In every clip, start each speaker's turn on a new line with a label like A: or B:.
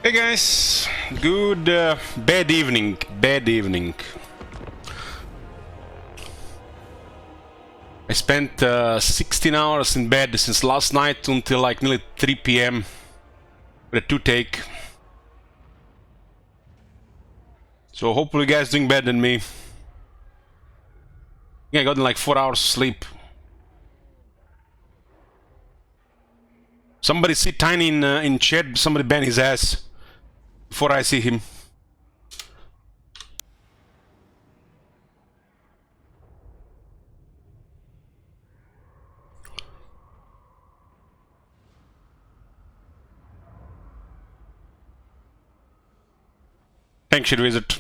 A: Hey guys, good bad evening. I spent 16 hours in bed since last night until like nearly 3 p.m. with a toothache. So hopefully you guys doing better than me. Yeah, I got like 4 hours sleep. Somebody see Tiny in chat, somebody ban his ass before I see him. Thanks, shit wizard.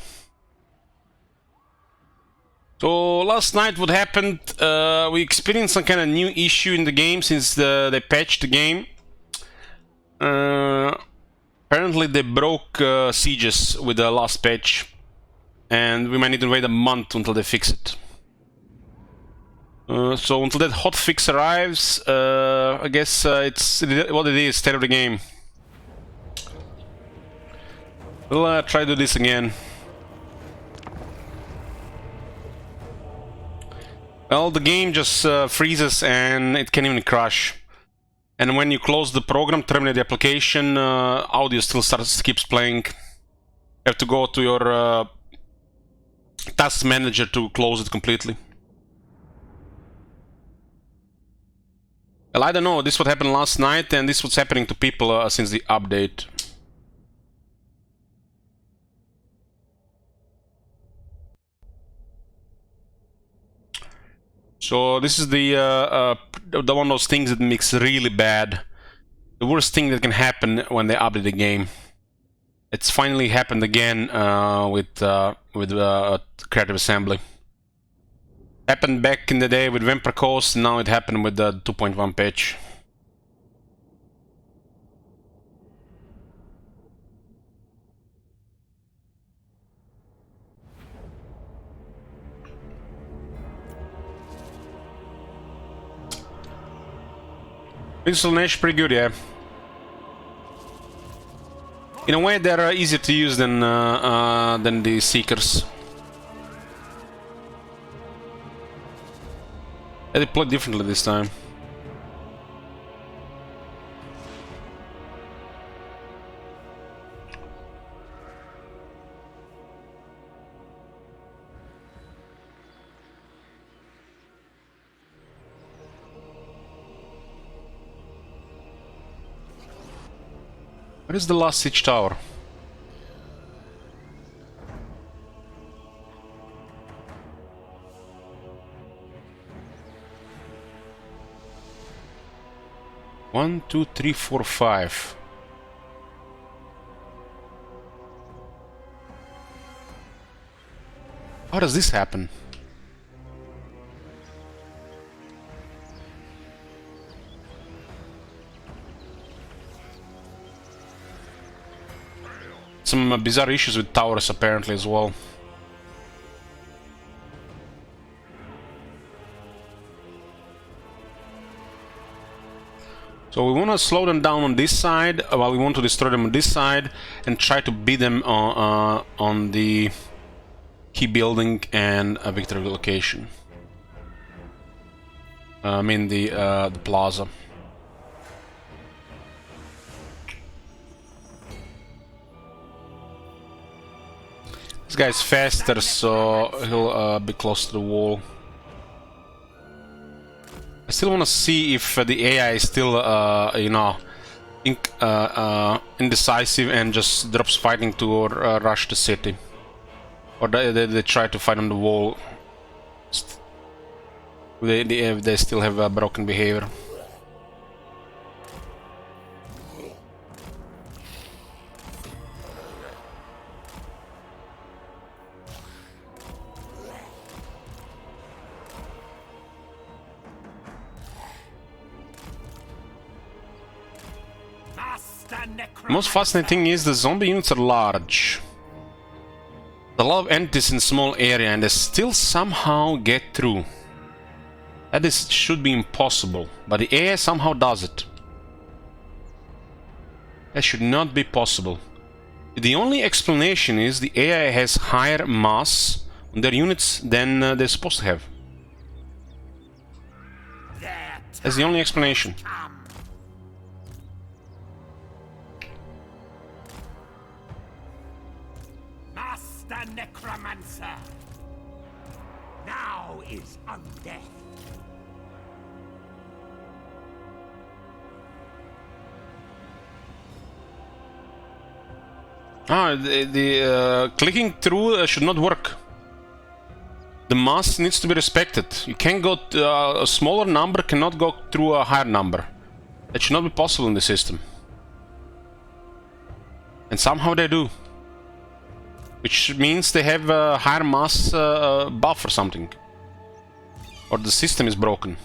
A: So last night what happened, we experienced some kind of new issue in the game since they patched the game. Apparently they broke sieges with the last patch, and we might need to wait a month until they fix it. So until that hot fix arrives, I guess it's what it is, state of the game. We'll try to do this again. Well, the game just freezes and it can't even crash. And when you close the program, terminate the application, audio still keeps playing. You have to go to your task manager to close it completely. Well, I don't know, this is what happened last night, and this is what's happening to people since the update. So this is the one of those things that makes really bad. The worst thing that can happen when they update the game. It's finally happened again with Creative Assembly. Happened back in the day with Vampire Coast, now it happened with the 2.1 patch. Installation pretty good, yeah. In a way, they're easier to use than the Seekers. They play differently this time. Where is the last siege tower? One, two, three, four, five. How does this happen? Some bizarre issues with towers apparently as well. So we want to slow them down on this side, while we want to destroy them on this side, and try to beat them on the key building and a victory location. I mean the plaza. This guy's faster, so he'll be close to the wall. I still want to see if the AI is still, you know, indecisive and just drops fighting to rush the city. Or they try to fight on the wall. They still have broken behavior. The most fascinating thing is the zombie units are large. A lot of entities in a small area and they still somehow get through. That should be impossible, but the AI somehow does it. That should not be possible. The only explanation is the AI has higher mass on their units than they're supposed to have. That's the only explanation.
B: Master Necromancer, now is undeath.
A: The clicking through should not work. The mass needs to be respected. You can't go a smaller number cannot go through a higher number. That should not be possible in the system. And somehow they do. Which means they have a higher mass buff or something. Or the system is broken.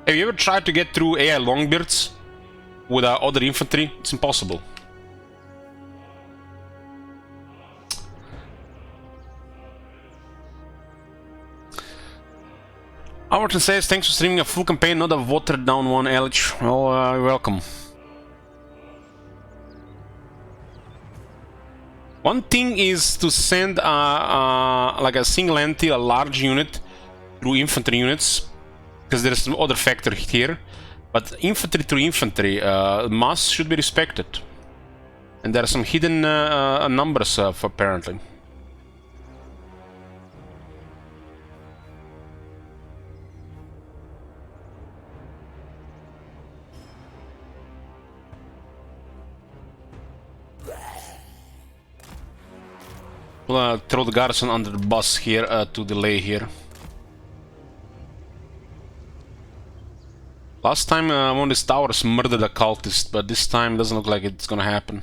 A: Have you ever tried to get through AI Longbeards with other infantry? It's impossible. Alberton says, thanks for streaming a full campaign, not a watered down one, Elich. Oh, you're welcome. One thing is to send like a single entity, a large unit, through infantry units, because there's some other factor here. But infantry through infantry, mass should be respected. And there are some hidden numbers apparently. We'll throw the garrison under the bus here to delay here. Last time one of these towers murdered a cultist, but this time it doesn't look like it's gonna happen.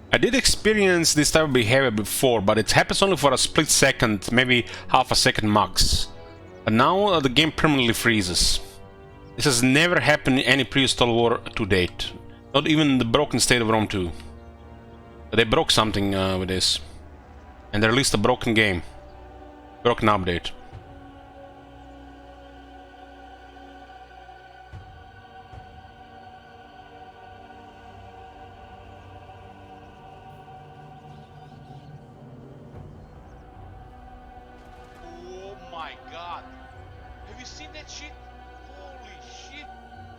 A: I did experience this type of behavior before, but it happens only for a split second, maybe half a second max. But now the game permanently freezes. This has never happened in any previous Total War to date. Not even the broken state of Rome 2. They broke something with this. And they released a broken game. Broken update.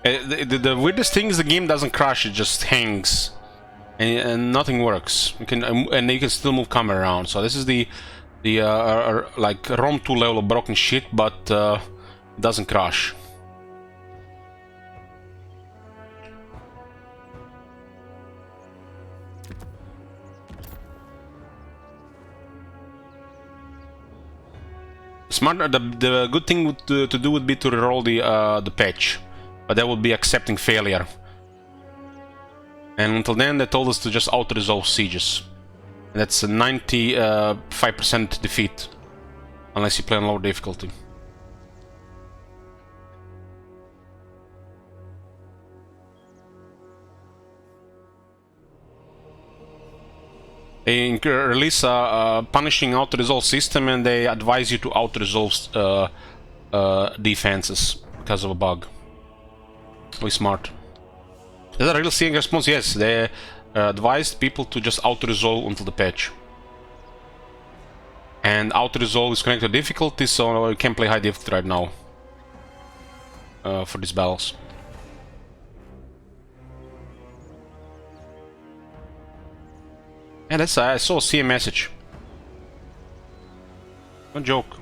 A: The weirdest thing is the game doesn't crash; it just hangs, and nothing works. You can and you can still move camera around. So this is the like ROM 2 level of broken shit, but it doesn't crash. Smart. The good thing to do would be to reroll the patch. But that would be accepting failure. And until then, they told us to just auto-resolve sieges. And that's a 95% defeat. Unless you play on lower difficulty. They release a punishing auto-resolve system, and they advise you to auto-resolve defenses because of a bug. Very smart. Is that a real seeing response? Yes, they advised people to just auto-resolve until the patch. And auto-resolve is connected to difficulty, so you can play high difficulty right now for these battles. And that's I saw a message. No joke.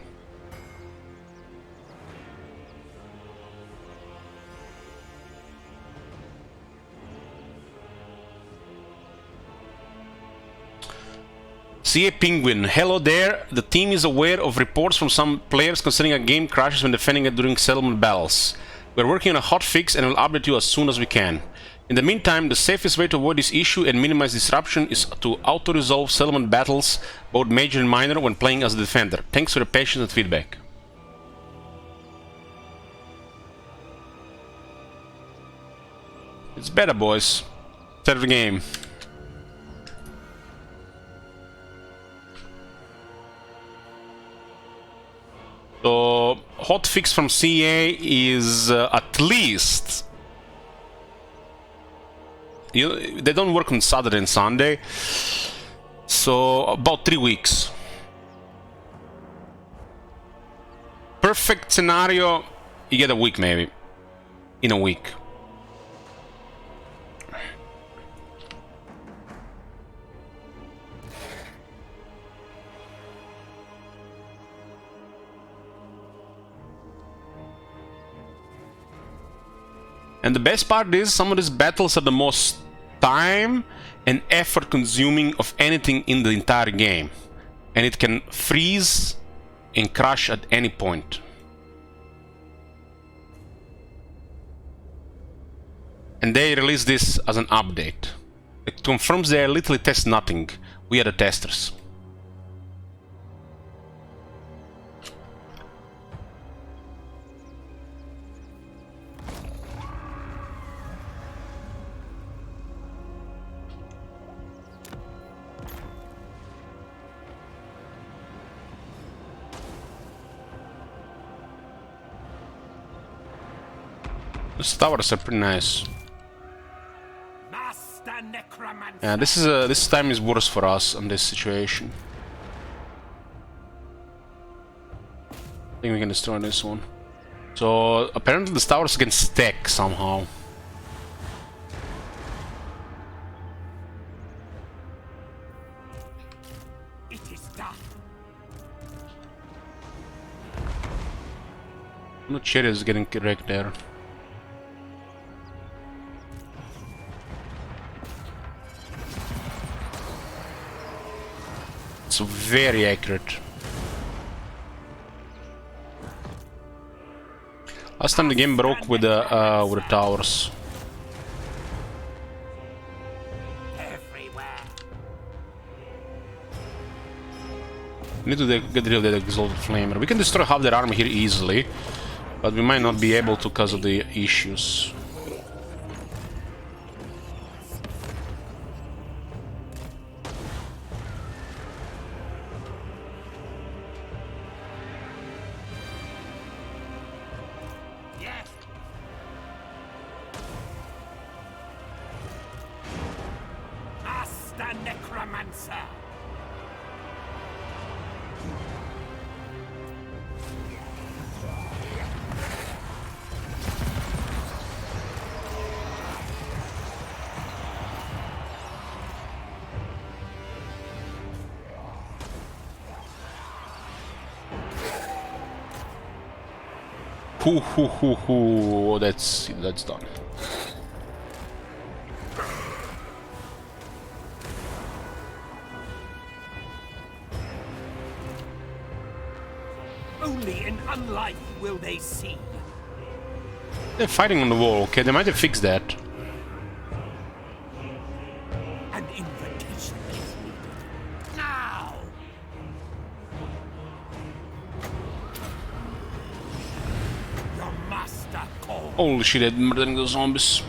A: CA Penguin, hello there. The team is aware of reports from some players concerning a game crashes when defending it during settlement battles. We're working on a hot fix and will update you as soon as we can. In the meantime, the safest way to avoid this issue and minimize disruption is to auto-resolve settlement battles, both major and minor, when playing as a defender. Thanks for the patience and feedback. It's better, boys. Start of the game. So, hotfix from CA is at least... they don't work on Saturday and Sunday, so about 3 weeks. Perfect scenario, you get a week maybe. In a week. And the best part is, some of these battles are the most time and effort consuming of anything in the entire game. And it can freeze and crash at any point. And they release this as an update. It confirms they literally test nothing. We are the testers. These towers are pretty nice. Yeah, this time is worse for us on this situation. I think we can destroy this one. So apparently the towers can stack somehow.
B: It is done.
A: No chariot is getting wrecked there. It's very accurate. Last time the game broke with the towers.
B: Everywhere.
A: We need to get rid of that exalted flamer. We can destroy half their army here easily, but we might not be able to because of the issues.
B: Necromancer.
A: That's done.
B: Only in unlife will they see.
A: They're fighting on the wall, okay? They might have fixed that.
B: An invitation is needed. Now! Your master calls.
A: Holy shit, they're murdering the zombies.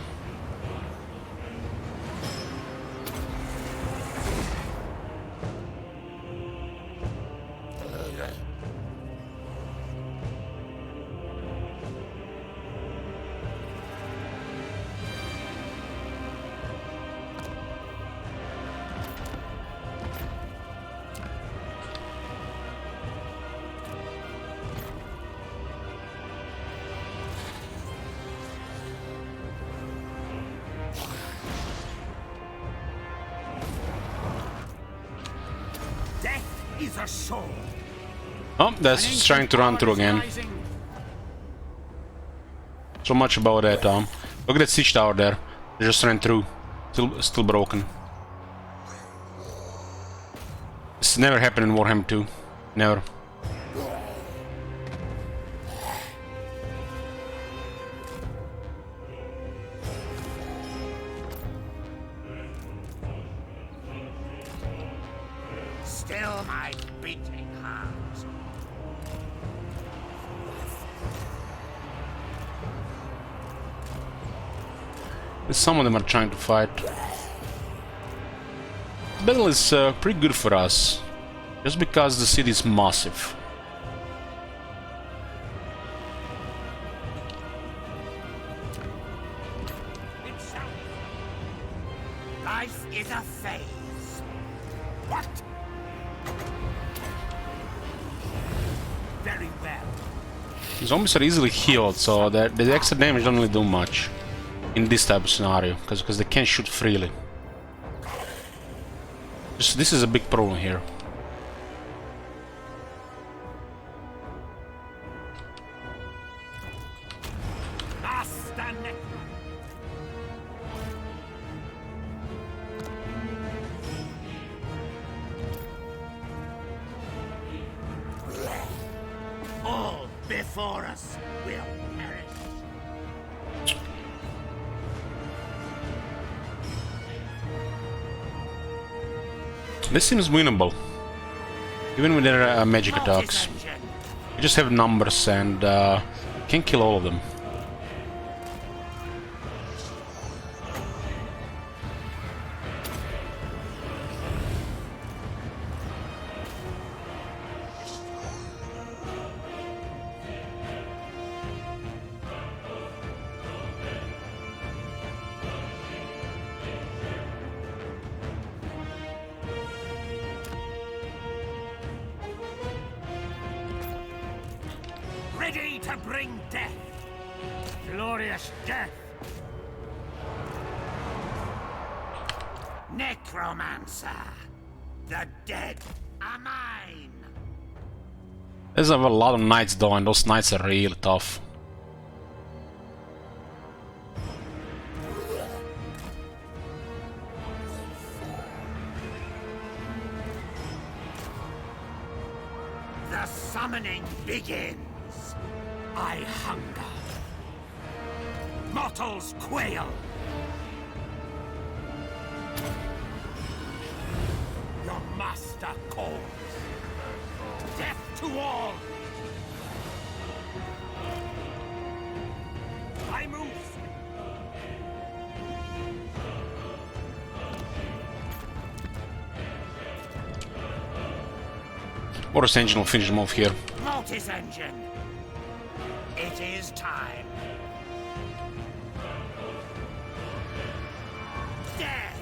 B: Is a sword.
A: Oh, that's trying to run through again. So much about that, Look at that siege tower there. They just ran through. Still broken. This never happened in Warhammer 2. Never.
B: still my beating heart.
A: Some of them are trying to fight. Battle is pretty good for us, just because the city is massive.
B: Life is a phase. What? Very well.
A: Zombies are easily healed, so the extra damage don't really do much in this type of scenario, because they can't shoot freely. This is a big problem here.
B: All before us will perish.
A: This seems winnable, even with their magic attacks. You just have numbers and can kill all of them.
B: Ready to bring death. Glorious death. Necromancer. The dead are mine.
A: There's a lot of knights though, and those knights are really tough.
B: The summoning begins. I hunger. Mortals quail. Your master calls. Death to all. I move.
A: Mortis Engine will finish them off here.
B: Mortis Engine. It is time. Death!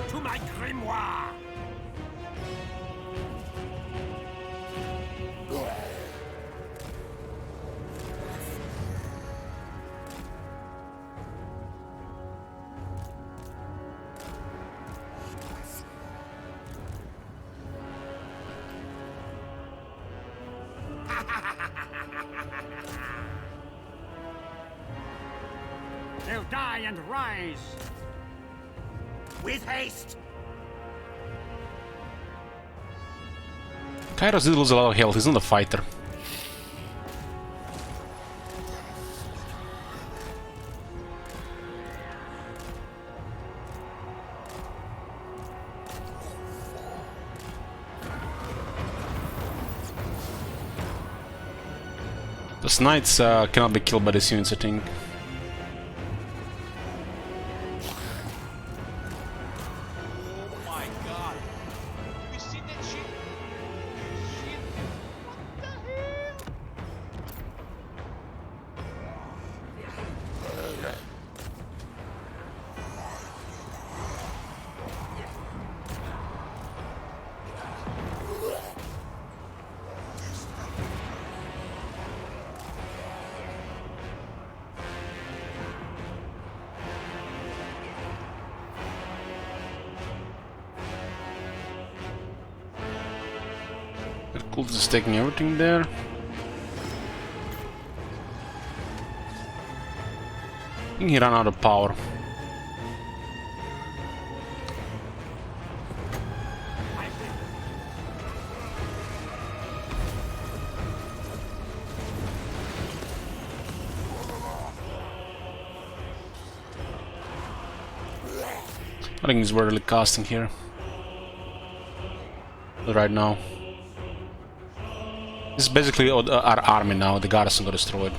B: To my grimoire! They'll die and rise! With haste!
A: Kairos did lose a lot of health, he's not a fighter. Those knights cannot be killed by these units, I think. Cult is taking everything there. I think he ran out of power. Nothing is really casting here right now. This is basically our army now. The garrison got destroyed.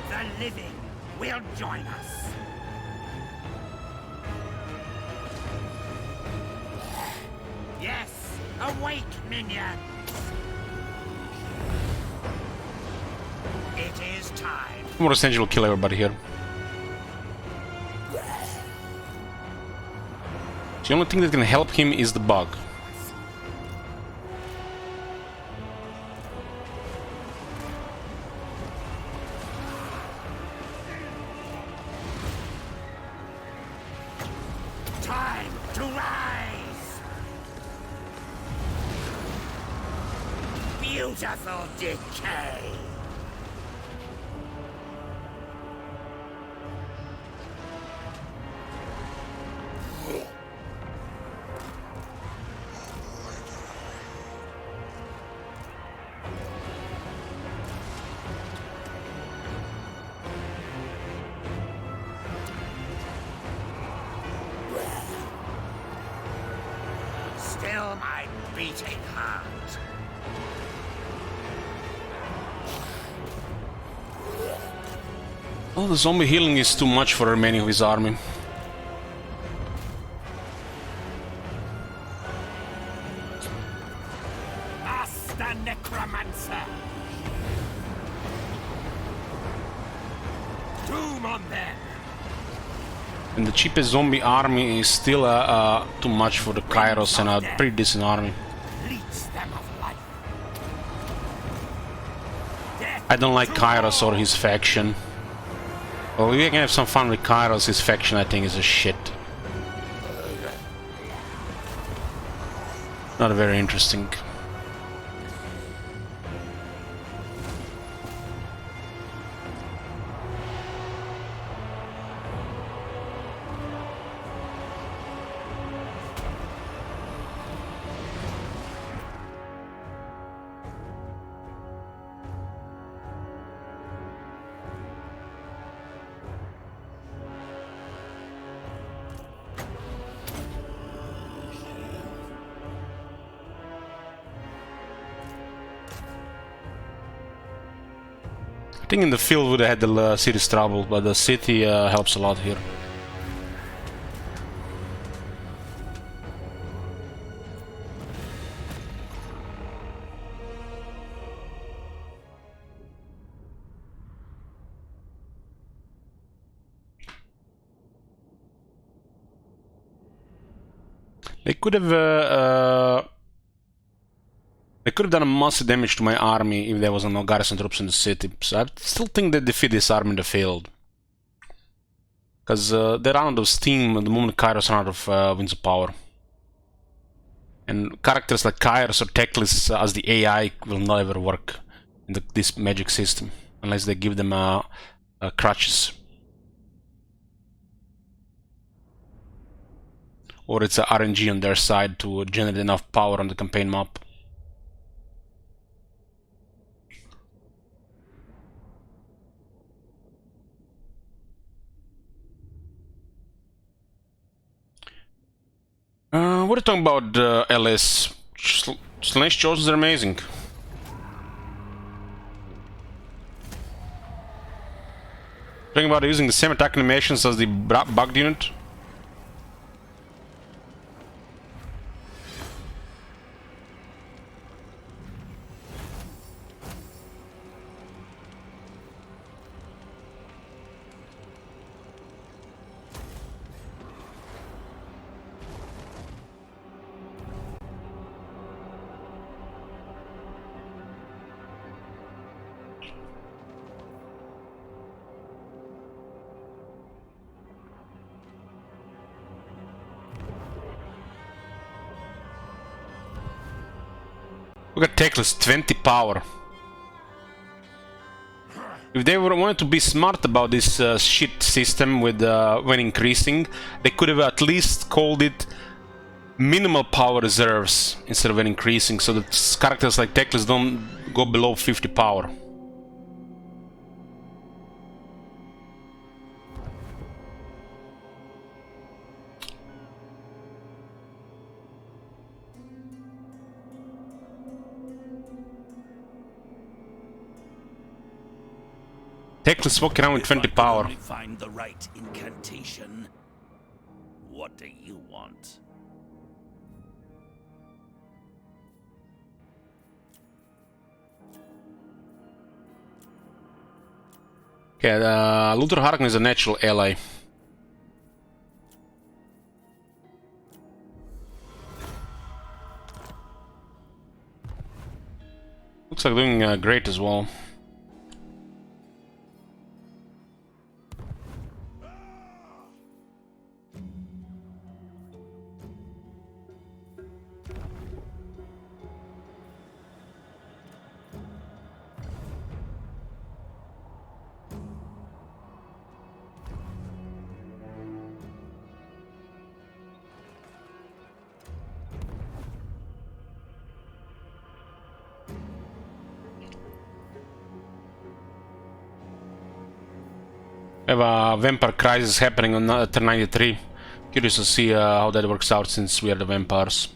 B: The living will join us. Yes, awake, minion. It is time.
A: More essential will kill everybody here. The only thing that can help him is the bug.
B: Time to rise. Beautiful decay. Still my beating heart.
A: Well, the zombie healing is too much for the remaining of his army.
B: Master Necromancer. Doom on them.
A: And the cheapest zombie army is still too much for the Kairos and a pretty decent army.
B: Leech them of life. Death
A: I don't like
B: to
A: Kairos
B: all.
A: or his faction. Well, we can have some fun with Kairos. His faction, I think, is a shit. Not very interesting. I think in the field would have had the city's trouble, but the city helps a lot here. They could have done a massive damage to my army if there was no garrison troops in the city. So I still think they defeat this army in the field. Because they run out of steam the moment Kairos run out of winds of power. And characters like Kairos or Teclis as the AI will never work in this magic system. Unless they give them crutches. Or it's a RNG on their side to generate enough power on the campaign map. What are you talking about, LS? Slash chosen are amazing. Talking about using the same attack animations as the bugged unit? Look at Teclis, 20 power. If they wanted to be smart about this shit system with when increasing, they could have at least called it minimal power reserves instead of when increasing, so that characters like Teclis don't go below 50 power. Teclis walking around with 20 power.
B: Find the right incantation. What do you want?
A: Okay, Luther Harkon is a natural ally. Looks like doing great as well. We have a vampire crisis happening on turn 93. Curious to see how that works out since we are the vampires.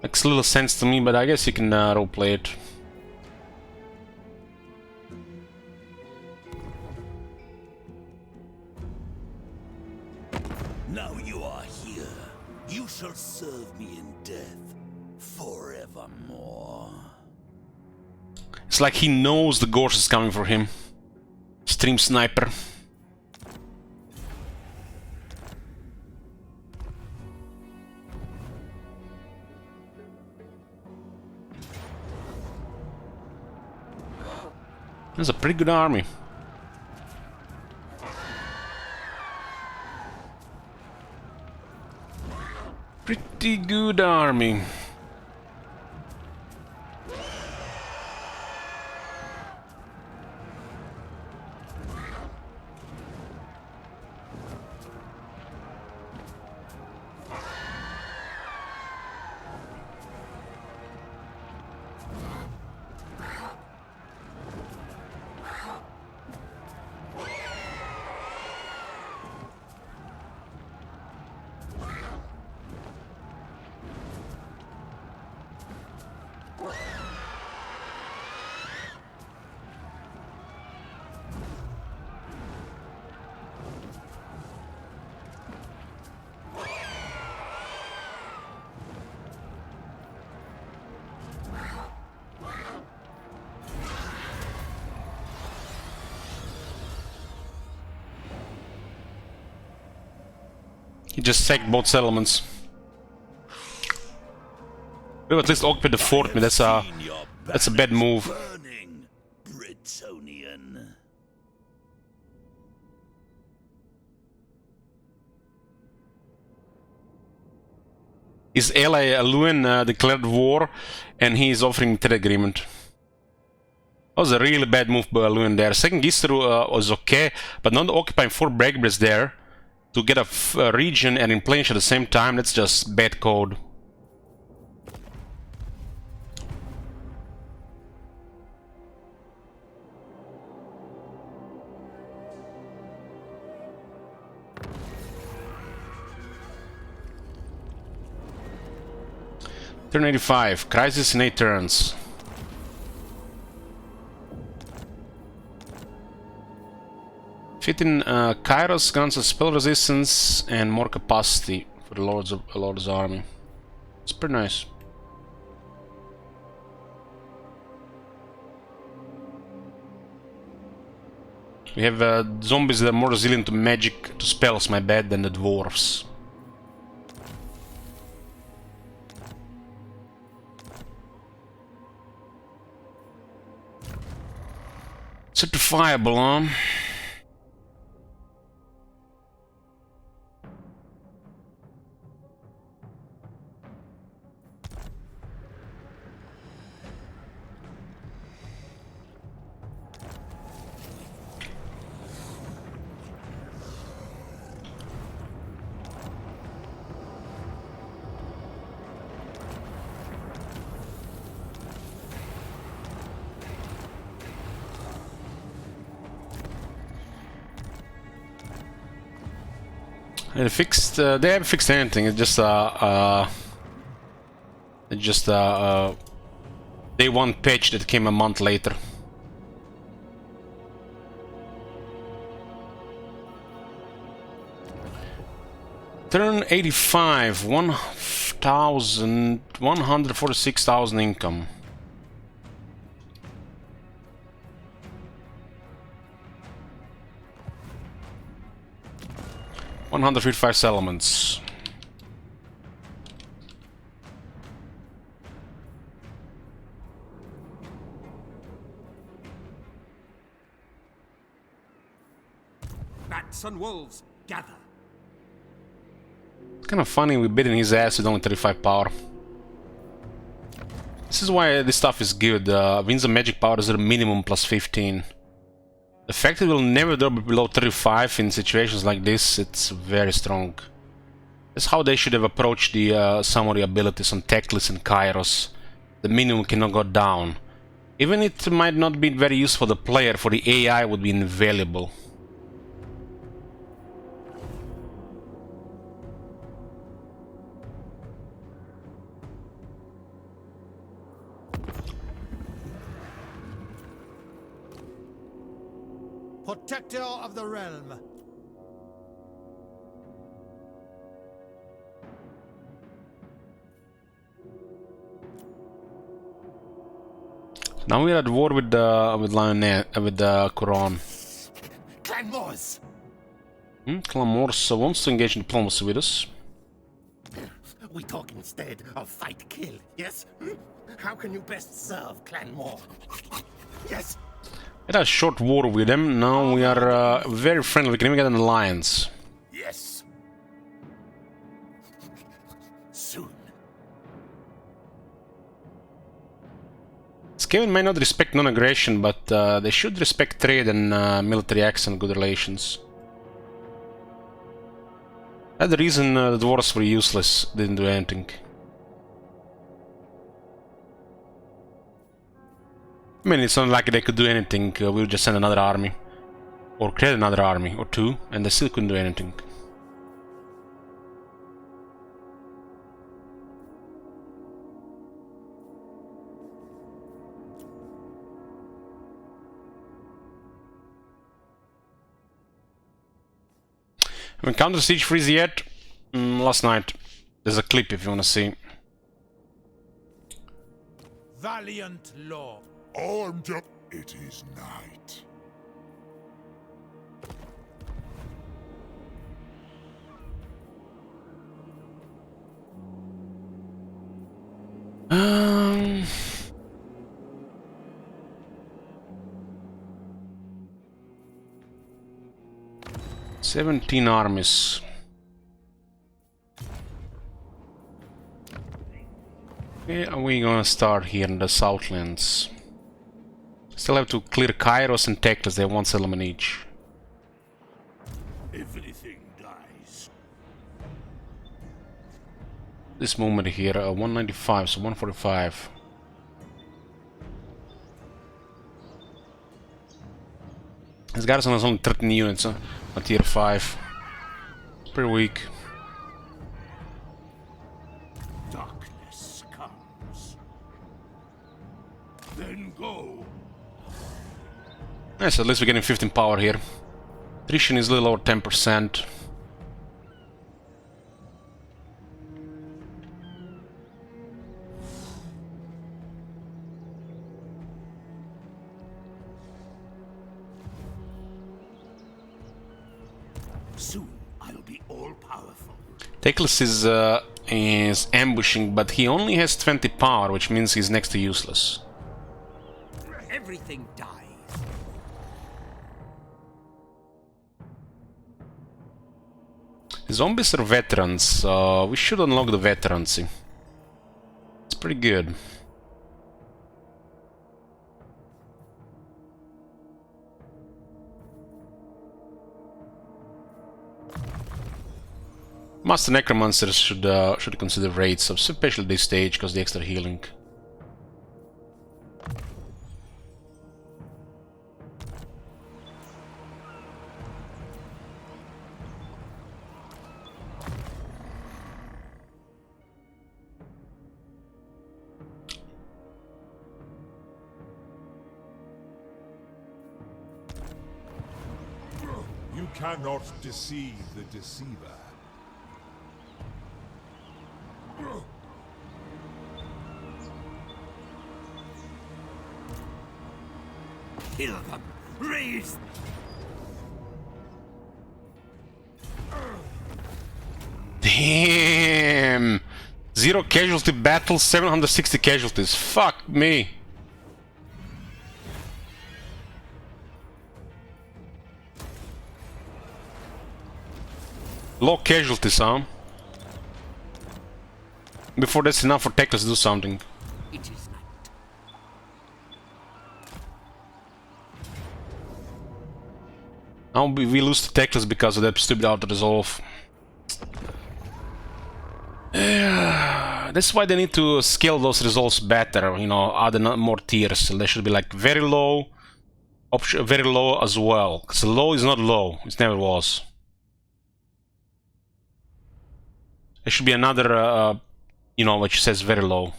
A: Makes little sense to me, but I guess you can roleplay it.
B: Now you are here. You shall serve me in death forevermore.
A: It's like he knows the Gorse is coming for him. Stream sniper. That's a pretty good army. Pretty good army. He just sacked both settlements. We have at least occupied the fort, man. That's a bad move.
B: Burning, Britonian.
A: His ally Luen declared war, and he is offering trade agreement. That was a really bad move by Luen there. Second Gisteru was okay, but not occupying 4 breakbreaks there to get a region and replenish at the same time, that's just bad code. Turn 85, crisis in 8 turns. Fitting Kairos grants us spell resistance and more capacity for the Lord's army. It's pretty nice. We have zombies that are more resilient to magic, to spells, my bad, than the dwarves. Certifiable, huh? They fixed. They haven't fixed anything. It's just day one patch that came a month later. Turn 85, 146,000 income. $155 settlements.
C: Bats and wolves, gather.
A: It's kind of funny we beating his ass with only 35 power. This is why this stuff is good. Wins of magic power is a minimum plus 15. The fact that it will never drop below 35 in situations like this, it's very strong. That's how they should have approached the summary abilities on Teclis and Kairos. The minimum cannot go down. Even it might not be very useful for the player, for the AI would be invaluable.
C: Protector of the realm.
A: Now we're at war with Caravan.
C: Clan Moors.
A: Clan Moors wants to engage in diplomacy with us.
C: We talk instead of fight kill, yes? How can you best serve Clan Moor? Yes.
A: We had a short war with them. Now we are very friendly. We can even get an alliance.
C: Yes. Soon.
A: Skaven may not respect non-aggression, but they should respect trade and military acts and good relations. That's the reason the dwarves were useless, didn't do anything. I mean, it's not like they could do anything. We would just send another army. Or create another army, or two, and they still couldn't do anything. Haven't counter siege freeze yet. Last night. There's a clip if you wanna see.
C: Valiant Lord.
D: Armed up. It is night.
A: Um... 17 armies. Okay, we're gonna start here in the Southlands. Still have to clear Kairos and Teclis, they have one settlement each.
B: Everything dies.
A: This moment here, 195, so 145. This garrison has only 13 units, a tier 5. Pretty weak.
B: Darkness comes. Then go.
A: Yes, at least we're getting 15 power here. Attrition is a little over 10%.
B: Soon I'll be all powerful.
A: Teclis is ambushing, but he only has 20 power, which means he's next to useless.
C: Everything dies.
A: Zombies are veterans. We should unlock the veterancy. It's pretty good. Master Necromancers should consider raids, especially this stage, because the extra healing.
D: cannot deceive the deceiver.
B: Kill them! Raise!
A: Damn! 0 casualty battle, 760 casualties. Fuck me. Low casualties, huh? Before that's enough for Teklas to do something.
B: It is night.
A: Now we lose to Teklas because of that stupid auto-resolve. That's why they need to scale those results better, you know, add more tiers. They should be like very low, very low as well. Because low is not low, it never was. There should be another, you know, which says very low.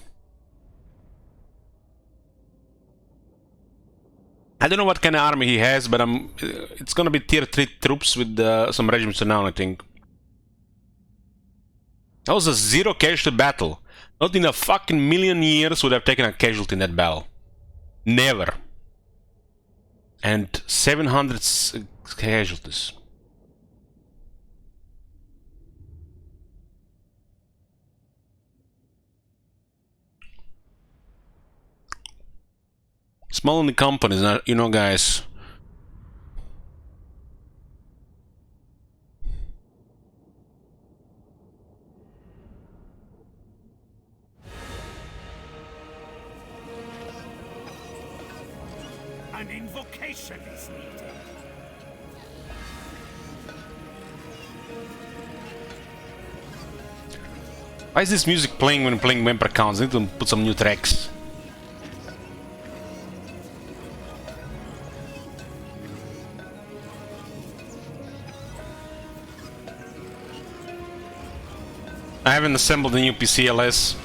A: I don't know what kind of army he has, but it's gonna be tier 3 troops with some regiments now, I think. That was a 0 casualty battle. Not in a fucking million years would have taken a casualty in that battle. Never. And 700 casualties. Small only companies, you know, guys.
B: An invocation is needed.
A: Why is this music playing when playing member counts? I need to put some new tracks. I haven't assembled the new PCLS.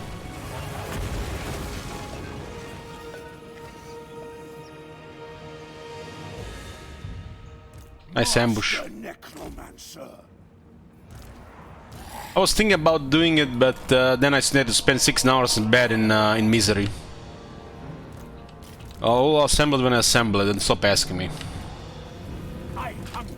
A: Nice ambush. I was thinking about doing it, but then I had to spend 6 hours in bed in misery. I'll assemble it when I assemble it, and stop asking me.
B: I hunger.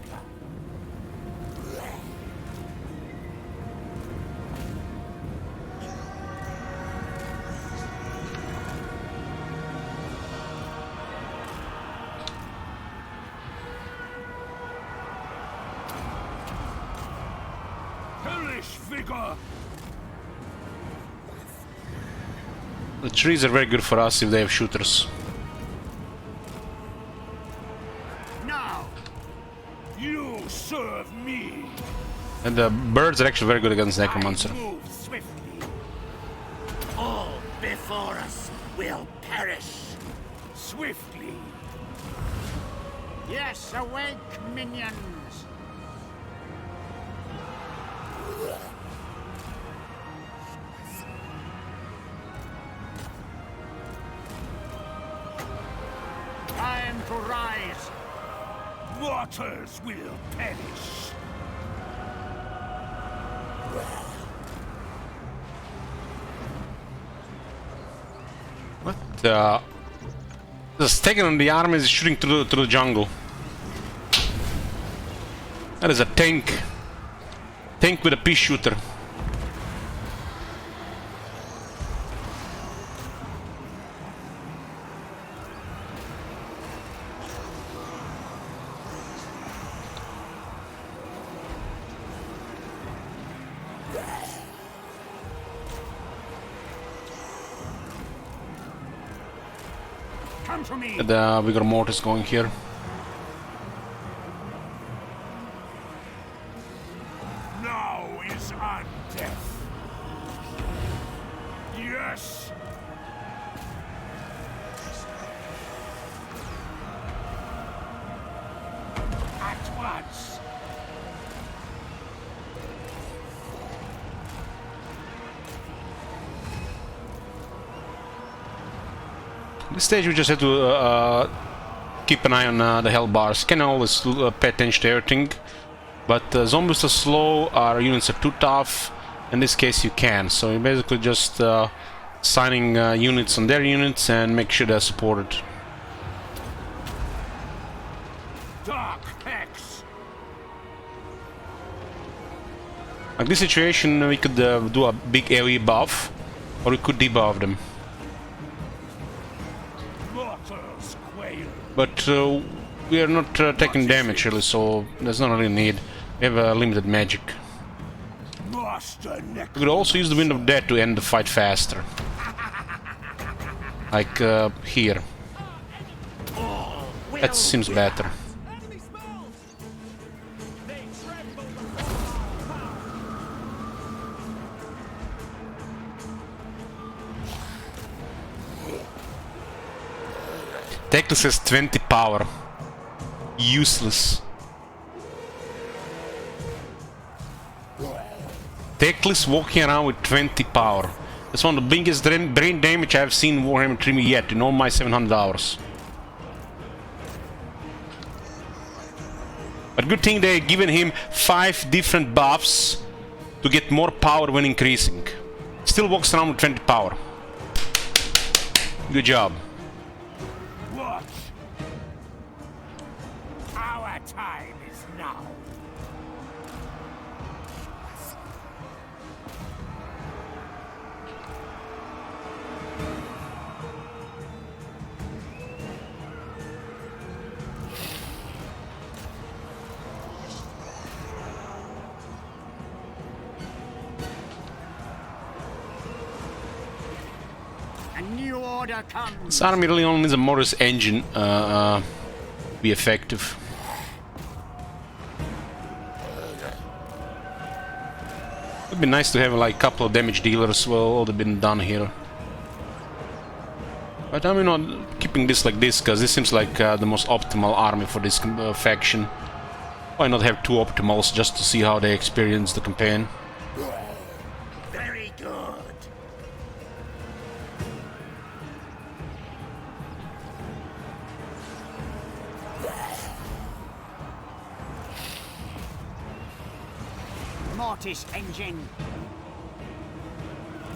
B: Hellish vigor.
A: The trees are very good for us if they have shooters.
B: Now, you serve me.
A: And the birds are actually very good against Necromancer.
B: I move swiftly. All before us will perish. Swiftly.
E: Yes, awake, minions! Time to rise!
B: Mortals will perish.
A: What the? Just taking on the army is shooting through the jungle. That is a tank. Tank with a pea shooter.
B: Come to me.
A: The vigor mortis going here.
B: Now is our death. Yes. At once.
A: At this stage we just have to keep an eye on the hell bars. Can always pay attention to everything. But zombies are slow, our units are too tough. In this case you can, so you're basically just assigning units on their units and make sure they're supported.
E: Dark Hex.
A: Like this situation, we could do a big AoE buff, or we could debuff them.
E: Mortals quail.
A: But we are not taking damage really, so there's not really a need. We have limited magic.
E: Master Neck.
A: We could also use the Wind of Death to end the fight faster. Like here. That seems better. Teclis has 20 power. Useless. Teclis walking around with 20 power. That's one of the biggest brain damage I've seen in Warhammer 3 yet in all my 700 hours. But good thing they've given him 5 different buffs to get more power when increasing. Still walks around with 20 power. Good job.
E: Watch. Our time is now. A new order comes.
A: This army really only needs a Morris engine to be effective. It'd be nice to have like a couple of damage dealers. Well, all they've been done here. But I'm not keeping this like this because this seems like the most optimal army for this faction. Why not have 2 optimals just to see how they experience the campaign?
C: Very good.
E: Mortis engine.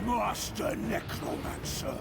E: Master Necromancer.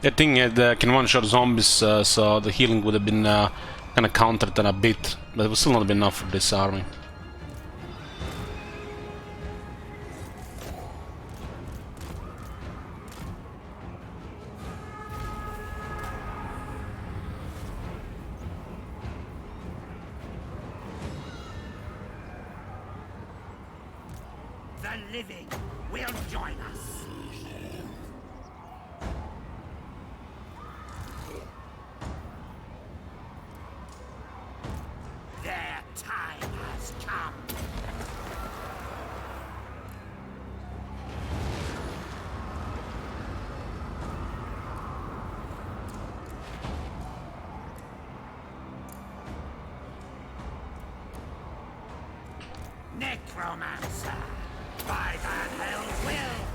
A: That thing can one-shot zombies, so the healing would have been kind of countered in a bit, but it would still not be enough for this army.
C: The living will join us. Their time has come. Necromancer, by the hell will.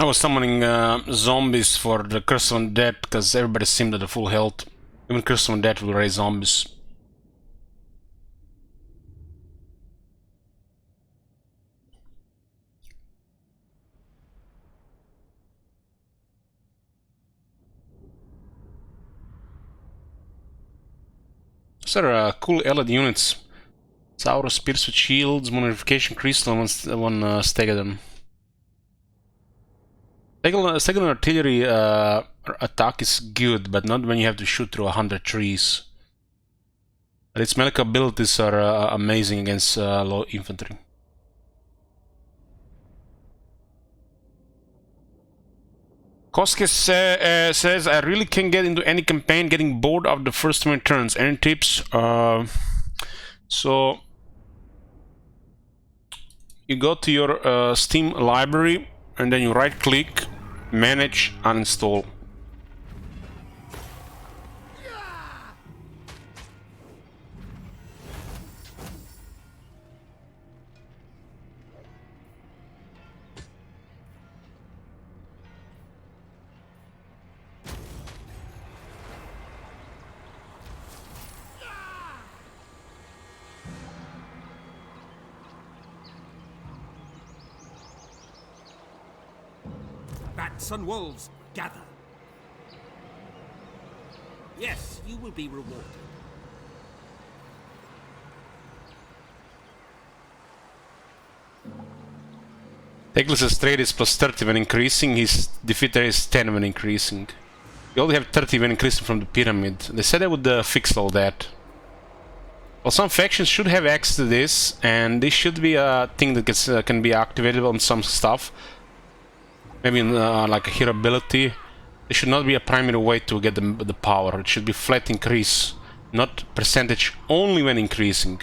A: I was summoning zombies for the Curse of Undead because everybody seemed at a full health. Even Curse of Undead will raise zombies. These are cool LED units. Saurus spears with shields, modification crystal, one Stegadon. Stegadon artillery attack is good, but not when you have to shoot through 100 trees. But its melee abilities are amazing against low infantry. Koskes says, I really can't get into any campaign, getting bored of the first 20 turns. Any tips? So you go to your Steam library and then you right click, manage, uninstall.
B: Bats and wolves, gather. Yes, you will be rewarded.
A: Teclis' trade is plus 30 when increasing, his defeat rate is 10 when increasing. You only have 30 when increasing from the pyramid. They said they would fix all that. Well, some factions should have access to this, and this should be a thing that can be activated on some stuff. Maybe in, like a hero ability. It should not be a primary way to get the power. It should be flat increase, not percentage only when increasing.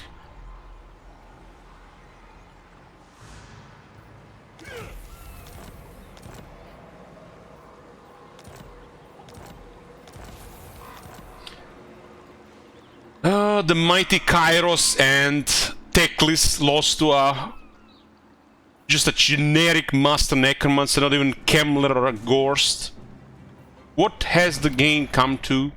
A: The mighty Kairos and Teclis lost to just a generic Master Necromancer, not even Kemmler or a Gorst. What has the game come to?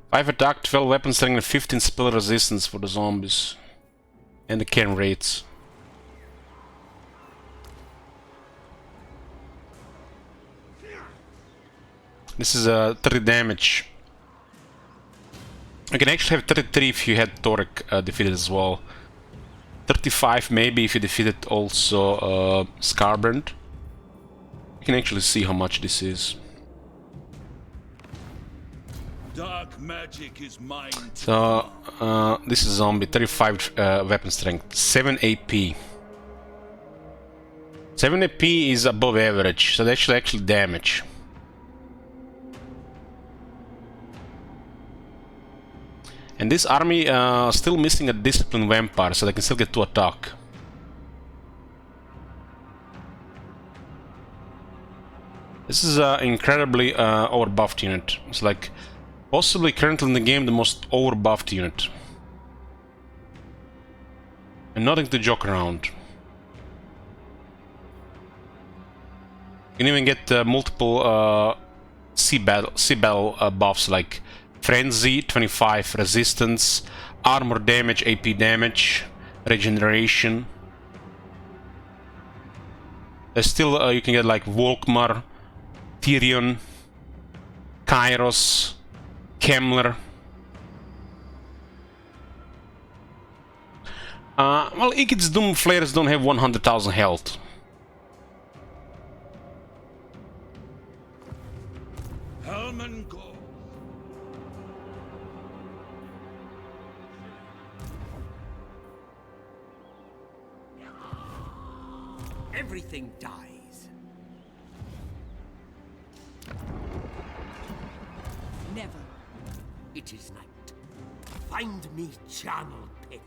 A: Five attack, 12 weapon strength, and 15 spell resistance for the zombies. And the can rates. This is 30 damage. You can actually have 33 if you had Torek defeated as well. 35 maybe if you defeated also Scarbrand. You can actually see how much this is.
B: Dark magic is mine.
A: So, this is zombie, 35 weapon strength, 7 AP. 7 AP is above average, so that's actually damage. And this army still missing a disciplined vampire, so they can still get to attack. This is an incredibly overbuffed unit. It's like possibly currently in the game the most overbuffed unit. And nothing to joke around. You can even get multiple sea battle buffs like Frenzy, 25 resistance, armor damage, AP damage, regeneration. There's still you can get like Volkmar, Tyrion, Kairos, Kemmler. Well, Ikit's Doom Flares don't have 100,000 health.
B: Helm and go. Everything dies.
E: Never.
B: It is night. Find me channel pit.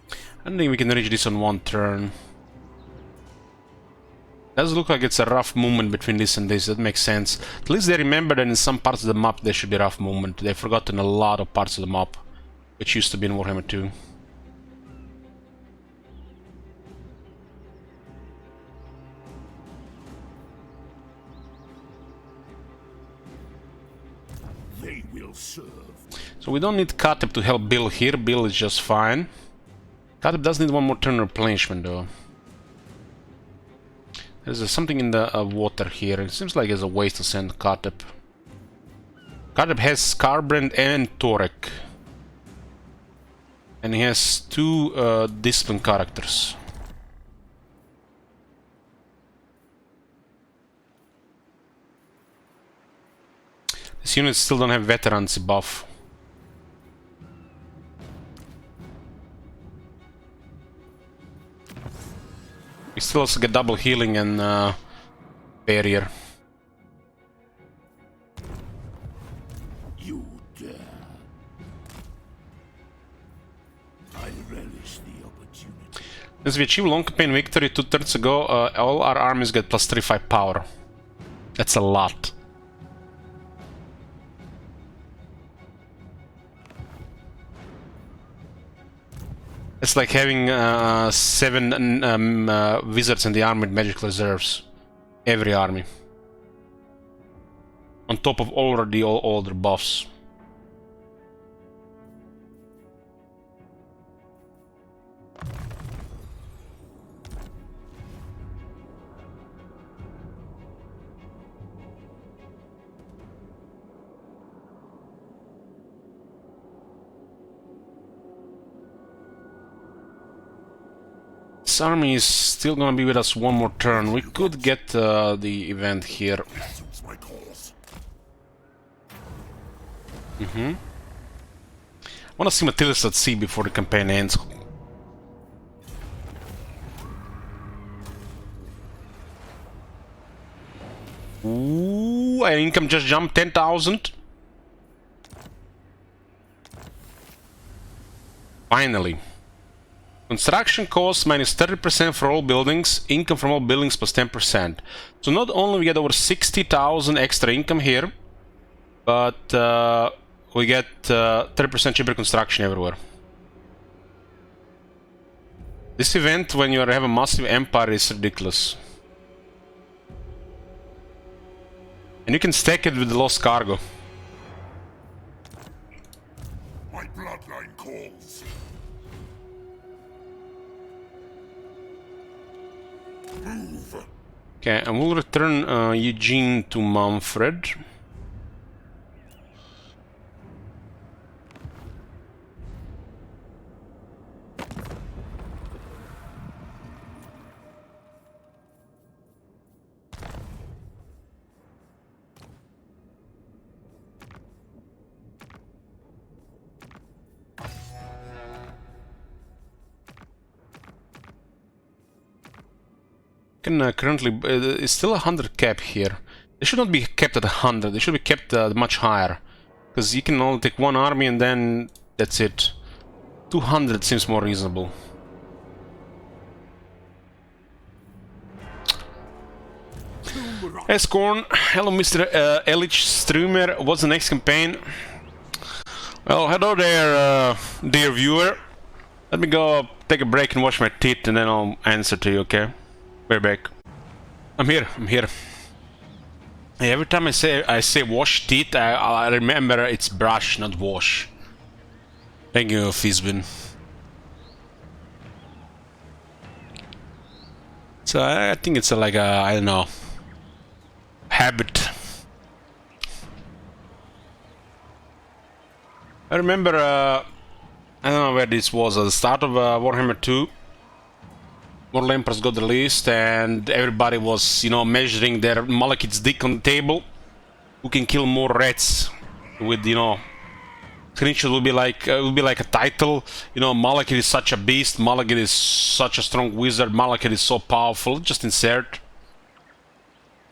A: I don't think we can reach this on one turn. Does look like it's a rough movement between this and this. That makes sense. At least they remember that in some parts of the map there should be rough movement. They've forgotten a lot of parts of the map, which used to be in Warhammer 2.
B: They will serve.
A: So we don't need Kateb to help Bill here. Bill is just fine. Kateb does need one more turn replenishment though. There's something in the water here. It seems like it's a waste to send Kateb. Kateb has Scarbrand and Torek. And he has 2 discipline characters. These units still don't have veterans buff. We still also get double healing and barrier.
B: You dare. I relish the opportunity.
A: As we achieved long campaign victory 2 turns ago, all our armies get plus 35 power. That's a lot. It's like having 7 wizards in the army with magic reserves. Every army. On top of already all other buffs. This army is still gonna be with us one more turn. We could get the event here. I wanna see Matildas at sea before the campaign ends. Ooh, our income just jumped 10,000. Finally. Construction costs minus 30% for all buildings, income from all buildings plus 10%. So not only we get over 60,000 extra income here, but we get 30% cheaper construction everywhere. This event, when you have a massive empire, is ridiculous. And you can stack it with the lost cargo.
B: My bloodline calls. Move.
A: Okay, and we'll return Eugene to Manfred. Can currently it's still 100 cap here. They should not be kept at 100. They should be kept much higher, because you can only take one army and then that's it. 200 seems more reasonable. Hey Scorn, hello Mr. Elich Strumer. What's the next campaign? Well, hello there, dear viewer. Let me go take a break and wash my teeth, and then I'll answer to you. Okay? We're back. I'm here. Hey, every time I say wash teeth, I remember it's brush, not wash. Thank you, Fizbin. So I think it's like a, I don't know, habit. I remember, I don't know where this was, at the start of Warhammer 2. Mortal Emperors got released and everybody was, you know, measuring their Malekith's dick on the table. Who can kill more rats with, you know, screenshot will be like a title, you know, Malekith is such a beast, Malekith is such a strong wizard, Malekith is so powerful, just insert.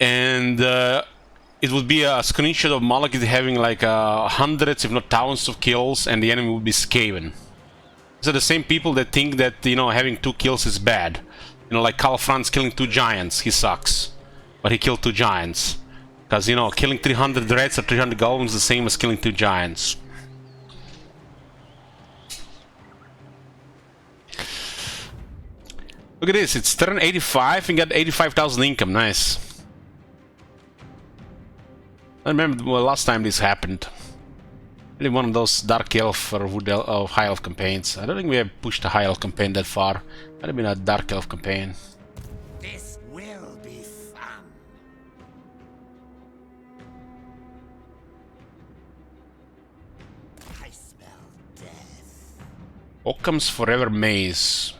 A: And it would be a screenshot of Malekith having like hundreds if not thousands of kills, and the enemy would be Skaven. These are the same people that think that, you know, having 2 kills is bad. You know, like Karl Franz killing 2 giants. He sucks. But he killed 2 giants. Because, you know, killing 300 reds or 300 golems is the same as killing 2 giants. Look at this, it's turn 85 and got 85,000 income, nice. I remember well, last time this happened. Really one of those Dark Elf or Wood Elf, or High Elf campaigns. I don't think we have pushed a High Elf campaign that far. Might have been a Dark Elf campaign.
C: This will be fun. I smell death.
A: Occam's Forever Maze.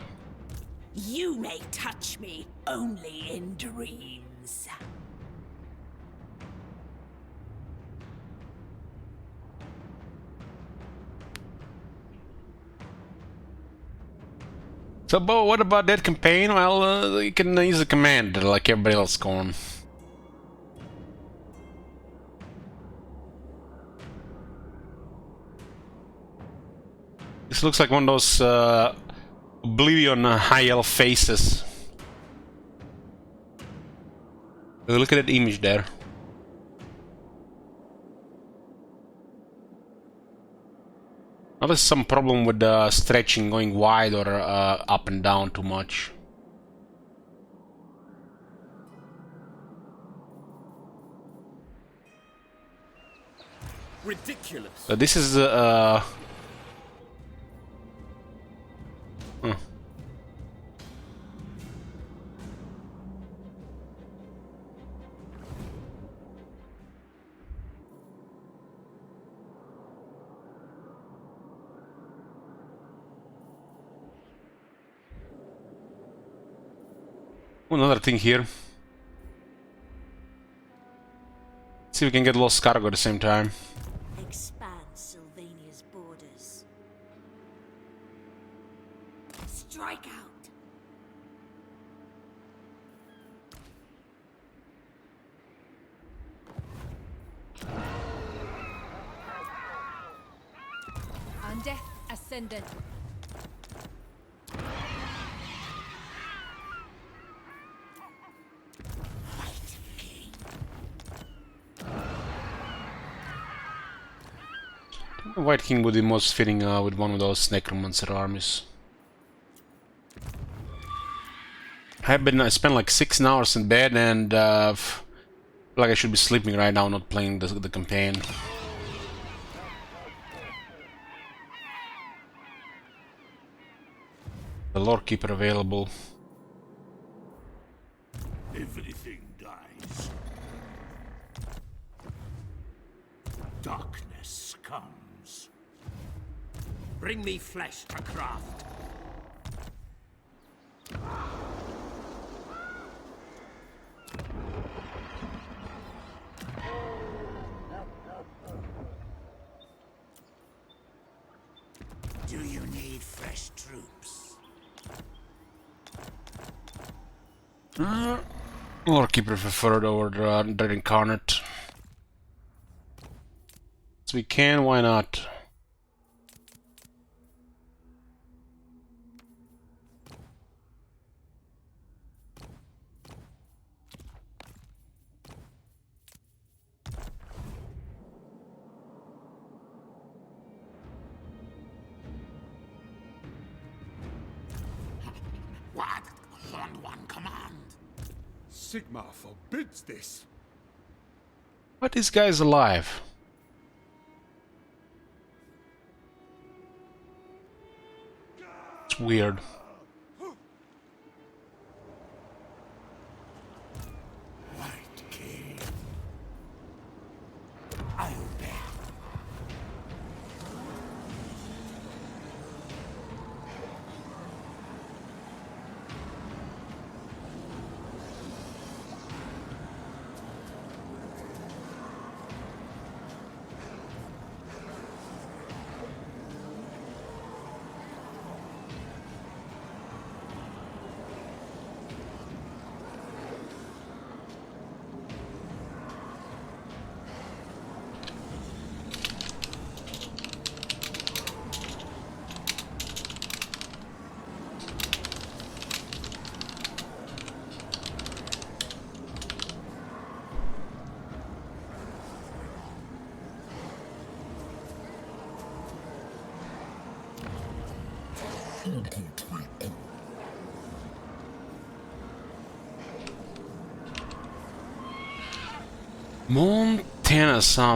F: You may touch me only in dreams.
A: So, but what about that campaign? Well, you can use a command like everybody else going. This looks like one of those Oblivion high elf faces. Look at that image there. Now there's some problem with the stretching going wide or up and down too much.
C: Ridiculous.
A: So this is another thing here. See if we can get lost cargo at the same time.
F: Expand Sylvania's borders. Strike out.
G: On death, ascendant.
A: White King would be most fitting with one of those Necromancer armies. I spent like 6 hours in bed and feel like I should be sleeping right now, not playing the campaign. The Lord Keeper available.
E: Everything dies. Darkness comes.
C: Bring me flesh to craft.
E: Do you need fresh troops?
A: Lord Keeper preferred over the Dread Incarnate. So we can, why not?
C: What? Horned One command.
D: Sigma forbids this.
A: But this guy's alive. It's weird.
E: White King. I obey.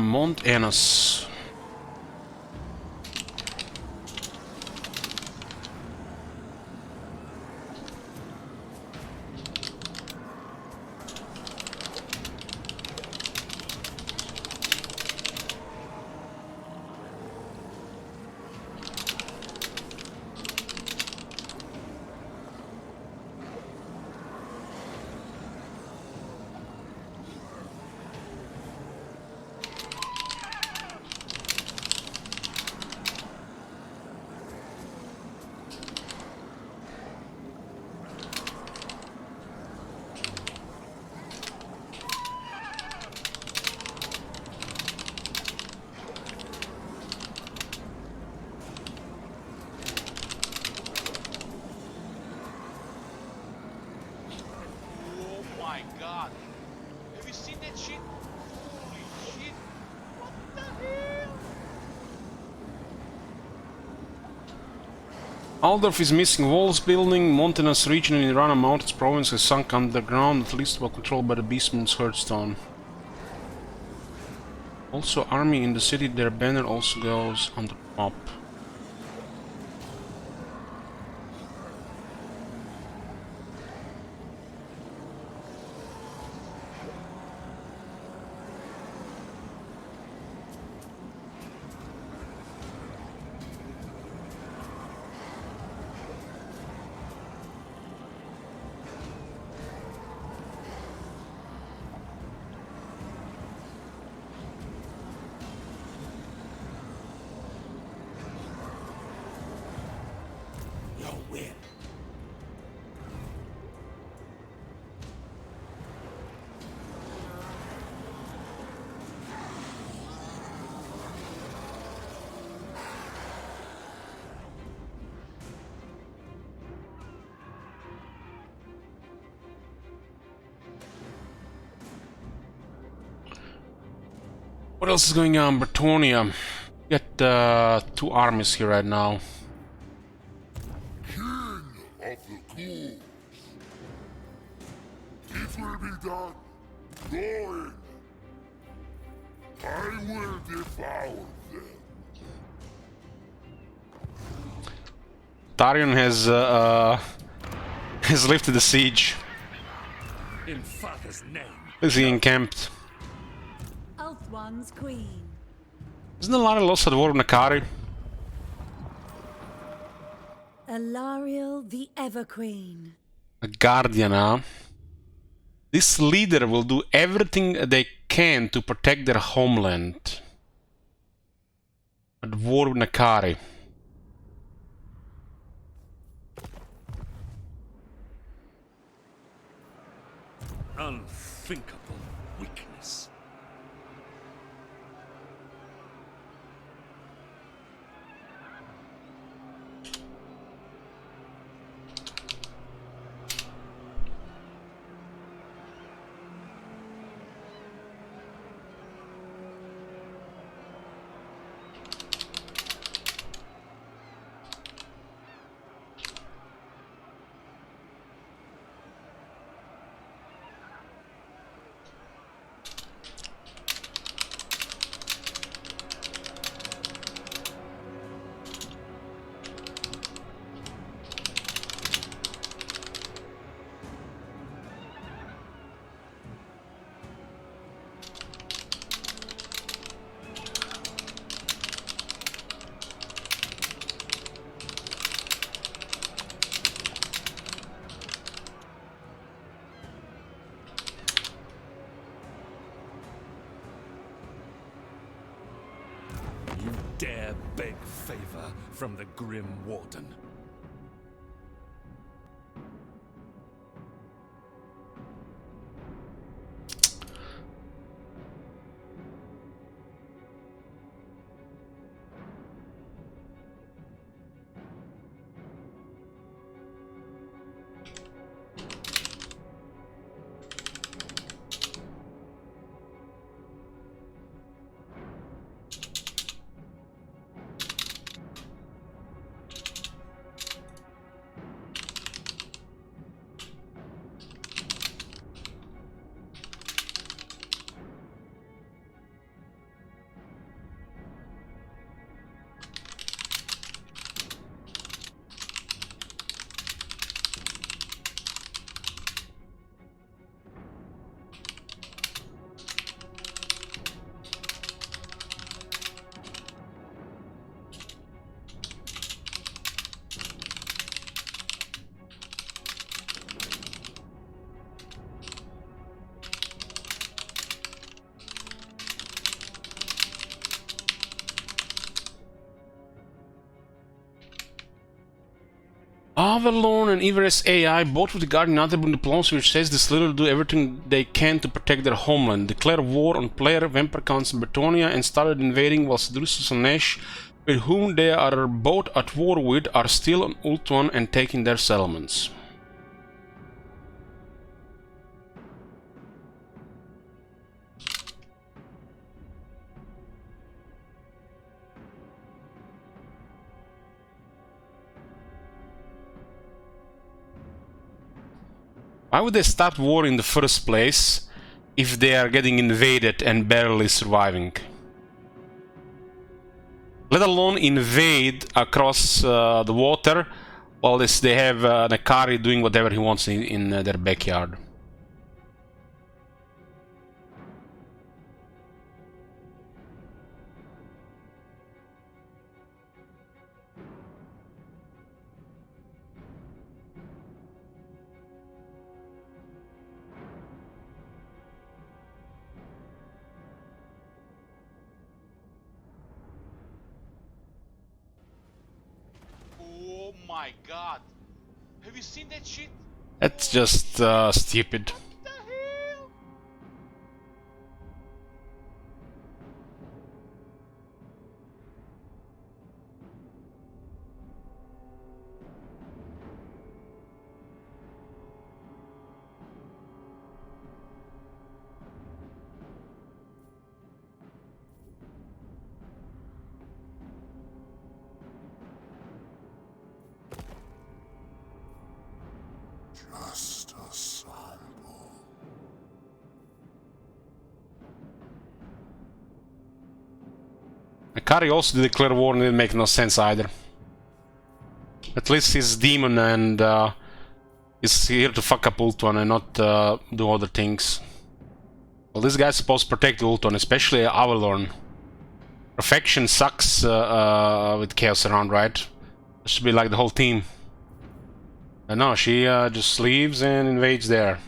A: Montanus.
H: Oh my god. Have you seen that shit? Holy shit. What the hell?
A: Aldorf is missing walls building. Montanus region in Irana Mountains province has sunk underground, at least while controlled by the beastman's Hearthstone. Also, army in the city, their banner also goes on the top.
E: Your whip.
A: What else is going on? Bretonia. Got two armies here right now.
I: King of the ghouls. It will be done. Going. I will devour them.
A: Tarion has lifted the siege.
C: In Father's name.
A: Is he encamped?
G: Ulthuan's queen.
A: Isn't Alara lost at war of Nakari?
F: Alariel the Everqueen.
A: A guardian, huh? This leader will do everything they can to protect their homeland. At war with Nakari.
C: Unthinkable weakness. You dare beg favor from the Grim Warden.
A: Avalon and Everest AI, both with the Guardian attribute diplomacy, which says this little do everything they can to protect their homeland, declare war on player vampire counts in Bretonia, and started invading while Drusus and Nash, with whom they are both at war with, are still on Ultuan and taking their settlements. Why would they start war in the first place if they are getting invaded and barely surviving? Let alone invade across the water while they have Nakari doing whatever he wants in their backyard.
H: Oh my god. Have you seen that shit?
A: That's just stupid.
H: What the hell?
I: Just a sample.
A: Nakari also did declare war and it didn't make no sense either. At least he's demon and he's here to fuck up Ultuan and not do other things. Well, this guy's supposed to protect Ultuan, especially Avalon. Perfection sucks with chaos around, right? It should be like the whole team. But no, she just leaves and invades there.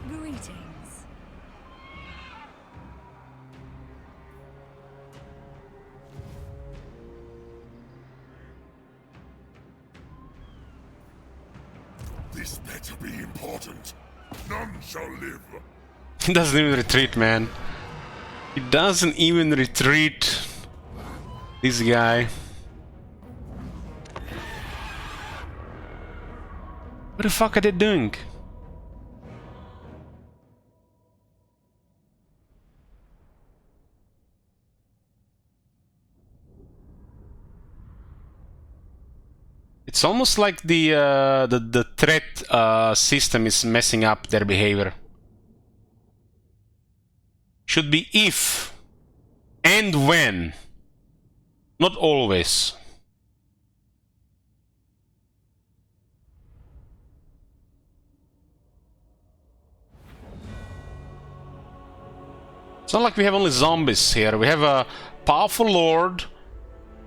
F: Greetings.
I: This better be important. None shall live.
A: He doesn't even retreat, man. He doesn't even retreat. This guy. What the fuck are they doing? It's almost like the threat system is messing up their behavior. Should be if and when, not always. It's not like we have only zombies here. We have a powerful lord,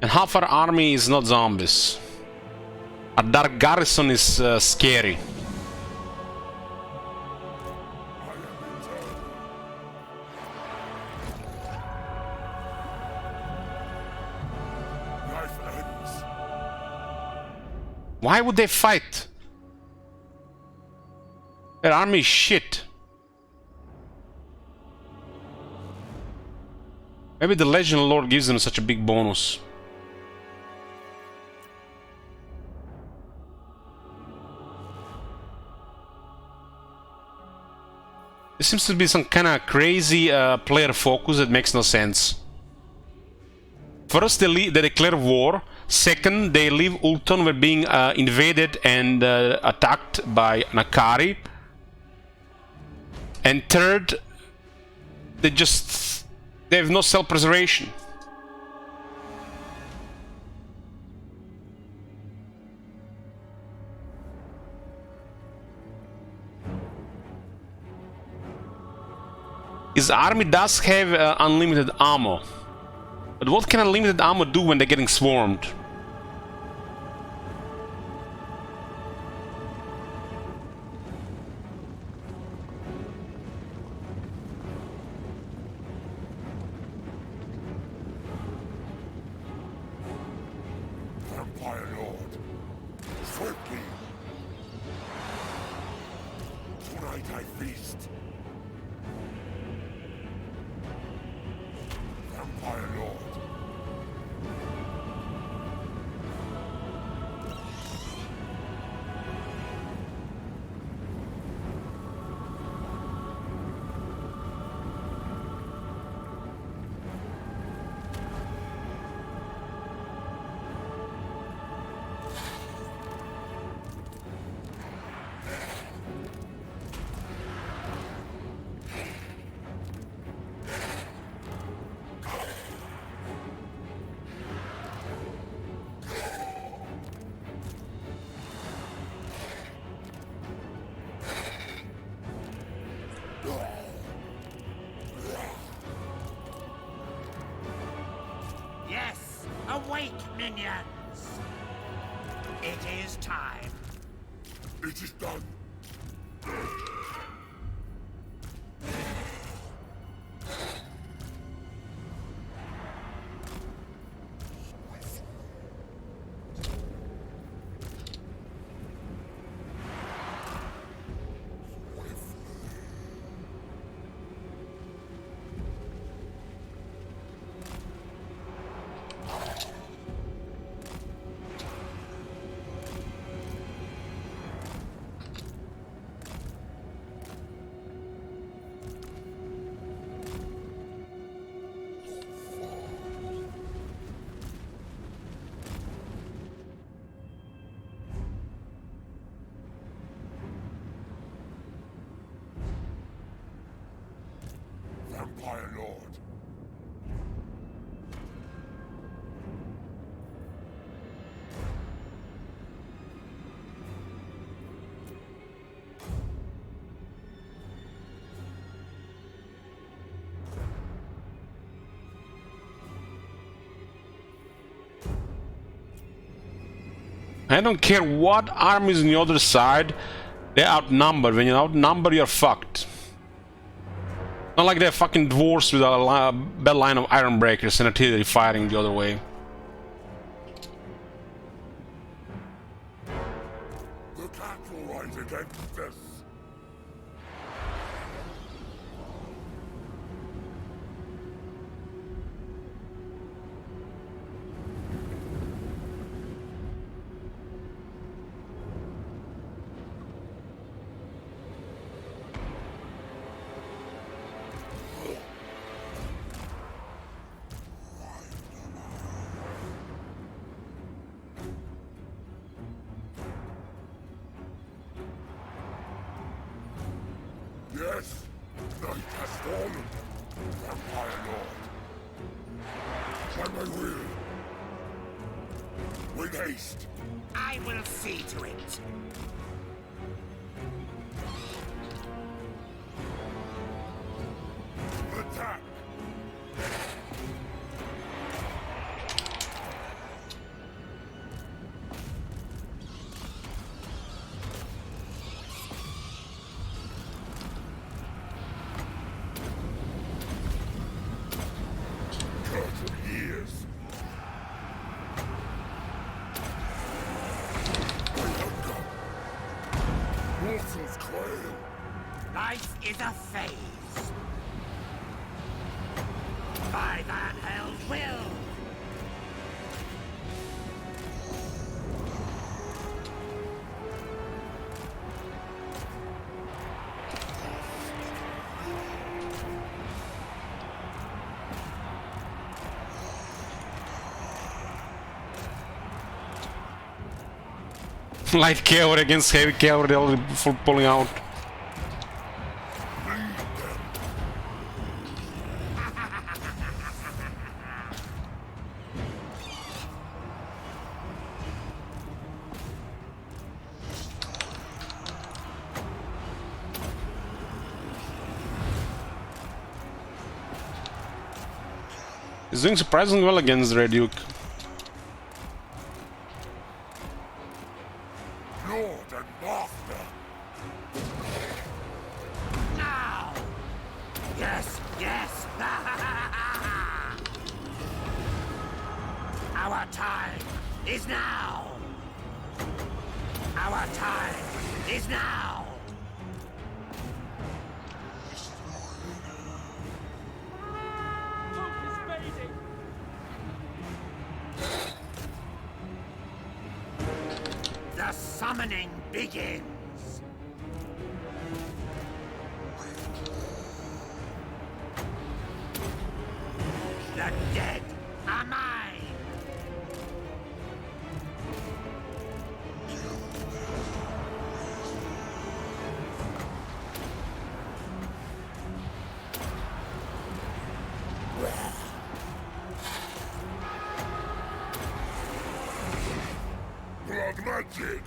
A: and half our army is not zombies. Our dark garrison is scary.
I: Life ends.
A: Why would they fight? Their army is shit. Maybe the Legend Lord gives them such a big bonus. There seems to be some kind of crazy player focus that makes no sense. First, they declare war. Second, they leave Ulton where being invaded and attacked by Nakari. And third, they have no self-preservation. His army does have unlimited ammo. But what can unlimited ammo do when they're getting swarmed?
I: I feast. Vampire Lord.
E: Yes, awake, minions! It is time.
I: It is done. Vampire Lord.
A: I don't care what armies on the other side, they're outnumbered. When you're outnumbered, you're fucked. Not like they're fucking dwarves with a bad line of iron breakers and artillery fighting the other way.
I: The cat will rise against us. Yes, night has fallen. Vampire Lord. By my will. With haste.
E: I will see to it.
I: Attack. Curtain years. My hunger. Mortals quail.
E: Life is a phase. By Van Hell's will.
A: Light cavalry against heavy cavalry, all full pulling out. He's doing surprisingly well against the Red Duke.
I: Lord and master.
E: Now! Yes, yes! Our time is now! Our time is now! summoning begins. The dead are mine.
I: Blood magic!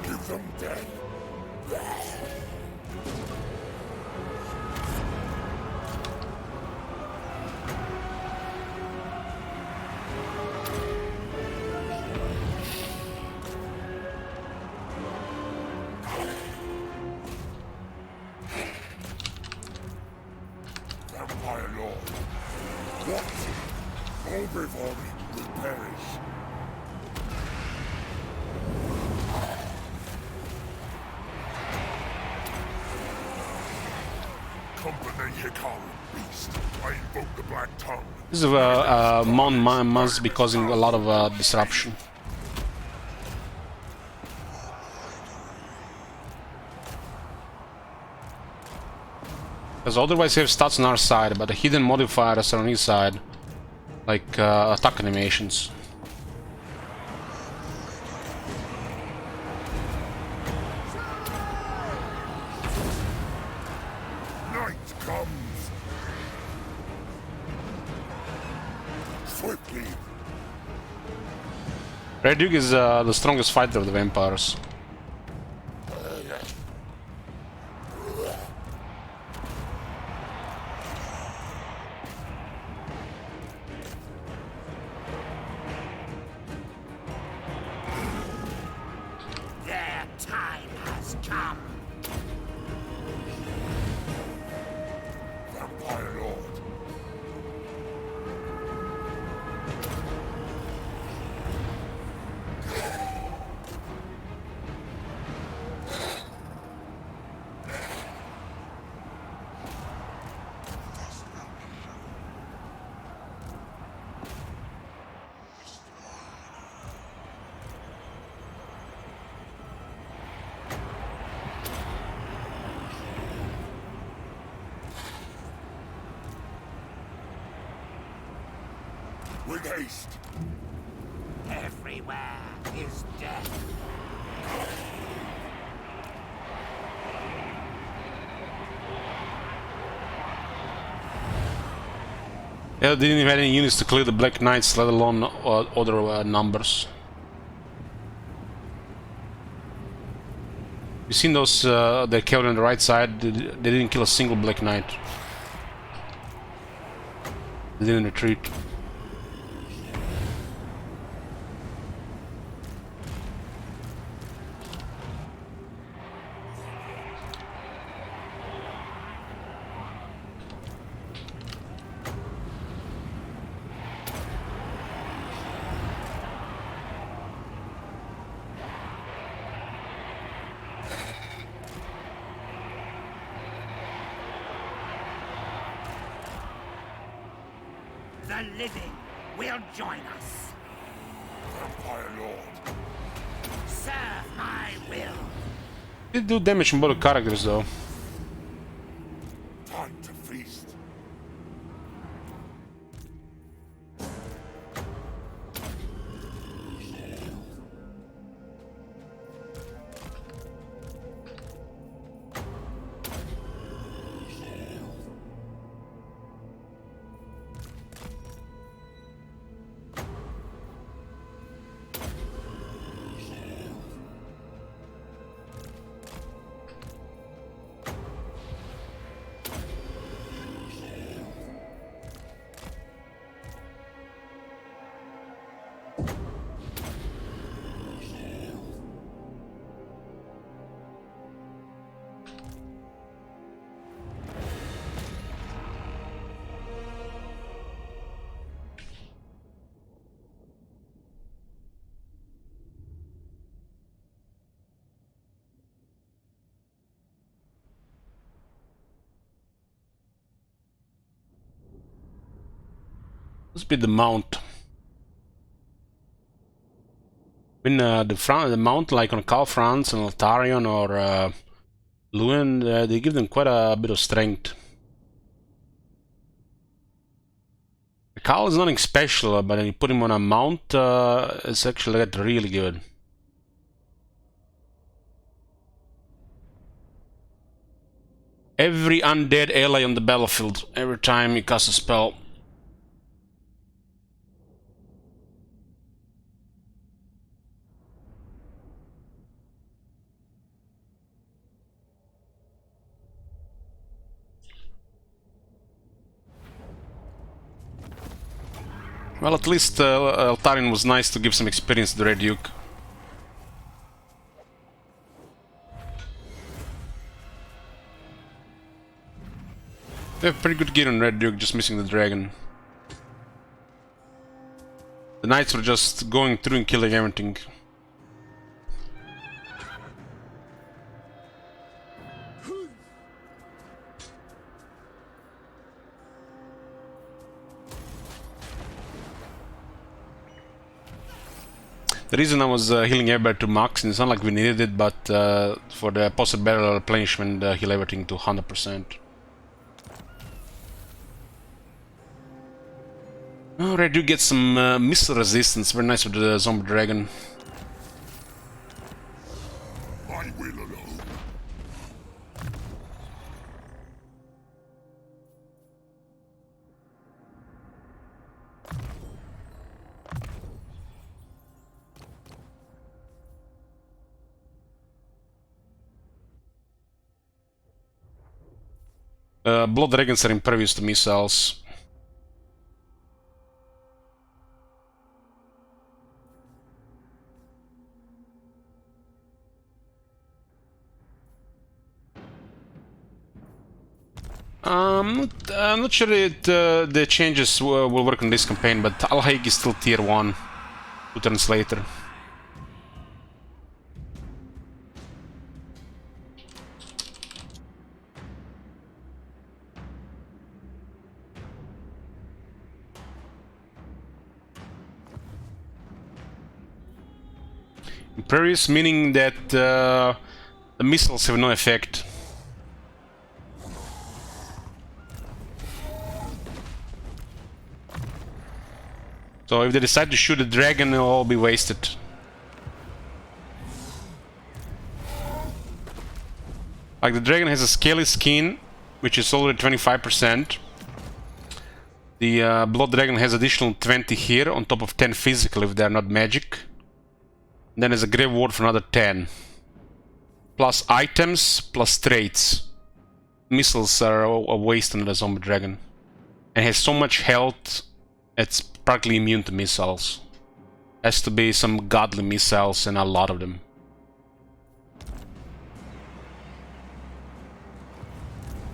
I: Give them death! Vampire Lord, what? All before me will perish. Company Hikaru Beast, I invoke the Black Tongue.
A: This is must be causing a lot of disruption. Because otherwise he has stats on our side, but the hidden modifiers are on his side, like attack animations.
I: Night comes. Swiftly.
A: Red Duke is the strongest fighter of the vampires.
E: Their time has come.
I: Vampire Lord. With haste.
E: Everywhere is death.
A: Yeah, they didn't have any units to clear the Black Knights, let alone other numbers. You seen those they killed on the right side? They didn't kill a single Black Knight. They didn't retreat.
E: The living will join us.
I: Vampire Lord.
E: Serve my will.
A: Did do damage on both characters though.
I: Time to feast.
A: Must be the mount. When the mount, like on Cal France and Altarion or Luen, they give them quite a bit of strength. The Cal is nothing special, but when you put him on a mount, it's actually really good. Every undead ally on the battlefield, every time you cast a spell. Well, at least Altarion was nice to give some experience to the Red Duke. They have pretty good gear on Red Duke, just missing the dragon. The knights were just going through and killing everything. The reason I was healing everybody to max, and it's not like we needed it, but for the possible battle replenishment, heal everything to 100%. Oh, Red Duke gets some missile resistance, very nice with the zombie dragon.
I: I will alone.
A: Blood dragons are impervious to missiles. I'm not sure the changes will work on this campaign, but Alhaig is still tier 1, 2 turns later. Impervious meaning that the missiles have no effect. So if they decide to shoot a dragon, it'll all be wasted. Like the dragon has a scaly skin, which is already 25%. The blood dragon has additional 20 here, on top of 10 physical if they're not magic. And then there's a grave ward for another 10. Plus items, plus traits. Missiles are a waste on the zombie dragon. And has so much health, it's practically immune to missiles. Has to be some godly missiles and a lot of them.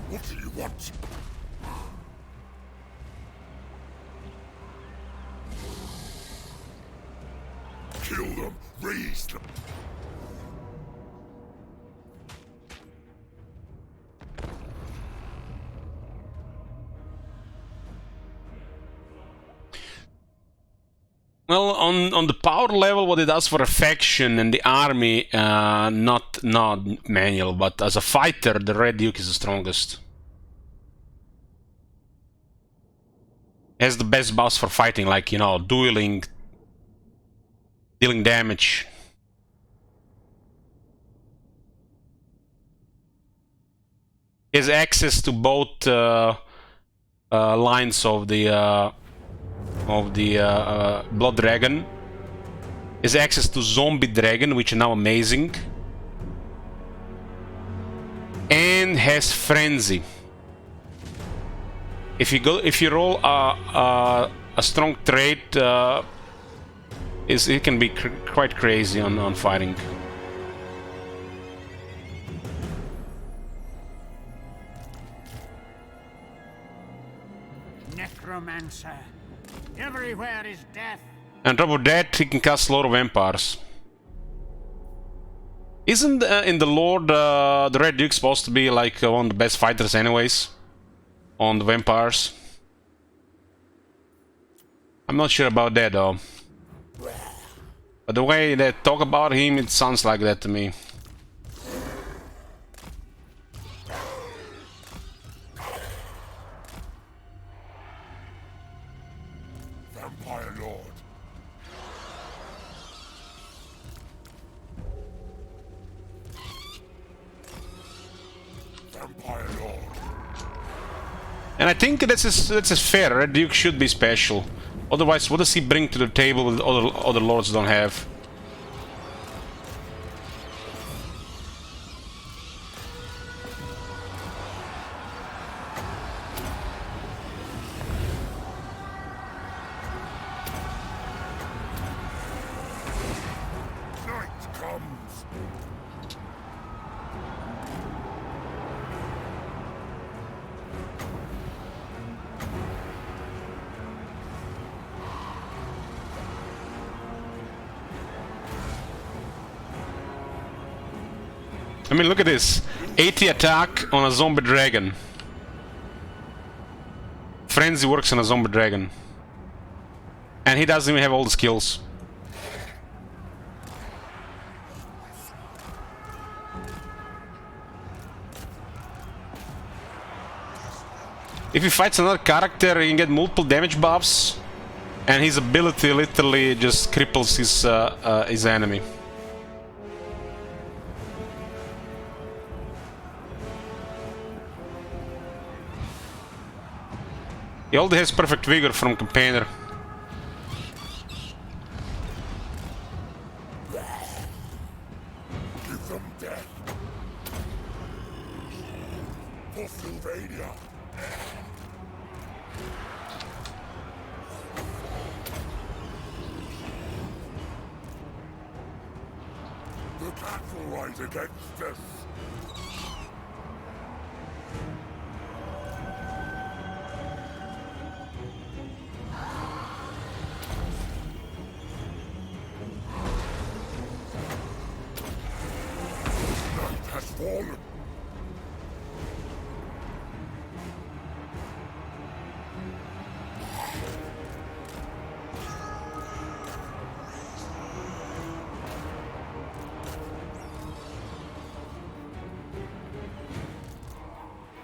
I: What do you want? Kill them, raise them.
A: Well, on the power level, what it does for a faction and the army, not manual, but as a fighter, the Red Duke is the strongest. Has the best buffs for fighting, like, you know, dueling, dealing damage. He has access to both lines of the blood dragon. Has access to zombie dragon, which is now amazing, and has frenzy. If you roll a strong trait, it can be quite crazy on fighting.
E: Necromancer. Everywhere is death.
A: And on top of that, he can cast Lord of Vampires. Isn't in the Lord the Red Duke supposed to be like one of the best fighters anyways? On the vampires? I'm not sure about that though. But the way they talk about him, it sounds like that to me.
I: Vampire Lord. Vampire Lord.
A: And I think that's fair. Red Duke should be special. Otherwise, what does he bring to the table that other lords don't have?
I: Night comes.
A: I mean, look at this. 80 attack on a zombie dragon. Frenzy works on a zombie dragon. And he doesn't even have all the skills. If he fights another character, he can get multiple damage buffs. And his ability literally just cripples his enemy. He already has perfect vigor from campaigner.
I: Give them death. For Sylvania. The cat will rise against us. Night has fallen.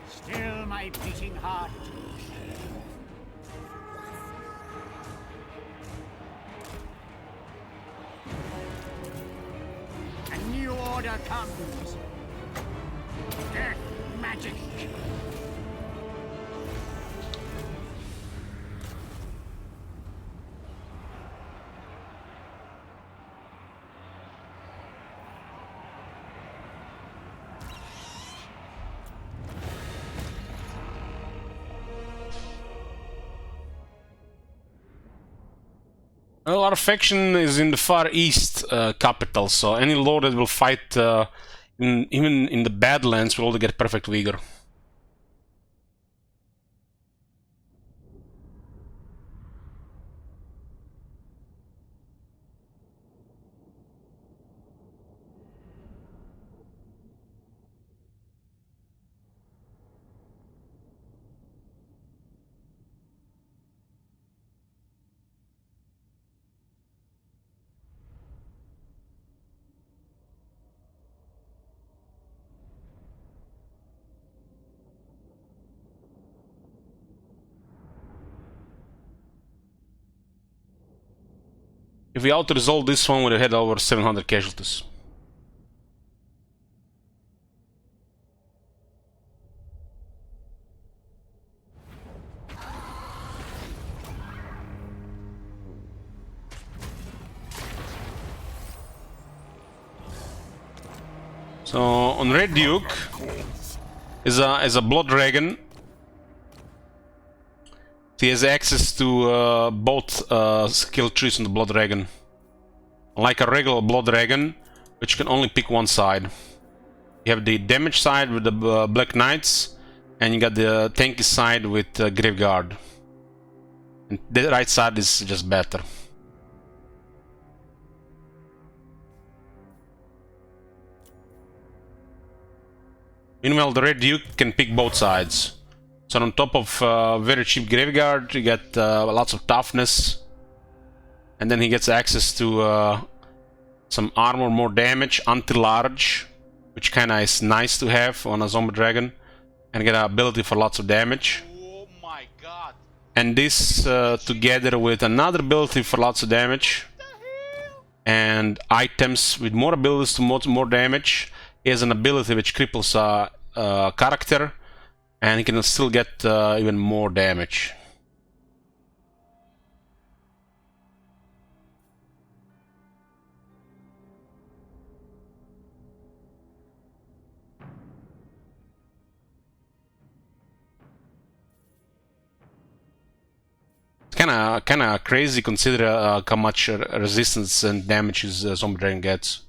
E: Still my beating heart. A new order comes. Death magic.
A: Well, our faction is in the Far East capital, so any lord that will fight even in the Badlands will also get perfect vigor. If we auto-resolve this one, we'd have had over 700 casualties. So on Red Duke is a Blood Dragon. He has access to both skill trees on the Blood Dragon. Like a regular Blood Dragon, which can only pick one side. You have the damage side with the Black Knights, and you got the tanky side with Graveguard. And the right side is just better. Meanwhile, the Red Duke can pick both sides. So on top of very cheap Graveguard, you get lots of toughness and then he gets access to some armor, more damage, anti-large, which kinda is nice to have on a zombie dragon, and get an ability for lots of damage.
H: Oh my god.
A: And this together with another ability for lots of damage, and items with more abilities to more damage. He has an ability which cripples a character, and he can still get even more damage. It's kind of crazy consider how much resistance and damage his zombie dragon gets.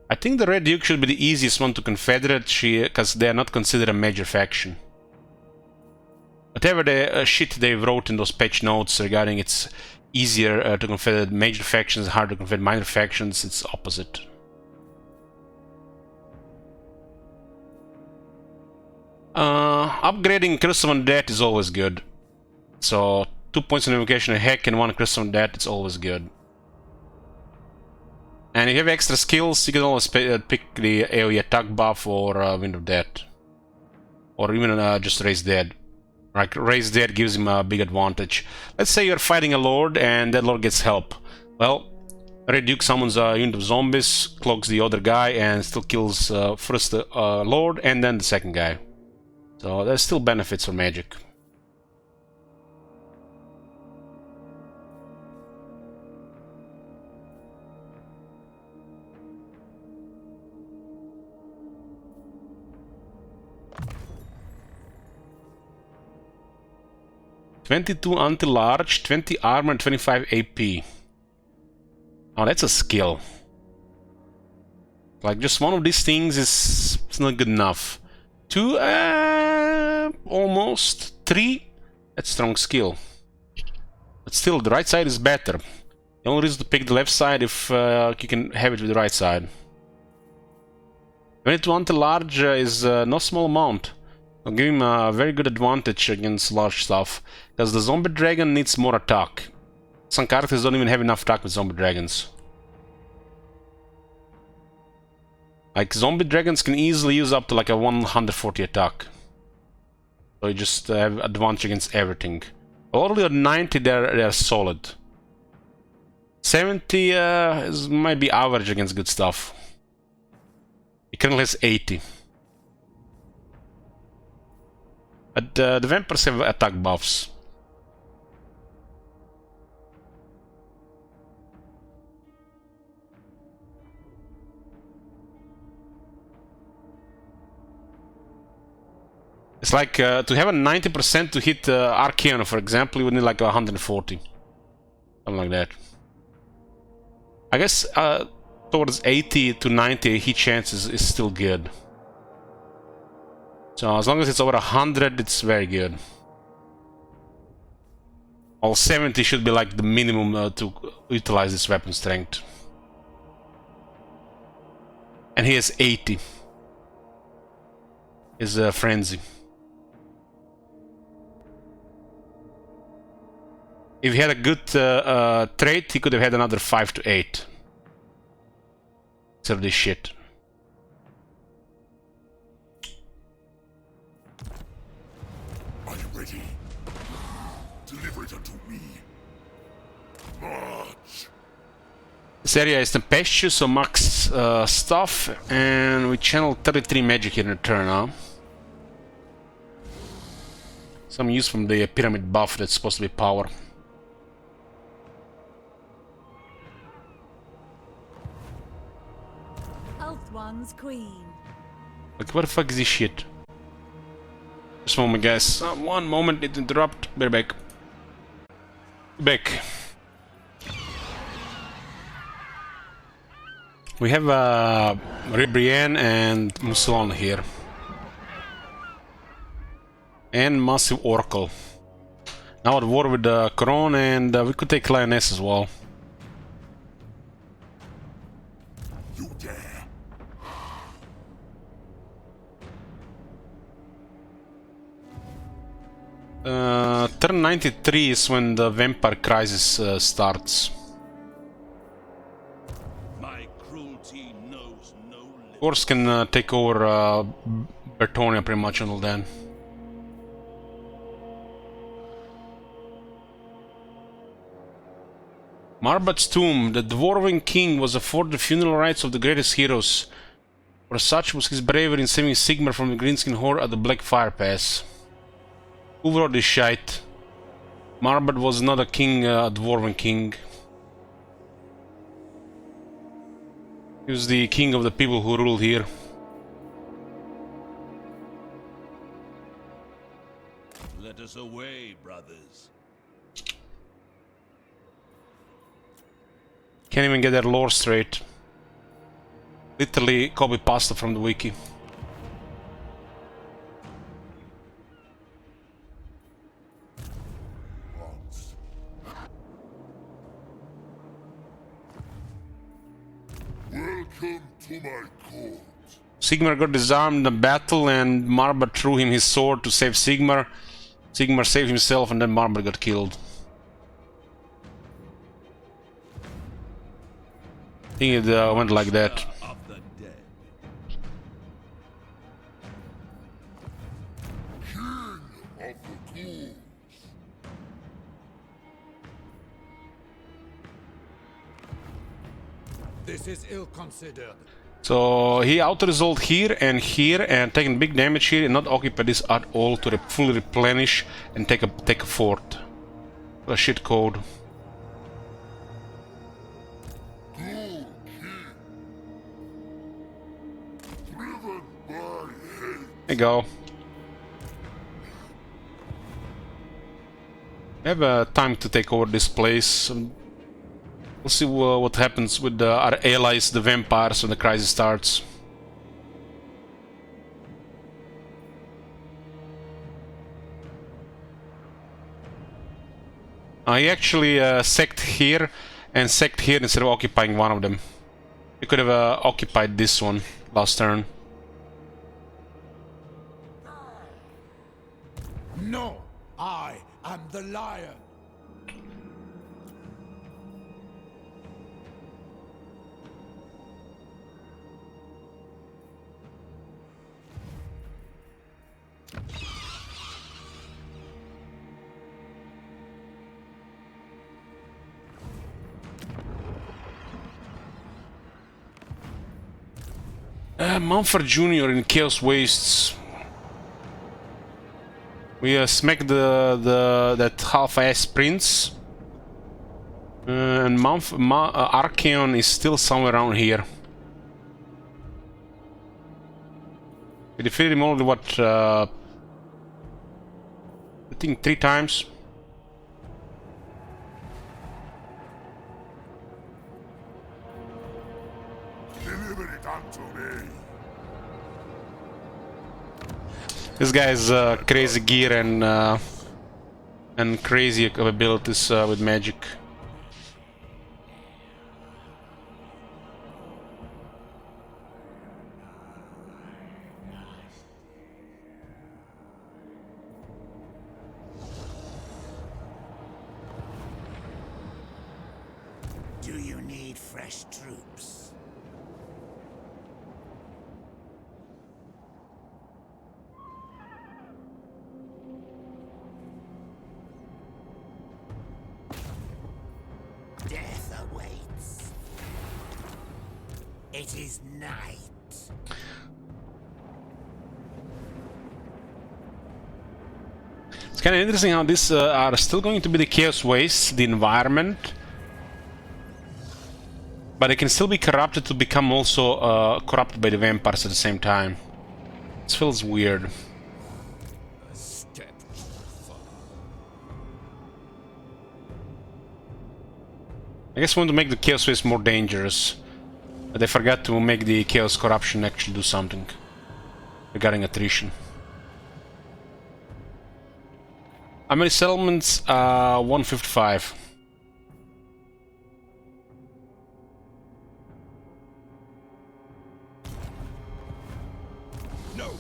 A: I think the Red Duke should be the easiest one to confederate, because they are not considered a major faction. Whatever the shit they wrote in those patch notes regarding it's easier to confederate major factions, harder to confederate minor factions, it's opposite. Upgrading Crystal on Death is always good. So 2 points of invocation a heck and 1 Crystal on Death, it's always good. And if you have extra skills, you can always pick the AoE attack buff or Wind of Death. Or even just Raise Dead. Like, Raise Dead gives him a big advantage. Let's say you're fighting a lord and that lord gets help. Well, Red Duke summons a unit of zombies, cloaks the other guy, and still kills first the lord and then the second guy. So there's still benefits for magic. "22 anti-large, 20 armor, and 25 AP. Oh, that's a skill. Like, just one of these things is it's not good enough. 2, almost. 3, that's strong skill. But still, the right side is better. The only reason to pick the left side if you can have it with the right side. 22 anti-large is no small amount. I'll give him a very good advantage against large stuff, because the zombie dragon needs more attack. Some characters don't even have enough attack with zombie dragons. Like, zombie dragons can easily use up to like a 140 attack. So you just have advantage against everything. Already at 90 they're solid. 70 might be average against good stuff. He currently has 80. But the vampires have attack buffs. It's like to have a 90% to hit Archeon, for example, you would need like 140. Something like that. I guess towards 80 to 90 hit chance is still good. So as long as it's over 100, it's very good. All 70 should be like the minimum to utilize this weapon strength. And he has 80. Is a frenzy. If he had a good trait, he could have had another 5 to 8. Instead of this shit.
I: Are you ready? Deliver it unto me. March.
A: This area is tempestuous, so max stuff, and we channel 33 magic in return, huh? Some use from the pyramid buff that's supposed to be power.
F: One's queen.
A: Like, what the fuck is this shit? Just a moment, guys. One moment, it interrupt. Be back. Back. We have Brienne and Musulon here. And Massive Oracle. Now at war with Caravan, and we could take Lioness as well.
I: You dare.
A: Turn 93 is when the vampire crisis starts.
B: My cruelty knows no limit.
A: Horse can take over Bertonia pretty much until then. Marbat's tomb. The Dwarven king was afforded the funeral rites of the greatest heroes. For such was his bravery in saving Sigmar from the Greenskin Horde at the Black Fire Pass. Who wrote this shite? Marbat was not a king, a Dwarven king. He was the king of the people who ruled here.
B: Let us away, brothers.
A: Can't even get that lore straight. Literally copy pasta from the wiki.
I: Welcome to my court.
A: Sigmar got disarmed in the battle and Marbat threw him his sword to save Sigmar. Sigmar saved himself and then Marbat got killed. I think it went like that.
B: Of the dead.
I: King of the ghouls.
D: This is ill-considered.
A: So he auto-resolved here and taken big damage here and not occupy this at all to fully replenish and take a fort. What a shit code.
I: Ghoul king. Driven by hate.
A: There you go. We have time to take over this place. We'll see what happens with our allies, the vampires, when the crisis starts. I actually sacked here and sacked here instead of occupying one of them. We could have occupied this one last turn.
D: No, I am the lion.
A: Mumford Jr. in Chaos Wastes. We smacked that half-ass prince. And Archeon is still somewhere around here. We defeated him only, what, I think 3 times.
I: Deliver it unto me.
A: This guy has crazy gear and crazy abilities with magic.
E: Do you need fresh troops? Death awaits. It is night.
A: It's kind of interesting how these are still going to be the Chaos Wastes, the environment. But they can still be corrupted to become also corrupted by the vampires at the same time. This feels weird.
D: A step too far.
A: I guess we want to make the Chaos Waste more dangerous. But they forgot to make the Chaos Corruption actually do something regarding attrition. How many settlements? 155.
D: No.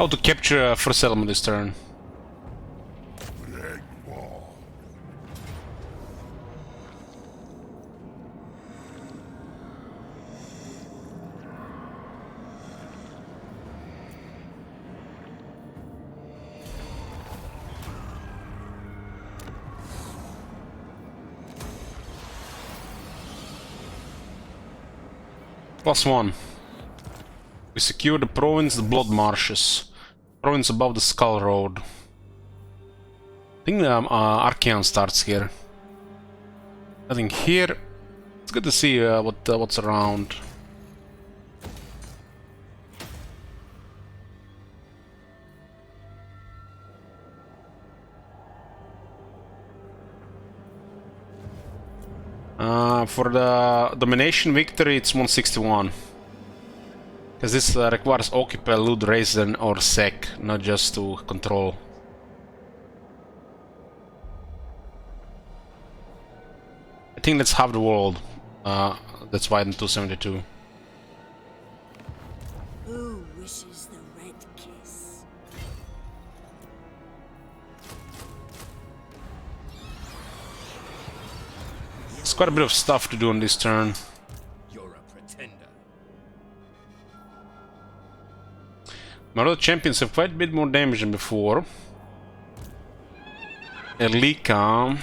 A: How to capture first element this turn.
I: Leg wall.
A: +1. We secure the province, the Blood Marshes. Province above the Skull Road. I think Archeon starts here. I think here. It's good to see what's around. For the domination victory, it's 161. Because this requires occupy, loot, resident, or sec, not just to control. I think that's half the world. That's why in 272.
F: Who wishes the red kiss?
A: There's quite a bit of stuff to do on this turn.
D: You're a pretender.
A: My other champions have quite a bit more damage than before. Elika.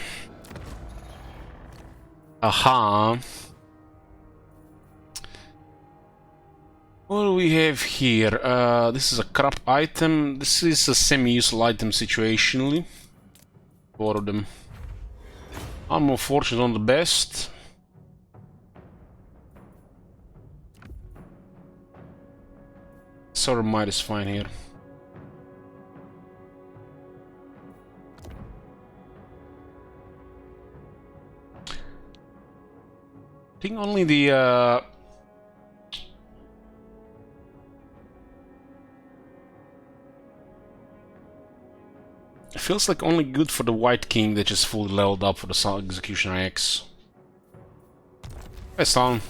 A: Aha. What do we have here? This is a crap item. This is a semi-useful item situationally. 4 of them. Armor of Fortune on the best. Sword of Might is fine here. I think only the it feels like only good for the White King that just fully leveled up for the Executioner X. Hey, Stalin.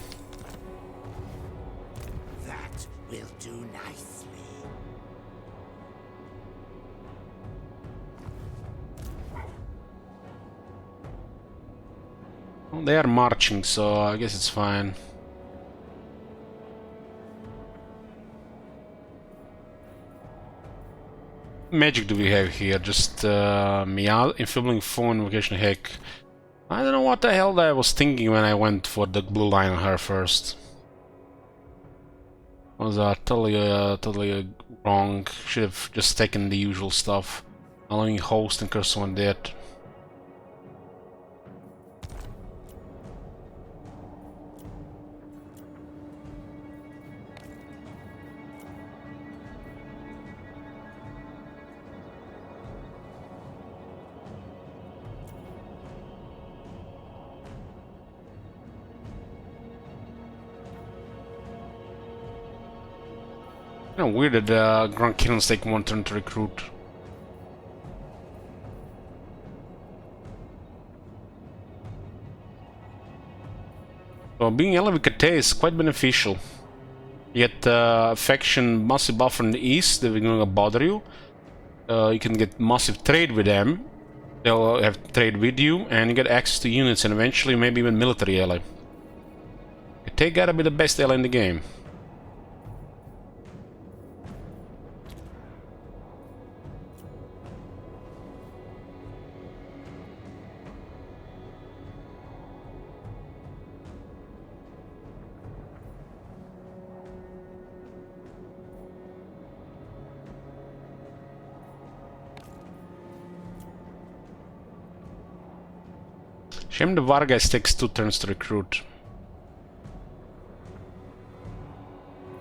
E: That will do nicely.
A: Well, they are marching, so I guess it's fine. Magic do we have here? Just Meow, Infibling Foe, Invocation Heck. I don't know what the hell I was thinking when I went for the blue line on her first. Was totally wrong. Should have just taken the usual stuff. Allowing host and curse on that. Kind of weird that Grunt Killings take 1 turn to recruit. So being Elevi Kate is quite beneficial. You get faction massive buffer in the east, they're gonna bother you. You can get massive trade with them. They'll have trade with you, and you get access to units and eventually maybe even military ally. Kate gotta be the best ally in the game. Shame the Vargas takes 2 turns to recruit.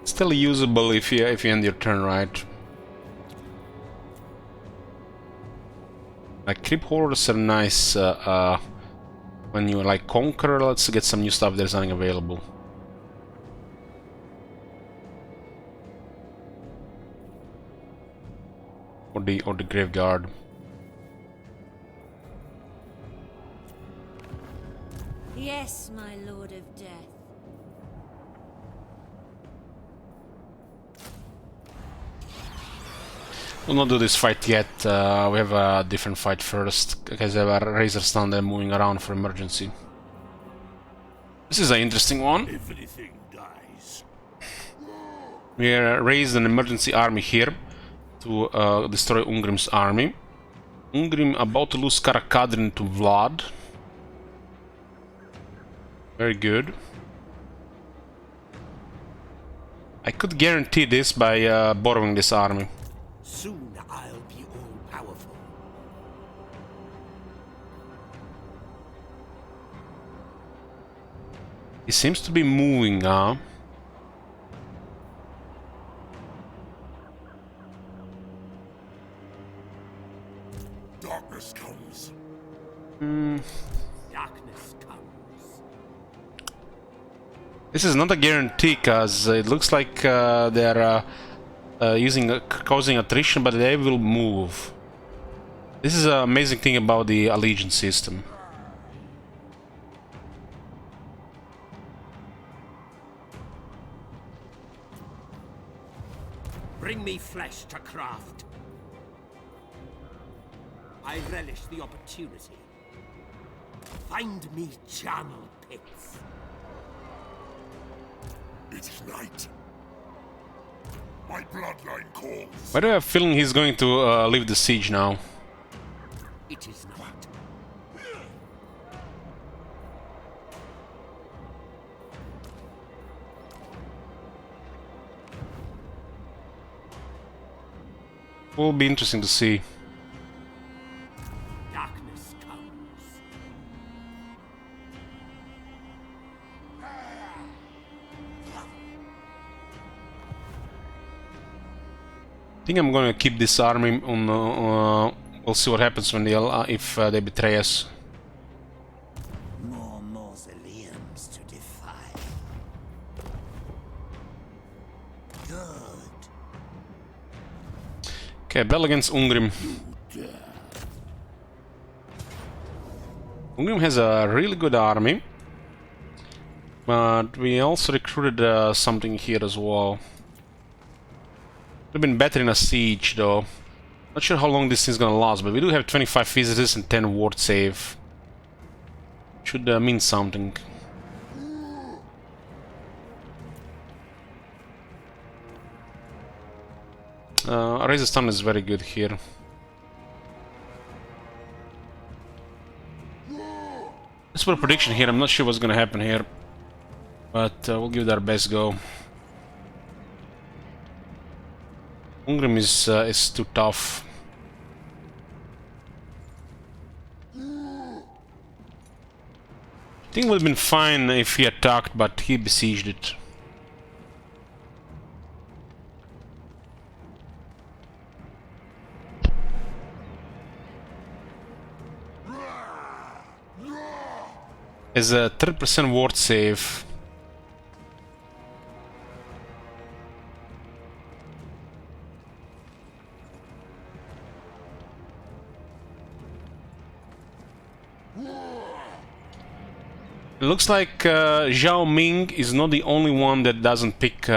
A: Still usable if you end your turn right. Like creep horrors are nice when you like conquer. Let's get some new stuff. There's nothing available. Or the graveyard.
F: Yes, my lord of death.
A: We'll not do this fight yet. We have a different fight first, because I have a razor stand there moving around for emergency. This is an interesting one.
B: Everything dies.
A: We raised an emergency army here to destroy Ungrim's army. Ungrim about to lose Karakadrin to Vlad. Very good. I could guarantee this by borrowing this army.
E: Soon I'll be all-powerful.
A: He seems to be moving now.
I: Darkness comes.
E: Darkness comes.
A: This is not a guarantee, because it looks like they're causing attrition, but they will move. This is an amazing thing about the allegiance system.
E: Bring me flesh to craft. I relish the opportunity. Find me charnel pits.
I: It is night. My bloodline calls.
A: Why do I have a feeling he's going to leave the siege now?
E: It is not.
A: Will be interesting to see.
E: Darkness comes.
A: I think I'm going to keep this army on. We'll see what happens when if they betray us.
E: More mausoleums to defy. Good.
A: Okay, battle against Ungrim. Ungrim has a really good army, but we also recruited something here as well. We've been better in a siege, though. Not sure how long this is gonna last, but we do have 25 visitors and 10 ward save. Should mean something. Razor Stun is very good here. Let's put a prediction here. I'm not sure what's gonna happen here, but we'll give it our best go. Ungrim is too tough. I think it would have been fine if he attacked, but he besieged it. Has a 30% ward save. It looks like Zhao Ming is not the only one that doesn't pick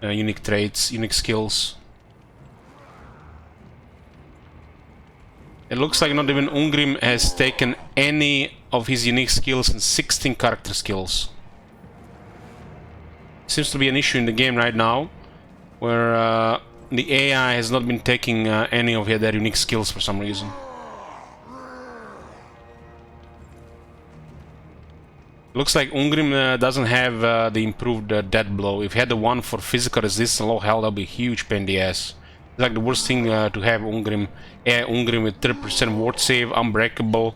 A: unique traits, unique skills. It looks like not even Ungrim has taken any of his unique skills and 16 character skills. Seems to be an issue in the game right now, where the AI has not been taking any of their unique skills for some reason. Looks like Ungrim doesn't have the improved death blow. If he had the one for physical resistance and low health, that would be a huge pain in the ass. It's like the worst thing to have Ungrim. Yeah, Ungrim with 30% ward save, unbreakable,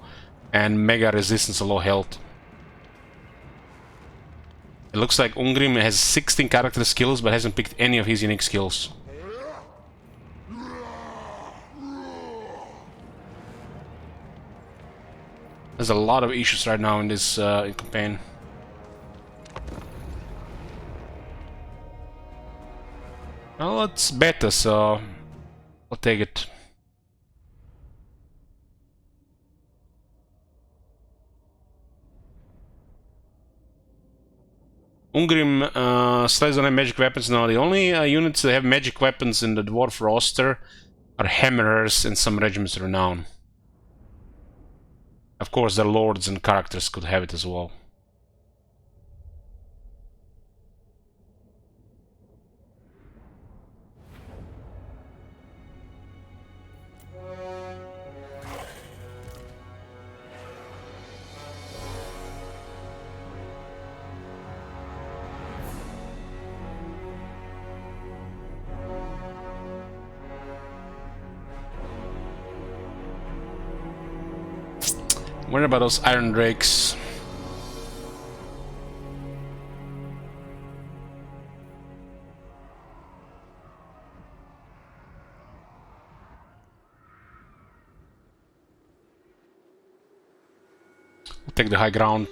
A: and mega resistance and low health. It looks like Ungrim has 16 character skills, but hasn't picked any of his unique skills. There's a lot of issues right now in this campaign. Well, it's beta, so I'll take it. Ungrim slaves don't have magic weapons. No, the only units that have magic weapons in the dwarf roster are hammerers and some regiments of renown. Of course, their lords and characters could have it as well. What about those iron drakes? We'll take the high ground.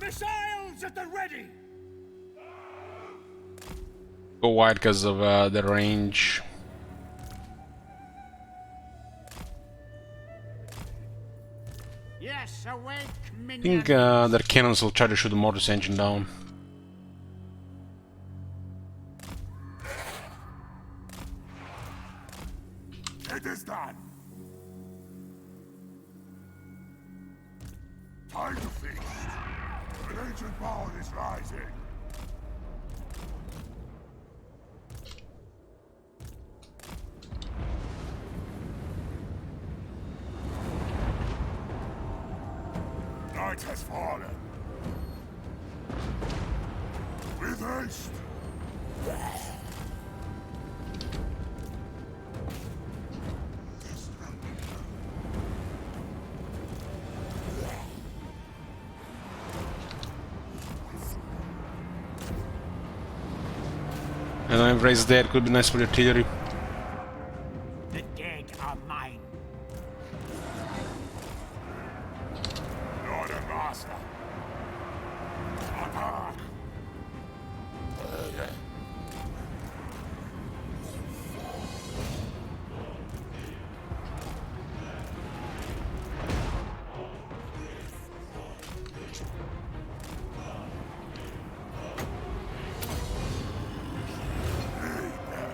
C: Missiles at the ready!
A: Go wide because of the range.
C: Yes, awake,
A: I think their cannons will try to shoot the mortar's engine down.
I: It is done. Time to feast. An ancient power is rising. Night has fallen. With haste.
A: And I've raised that, could be nice for the artillery.
C: The dead are mine.
I: Lord and Master. Attack.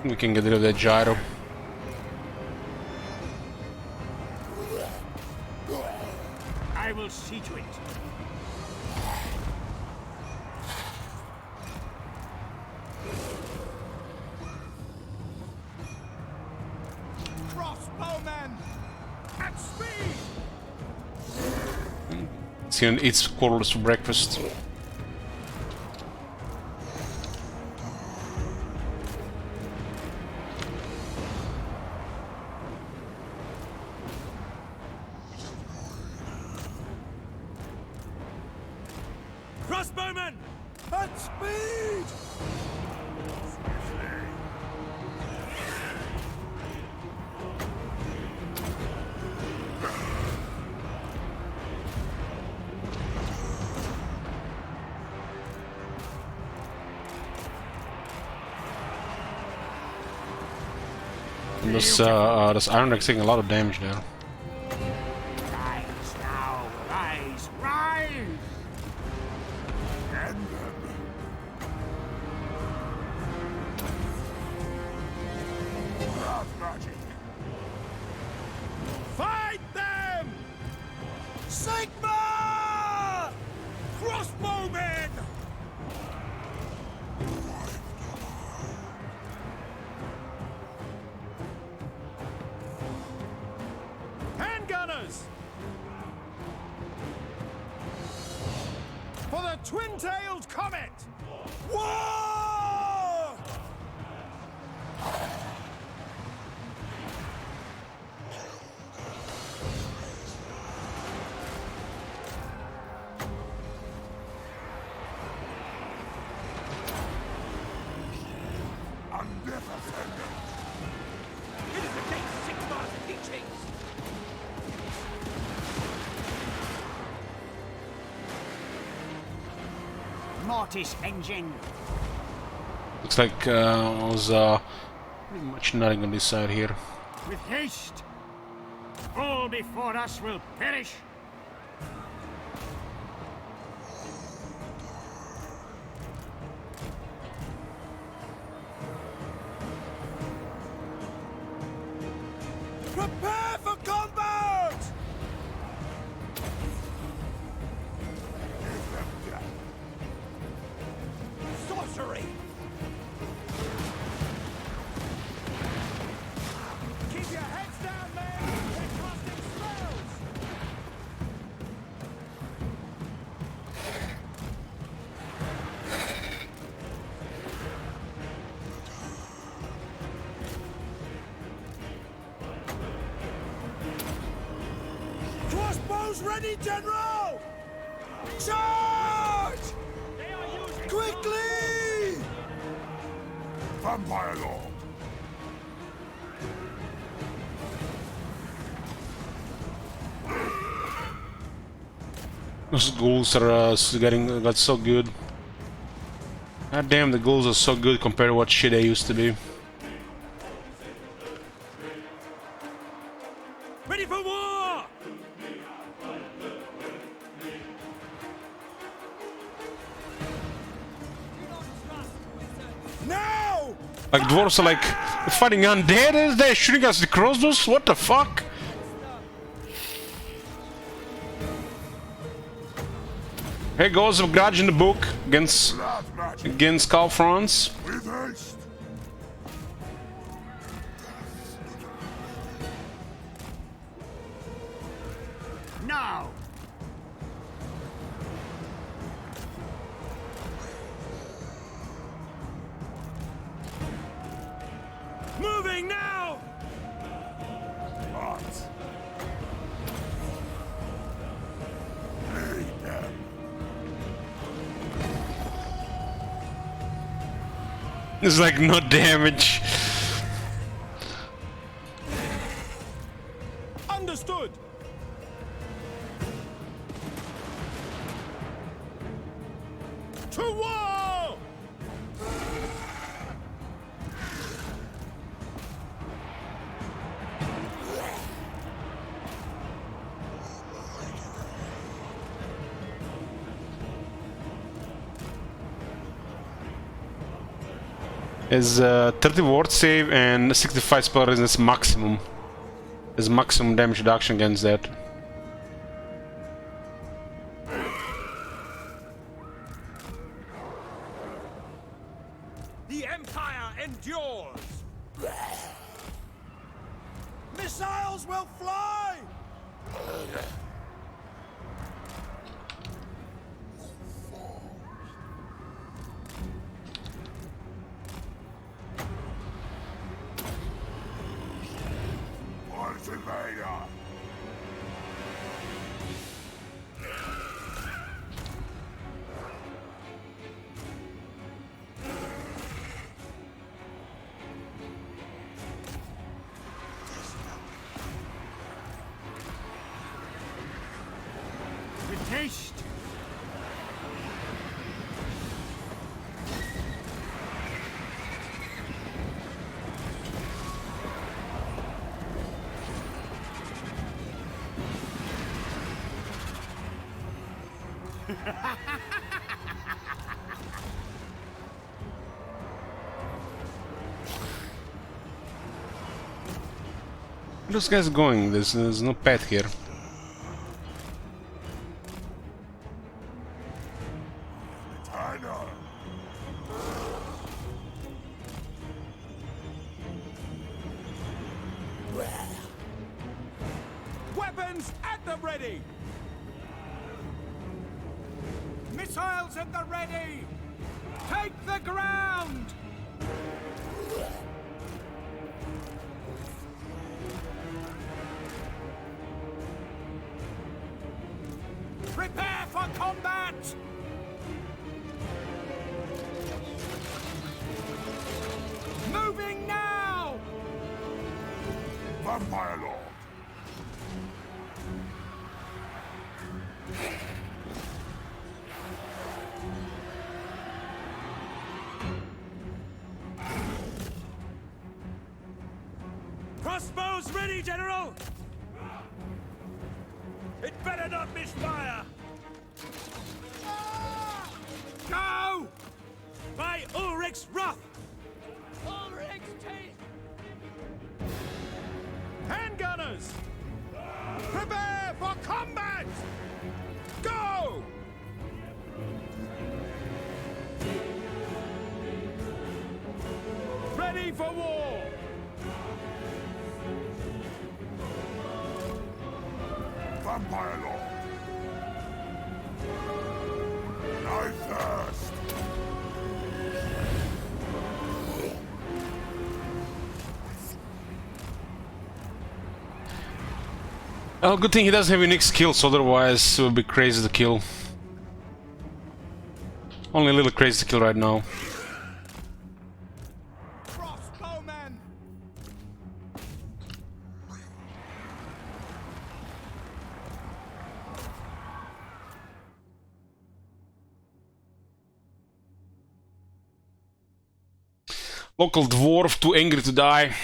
A: We can get rid of that gyro.
C: I will see to it.
H: Crossbowmen! At speed!
A: It's gonna eat squirrels for breakfast.
C: Crossbowmen! At speed!
A: This iron deck's taking a lot of damage now.
C: Rise now, rise, rise!
I: End them. Wrath magic.
C: Fight them! Sigma! Crossbowmen! Handgunners! For the twin-tailed comet! War!
B: It is against Sigmar's teachings!
J: Mortis engine.
A: Looks like I was pretty much nothing on this side here.
J: With haste. All before us will perish.
C: Prepare for combat!
B: Sorcery!
C: Keep your heads down, men! They're casting spells! Crossbows ready, General! Charge!
B: They are using
C: Quickly!
I: Vampire Lord!
A: Those ghouls are got so good. God damn, the ghouls are so good compared to what shit they used to be.
C: Ready for war! Now!
A: Like dwarves are like fighting undead. They're shooting us with crossbows. What the fuck? Here goes a grudge in the book against Carl Franz.
I: With haste!
J: Now.
C: Moving now!
I: What? Lead them!
A: There's like no damage.
C: Understood! To war!
A: Is 30 ward save and 65 spell resistance maximum. Is maximum damage reduction against that.
C: The Empire endures! Missiles will fly!
I: Once invader!
J: With haste.
A: Where those guys going? There's no pet here.
I: I know!
C: Weapons at the ready!
J: Missiles at the ready! Take the ground! Prepare for combat! Moving now!
I: Vampire Lord.
J: Crossbows ready, General! It better not miss fire! Go! By Ulrich's wrath!
H: Ulrich's teeth!
J: Handgunners! Prepare for combat! Go! Ready for war!
I: Vampire Lord. I thirst.
A: Oh, good thing he doesn't have unique skills, otherwise it would be crazy to kill. Only a little crazy to kill right now.
J: Crossbowmen!
A: Local dwarf, too angry to die.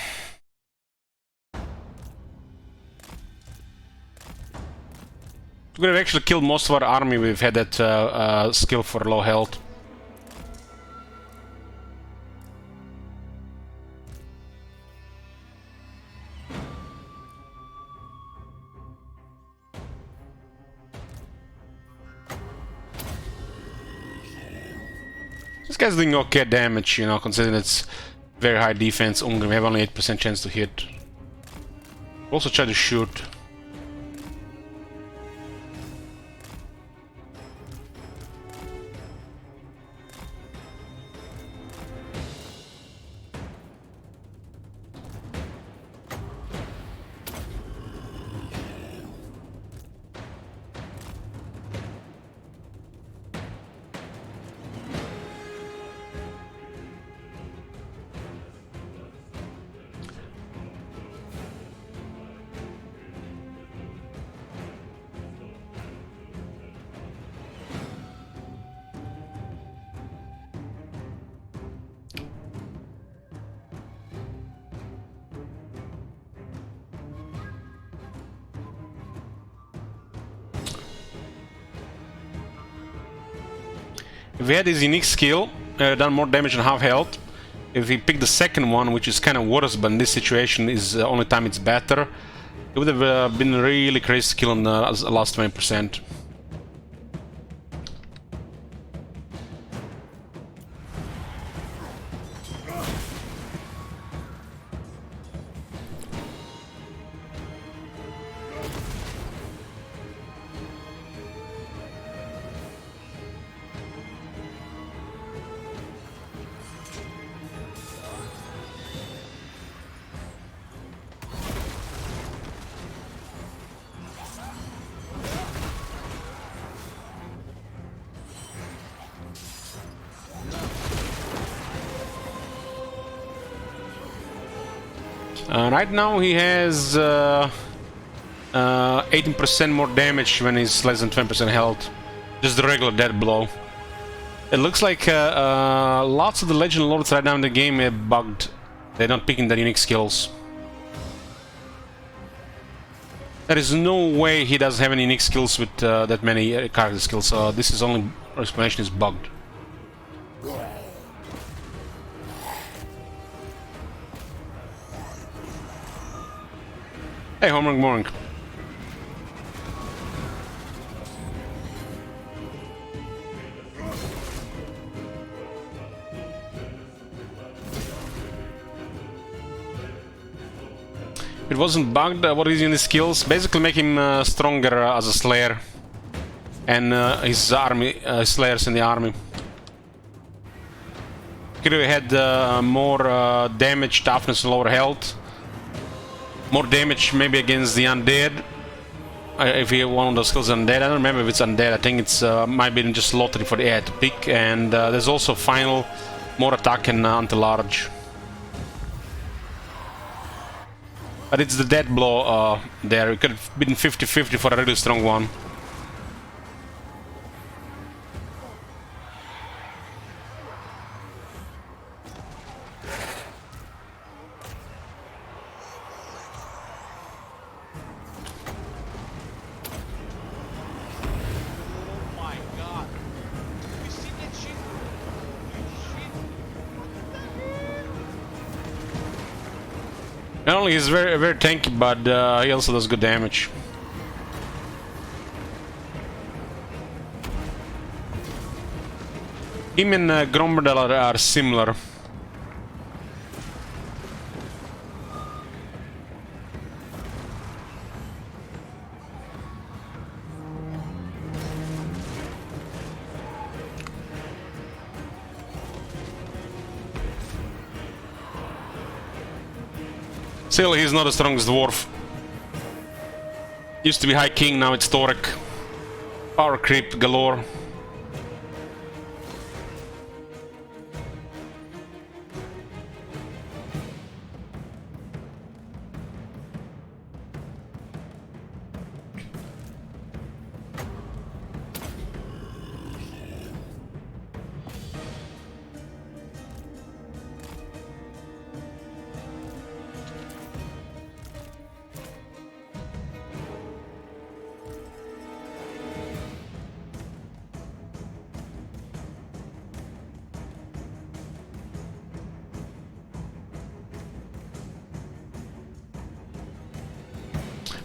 A: We could have actually killed most of our army if we've had that skill for low health. This guy's doing okay damage, you know, considering it's very high defense. We have only 8% chance to hit. Also try to shoot. If he had his unique skill, done more damage and half health. If he picked the second one, which is kind of worse, but in this situation is the only time it's better, it would have been really crazy to kill on the last 20%. Right now he has 18% more damage when he's less than 20% health. Just the regular dead blow. It looks like lots of the Legend Lords right now in the game are bugged. They're not picking their unique skills. There is no way he doesn't have any unique skills with that many character skills, so this is only explanation is bugged. Hey, Homer, good morning. It wasn't bugged. What is in his skills? Basically make him stronger as a slayer. and his army, slayers in the army. Kiryu had more damage, toughness, lower health. More damage maybe against the undead. If he one of those skills undead, I don't remember if it's undead. I think it's might be just lottery for the AI to pick. And there's also final more attack and anti-large. But it's the dead blow there. It could have been 50-50 for a really strong one. Not only he's very tanky, but he also does good damage. Him and Gromberdal are similar. Still, he's not the strongest dwarf. Used to be High King, now it's Torek. Power creep galore.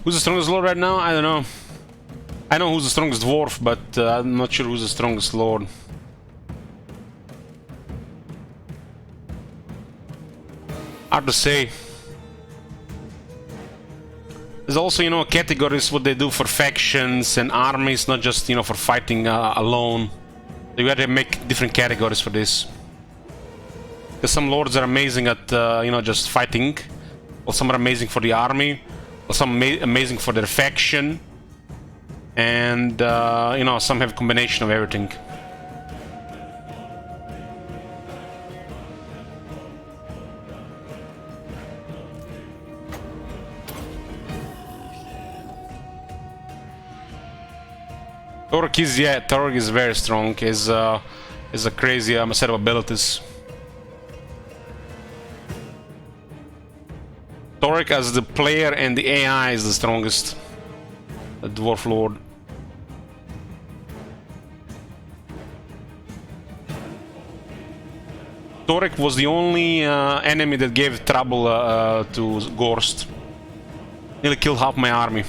A: Who's the strongest lord right now? I don't know. I know who's the strongest dwarf, but I'm not sure who's the strongest lord. Hard to say. There's also, you know, categories what they do for factions and armies, not just, you know, for fighting alone. You gotta make different categories for this. Because some lords are amazing at, you know, just fighting, or some are amazing for the army, or some amazing for their faction, and you know, some have a combination of everything. Torek is very strong. Is a crazy set of abilities. Torek as the player and the AI is the strongest. The Dwarf Lord. Torek was the only enemy that gave trouble to Gorst. Nearly killed half my army.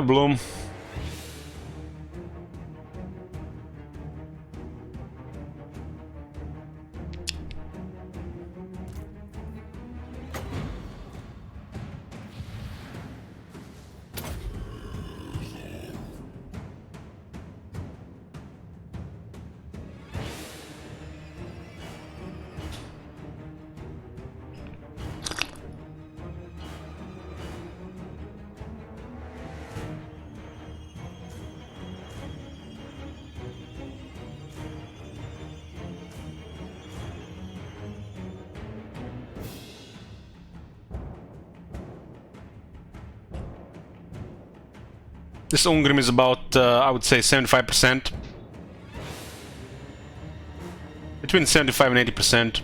A: Bloom. This Ungrim is about, I would say, 75%. Between 75 and 80%.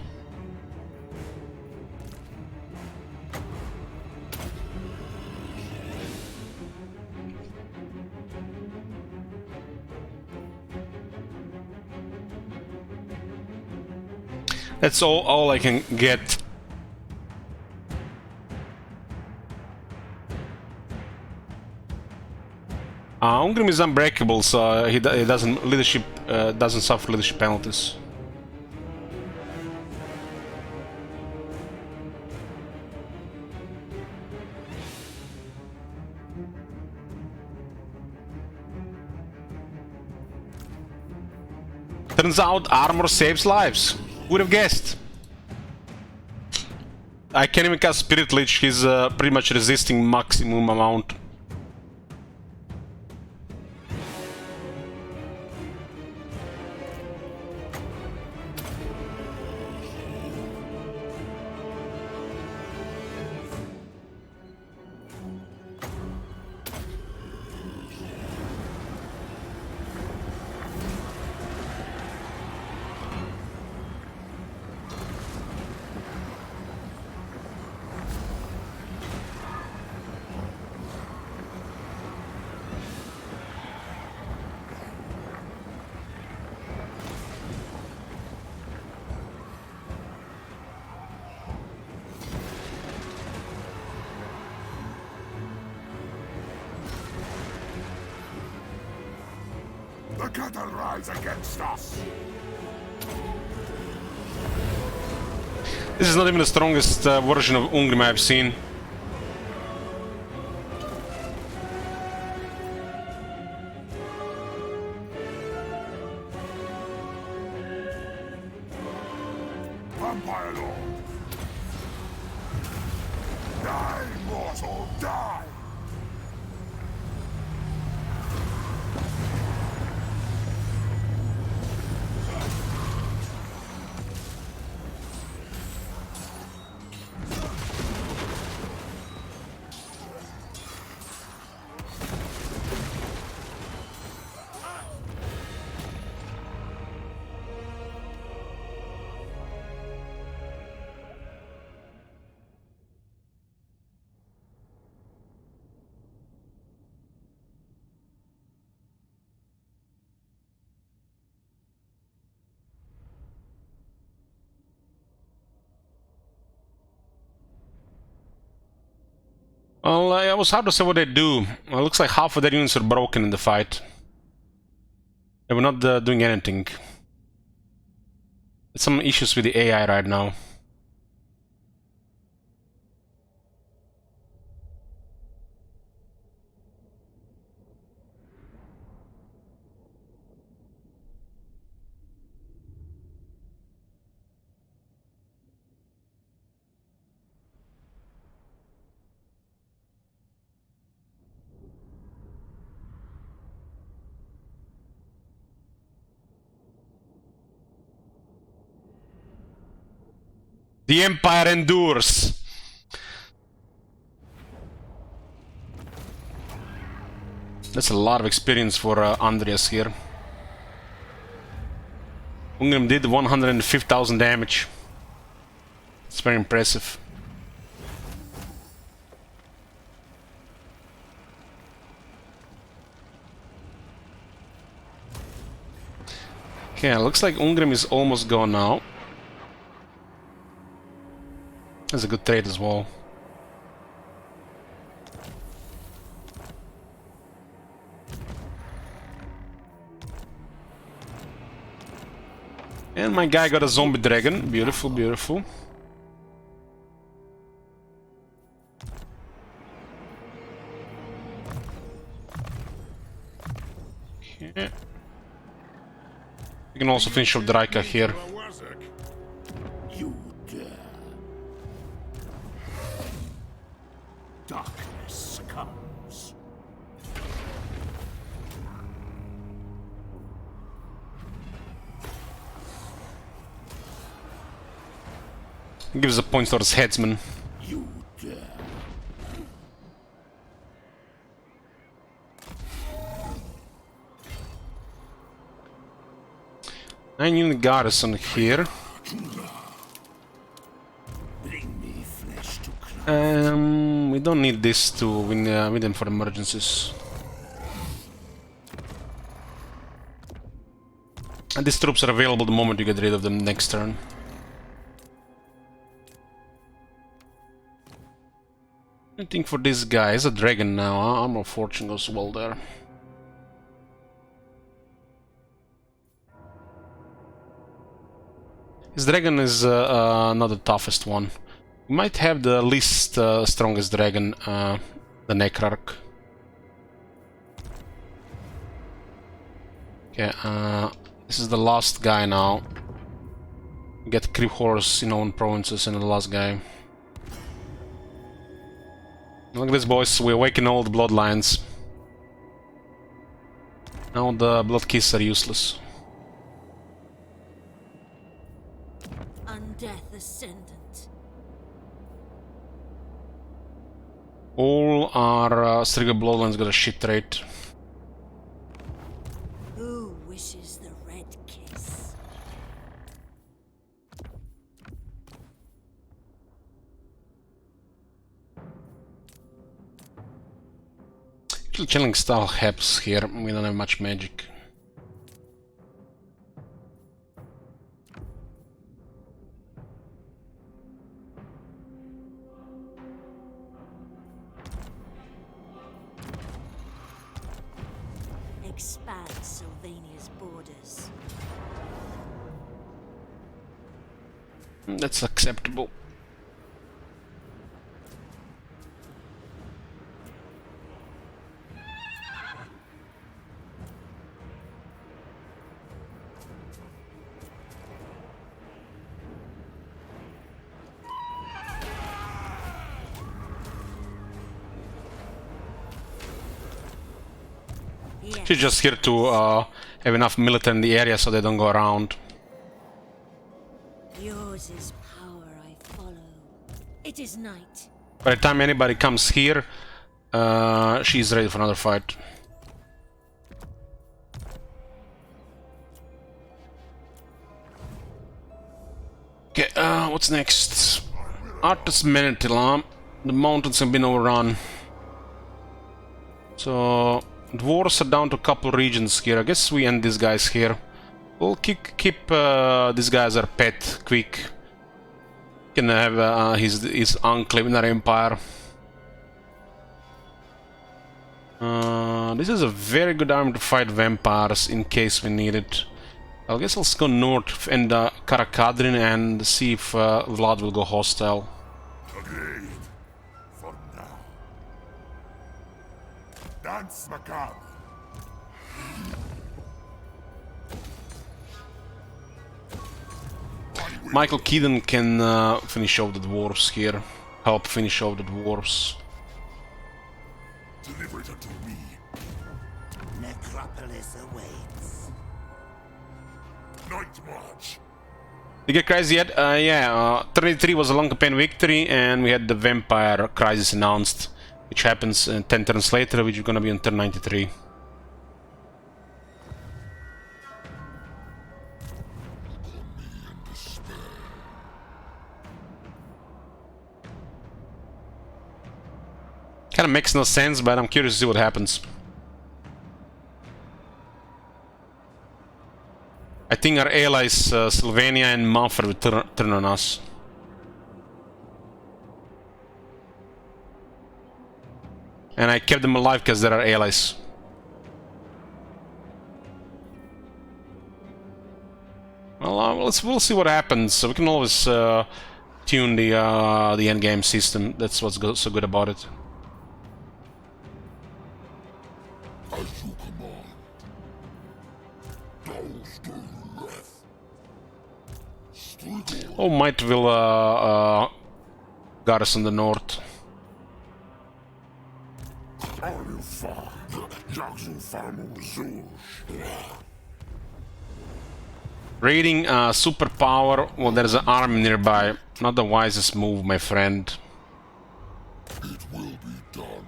A: That's all I can get. Ungrim is unbreakable, so he doesn't doesn't suffer leadership penalties. Turns out armor saves lives. Would have guessed. I can't even cast Spirit Leech. He's pretty much resisting maximum amount.
I: The cattle rise against us.
A: This is not even the strongest version of Ungrim I've seen.
I: Vampire Lord. Die, mortal, die!
A: Well, it was hard to say what they do. Well, it looks like half of their units are broken in the fight. They were not doing anything. There's some issues with the AI right now. The Empire endures. That's a lot of experience for Andreas here. Ungrim did 105,000 damage. It's very impressive. Okay, looks like Ungrim is almost gone now. That's a good trade as well. And my guy got a zombie dragon. Beautiful, beautiful. Okay. We can also finish off Draika here.
E: You dare. Darkness comes.
A: Gives a point towards headsman.
E: You dare.
A: 9-unit garrison here. We don't need this to win them for emergencies. And these troops are available the moment you get rid of them next turn. I think for this guy, he's a dragon now, huh? Armor of Fortune goes well there. His dragon is not the toughest one. We might have the least strongest dragon, the Necrarch. Okay, this is the last guy now. We get Creep Horse in own provinces and the last guy. Look at this, boys, we awaken all the bloodlines. Now the blood keys are useless.
F: Undeath Ascendant.
A: All our Striga bloodlines got a shit rate.
F: Who wishes the red kiss?
A: Actually, chilling style helps here. We don't have much magic.
F: Expand Sylvania's borders.
A: That's acceptable. She's just here to have enough military in the area so they don't go around.
F: Yours is power I follow. It is night.
A: By the time anybody comes here, she's ready for another fight. Okay, what's next? Artus Menetila. The mountains have been overrun. So dwarves are down to a couple regions here. I guess we end these guys here. We'll keep this guy as our pet, quick. Can have his enclave in our empire. This is a very good army to fight vampires in case we need it. I guess let's go north and Karakadrin and see if Vlad will go hostile.
I: Agreed. For now. Dance macabre.
A: Michael Keaton can finish off the dwarves here. Help finish off the dwarves.
I: Deliver it unto me.
C: Necropolis awaits.
I: Night march.
A: You get crazy yet? Yeah, 33 was a long campaign victory, and we had the vampire crisis announced, which happens 10 turns later, which is gonna be on turn 93. Kinda makes no sense, but I'm curious to see what happens. I think our allies, Sylvania and Mumford, will turn on us. And I kept them alive because they're our allies. Well, we'll see what happens. So we can always tune the endgame system. That's what's so good about it.
I: As you command. Those to left. Striggle.
A: Oh, might will garrison the north.
I: Are you far? Jak you farm Zeus.
A: Raiding superpower. Well, there's an army nearby. Not the wisest move, my friend.
I: It will be done.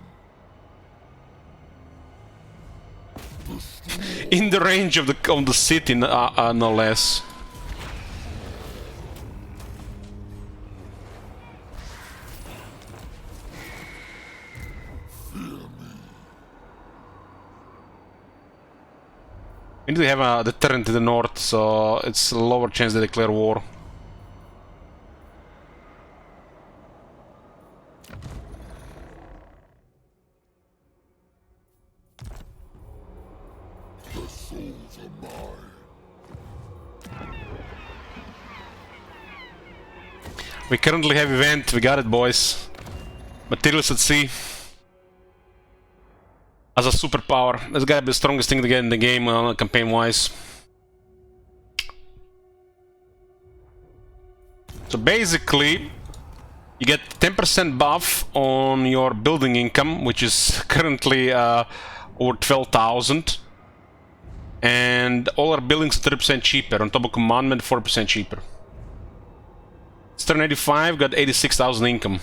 A: in the range of the city, no less. We need to have a deterrent to the north, so it's a lower chance to declare war.
I: The souls are mine.
A: We currently have event, we got it, boys. Materials at sea. As a superpower. That's gotta be the strongest thing to get in the game, campaign-wise. So basically, you get 10% buff on your building income, which is currently over 12,000. And all our buildings are 30% cheaper, on top of commandment 4% cheaper. Stern 85 got 86,000 income.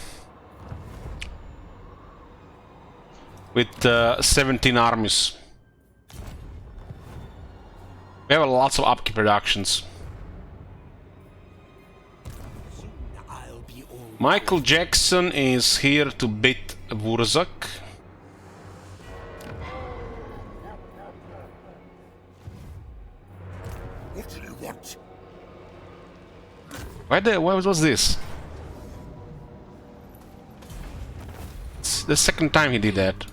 A: With 17 armies. We have lots of upkeep reductions. Michael Jackson is here to beat Wurzak.
I: What do you want?
A: Why was this? It's the second time he did that.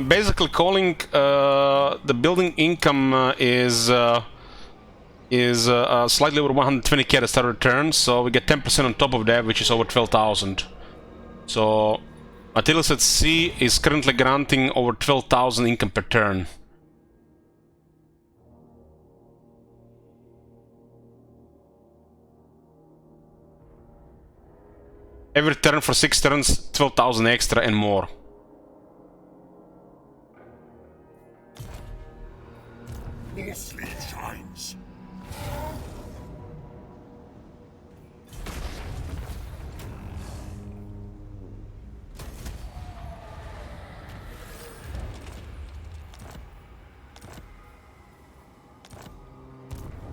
A: Basically, calling the building income is slightly over 120k at the start of turn, so we get 10% on top of that, which is over 12,000. So, Materials at Sea is currently granting over 12,000 income per turn. Every turn for 6 turns, 12,000 extra and more.
I: More sleep shines.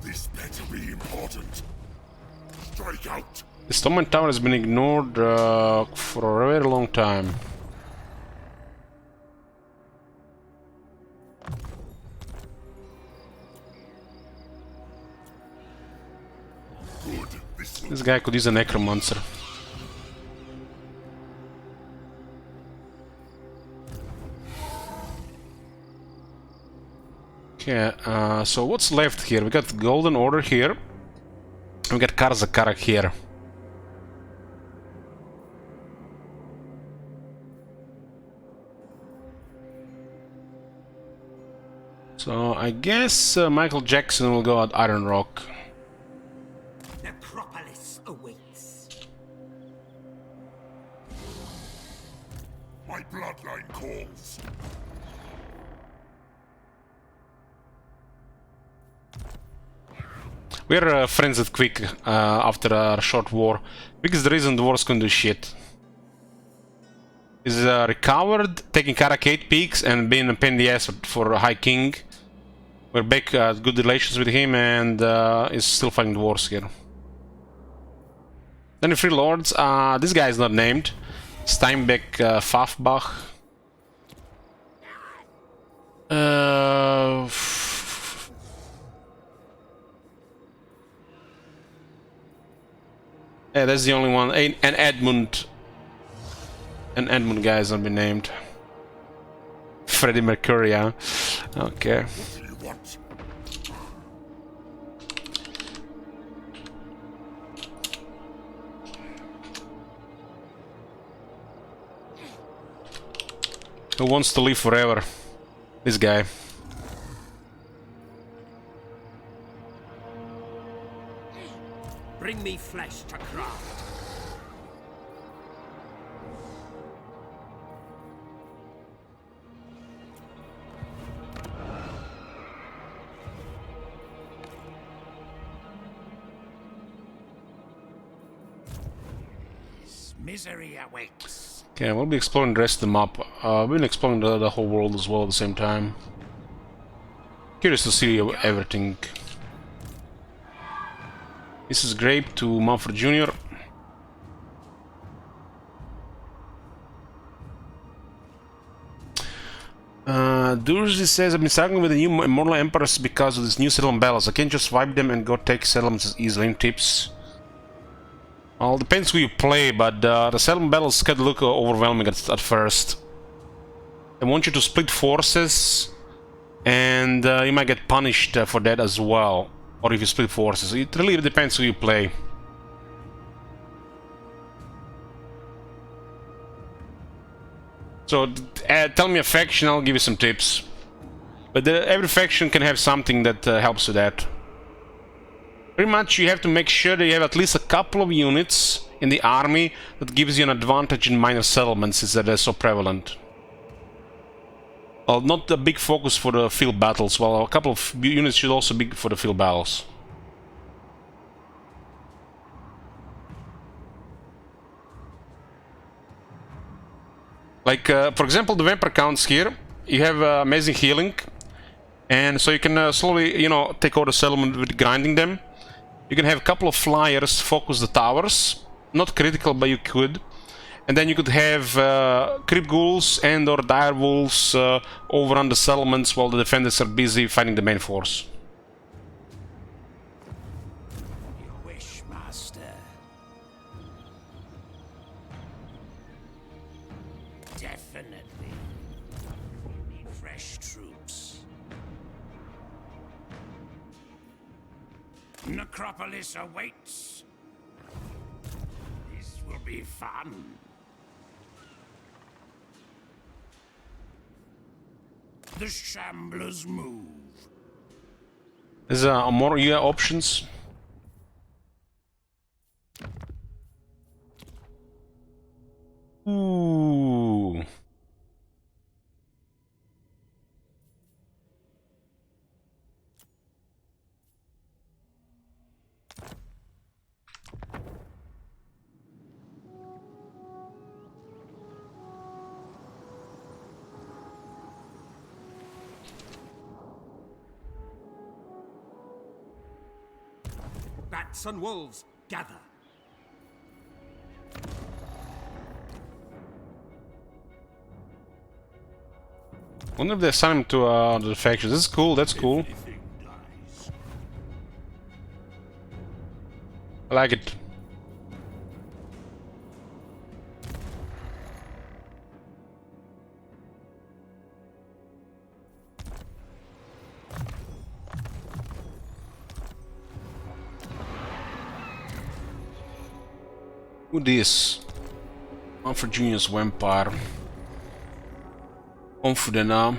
I: This better be important. Strike out.
A: The Stoneman Tower has been ignored for a very long time.
I: Good.
A: This guy could use a necromancer. Okay, so what's left here? We got Golden Order here. We got Karzakarak here. So I guess Michael Jackson will go at Iron Rock.
J: Necropolis awaits.
I: My bloodline calls.
A: We're friends with Quick after a short war. Quick is the reason the war's gonna do shit. He's recovered, taking Karakate peaks and being a pain in the ass for High King. We're back at good relations with him and is still fighting the wars here. Then the Free Lords, this guy is not named. Steinbeck Fafbach. Yeah, that's the only one. And Edmund. And Edmund guy has not been named. Freddie Mercury, huh? Okay.
I: What do you want?
A: Who wants to live forever? This guy.
J: Bring me flesh to craft. misery awaits.
A: Okay, we'll be exploring the rest of the map. We've been exploring the whole world as well at the same time. Curious to see everything. This is Grape to Mumford Jr. Dursey says, I've been struggling with the new Immortal Emperors because of these new settlement battles. I can't just wipe them and go take settlements as easily. Any tips? Well, depends who you play, but the settlement battles can look overwhelming at first. I want you to split forces, and you might get punished for that as well. Or if you split forces. It really depends who you play. So, tell me a faction, I'll give you some tips. But every faction can have something that helps with that. Pretty much you have to make sure that you have at least a couple of units in the army that gives you an advantage in minor settlements, since they're so prevalent. Well, not a big focus for the field battles, well, a couple of units should also be for the field battles. Like, for example, the Vampire Counts here, you have amazing healing, and so you can slowly, you know, take over the settlement with grinding them. You can have a couple of flyers focus the towers, not critical, but you could. And then you could have creep ghouls and or dire wolves overrun the settlements while the defenders are busy fighting the main force.
J: Your wish, master. Definitely. We need fresh troops. Necropolis awaits. This will be fun. The Shamblers move.
A: There's more options. Ooh.
C: Bats and wolves, gather.
A: Wonder if they assign him to the factions. This is cool, that's cool. I like it. Who this? Mumford Jr.'s Vampire. Confident now.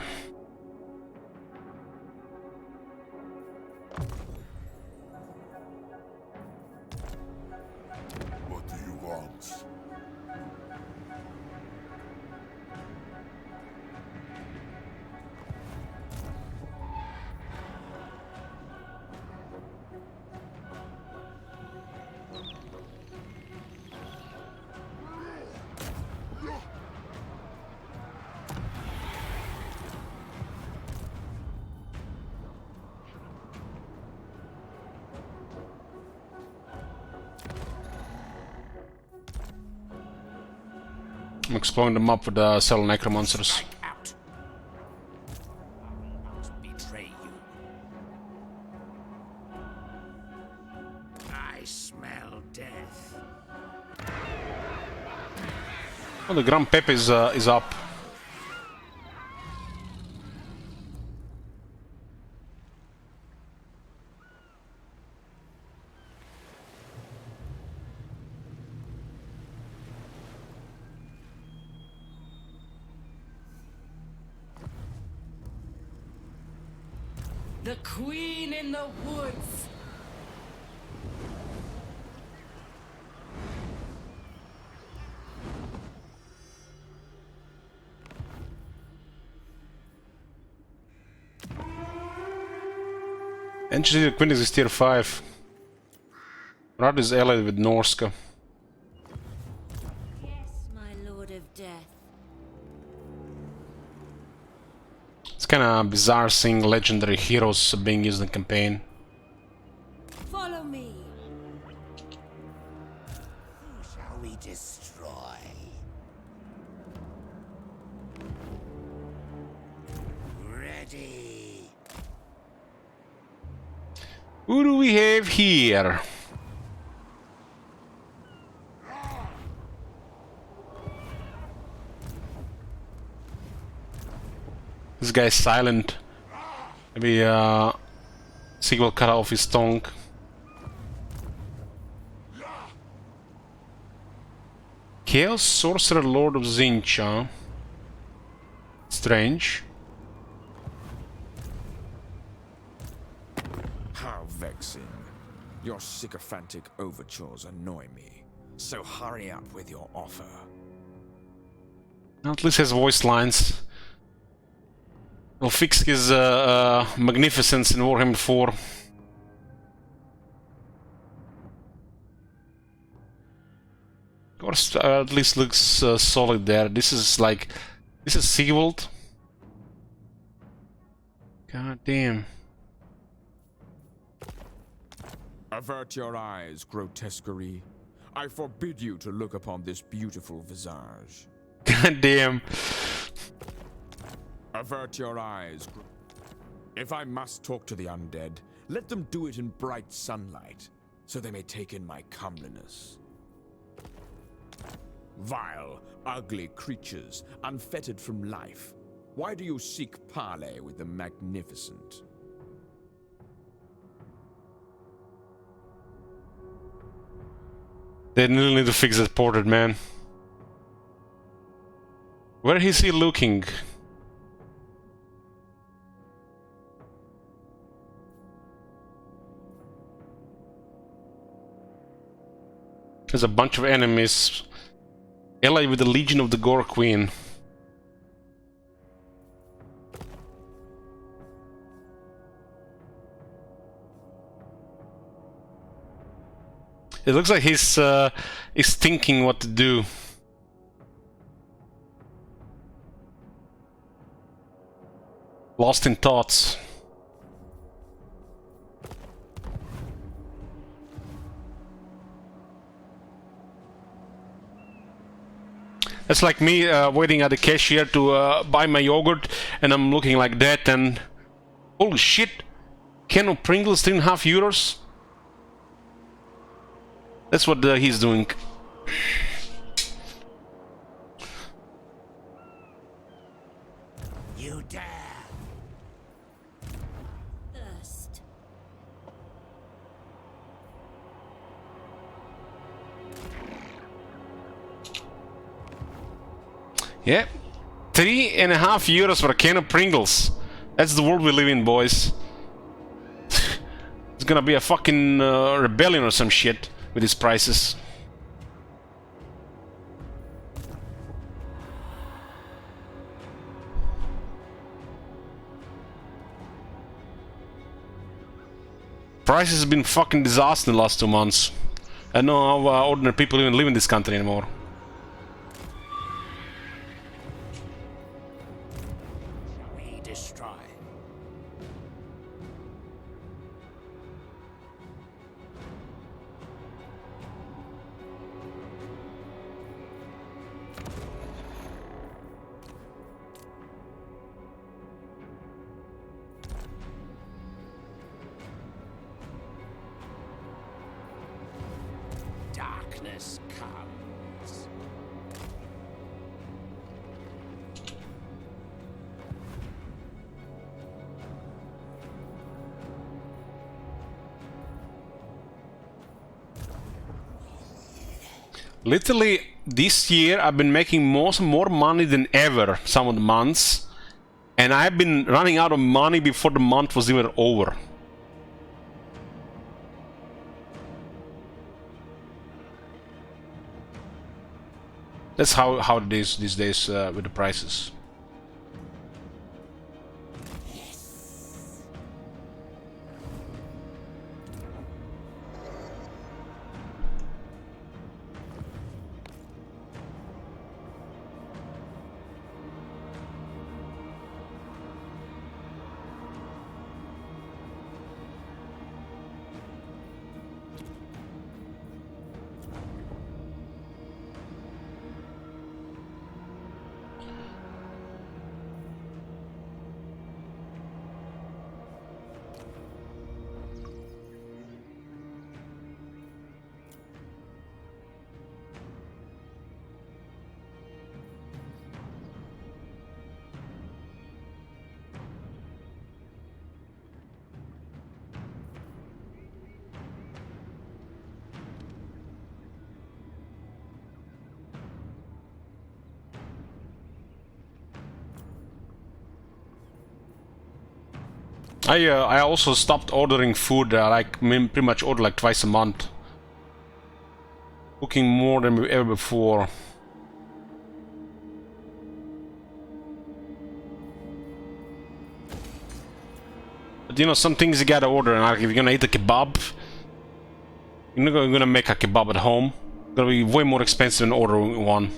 I: What do you want?
A: I'm exploring the map with the cell necromancers.
J: Out. I'll betray you. I smell death.
A: Oh, the Grand Pepe is up.
F: The queen in the woods.
A: Engineer Quintus is tier 5. Rad is allied with Norska.
F: sword of death.
A: It's kind of bizarre seeing legendary heroes being used in campaign.
F: Follow me.
C: Who shall we destroy? Ready.
A: Who do we have here? This guy's silent. Maybe Sigil cut off his tongue. Chaos Sorcerer Lord of Zincha. Strange.
D: How vexing. Your sycophantic overtures annoy me. So hurry up with your offer.
A: At least his voice lines. Will fix his magnificence in Warhammer 4. Of course, at least looks solid there. This is Seaworld. God damn.
D: Avert your eyes, grotesquerie. I forbid you to look upon this beautiful visage.
A: God damn.
D: Avert your eyes. If I must talk to the undead, let them do it in bright sunlight, so they may take in my comeliness. Vile, ugly creatures, unfettered from life. Why do you seek parley with the magnificent?
A: They really need to fix that portrait, man. Where is he looking? There's a bunch of enemies allied with the Legion of the Gore Queen. It looks like he's thinking what to do. Lost in thoughts. It's like me waiting at the cashier to buy my yogurt, and I'm looking like that, and holy shit! Can of Pringles, 3.5 euros? That's what he's doing.
C: You dare.
F: Thirst.
A: Yeah, 3.5 euros for a can of Pringles. That's the world we live in, boys. It's gonna be a fucking rebellion or some shit with these prices. Prices have been fucking disaster in the last 2 months. I don't know how ordinary people even live in this country anymore.
C: We destroy. Darkness comes.
A: Literally, this year I've been making more money than ever some of the months, and I've been running out of money before the month was even over. That's how it is these days with the prices. I also stopped ordering food. Like pretty much order like twice a month. Cooking more than ever before. But you know, some things you gotta order. And like, if you're gonna eat a kebab, you're not gonna make a kebab at home. It's gonna be way more expensive than ordering one.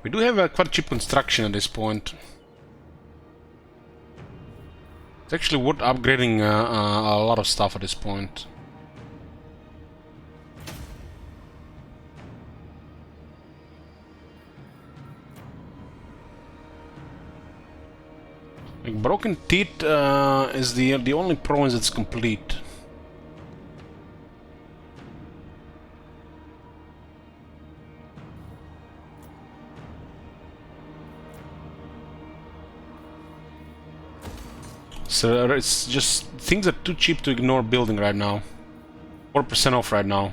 A: We do have a quite cheap construction at this point. It's actually worth upgrading a lot of stuff at this point. Like Broken Teeth is the only province that's complete. So it's just things are too cheap to ignore building right now. 4% off right now.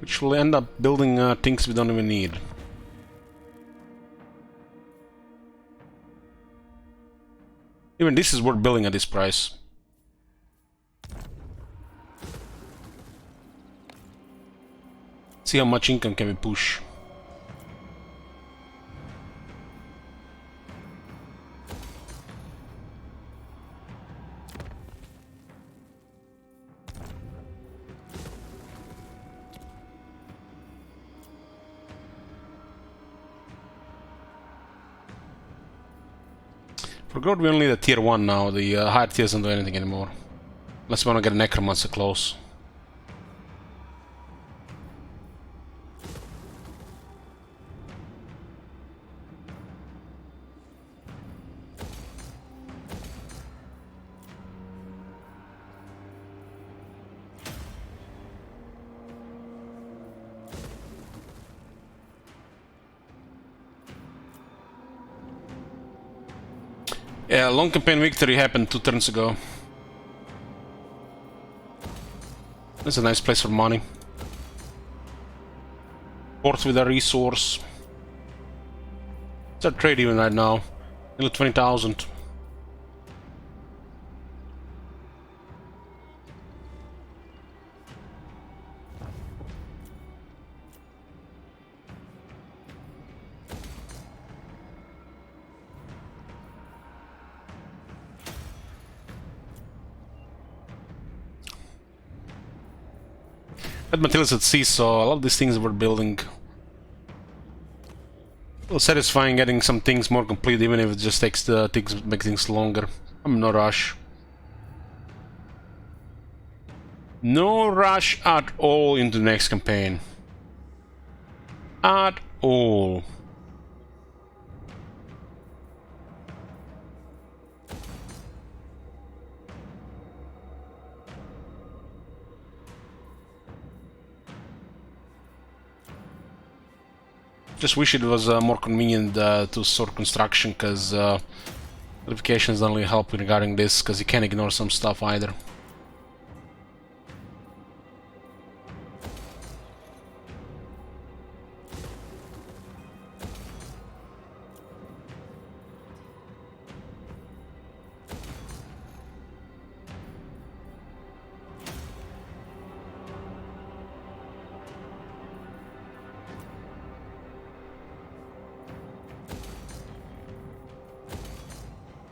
A: Which will end up building things we don't even need. Even this is worth building at this price. See how much income can we push. For growth we only need a tier 1 now, the higher tiers don't do anything anymore. Unless we want to get a necromancer close. Yeah, long campaign victory happened 2 turns ago. That's a nice place for money. Port with a resource. It's our trade even right now. Nearly 20,000. At Matilda's at sea, so a lot of these things we're building. Well, satisfying getting some things more complete, even if it just takes make things longer. I'm in no rush. No rush at all into the next campaign. At all. Just wish it was more convenient to sort construction, because notifications don't really help regarding this, because you can't ignore some stuff either.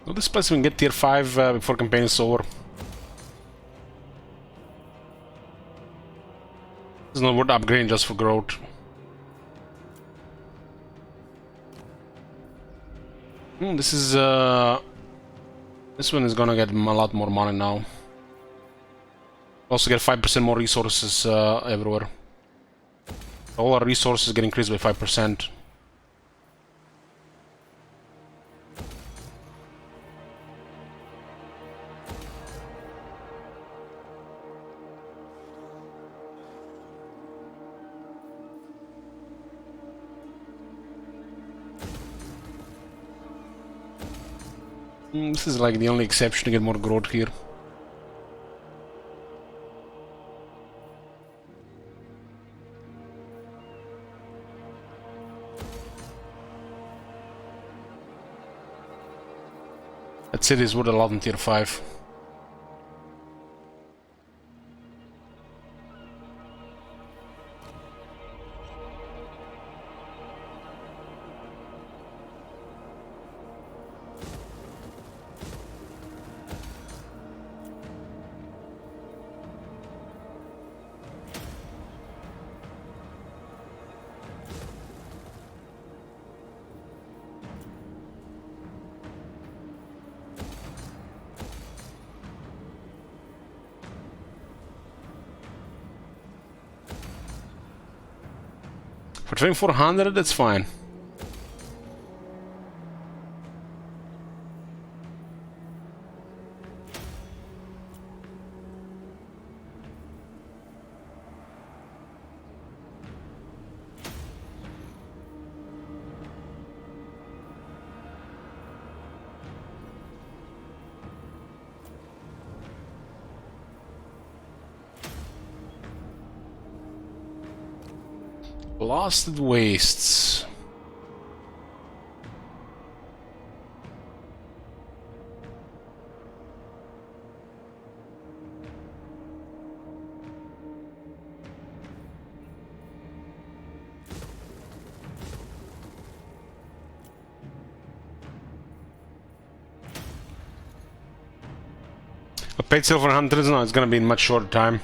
A: Well, this place we can get tier 5 before campaign is over. It's not worth upgrading just for growth. This is this one is gonna get a lot more money now. Also get 5% more resources everywhere. All our resources get increased by 5%. This is like the only exception to get more growth here. That city is worth a lot in tier 5. For 2400, that's fine. Blasted Wastes. I paid silver hundreds, now it's gonna be in much shorter time.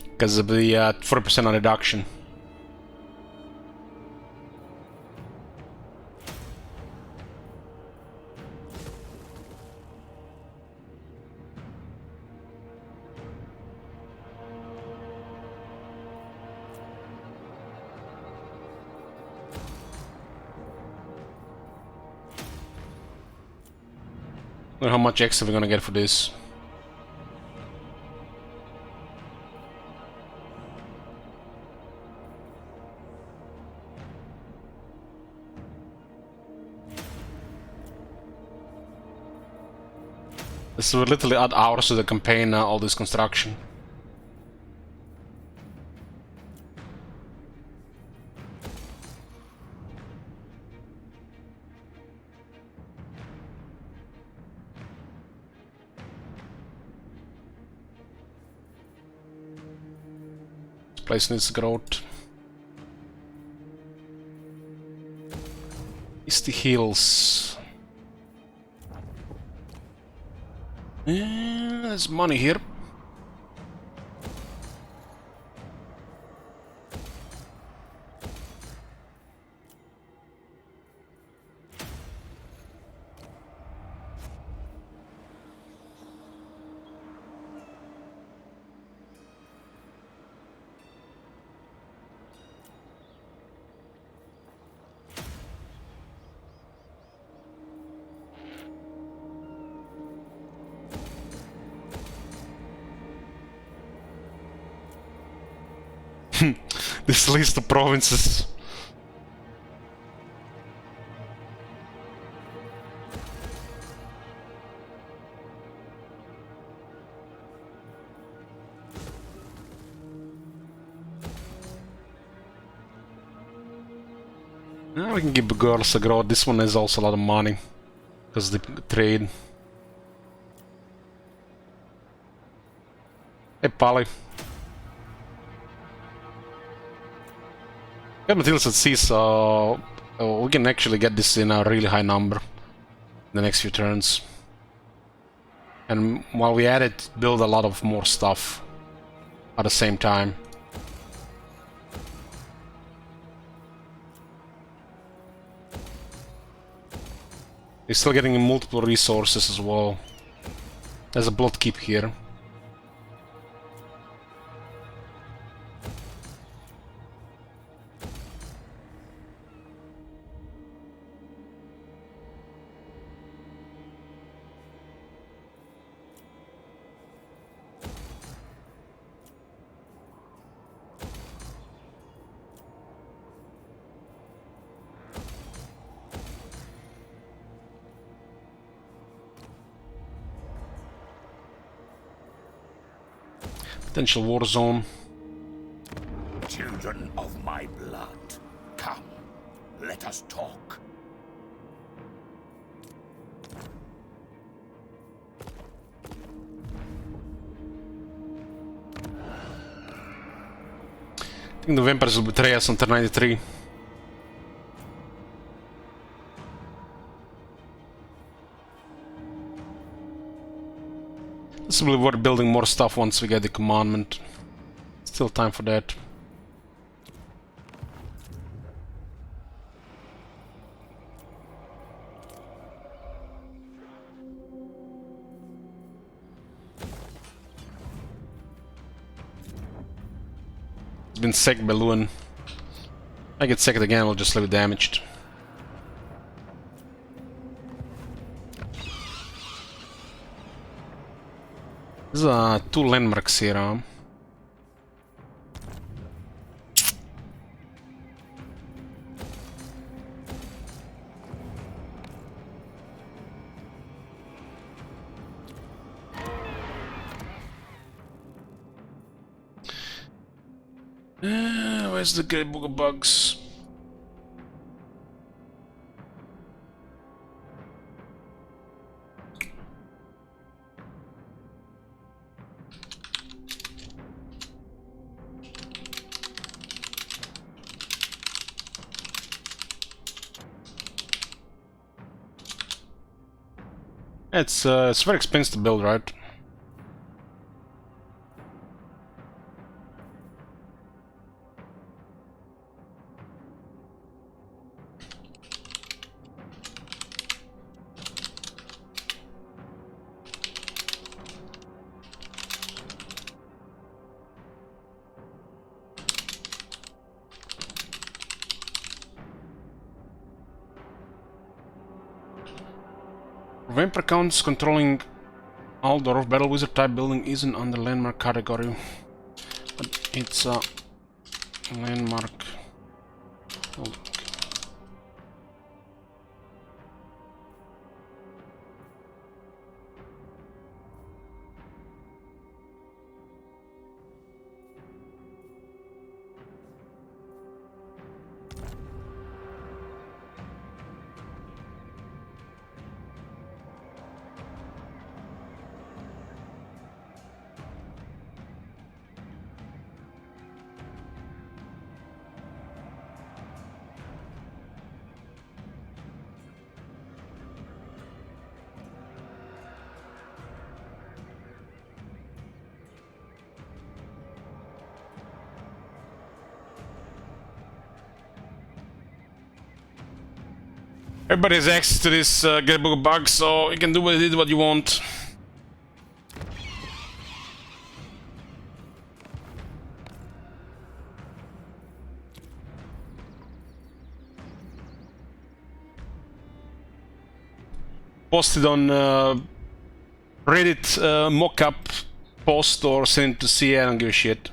A: Because of the 40% on reduction. Look how much extra we're gonna get for this. This will literally add hours to the campaign, all this construction. This place needs growth. Misty Hills. There's money here. This list of provinces. Now we can give the girls a growth. This one has also a lot of money because the trade. Hey, Polly. We have materials at sea, so we can actually get this in a really high number in the next few turns. And while we at it, build a lot of more stuff at the same time. We're still getting multiple resources as well. There's a blood keep here. Potential war zone.
E: Children of my blood, come, let us talk.
A: I think the vampires will betray us on turn 93. Possibly worth building more stuff once we get the commandment. Still time for that. It's been sacked by Lewin. I get sacked again, we'll just leave it damaged. There's 2 landmarks here, huh? Where's the Great Book of Bugs? It's very expensive to build, right? Vampire counts controlling all the rough battle wizard type building isn't under landmark category, but it's a landmark. Oh. Everybody has access to this Great Book of Bugs, so you can do what you want. Post it on Reddit mockup post or send it to CA, I don't give a shit.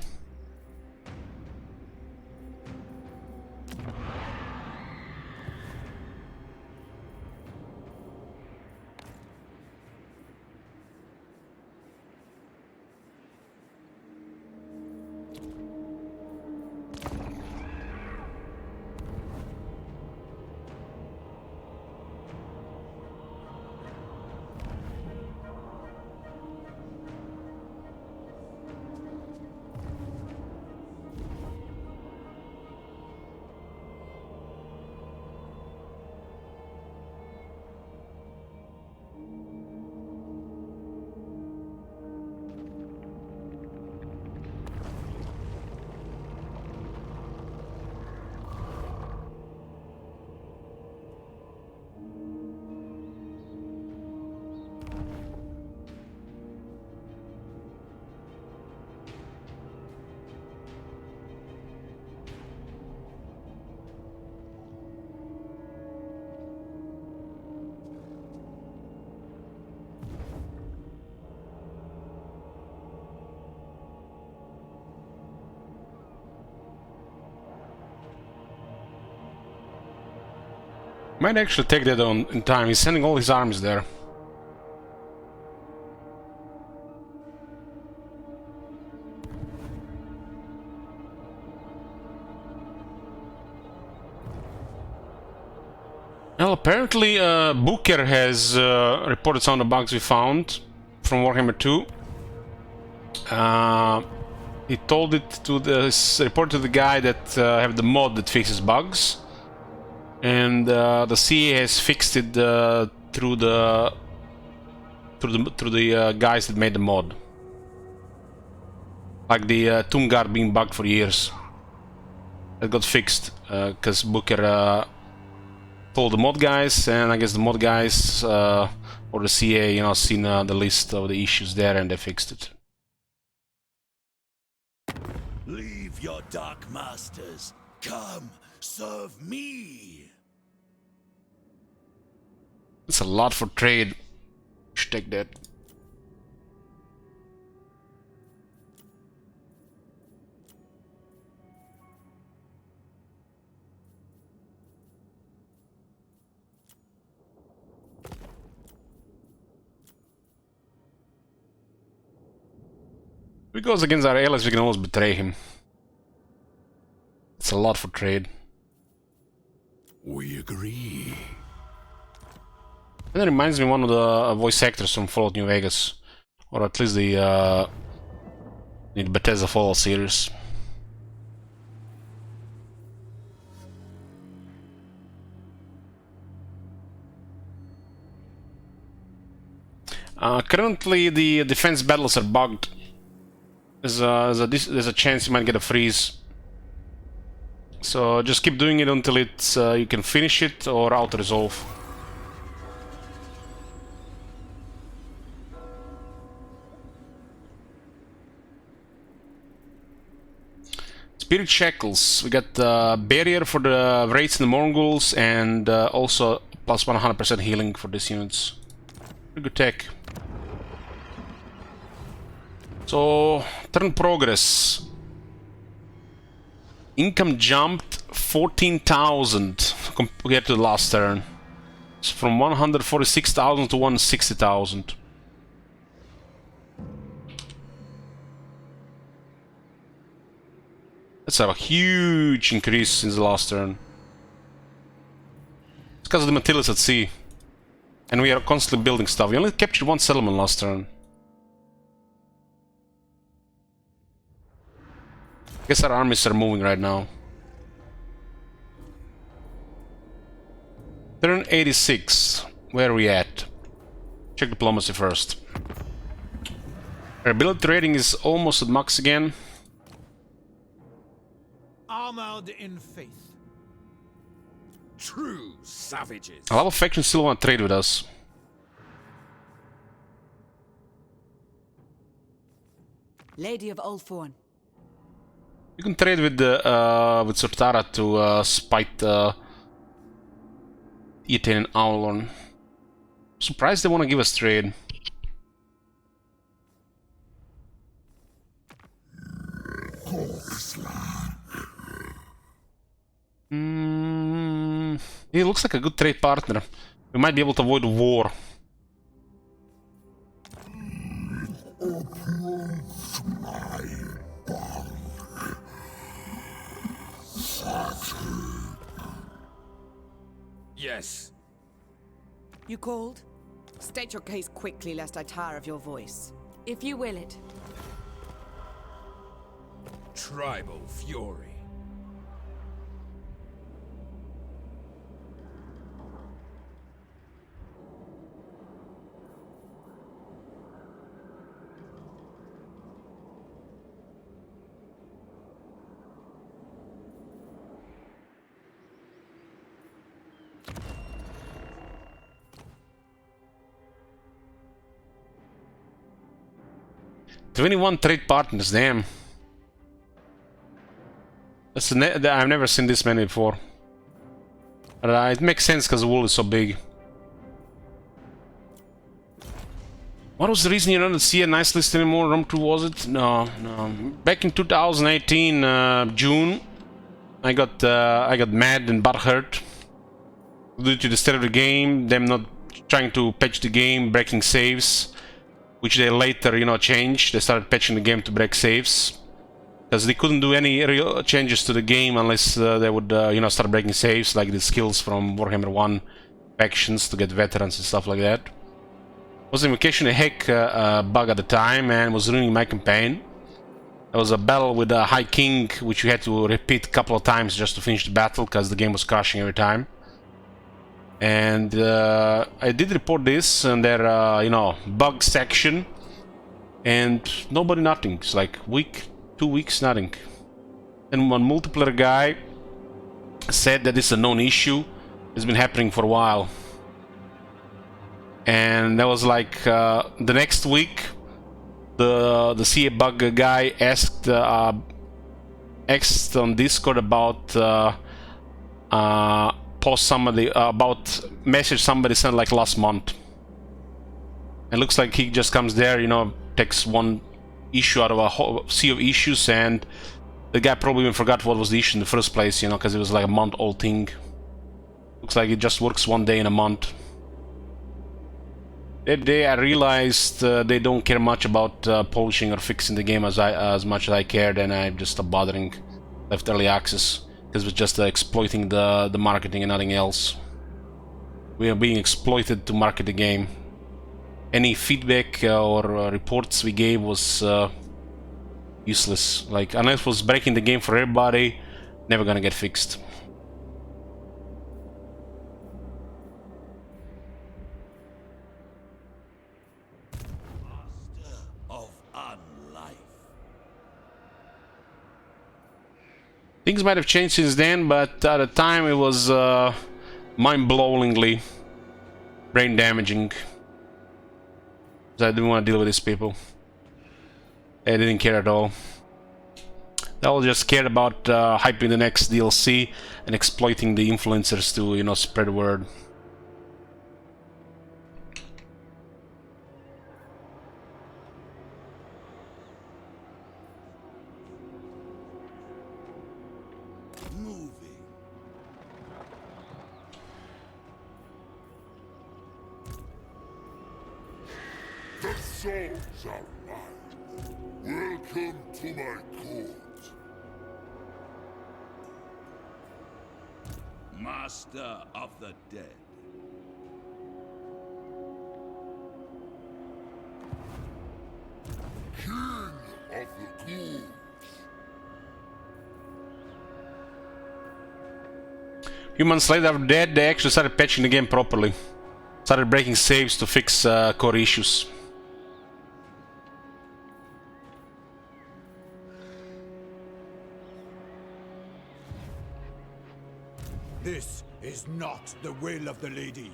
A: Might actually take that on in time. He's sending all his armies there. Well, apparently Booker has reported some of the bugs we found from Warhammer 2. He told it to reported to the guy that have the mod that fixes bugs, and the CA has fixed it through the guys that made the mod. Like the Tomb Guard being bugged for years. It got fixed because Booker told the mod guys, and I guess the mod guys or the CA, you know, seen the list of the issues there, and they fixed it.
B: Leave your dark masters. Come, serve me.
A: It's a lot for trade. Should take that. If he goes against our allies, we can always betray him. It's a lot for trade.
B: We agree.
A: And that reminds me of one of the voice actors from Fallout New Vegas. Or at least the Bethesda Fallout series. Currently, the defense battles are bugged. There's a chance you might get a freeze. So just keep doing it until it's you can finish it or auto-resolve. Spirit Shackles. We got barrier for the Wraiths and the Mongols, and also plus 100% healing for these units. Pretty good tech. So, turn progress. Income jumped 14,000 compared to the last turn. It's from 146,000 to 160,000. That's a huge increase since the last turn. It's because of the Matildas at sea. And we are constantly building stuff. We only captured one settlement last turn. I guess our armies are moving right now. Turn 86. Where are we at? Check diplomacy first. Our ability rating is almost at max again.
J: Armored in faith.
D: True savages.
A: A lot of factions still want to trade with us.
F: Lady of Ulthorn.
A: You can trade with the with Surtara to spite Etain and Aulon. Surprised they want to give us trade. He looks like a good trade partner. We might be able to avoid war.
D: Yes.
K: You called? State your case quickly, lest I tire of your voice.
F: If you will it.
D: Tribal fury.
A: "21 trade partners, damn. I've never seen this many before. But, it makes sense because the world is so big. What was the reason you don't see a nice list anymore? Rome 2, was it? No. Back in 2018, June, I got mad and butthurt due to the state of the game, them not trying to patch the game, breaking saves, which they later, changed. They started patching the game to break saves, because they couldn't do any real changes to the game unless they would, start breaking saves, like the skills from Warhammer 1 factions to get veterans and stuff like that. Was invocation a heck bug at the time and was ruining my campaign. There was a battle with a High King, which you had to repeat a couple of times just to finish the battle, because the game was crashing every time. And I did report this in their, you know, bug section, and nobody, nothing. It's like week, 2 weeks, nothing. And one multiplayer guy said that it's a known issue. It's been happening for a while. And that was like the next week, the CA bug guy asked on Discord about post somebody about message somebody sent like last month. It looks like he just comes there, you know, takes one issue out of a whole sea of issues, and the guy probably even forgot what was the issue in the first place, you know, because it was like a month-old thing. Looks like it just works one day in a month. That day I realized they don't care much about polishing or fixing the game as much as I cared, and I just stopped bothering. Left early access because it was just exploiting the marketing and nothing else. We are being exploited to market the game. Any feedback or reports we gave was useless. Like, unless it was breaking the game for everybody, never gonna get fixed. Things might have changed since then, but at the time it was mind-blowingly brain damaging. I didn't want to deal with these people. I didn't care at all. They all just cared about hyping the next DLC and exploiting the influencers to, you know, spread word.
I: The souls are mine. Welcome to my court.
B: Master of the Dead.
I: King of the ghouls.
A: Humans later after dead, they actually started patching the game properly. Started breaking saves to fix core issues.
D: This is not the will of the lady.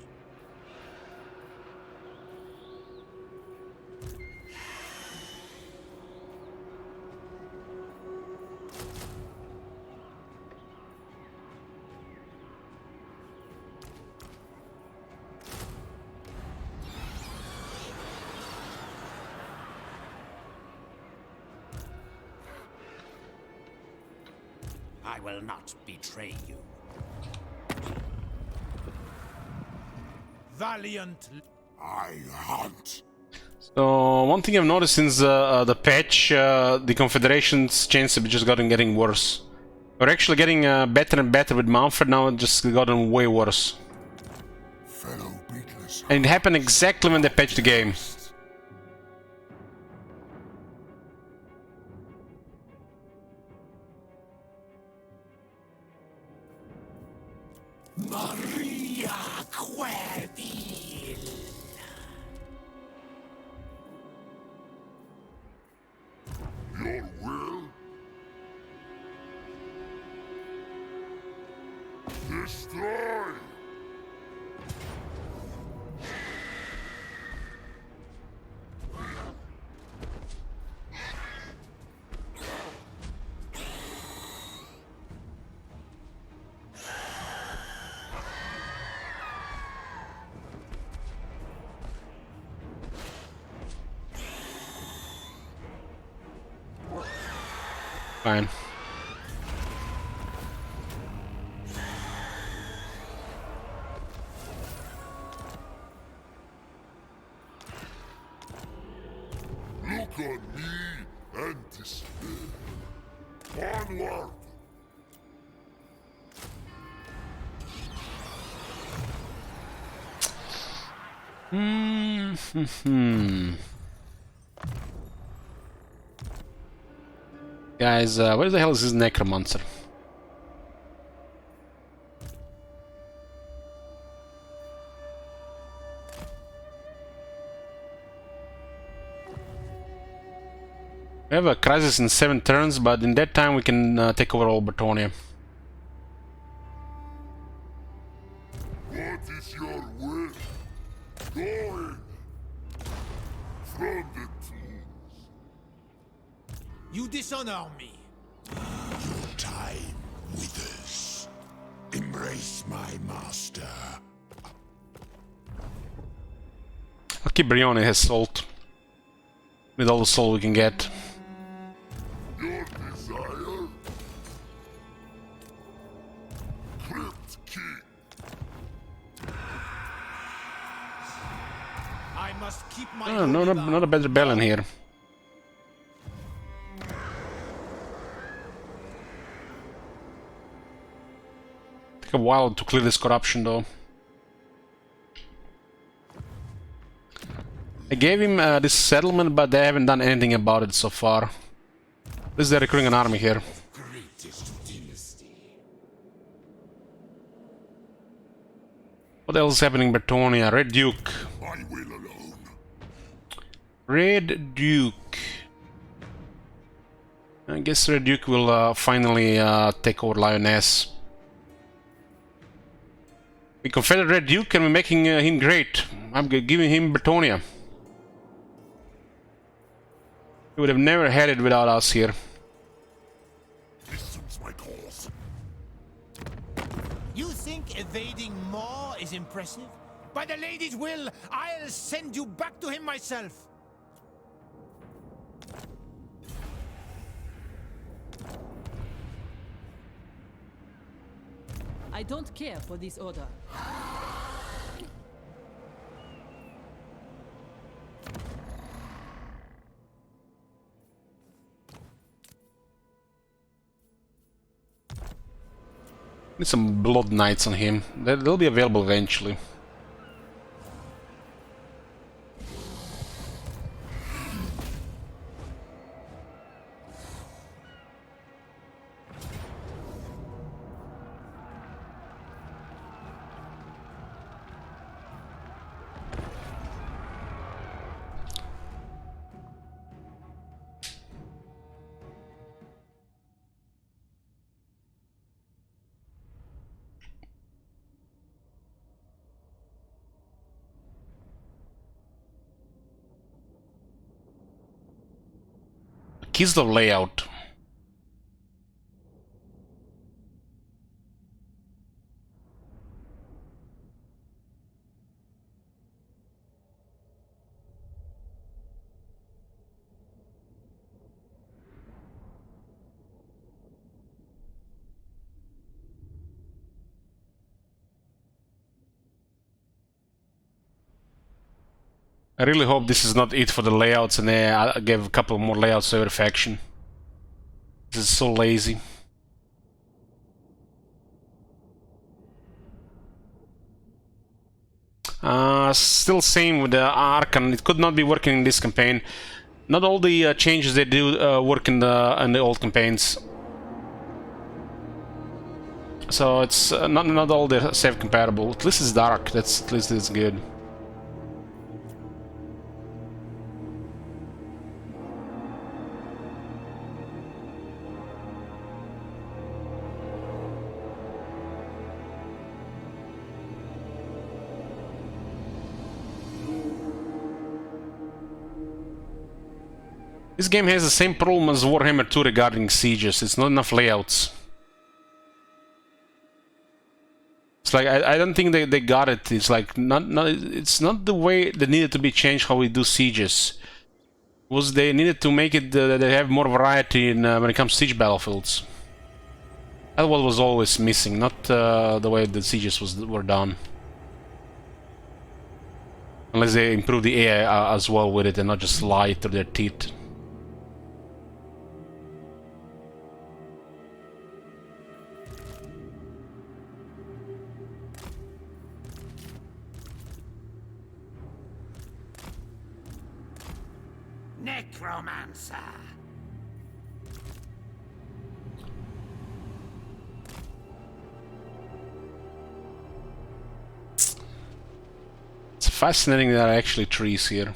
B: I will not betray you.
D: Valiant.
I: I hunt.
A: So one thing I've noticed since the patch, the Confederation's chances have just getting worse. We're actually getting better and better with Manfred. Now it just gotten way worse.
I: Fellow beatless.
A: And it happened exactly when they patched the game.
C: Maria Quervil.
I: Your will? Destroy!
A: Fine.
I: Look on me and despair. Onward!
A: Guys, where the hell is this necromancer? We have a crisis in 7 turns, but in that time we can take over all Bretonia.
I: What is your will? Going from the tombs.
J: You dishonor me.
E: Your time withers. Embrace my master.
A: I'll keep Brioni has salt. With all the salt we can get.
I: Your desire? Crypt King.
J: I must keep my
A: Oh, no, not a bad rebellion here. Take a while to clear this corruption, though. I gave him this settlement, but they haven't done anything about it so far. At least they're recruiting an army here. What else is happening in Bretonia? Red Duke.
I: I will alone.
A: Red Duke. I guess Red Duke will finally take over Lioness. We confederate Red Duke and we're making him great. I'm giving him Bretonia. He would have never had it without us here.
I: This suits my cause.
J: You think evading more is impressive? By the lady's will, I'll send you back to him myself.
G: I don't care for this order.
A: Need some Blood Knights on him. They'll be available eventually. Kislev layout. I really hope this is not it for the layouts and I gave a couple more layouts to every faction. This is so lazy. Still same with the Archon. It could not be working in this campaign. Not all the changes they do work in the old campaigns. So it's not all the save compatible. At least it's dark. At least it's good. This game has the same problem as Warhammer 2 regarding sieges. It's not enough layouts. It's like I don't think they got it. It's like it's not the way that needed to be changed how we do sieges. It was they needed to make it they have more variety in when it comes to siege battlefields. That's what was always missing, not the way the sieges were done. Unless they improve the AI as well with it and not just lie through their teeth.
C: necromancer.
A: It's fascinating that there are actually trees here.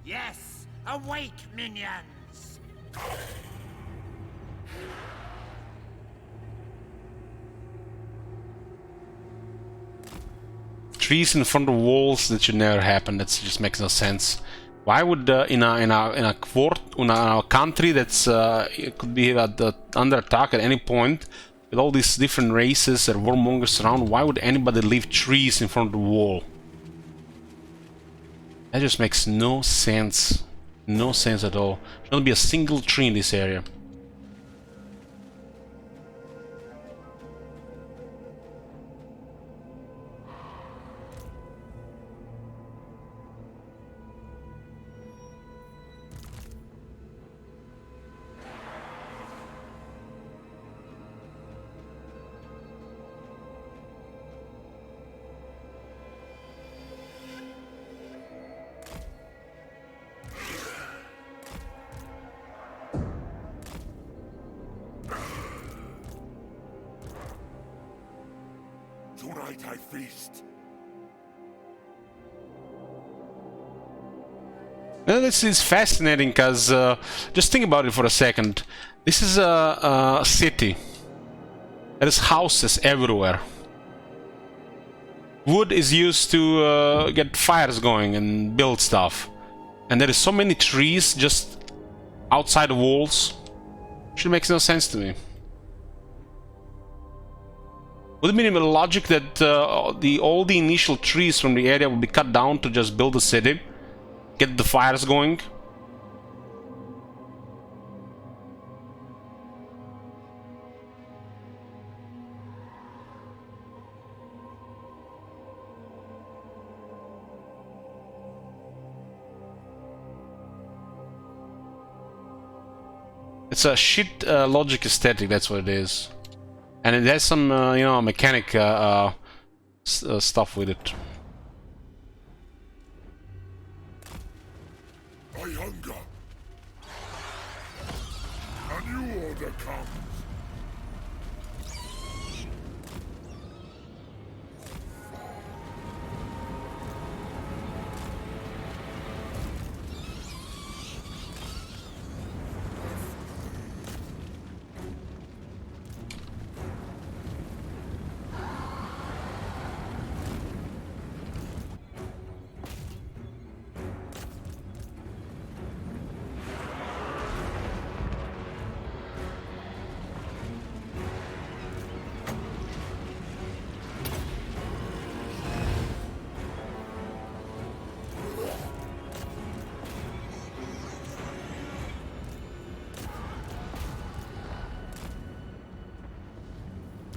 C: Yes, awake, minions!
A: Trees in front of walls, that should never happen. That just makes no sense. Why would in a country that's it could be under attack at any point, with all these different races and warmongers around, why would anybody leave trees in front of the wall? That just makes no sense. No sense at all. There shouldn't be a single tree in this area.
I: Tonight I feast.
A: Now, this is fascinating because just think about it for a second. This is a city. There's houses everywhere. Wood is used to get fires going and build stuff. And there is so many trees just outside the walls. Which makes no sense to me. Would it be the logic that all the initial trees from the area would be cut down to just build a city? Get the fires going? It's a shit logic aesthetic, that's what it is. And it has some, you know, mechanic stuff with it.
I: I hunger. A new order comes.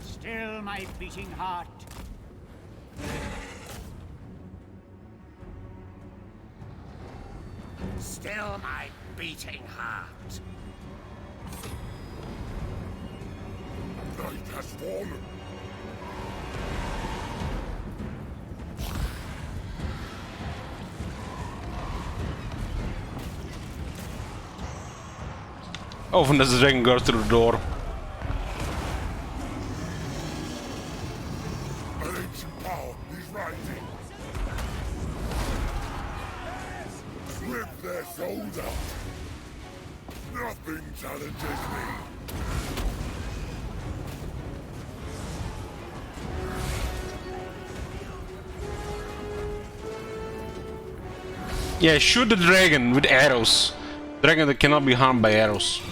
C: Still my beating heart. Still my beating heart.
I: Night has fallen.
A: Often does the dragon go through the door.
I: An ancient power is rising. Rip their souls out. Nothing challenges me.
A: Yeah, shoot the dragon with arrows. Dragon that cannot be harmed by arrows.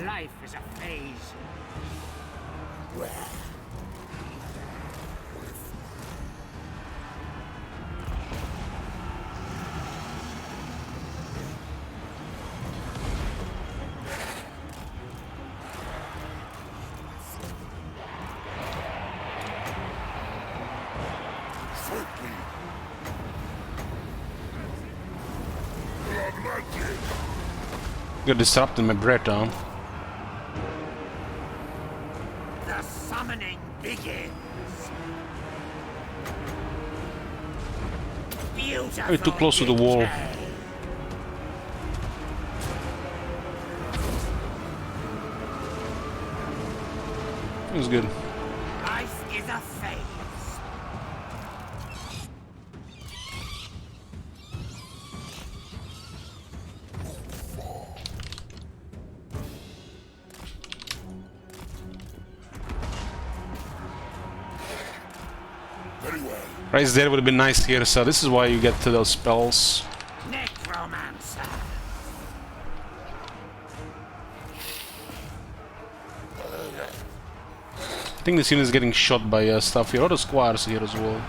C: Life is a phase.
A: You're disrupting my breakdown.
C: The summoning begins. Beautiful.
A: You're too close to the wall. It was good.
C: Life is a phase.
I: Very well.
A: Rise there would have been nice here, so this is why you get to those spells.
C: Necromancer.
A: I think this unit is getting shot by stuff here. Other squires here as well.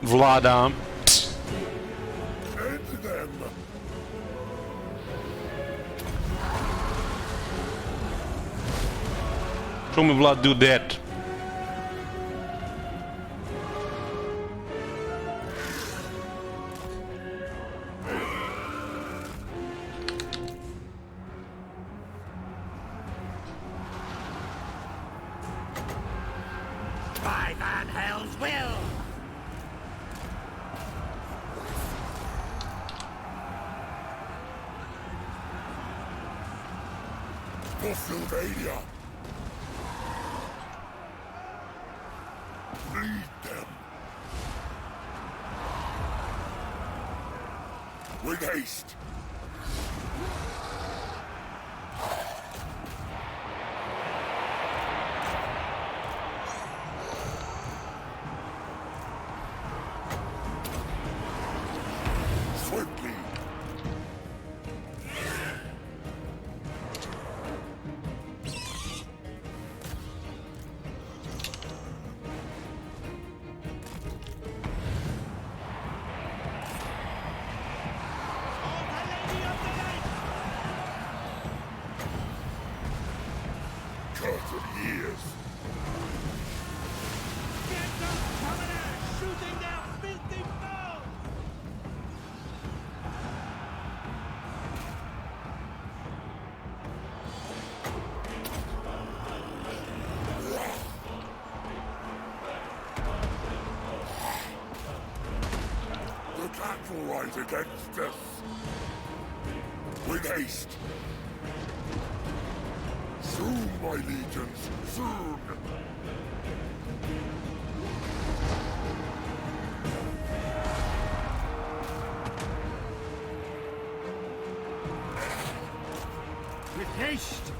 A: Vlada.
I: End them.
A: Show me Vlad do that.
C: By Van Hell's will.
I: For Sylvania. Lead them. With haste. Swiftly. Cursed years.
H: Shooting their filthy foes!
I: The clan will rise against us. With haste. Soon, my legions, soon.
J: With haste.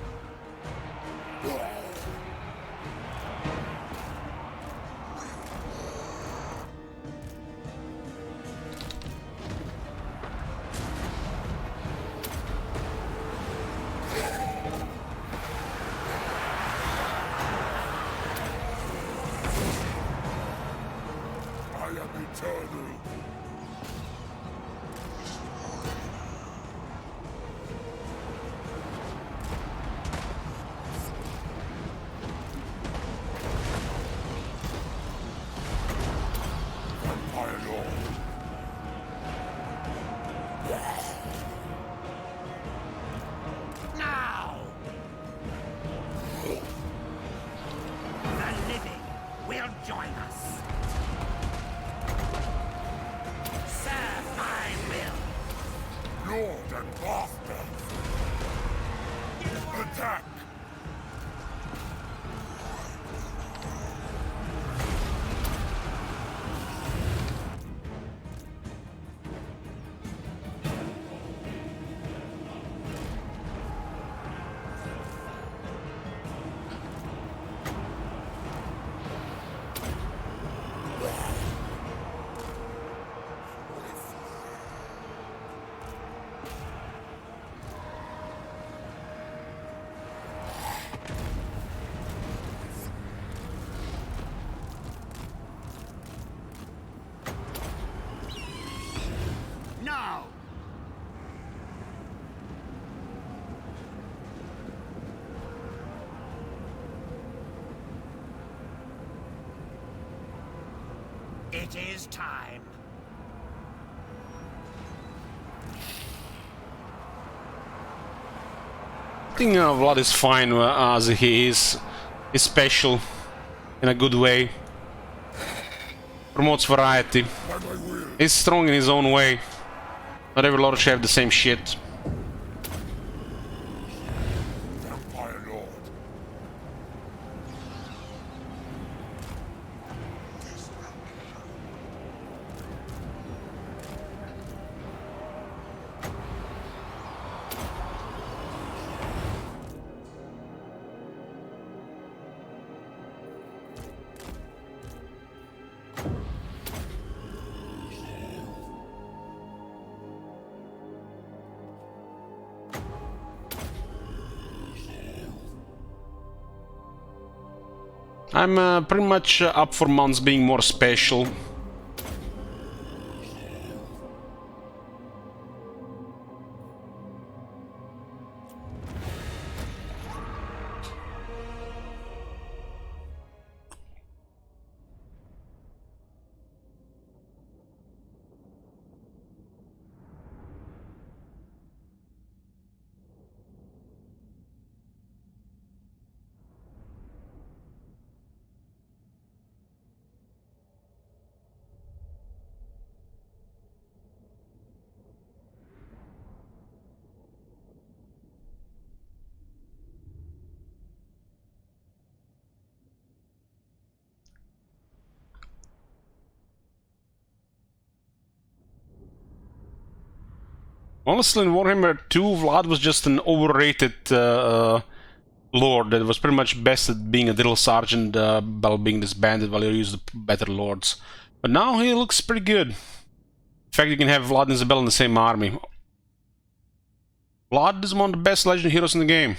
I: I am eternal. Vampire Lord.
C: Now. The living will join us. It is time.
A: I think Vlad is fine as he is. He's special in a good way. Promotes variety. He's strong in his own way. Not every lord should have the same shit.
I: Vampire Lord.
A: I'm pretty much up for months being more special. Honestly, in Warhammer 2, Vlad was just an overrated lord that was pretty much best at being a drill sergeant while being disbanded while you use the better lords. But now he looks pretty good. In fact, you can have Vlad and Isabella in the same army. Vlad is one of the best legend heroes in the game.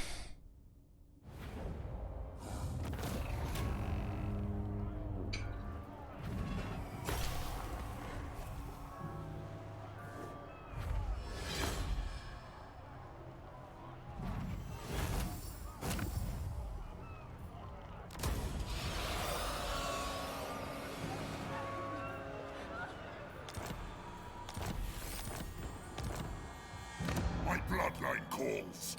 I: My bloodline calls.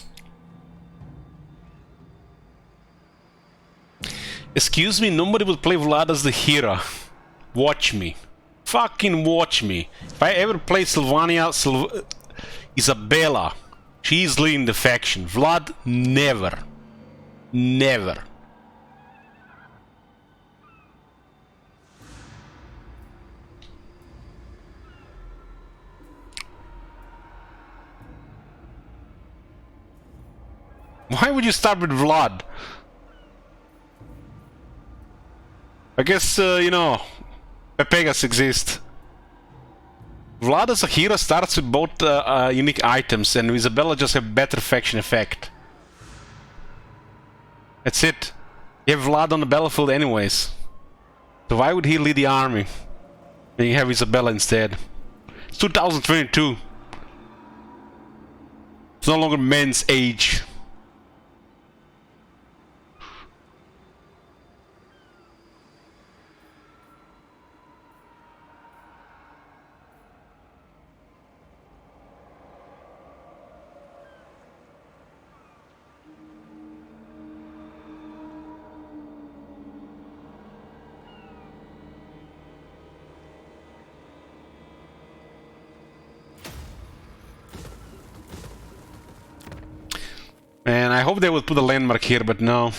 A: Excuse me, nobody would play Vlad as the hero. Watch me. Fucking watch me. If I ever play Sylvania, Isabella, she's leading the faction. Vlad, never. Never. Why would you start with Vlad? I guess, you know, Pepegas exist. Vlad as a hero starts with both unique items, and Isabella just have better faction effect. That's it. You have Vlad on the battlefield anyways. So why would he lead the army? And you have Isabella instead. It's 2022. It's no longer men's age. And I hope they would put a landmark here, but no.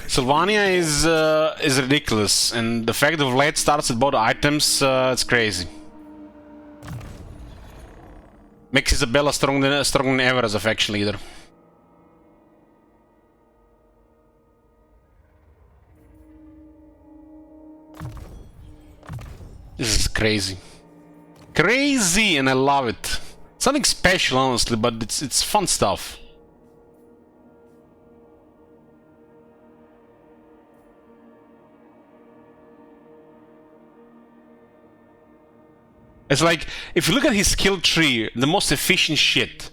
A: Sylvania is ridiculous, and the fact that Vlad starts with both items, it's crazy. Makes Isabella stronger than ever as a faction leader. This is crazy. Crazy, and I love it. Something special, honestly, but it's fun stuff. It's like, if you look at his skill tree, the most efficient shit.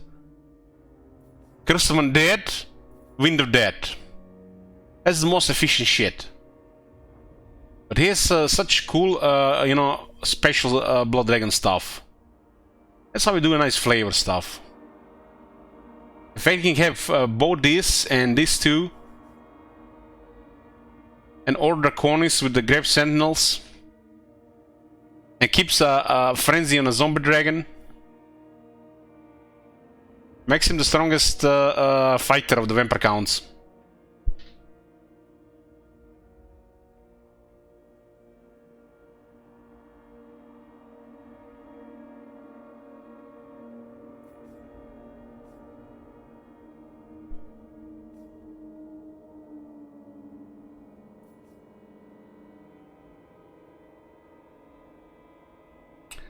A: Curse of Undead, Wind of Death. That's the most efficient shit. But he has such cool, you know, special Blood Dragon stuff. That's how we do a nice flavor stuff. If I can have both this and these two, and Order Draconis with the Grave Sentinels, and keeps a frenzy on a zombie dragon, makes him the strongest fighter of the vampire counts.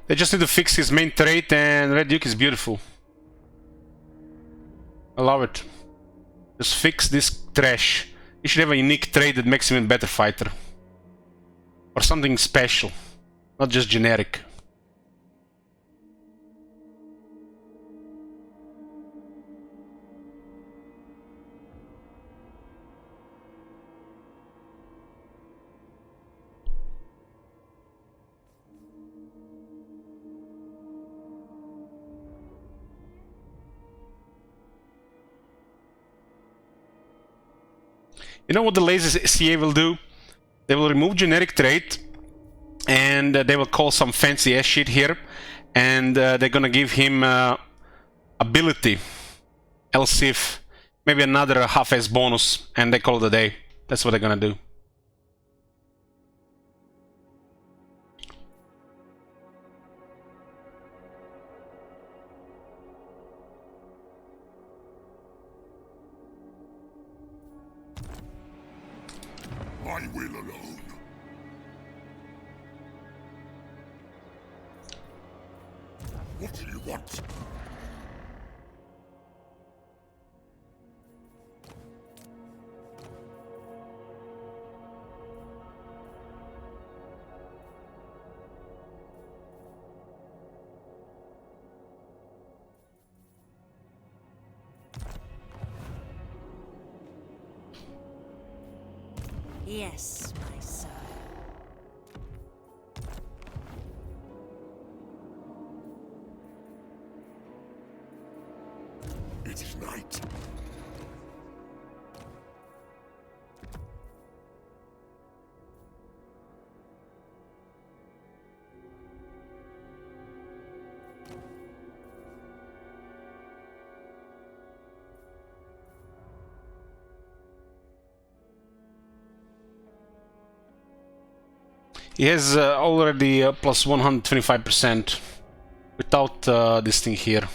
A: They just need to fix his main trait, and Red Duke is beautiful. I love it. Just fix this trash. He should have a unique trait that makes him a better fighter. Or something special, not just generic. You know what the lazy CA will do? They will remove generic trait, and they will call some fancy ass shit here, and they're gonna give him ability, Elsif, maybe another half-ass bonus, and they call it a day. That's what they're gonna do.
I: I will alone. What do you want?
F: Yes, my son.
I: It is night.
A: He has already plus 125% without this thing here.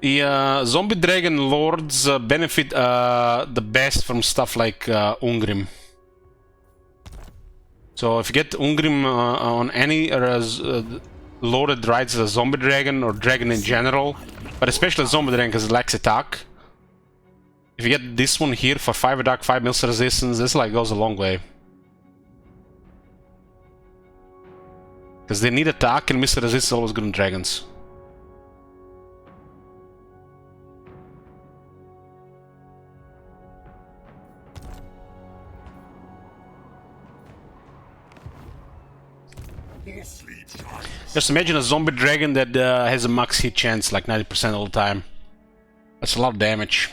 A: The zombie dragon lords benefit the best from stuff like Ungrim. So if you get Ungrim on any lord that rides a zombie dragon or dragon in general, but especially zombie dragon because it lacks attack. If you get this one here for 5 attack, 5 mils resistance, this like goes a long way. Because they need attack, and missile resistance is always good on dragons. Just imagine a zombie dragon that has a max hit chance, like 90% all the time. That's a lot of damage.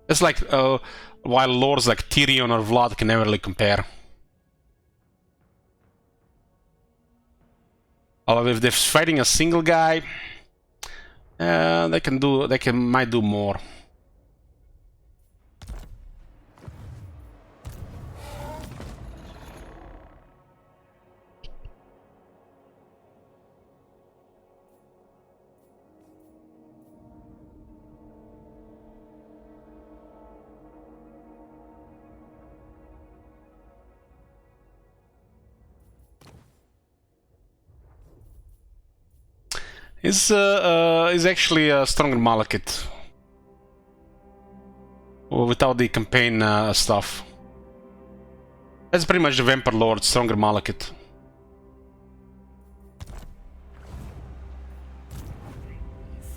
A: It's like while lords like Tyrion or Vlad can never really compare. Although if they're fighting a single guy, might do more. is actually a stronger Malekith. Without the campaign stuff. That's pretty much the Vampire Lord, stronger Malekith.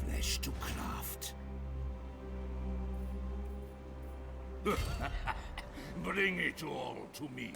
B: Flesh to craft.
E: Bring it all to me.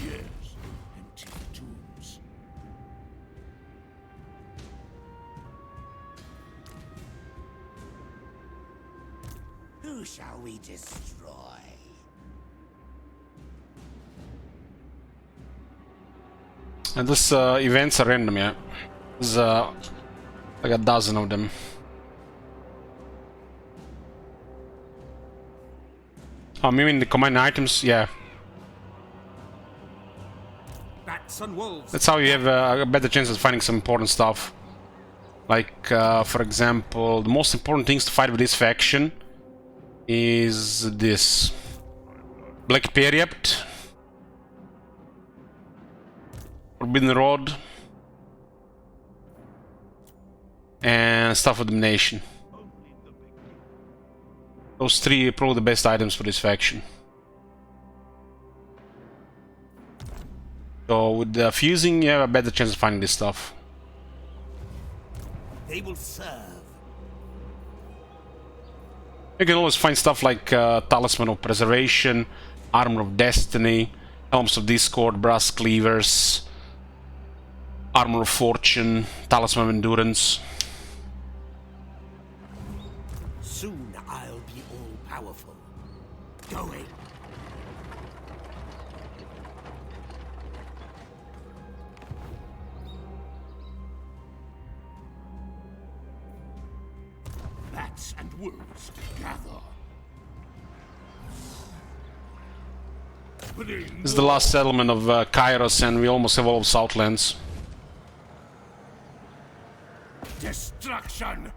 E: Yes, empty tombs.
B: Who shall we destroy?
A: And this events are random, yeah. There's like a dozen of them. Oh, you mean the command items? Yeah.
J: Bats and wolves.
A: That's how you have a better chance of finding some important stuff. Like, for example, the most important things to fight with this faction is this Black Periapt, Forbidden Rod, and Staff of Domination. Those three are probably the best items for this faction. So with fusing, you have a better chance of finding this stuff.
B: They will serve.
A: You can always find stuff like Talisman of Preservation, Armor of Destiny, Helms of Discord, Brass Cleavers, Armor of Fortune, Talisman of Endurance.
B: Soon I'll be all-powerful. Going.
E: Bats and wolves, gather.
A: This is the last settlement of Kairos, and we almost have all of Southlands.
E: Destruction!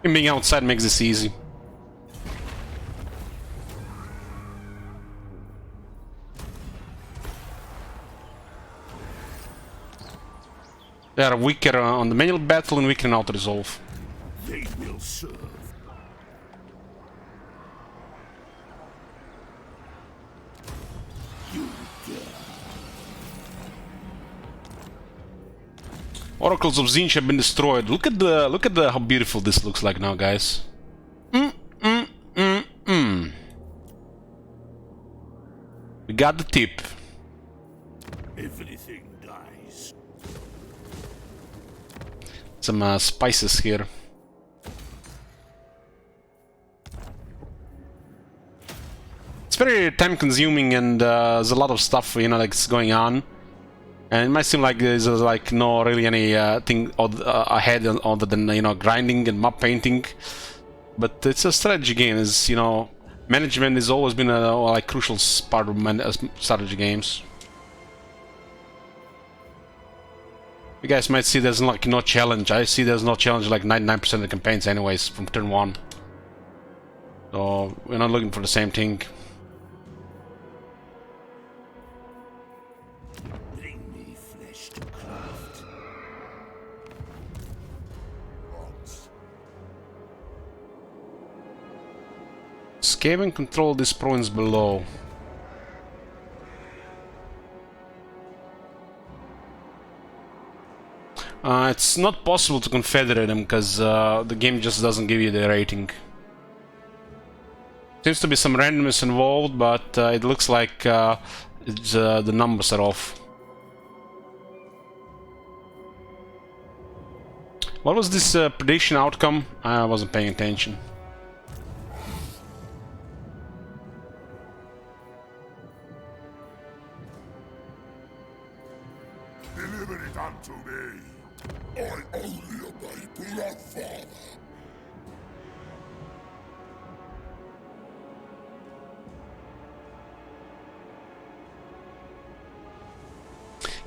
A: And being outside makes this easy. They are weaker on the manual battle and weaker in auto-resolve.
E: They will serve.
A: Oracles of Zinch have been destroyed. Look at how beautiful this looks like now, guys. We got the tip.
E: Everything dies.
A: Some spices here. It's very time consuming, and there's a lot of stuff, you know, like it's going on. And it might seem like there's like no really any thing ahead other than, you know, grinding and map painting. But it's a strategy game. Is, you know, management has always been a like crucial part of strategy games. You guys might see there's like no challenge. I see there's no challenge like 99% of the campaigns anyways from turn 1. So we're not looking for the same thing. Skaven control these province below. It's not possible to confederate them because the game just doesn't give you the rating. Seems to be some randomness involved, but it looks like the numbers are off. What was this prediction outcome? I wasn't paying attention.
I: Deliver it unto me. I only obey Bloodfather.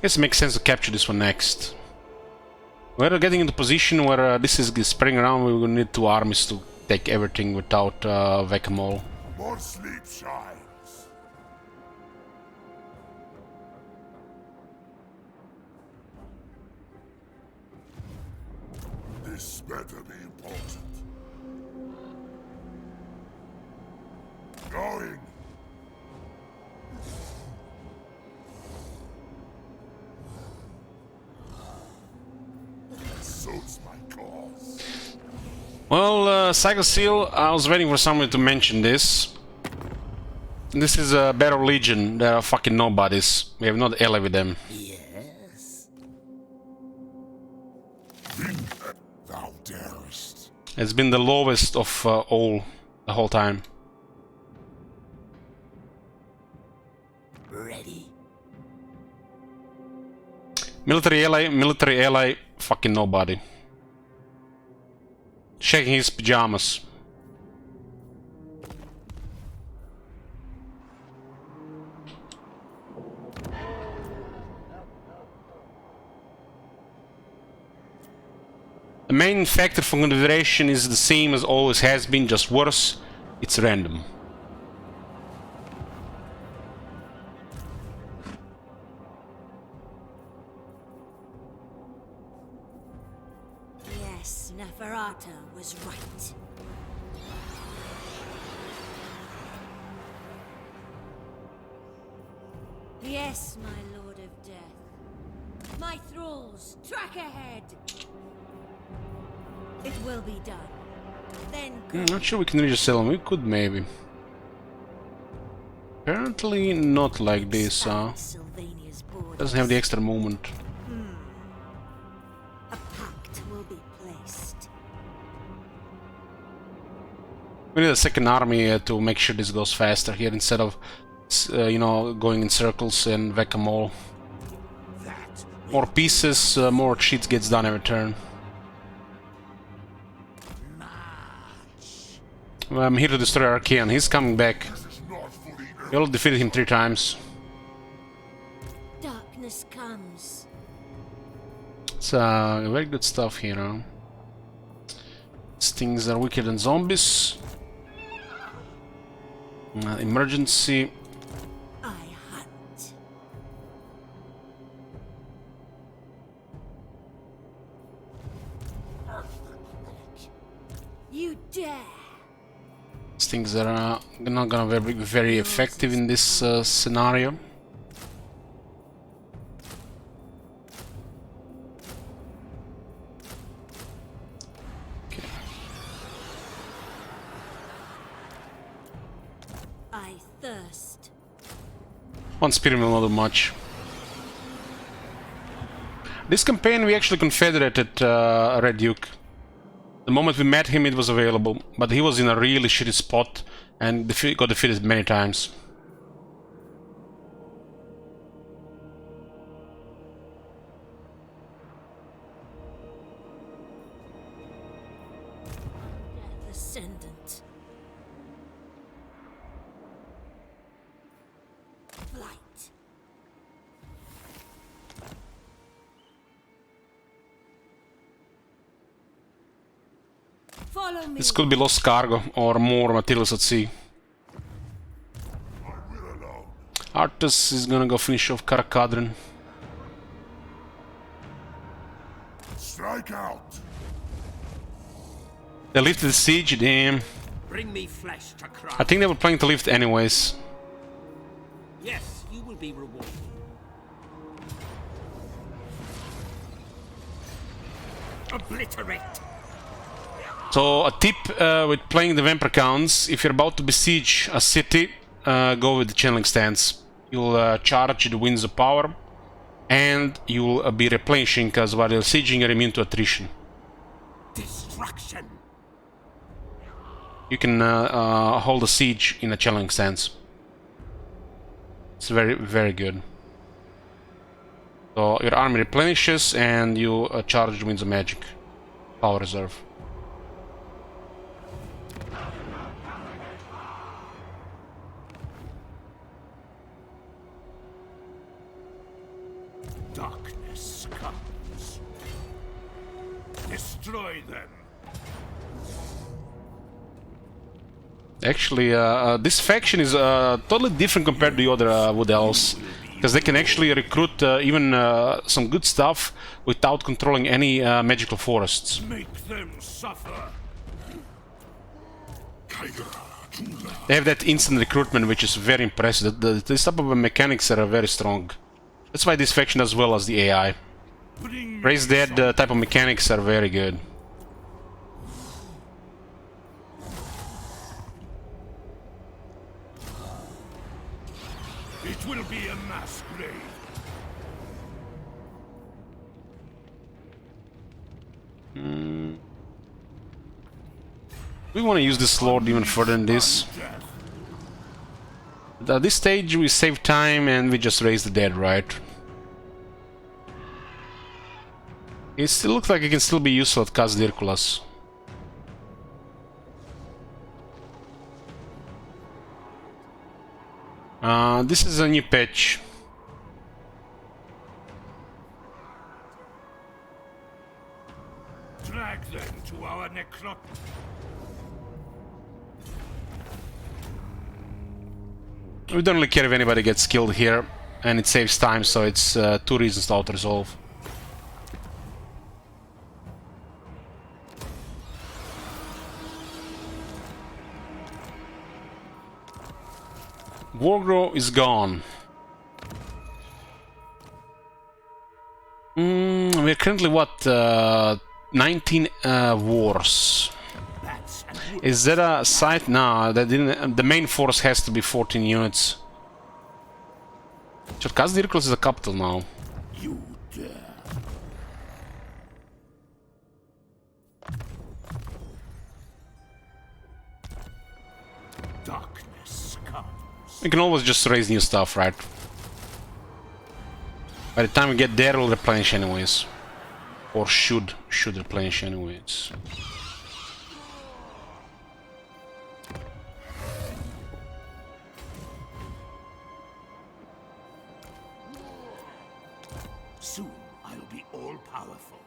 A: Guess it makes sense to capture this one next. We're getting into position where this is spreading around. We will need 2 armies to take everything without whack-a-mole.
I: More sleep shines. This better be important. Going. Suits my cause.
A: Well, Cycle Seal, I was waiting for someone to mention this. This is a Battle Legion. They are fucking nobodies. We have not ally with them.
C: Yes.
I: Thou darest.
A: It's been the lowest of all the whole time.
C: Ready.
A: Military ally, fucking nobody. Shaking his pajamas. The main factor for confederation is the same as always has been, just worse. It's random.
F: Yes, Neferata was right. Yes, my Lord of Death. My thralls, track ahead. It will be done. Then
A: Not sure we can really sell them. We could maybe. Apparently not like this.
F: Sylvania's borders.
A: Doesn't have the extra movement.
F: A pact will be placed.
A: We need a second army to make sure this goes faster here instead of, you know, going in circles and whack-a-mole. More pieces, more shit gets done every turn. I'm here to destroy Archaean. He's coming back. We all defeated him 3 times.
F: Darkness comes.
A: It's very good stuff here, huh? These things are wicked than zombies. Emergency.
F: I hunt. You dare.
A: These things are not gonna be very effective in this scenario. Okay.
F: I thirst.
A: One spear will not do much. This campaign we actually confederated Red Duke. The moment we met him, it was available, but he was in a really shitty spot and got defeated many times.
F: Death Ascendant. Flight. Follow me.
A: This could be lost cargo or more materials at sea. Artus is gonna go finish off Karakadrin.
I: Strike out.
A: They lifted the siege, damn.
B: Bring me flesh to cry.
A: I think they were planning to lift anyways.
B: Yes, you will be rewarded. Obliterate.
A: So a tip with playing the Vampire Counts, if you're about to besiege a city, go with the channeling stance. You'll charge the winds of power, and you'll be replenishing, because while you're sieging you're immune to attrition.
C: Destruction.
A: You can hold a siege in a challenging stance. It's very, very good. So your army replenishes and you charge Winds of Magic. Power reserve.
C: Darkness comes. Destroy them.
A: Actually, this faction is totally different compared to the other Wood Elves, because they can actually recruit even some good stuff without controlling any magical forests.
C: Make them suffer.
A: They have that instant recruitment, which is very impressive. This type of mechanics are very strong. That's why this faction does well as the AI. Raise Dead type of mechanics are very good.
C: It will be a mass grave.
A: We want to use this Lord even further than this. At this stage we save time and we just raise the dead, right? It still looks like it can still be useful at Cas Dirculas. This is a new patch.
C: Drag them to our necrot.
A: We don't really care if anybody gets killed here, and it saves time, so it's 2 reasons to auto-resolve. Wargrow is gone. We're currently what? 19 wars. Is that a site? No, that didn't. The main force has to be 14 units. Cas Dirculas is a capital now.
C: You dare. Darkness comes.
A: We can always just raise new stuff, right? By the time we get there, we'll replenish anyways. Or should replenish anyways.
C: Soon I'll be all-powerful.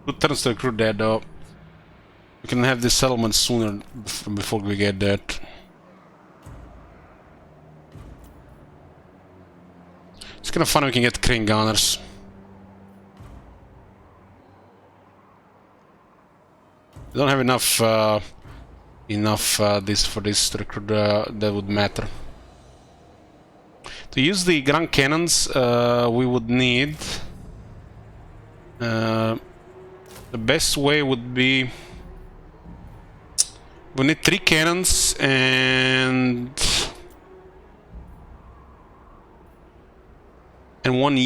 A: Good turns to recruit that though. We can have this settlement sooner before we get that. It's kind of fun we can get crane gunners. We don't have enough this for this to recruit that would matter. To use the grand cannons, we would need the best way would be we need 3 cannons and one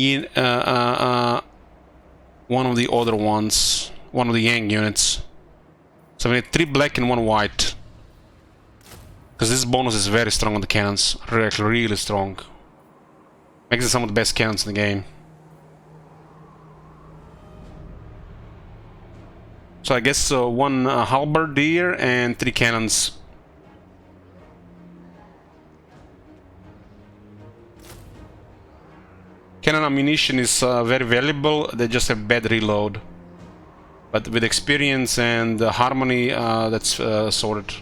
A: of the other ones, one of the Yang units. So we need 3 black and 1 white. Because this bonus is very strong on the cannons, really strong. Makes it some of the best cannons in the game. So I guess 1 halberdier and 3 cannons. Cannon ammunition is very valuable, they just have bad reload. But with experience and harmony, that's sorted.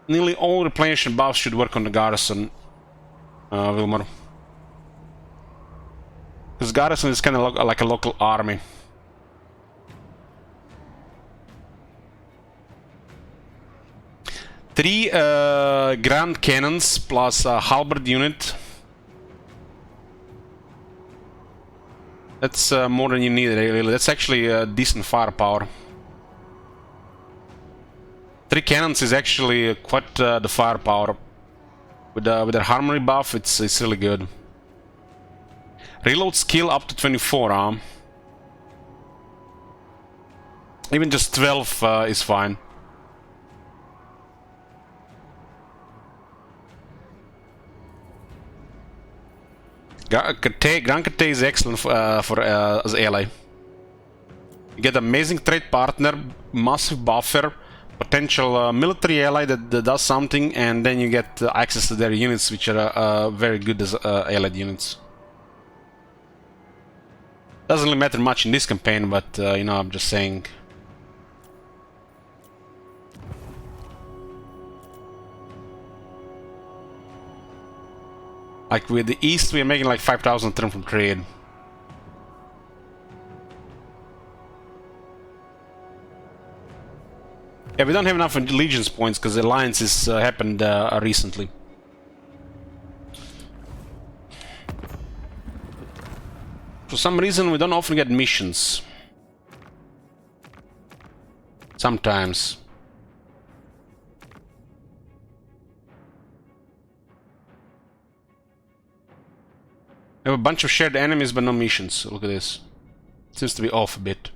A: Nearly all replenishment buffs should work on the garrison, Wilmar. Because garrison is kind of like a local army. 3 grand cannons plus a halberd unit. That's more than you need, really. That's actually decent firepower. 3 cannons is actually quite the firepower. With their harmony buff, it's really good. Reload skill up to 24, even just 12 is fine. Grand Kate is excellent for as ally. You get amazing trade partner, massive buffer, potential military ally that does something, and then you get access to their units, which are very good as allied units. Doesn't really matter much in this campaign, but you know, I'm just saying. Like with the East, we're making like 5,000 turn from trade. Yeah, we don't have enough allegiance points because the alliances happened recently. For some reason, we don't often get missions. Sometimes. We have a bunch of shared enemies, but no missions. Look at this. Seems to be off a bit.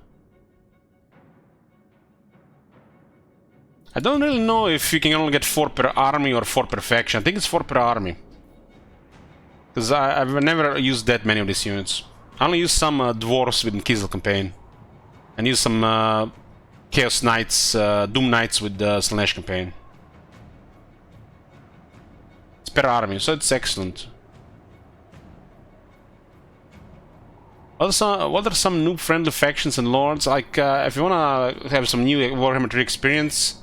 A: I don't really know if you can only get 4 per army or 4 per faction. I think it's 4 per army. Because I've never used that many of these units. I only use some dwarves with the Kislev campaign. And use some Chaos Knights, Doom Knights with the Slanesh campaign. It's per army, so it's excellent. What are some noob-friendly factions and lords? Like, if you wanna have some new Warhammer 3 experience,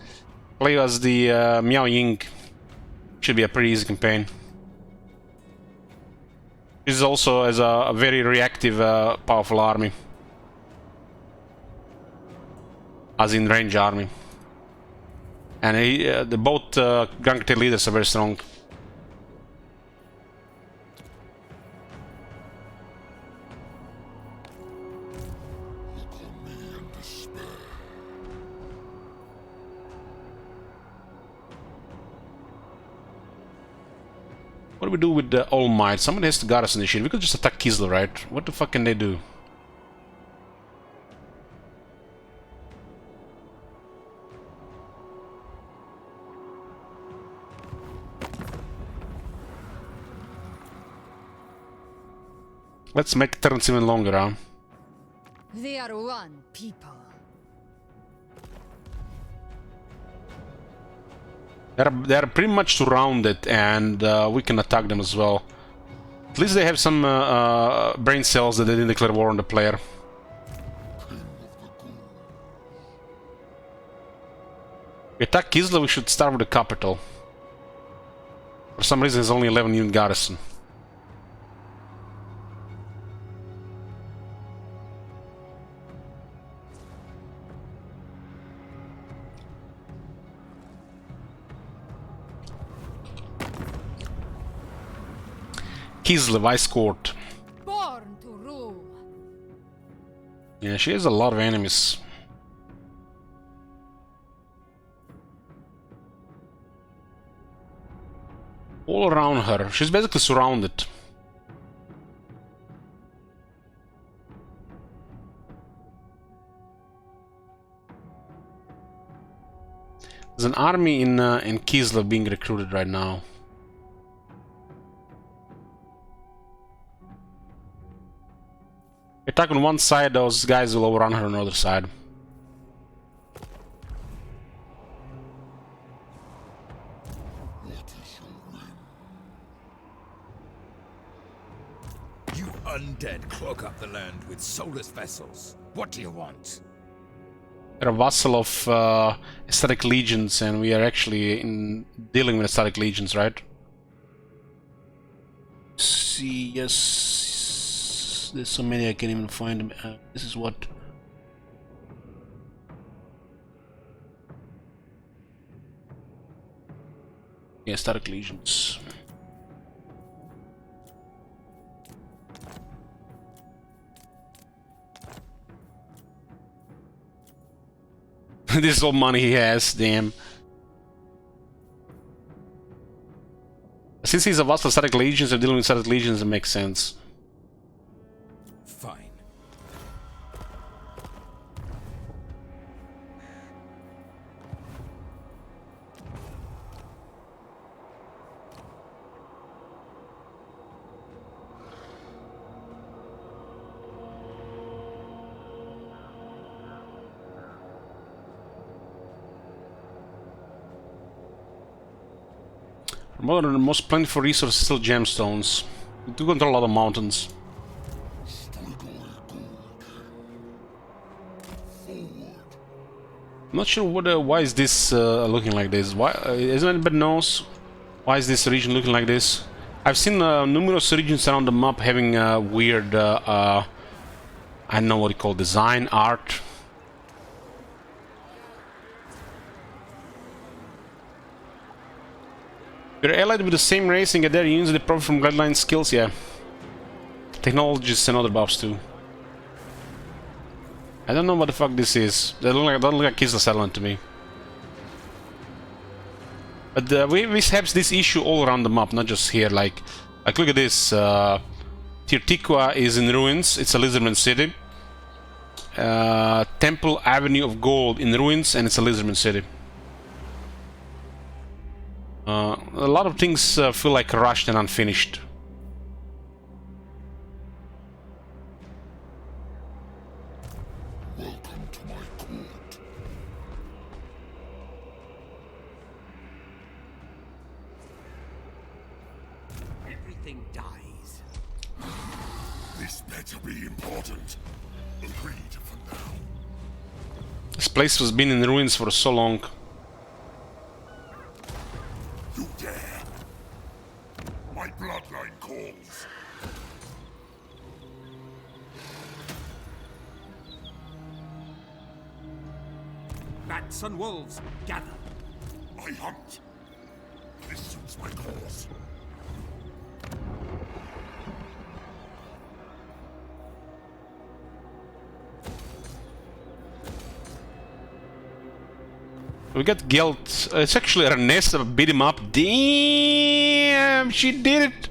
A: play as the Miao Ying. Should be a pretty easy campaign. This is also as a very reactive, powerful army. As in range army. And both Grand Kate leaders are very strong. What do we do with the All Might? Somebody has to garrison this shit. We could just attack Kislev, right? What the fuck can they do? Let's make turns even longer, huh?
G: They are one people.
A: They're pretty much surrounded, and we can attack them as well. At least they have some brain cells that they didn't declare war on the player. We attack Kislev, we should start with the capital. For some reason, there's only 11 unit garrison. Kislev, Ice Court.
G: Born to rule.
A: Yeah, she has a lot of enemies. All around her. She's basically surrounded. There's an army in Kislev being recruited right now. Attack on one side, those guys will overrun her on the other side.
D: You undead clog up the land with soulless vessels. What do you want?
A: We're a vassal of Aesthetic Legions, and we are actually dealing with Aesthetic Legions, right? See, yes. There's so many I can't even find them. This is what. Yeah, static legions. This is all money he has, damn. Since he's a vassal of static legions and dealing with static legions, it makes sense.
D: Fine.
A: Modern, the most plentiful resource is still gemstones. We do control a lot of mountains. I'm not sure why is this looking like this. Why isn't anybody knows why is this region looking like this? I've seen numerous regions around the map having weird, I don't know what you call design, art. You're allied with the same race and get their units they profit from guideline skills, yeah. Technologies and other buffs too. I don't know what the fuck this is. They don't look like Kislev settlement to me. But we have this issue all around the map, not just here. Like look at this. Tirtikwa is in ruins. It's a lizardman city. Temple Avenue of Gold in ruins, and it's a lizardman city. A lot of things feel like rushed and unfinished.
I: Welcome to my court.
B: Everything dies.
I: This better be important. Agreed for now.
A: This place has been in ruins for so long.
I: You dare? My bloodline calls.
J: Bats and wolves, gather.
I: I hunt. This suits my cause.
A: We got Gelt. It's actually Renessa beat him up. Damn, she did it.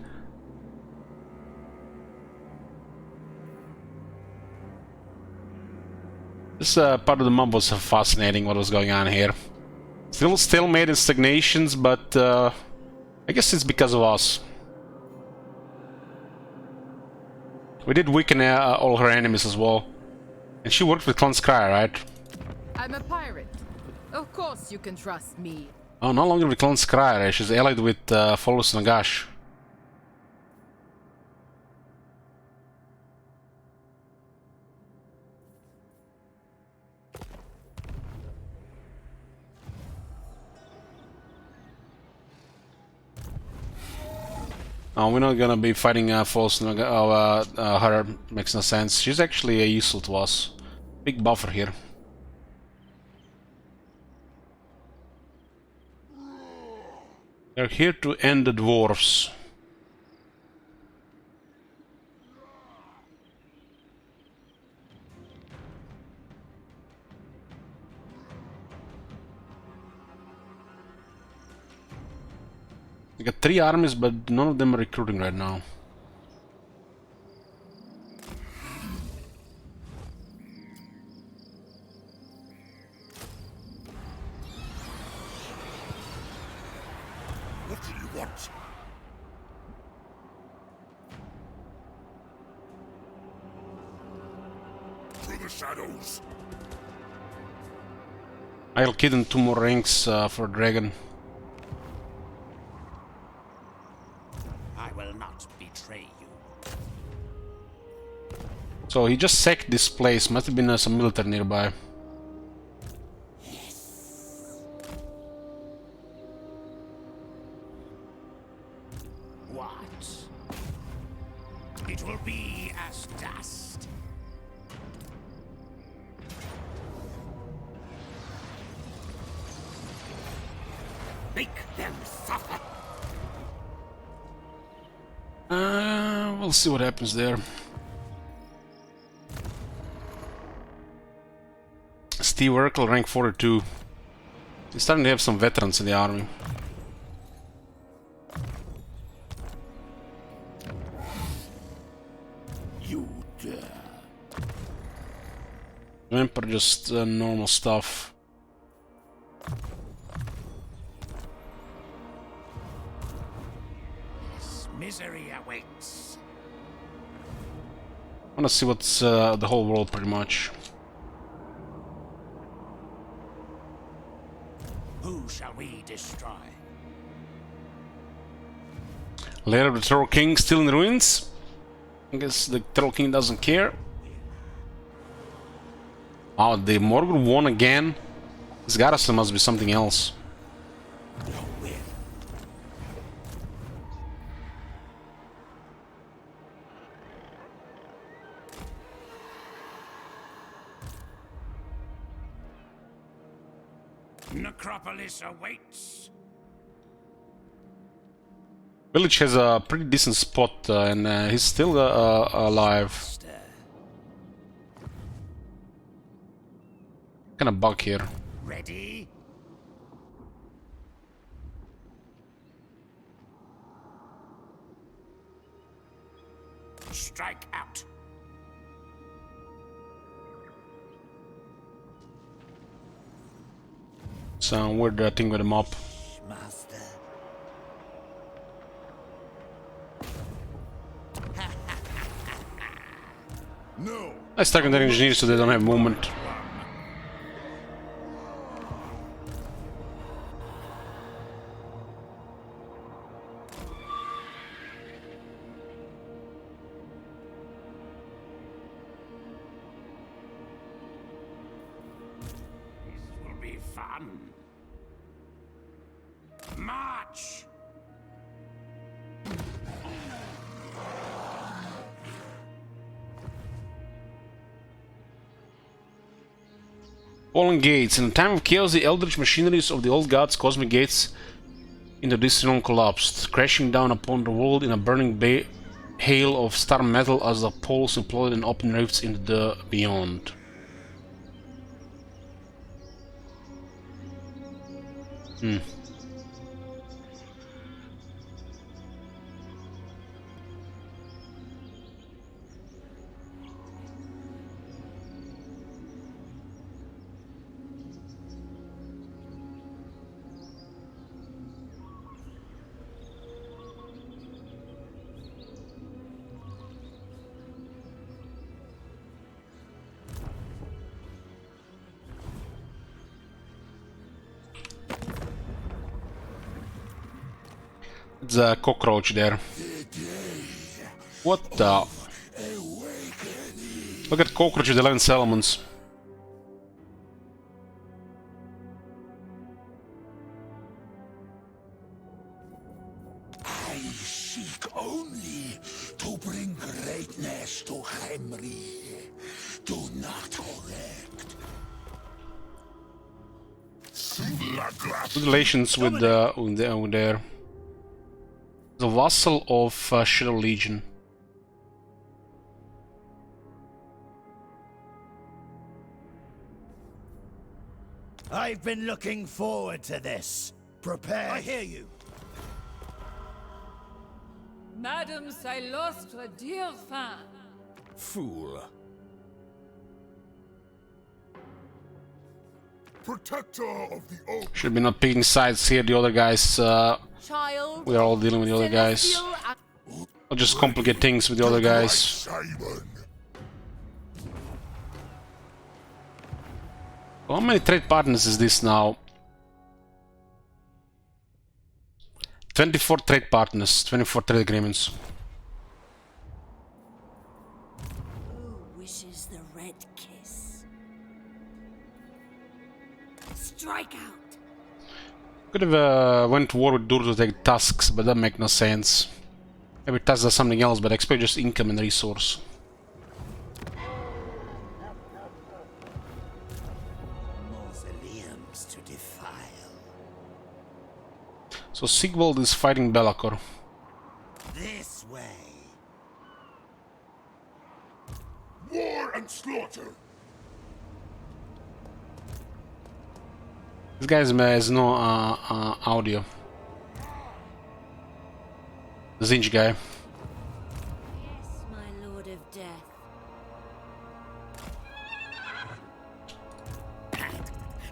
A: This part of the map was fascinating. What was going on here? Still stalemate and stagnations, but I guess it's because of us. We did weaken all her enemies as well, and she worked with Clan Skryre, right?
G: I'm a pirate. Of course you can trust me.
A: Oh, no longer with Clan Skryre. She's allied with Folus Nagash. Oh, we're not gonna be fighting Folus Nagash. Her makes no sense. She's actually useful to us. Big buffer here. They're here to end the dwarves. We got 3 armies, but none of them are recruiting right now.
I: What do you want? To the shadows.
A: I'll kid in 2 more ranks for Dragon.
B: I will not betray you.
A: So he just sacked this place. Must have been some military nearby.
B: What? It will be as dust.
C: Make them suffer.
A: We'll see what happens there. Steve Urkel, rank 42. He's starting to have some veterans in the army.
C: You dare.
A: Emperor, just normal stuff.
C: This misery awaits.
A: I wanna see what's the whole world pretty much.
C: Who shall we destroy?
A: Lair of the Troll King still in the ruins. I guess the Troll King doesn't care. Wow, the Morgan won again. This garrison must be something else.
C: Necropolis awaits.
A: Village has a pretty decent spot, and he's still alive. Kind of bug here.
C: Ready? Strike out.
A: So weird thing with him up.
C: Master.
I: No.
A: Let's target their engineers so they don't have movement.
C: This will be fun. March.
A: Fallen gates. In a time of chaos, the eldritch machineries of the old gods' cosmic gates in the distant realm collapsed, crashing down upon the world in a burning hail of star metal as the poles imploded and opened rifts into the beyond. There's a cockroach there. What the? Look at cockroach with 11 elements.
C: I seek only to bring greatness to Henry. Do not correct.
A: Good relations with there. The vassal of Shadow Legion.
J: I've been looking forward to this. Prepare. I hear you.
F: Madame, I lost a dear fan.
D: Fool.
I: Protector of the oak.
A: Should be not picking sides here. The other guys.
F: Child.
A: We are all dealing with the other guys. I'll just complicate things with the other guys.
I: Simon.
A: How many trade partners is this now? 24 trade partners, 24 trade agreements.
F: Who wishes the red kiss? Strike out.
A: Could have went to war with Dur to take tasks, but that makes no sense. Maybe tasks are something else, but I expect just income and resource.
C: Mausoleums to defile.
A: So Sigvald is fighting Belacor.
C: This way.
I: War and slaughter.
A: This guy has no audio. The Zinj guy.
F: Yes, my lord of death.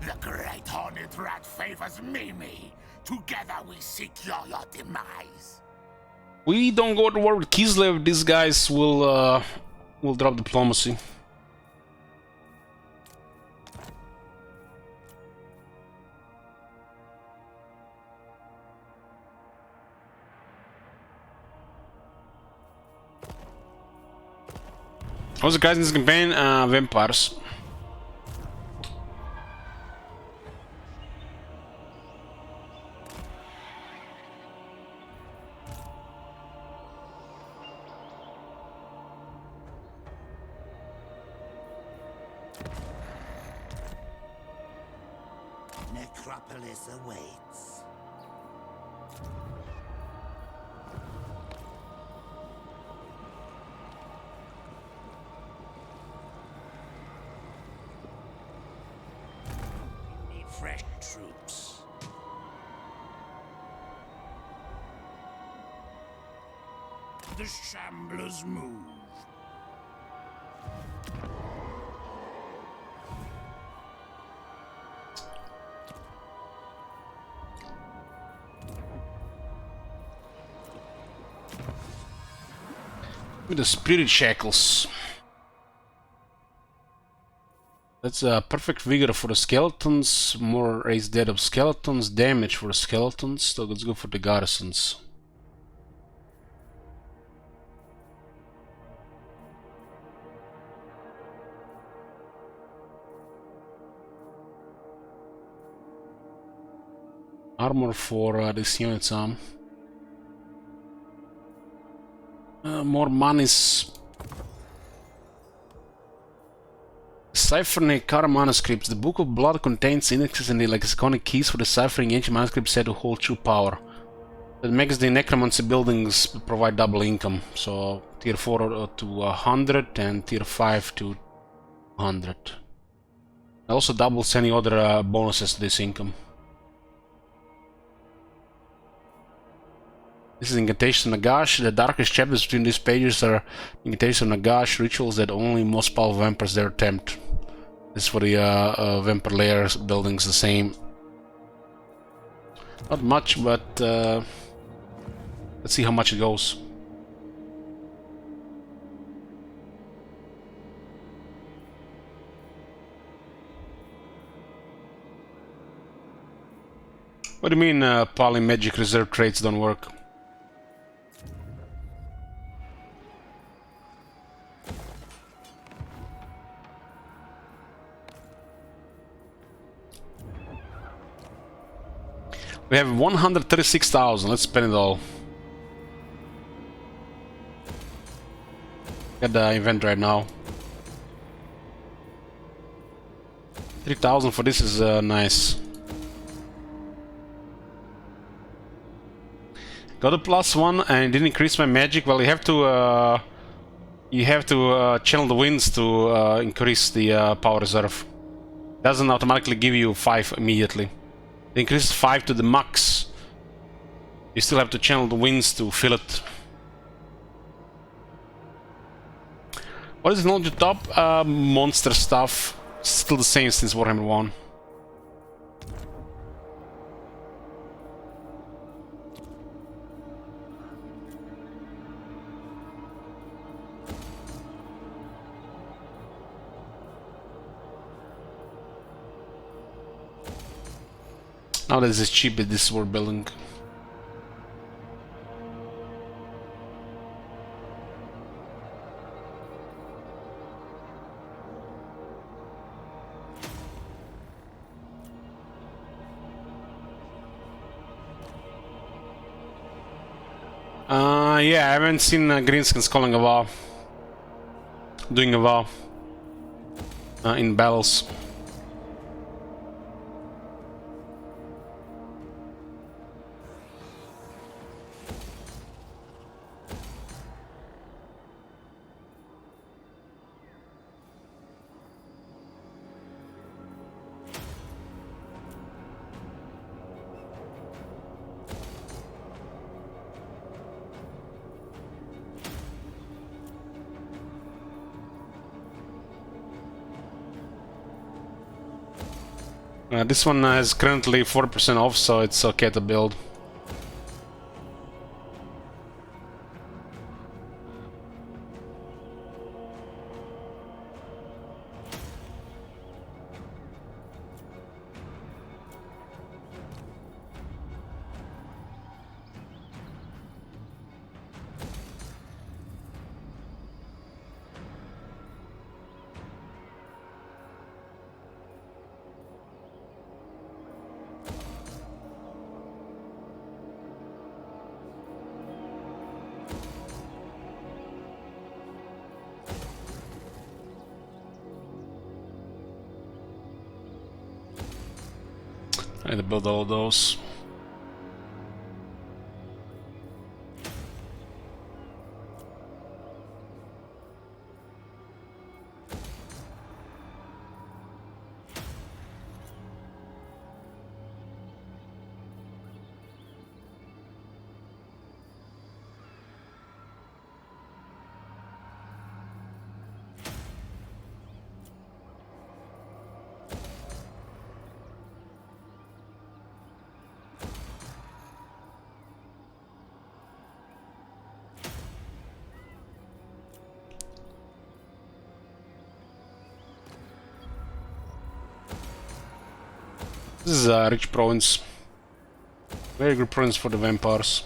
C: The great horned rat favors Mimi. Together we secure your demise.
A: We don't go to war with Kislev. These guys will drop diplomacy. What's the guys in this campaign? Vampires.
C: Necropolis awaits. We need fresh troops. The Shamblers move.
A: With the spirit shackles. That's a perfect vigor for the skeletons, more raised dead of skeletons, damage for the skeletons, so let's go for the garrisons. Armor for this unit's arm. More monies. Ciphering Kara manuscripts. The Book of Blood contains indexes and the lexiconic keys for deciphering ancient manuscripts said to hold true power. That makes the necromancy buildings provide double income. So tier 4 to 100 and tier 5 to 100. Also doubles any other bonuses to this income. This is Incantation of Nagash. The darkest chapters between these pages are Incantation of Nagash, rituals that only most powerful vampires dare attempt. This is for the vampire layers buildings, the same. Not much, but let's see how much it goes. What do you mean poly magic reserve traits don't work? We have 136,000. Let's spend it all. Get the event right now. 3,000 for this is nice. Got a +1 and it didn't increase my magic. Well, you have to channel the winds to increase the power reserve. Doesn't automatically give you 5 immediately. It increases 5 to the max. You still have to channel the winds to fill it. What is knowledge at top? Monster stuff. Still the same since Warhammer 1. Now that it's cheap, this is worth building. Yeah, I haven't seen Greenskins calling a vow. Doing a vow. In battles. This one has currently 40% off, so it's okay to build. I need to build all of those. This is a rich province. Very good province for the vampires.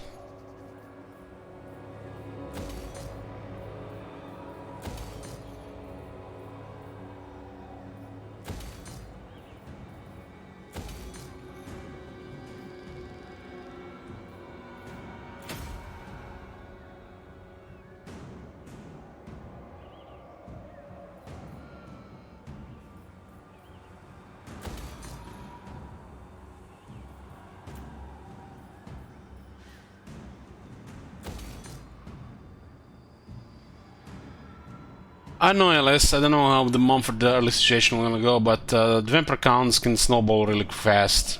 A: I know LS, I don't know how the month for the early situation will gonna go, but the vampire counts can snowball really fast.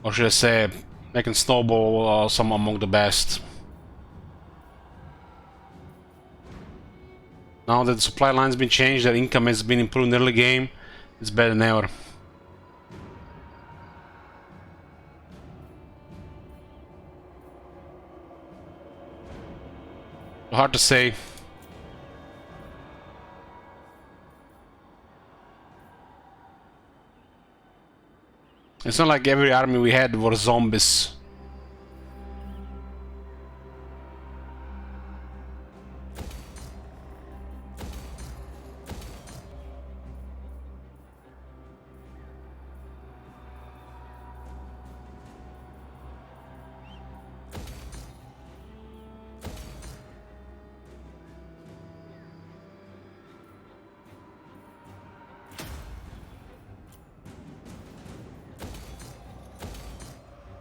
A: Or should I say, they can snowball some among the best. Now that the supply line's been changed, their income has been improved in the early game, it's better than ever. Hard to say. It's not like every army we had were zombies.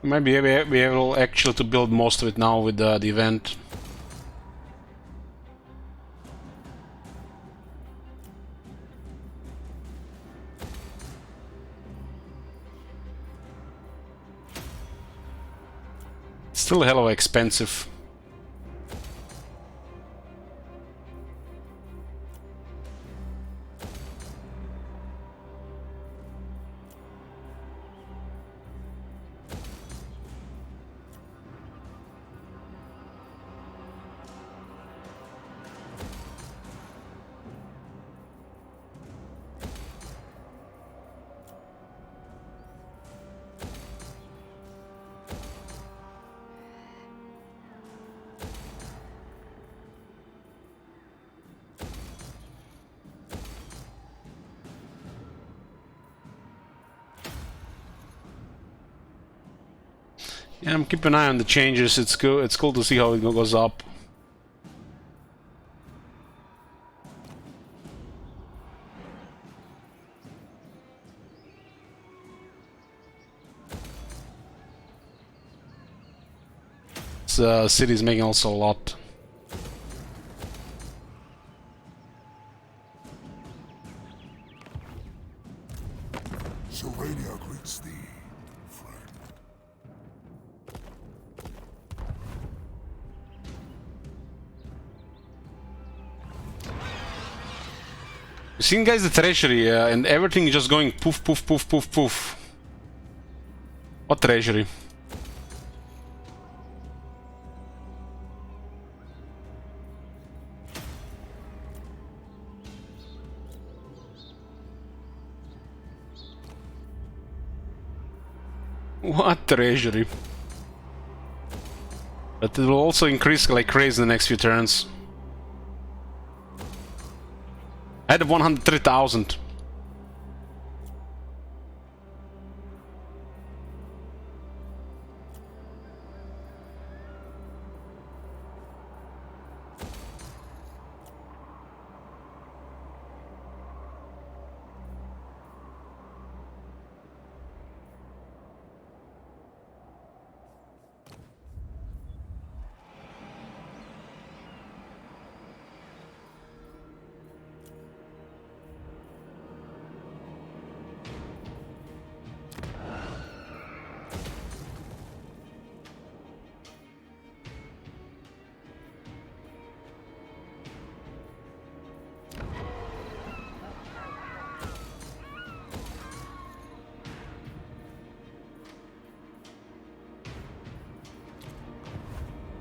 A: Maybe we'll be able actually to build most of it now with the event. It's still a hell of expensive. Yeah, I'm keeping an eye on the changes. It's cool. It's cool to see how it goes up. This city's making also a lot.
I: Sylvania greets thee, friend.
A: You seen, guys, the treasury and everything is just going poof, poof, poof, poof, poof. What treasury? What treasury? But it will also increase like crazy in the next few turns. I had 103,000.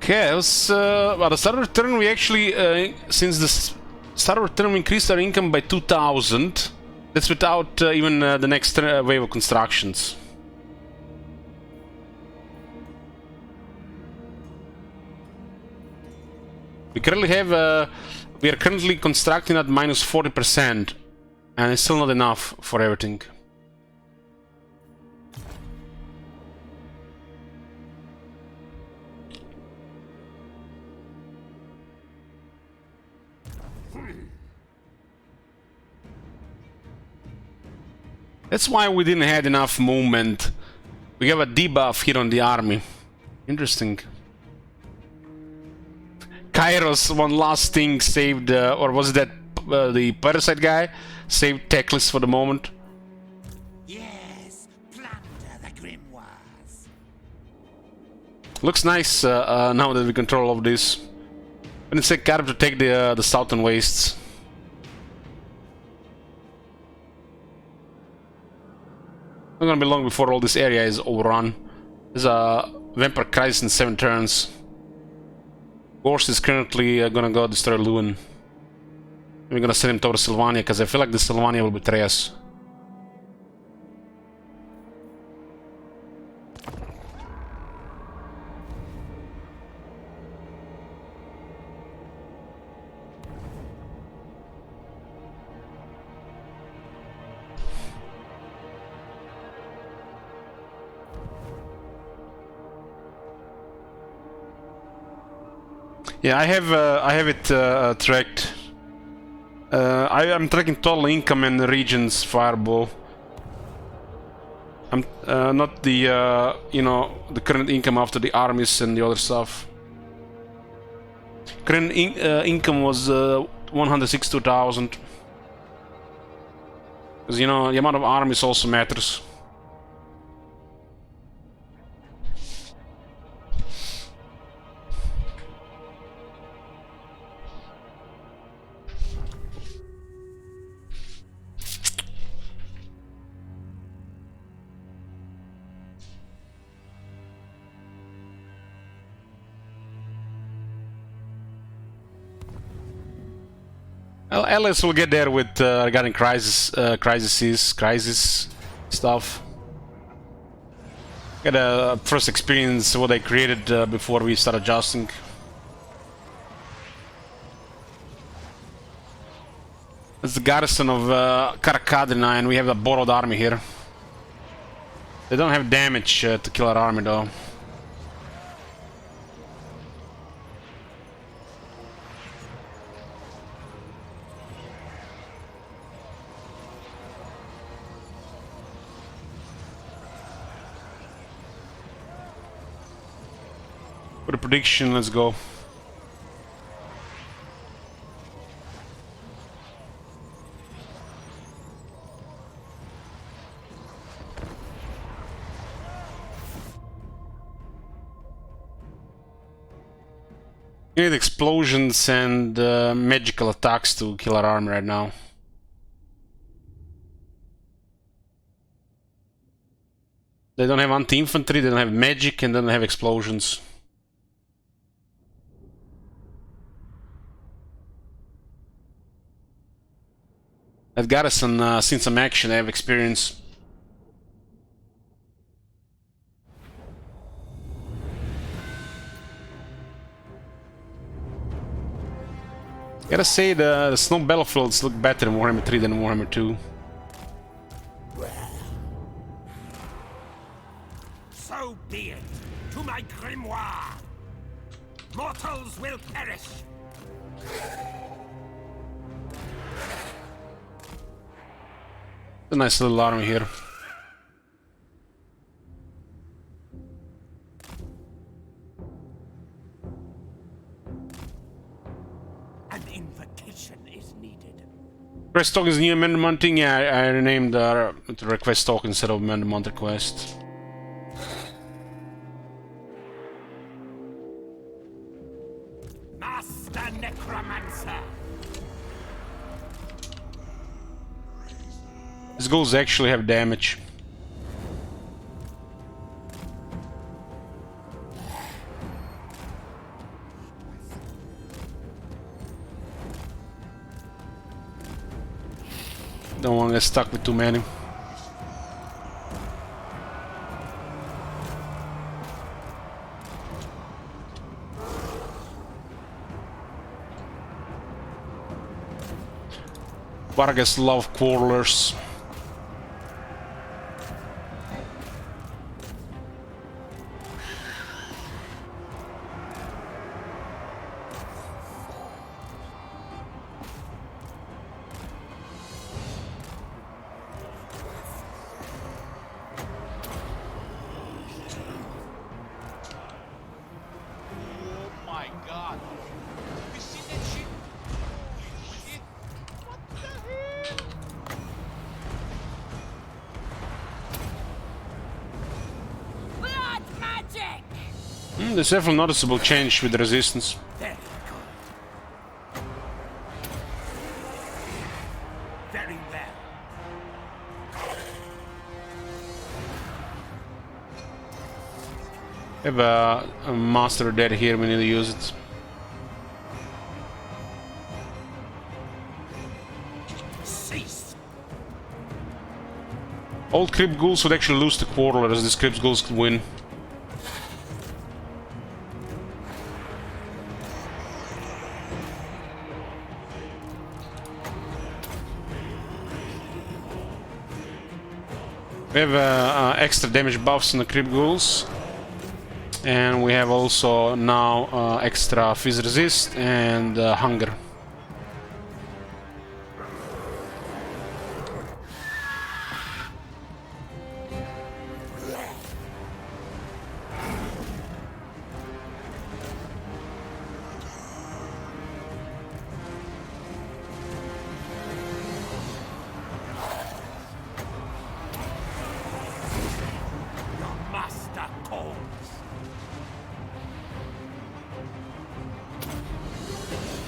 A: Okay, it was, at the start of the turn we actually, since the start of the turn we increased our income by 2,000. That's without even the next wave of constructions. We currently have, we are currently constructing at minus 40%, and it's still not enough for everything. That's why we didn't have enough movement. We have a debuff here on the army. Interesting. Kairos, one last thing, saved, or was that the parasite guy? Saved Teclis for the moment.
C: Yes, plunder the grimoires.
A: Looks nice now that we control all of this. And it's a Caravan to take the southern wastes. Not gonna be long before all this area is overrun. There's a Vampire Crisis in 7 turns. Gorse is currently gonna go destroy Lewin. We're gonna send him towards Sylvania, because I feel like the Sylvania will betray us. Yeah, I have it tracked. I'm tracking total income and regions fireball. I'm not the you know, the current income after the armies and the other stuff. Current income was 162,000. Because, you know, the amount of armies also matters. Well, Alice will get there with regarding crisis stuff. Get a first experience what they created before we start adjusting. It's the garrison of Karakadrina, and we have a borrowed army here. They don't have damage to kill our army though. For the prediction, let's go. We need explosions and magical attacks to kill our army right now. They don't have anti-infantry, they don't have magic, and they don't have explosions. That garrison seen some action, they have experience. Gotta say, the snow battlefields look better in Warhammer 3 than in Warhammer 2.
C: So be it. To my grimoire. Mortals will perish.
A: A nice little army here.
C: An invitation is needed.
A: Request tokens new amendment thing. Yeah, I renamed the request token instead of amendment request.
C: Master Necromancer.
A: These ghouls actually have damage. Don't want to get stuck with too many. Vargas love quarrelers.
H: Oh my god. Have you seen that shit? Holy shit. What the hell?
F: Blood magic!
A: There's definitely noticeable change with the resistance.
C: Very good. Very well.
A: We have a master dead here, we need to use it.
C: Cease.
A: Old Crypt Ghouls would actually lose the quarrelers, these Crypt Ghouls could win. We have extra damage buffs on the Crypt Ghouls. And we have also now extra Fizz Resist and Hunger.
C: Master calls.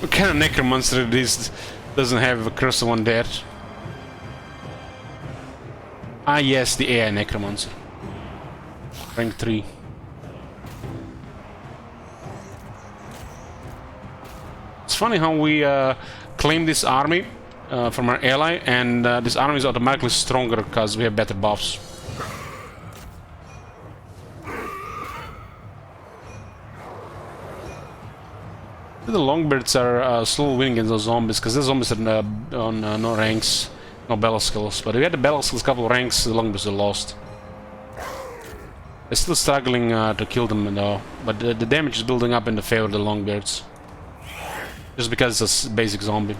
A: What kind of necromancer this doesn't have a curse of undead? Ah yes, the AI necromancer. Rank 3. It's funny how we claim this army from our ally, and this army is automatically stronger because we have better buffs. The Longbirds are slow winning against those zombies because the zombies are on no ranks, no battle skills. But if we had the battle skills, couple of ranks, the Longbirds are lost. They're still struggling to kill them though, but the damage is building up in the favor of the Longbirds. Just because it's a basic zombie.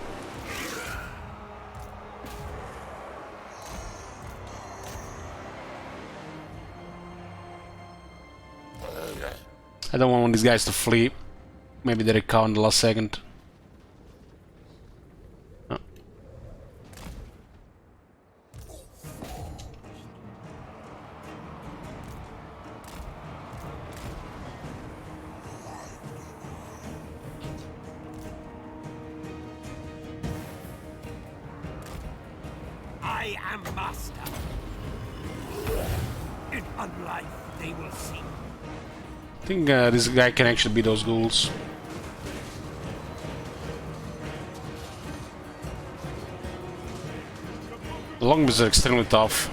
A: I don't want these guys to flee. Maybe they recount in the last second. Oh.
C: I am master. In a life they will see.
A: I think this guy can actually beat those ghouls. The longbeards are extremely tough.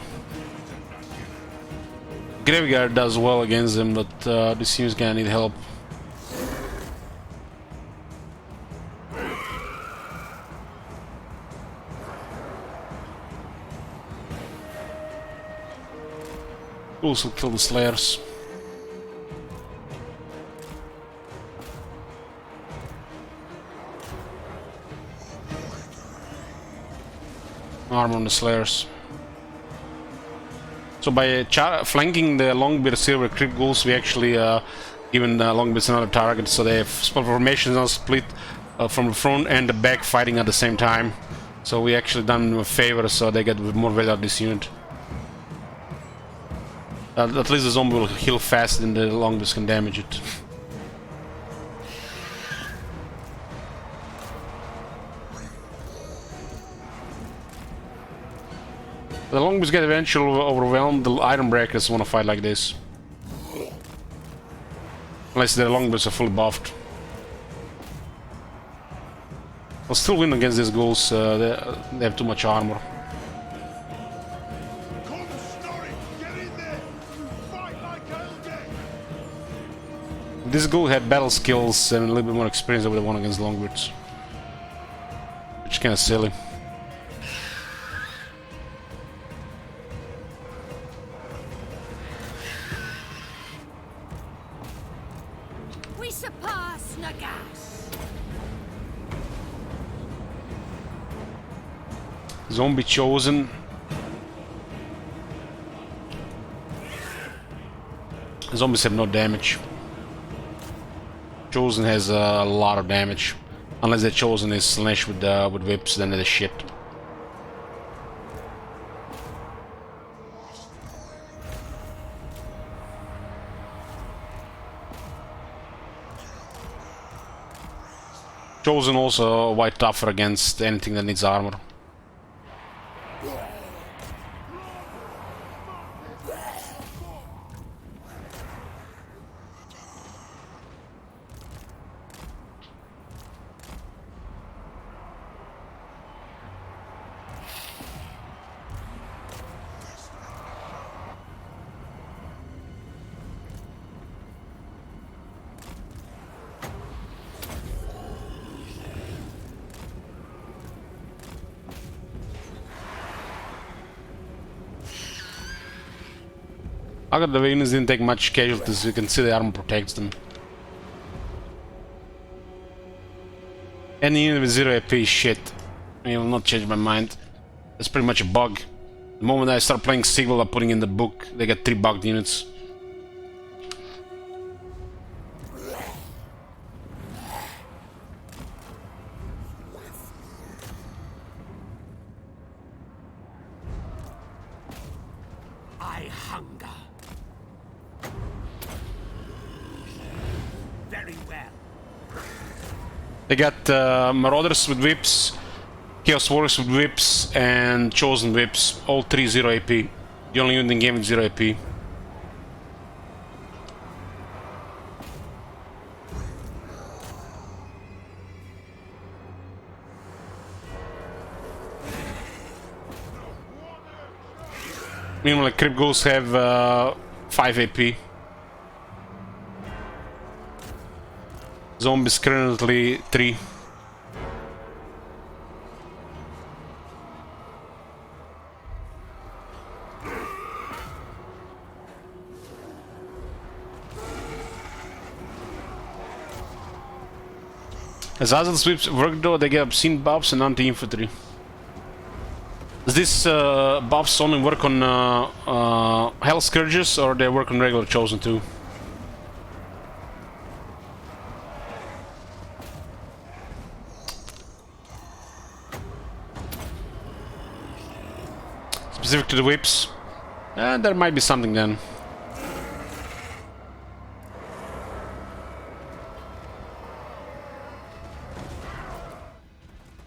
A: Graveyard does well against them, but this seems gonna need help. Ghouls will kill the slayers. Armor on the slayers. So by flanking the Longbeard Silver Crypt Ghouls, we actually given the Longbeards another target, so they have split formations now split from the front and the back fighting at the same time. So we actually done them a favor, so they get more value out of this unit. At least the zombie will heal fast and the Longbeards can damage it. The Longbeards get eventually overwhelmed, the Iron Breakers want to fight like this. Unless the Longbeards are fully buffed. I'll still win against these ghouls, they have too much armor. This ghoul had battle skills and a little bit more experience than the one against Longbeards. Which is kinda silly.
F: We surpass Nagash.
A: Zombie chosen. Zombies have no damage. Chosen has a lot of damage. Unless the Chosen is slashed with whips, then they're shit. Chosen also quite tougher against anything that needs armor. Other the Venus didn't take much casualties, you can see the armor protects them. Any unit with 0 AP is shit. I will not change my mind. That's pretty much a bug. The moment I start playing Sigil, I'm putting in the book, they get 3 bugged units.
C: I hunger. Very well.
A: They got Marauders with whips, Chaos Warriors with whips, and Chosen whips. All 3 0 AP. The only unit in game with 0 AP. Meanwhile, Crypt Ghouls have 5 AP. Zombies currently 3. Azazel sweeps work though, they get obscene buffs and anti-infantry. Does this buffs only work on Hell Scourges or they work on regular Chosen too? Specific to the whips? There might be something then.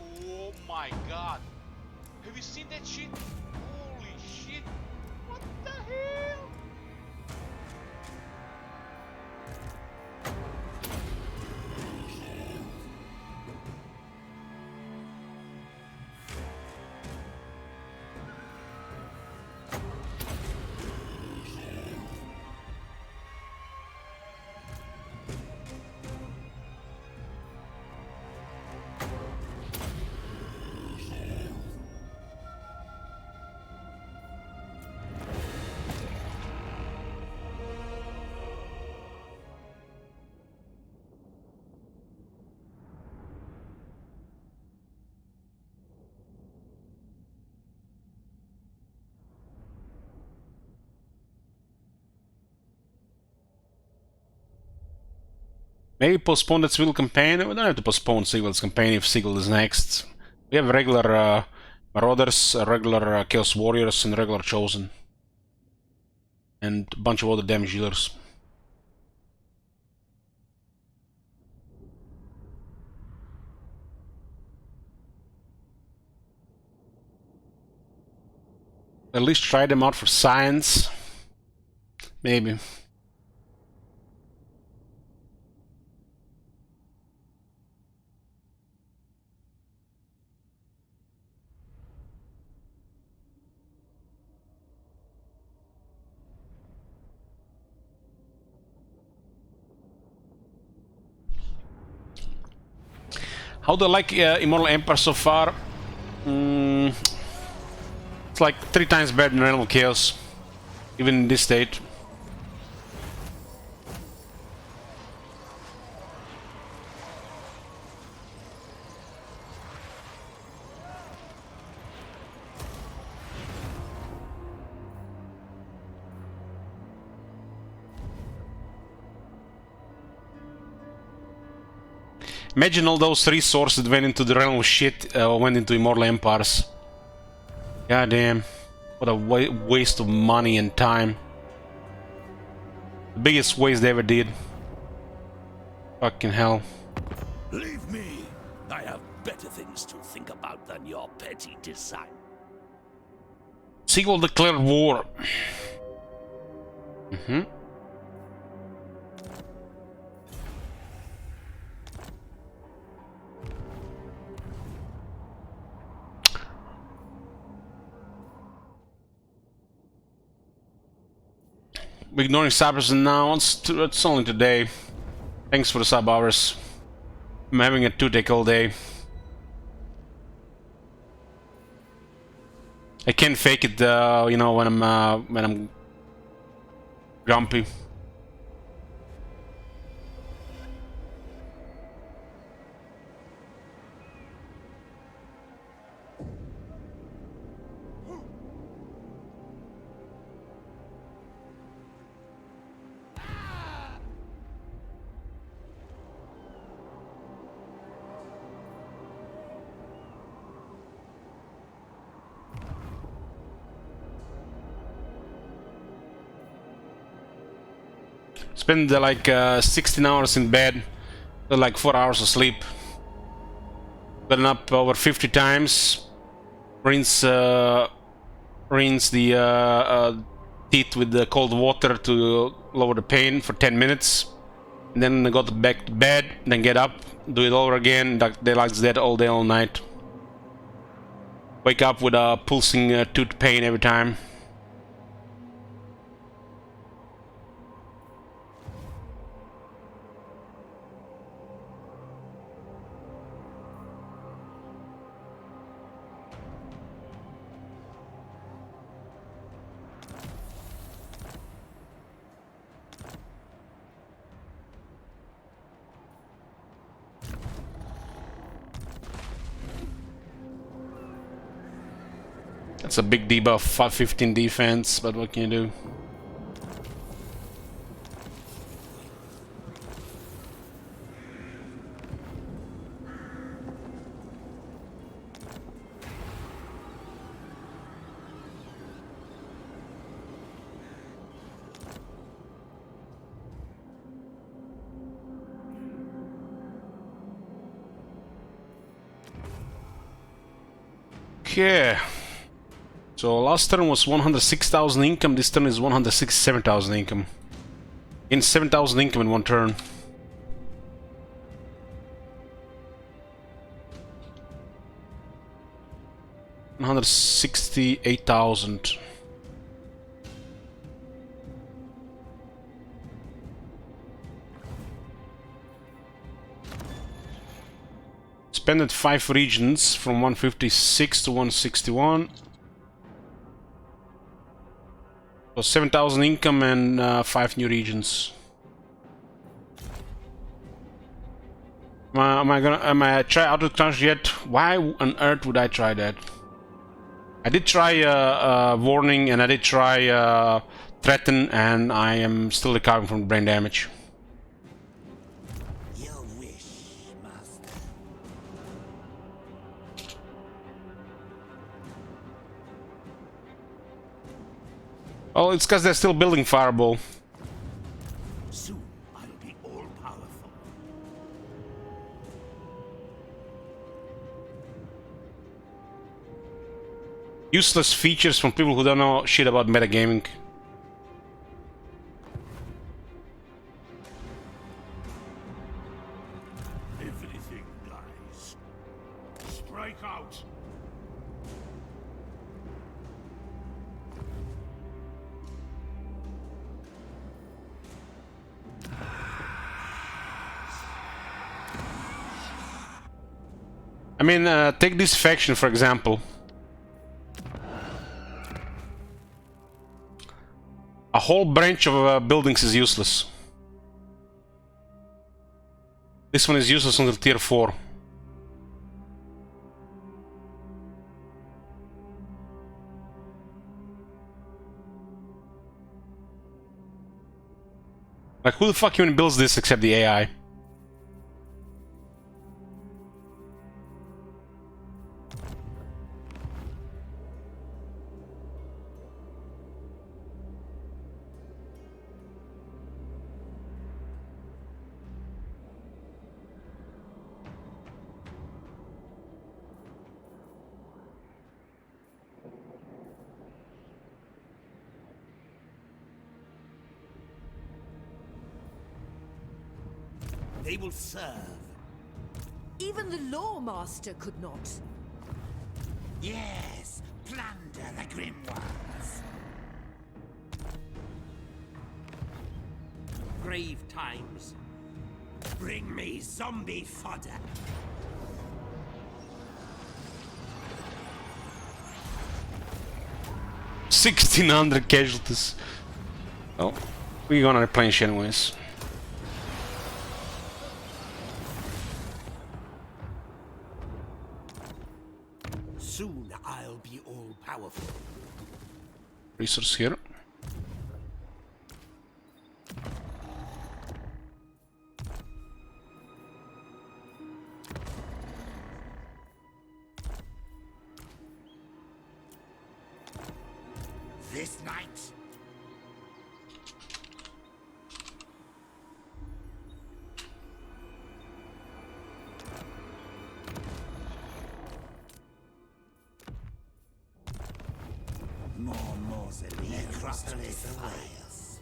H: Oh my god. Have you seen that shit? Holy shit. What the hell?
A: Maybe postpone that civil campaign. We don't have to postpone Sigild's campaign if Sigil is next. We have regular Marauders, regular Chaos Warriors, and regular Chosen. And a bunch of other damage dealers. At least try them out for science. Maybe. How do I like Immortal Empire so far? It's like 3 times better than Realm of Chaos, even in this state. Imagine all those resources that went into the realm of shit went into Immortal Empires. God damn. What a waste of money and time. The biggest waste they ever did. Fucking hell.
B: Leave me. I have better things to think about than your petty design.
A: Sigil declared war. We're ignoring Cyprus now. It's only today. Thanks for the sub hours. I'm having a toothache all day. I can't fake it, you know, when I'm grumpy. Spend like 16 hours in bed, like 4 hours of sleep. Gotten up over 50 times. Rinse the teeth with the cold water to lower the pain for 10 minutes. And then go back to bed, then get up, do it over again. They like that all day, all night. Wake up with a pulsing tooth pain every time. It's a big debuff, 515 defense, but what can you do? Okay. So last turn was 106,000 income, this turn is 167,000 income. In 7,000 income in one turn. $168,000. Expanded 5 regions from 156 to 161. So 7,000 income and 5 new regions. Am I try out of crunch yet? Why on earth would I try that? I did try warning and I did try threaten, and I am still recovering from brain damage. Well, it's because they're still building Fireball.
B: Soon I'll be all-powerful.
A: Useless features from people who don't know shit about metagaming.
B: Everything dies. Strike out.
A: I mean, take this faction for example. A whole branch of buildings is useless. This one is useless until tier 4. Like, who the fuck even builds this except the AI?
B: They will serve.
F: Even the Lawmaster could not.
C: Yes, plunder the grim ones. Grave times. Bring me zombie fodder.
A: 1,600 casualties. Oh, we're gonna replenish anyways.
C: Soon I'll be all-powerful.
A: Resource here.
C: This night. More mausoleums. Necropolis files.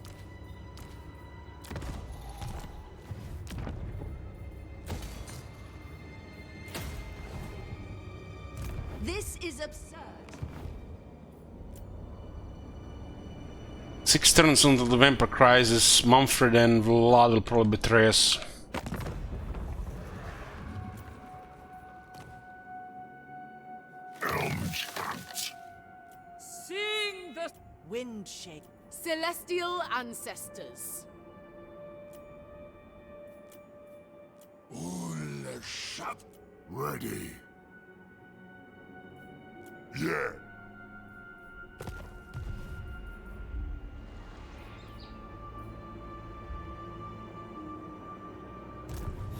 F: This is absurd.
A: 6 turns until the Vampire Crisis. Manfred and Vlad will probably betray us.
G: Sing the
K: Wind shake.
G: celestial ancestors.
I: All shut. Ready. Yeah.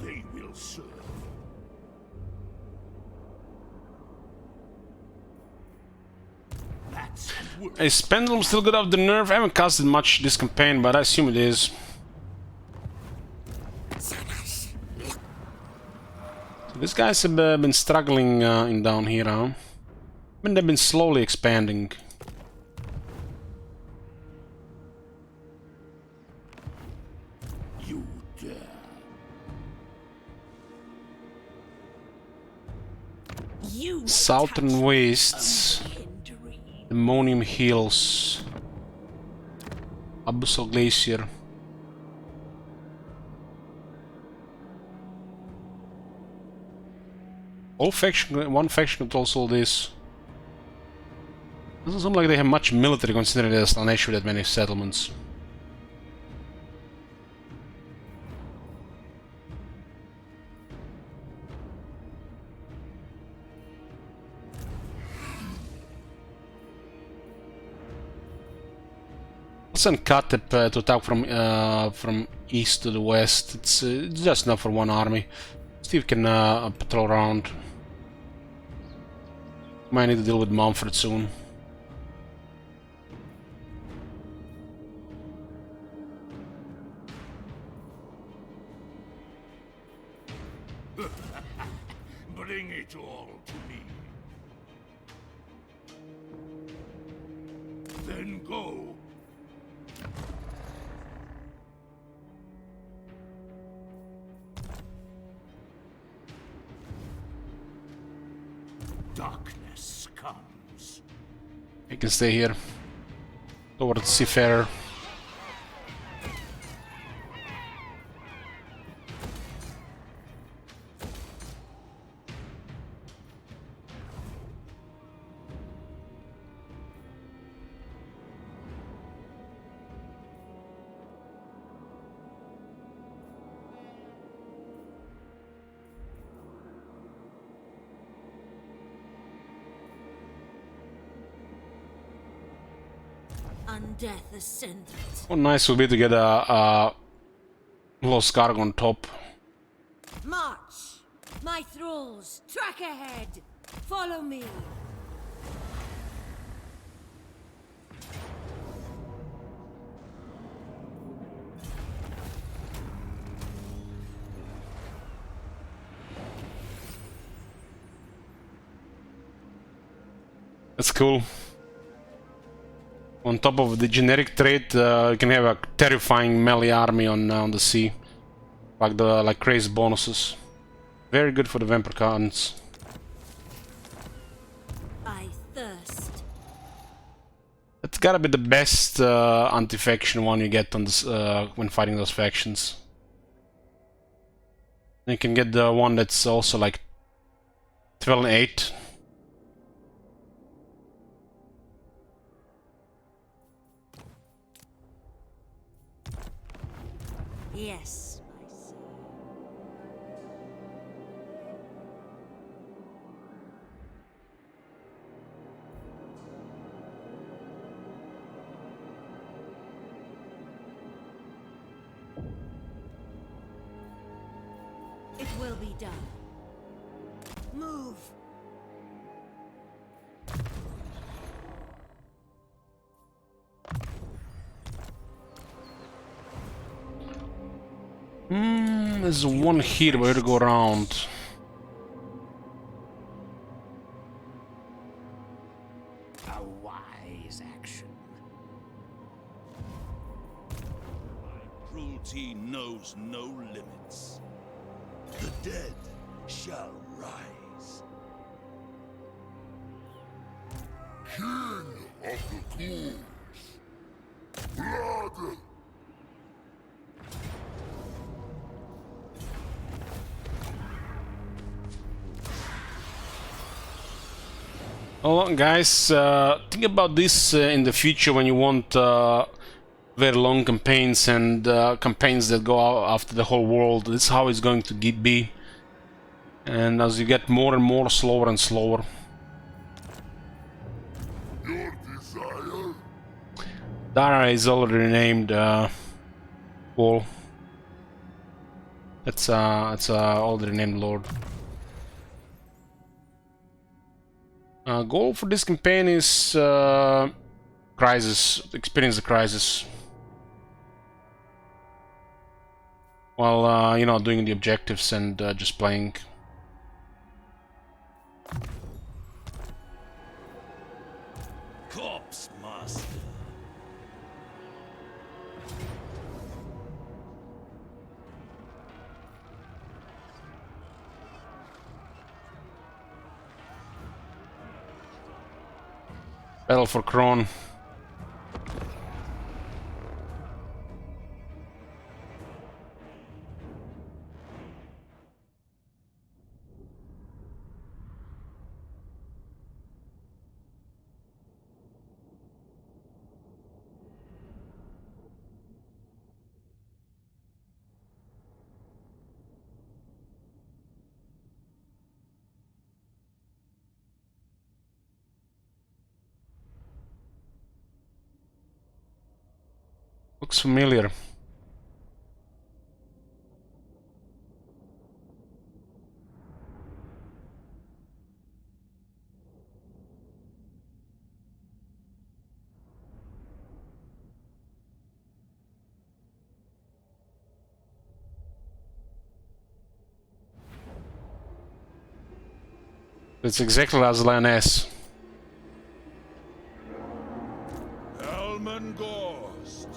B: They will serve. That's work.
A: Is Pendulum still good off the nerve? I haven't casted much this campaign, but I assume it is. So these guys have been struggling in down here, huh? I mean, they've been slowly expanding.
B: You dare.
F: You
A: Southern Wastes. Ammonium Hills. Abyssal Glacier. All faction, one faction controls all this. Doesn't seem like they have much military considering there's an issue with that many settlements. Let's send Katep to attack from east to the west. It's just enough for one army. Steve can patrol around. Might need to deal with Mumford soon.
E: Bring it all to me. Then go. Darkness comes.
A: I can stay here. Towards Seafarer.
F: Undeath ascendant.
A: Oh, nice would be to get a lost cargo on top.
F: March! My thralls, track ahead! Follow me!
A: That's cool. On top of the generic trait, you can have a terrifying melee army on the sea, like crazy bonuses. Very good for the vampire cards.
F: I thirst.
A: It's gotta be the best anti-faction one you get on this when fighting those factions. You can get the one that's also like 12 and 8.
F: Yes, my son. It will be done. Move!
A: There's one here where to go around.
E: A wise action. My cruelty knows no limits. The dead shall rise.
I: King of the ghouls. Blood.
A: Well, guys, think about this in the future when you want very long campaigns and campaigns that go after the whole world. This is how it's going to be. And as you get more and more slower and slower.
I: Your desire.
A: Dara is already named Paul. It's already named Lord. Goal for this campaign is crisis. Experience the crisis. While you know, doing the objectives and just playing.
E: Corpse master.
A: Battle for Kron. Looks familiar. It's exactly as Lioness.
I: Elman Ghost.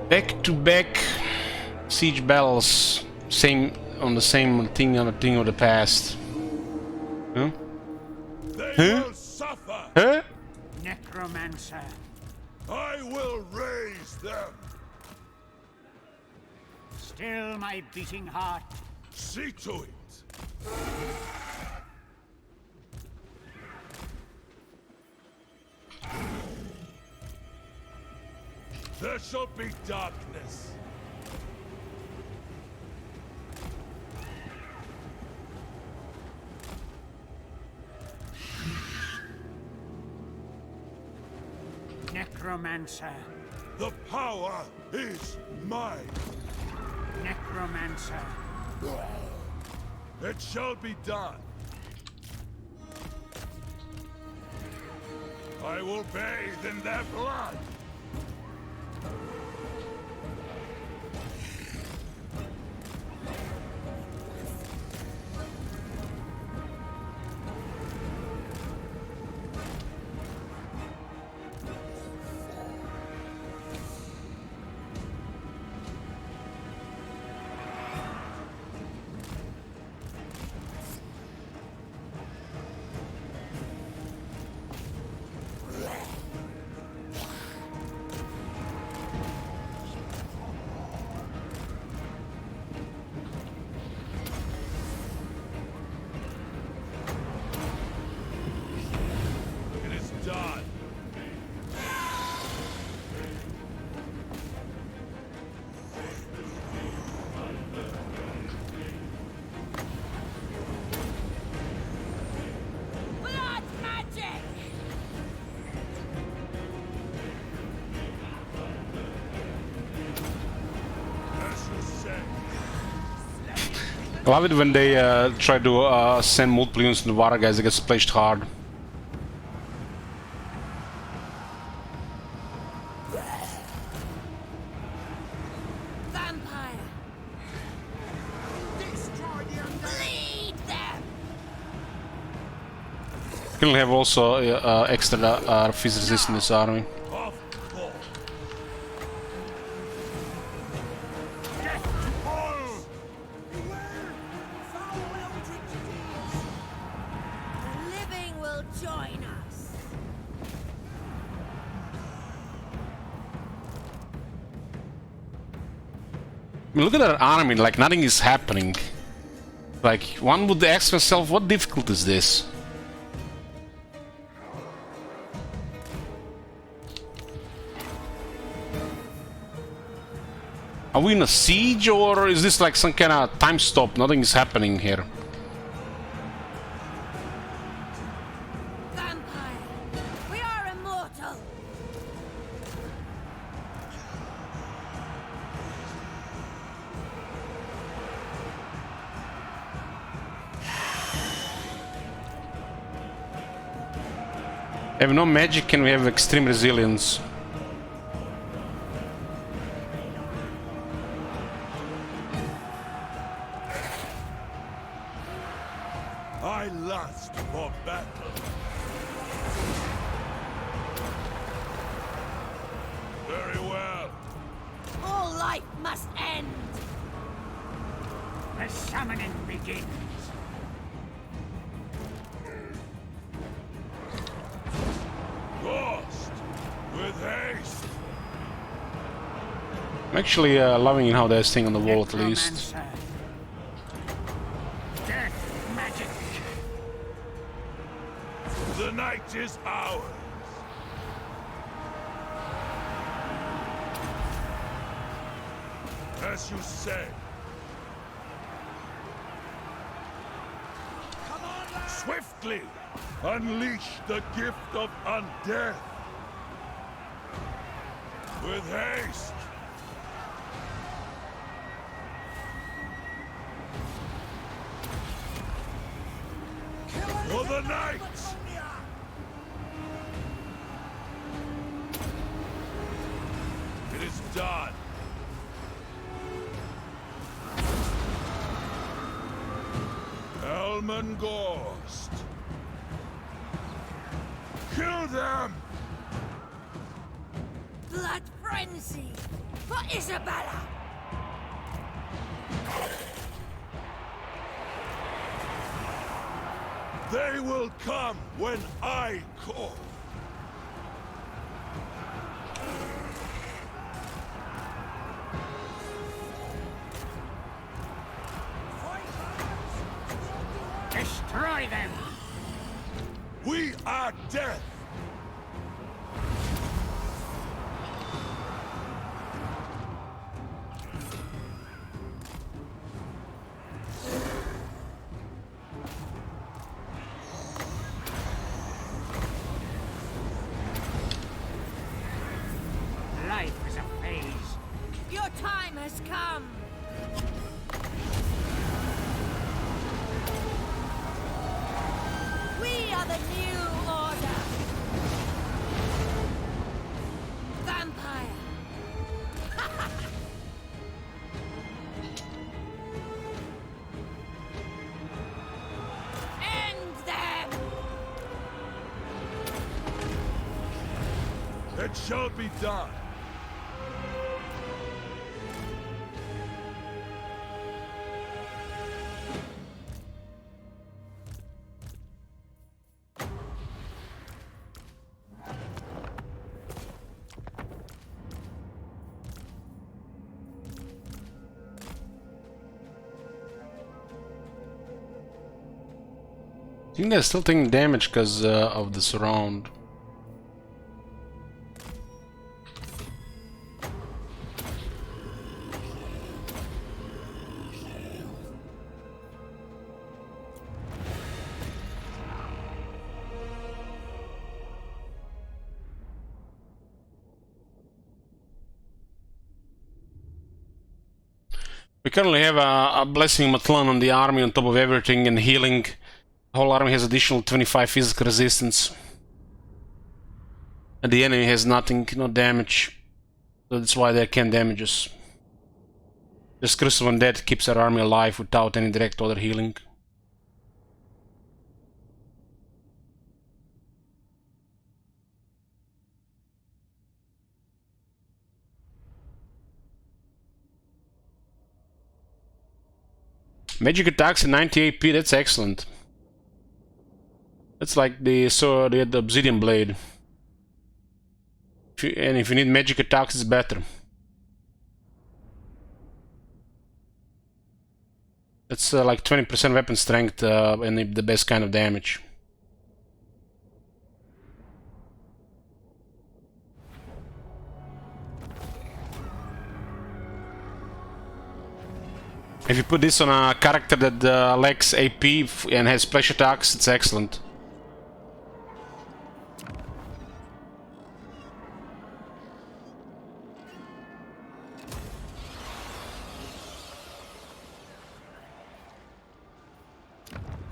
A: Back to back siege battles, same on the same thing on the thing of the past. Huh?
I: They
A: Huh?
I: will suffer.
A: Huh?
J: Necromancer.
I: I will raise them.
J: Still my beating heart.
I: See to it. There shall be darkness.
J: Necromancer.
I: The power is mine.
J: Necromancer.
I: It shall be done. I will bathe in their blood. It is done.
F: Blood magic!
I: As you say.
A: I love it when they try to send multiple units to the water, guys. It gets splashed hard.
F: Vampire! Bleed them!
A: You'll have also extra fizz resist in this army.
I: Of course. Death to all.
F: The living will join us.
A: I mean, look at that army, like nothing is happening. Like, one would ask himself, what difficult is this? Are we in a siege, or is this like some kind of time stop? Nothing is happening here.
F: Vampire! We are immortal!
A: We have no magic and we have extreme resilience.
I: I lust for battle. Very well.
F: All life must end!
J: The summoning begins.
I: Ghost, with haste.
A: I'm actually loving how they're staying on the wall at least.
J: Necromancer. Death magic.
I: The night is ours. As you say. Swiftly unleash the gift of undeath. With haste. For the night. Gentleman Ghost. Kill them!
F: Blood frenzy for Isabella!
I: They will come when I call.
C: Destroy them!
I: We are death!
C: Life is a phase.
F: Your time has come! We are the new order! Vampire! End them!
I: It shall be done.
A: I think they're still taking damage because of the surround. We currently have a Blessing Matlan on the army on top of everything and healing. The whole army has additional 25 physical resistance. And the enemy has nothing, no damage. So that's why they can't damage us. Just Curse of Undead keeps our army alive without any direct other healing. Magic attacks at 90 AP, that's excellent. That's like the Obsidian Blade. And if you need magic attacks, it's better. That's like 20% weapon strength and the best kind of damage. If you put this on a character that lacks AP and has splash attacks, it's excellent.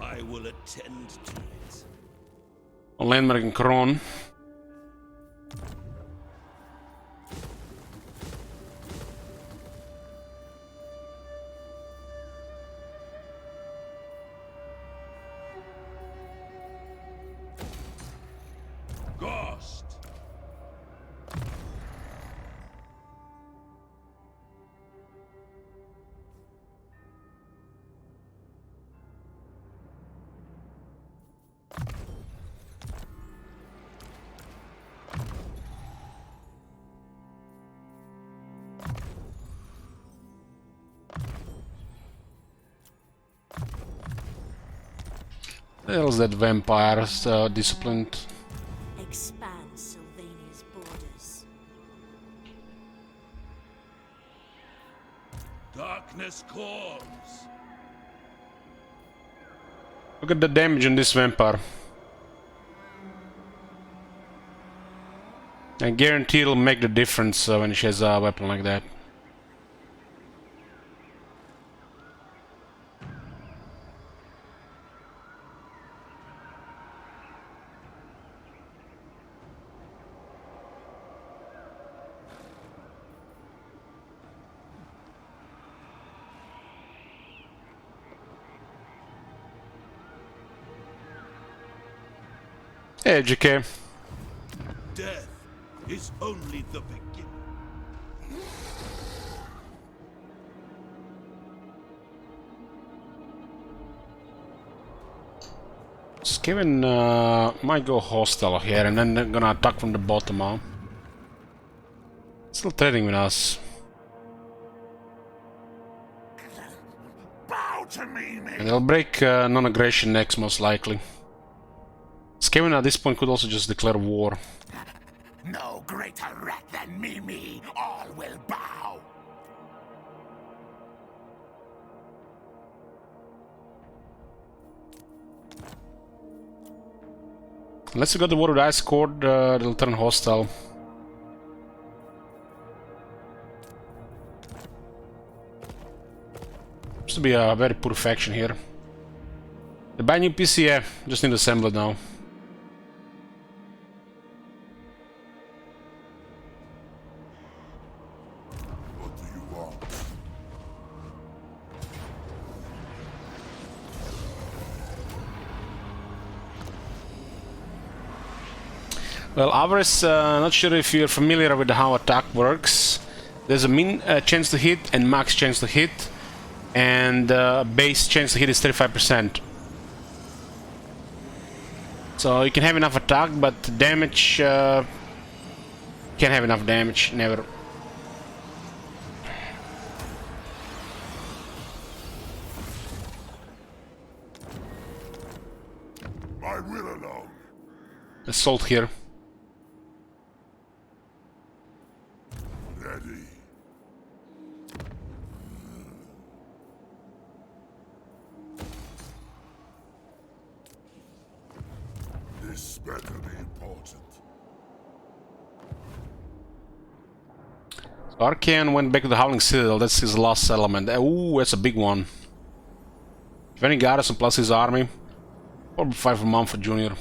B: I will attend to it.
A: On Landmark and Kron.
I: Ghost.
A: The hell's that vampire disciplined?
F: Expand Sylvania's borders.
B: Darkness calls.
A: Look at the damage on this vampire. I guarantee it'll make the difference when she has a weapon like that. Hey, GK.
B: Death is only the beginning.
A: Skaven might go hostile here and then they're gonna attack from the bottom now. Still trading with us.
C: Bow to me,
A: And they'll break non-aggression next, most likely. Skaven at this point could also just declare war.
C: No greater rat than me. All will bow.
A: Unless you got the war with Ice Court, they'll turn hostile. Seems to be a very poor faction here. They buy new PC, yeah, just need to assemble it now.
I: What do you want?
A: Well, Avarice, not sure if you're familiar with how attack works. There's a min chance to hit and max chance to hit, and base chance to hit is 35%. So you can have enough attack, but damage can't have enough damage, never.
I: My will alone.
A: Assault here.
I: Ready. This better be important.
A: Arcan went back to the Howling Citadel. That's his last settlement. Ooh, that's a big one. If any garrison plus his army, probably 5 a month for Junior.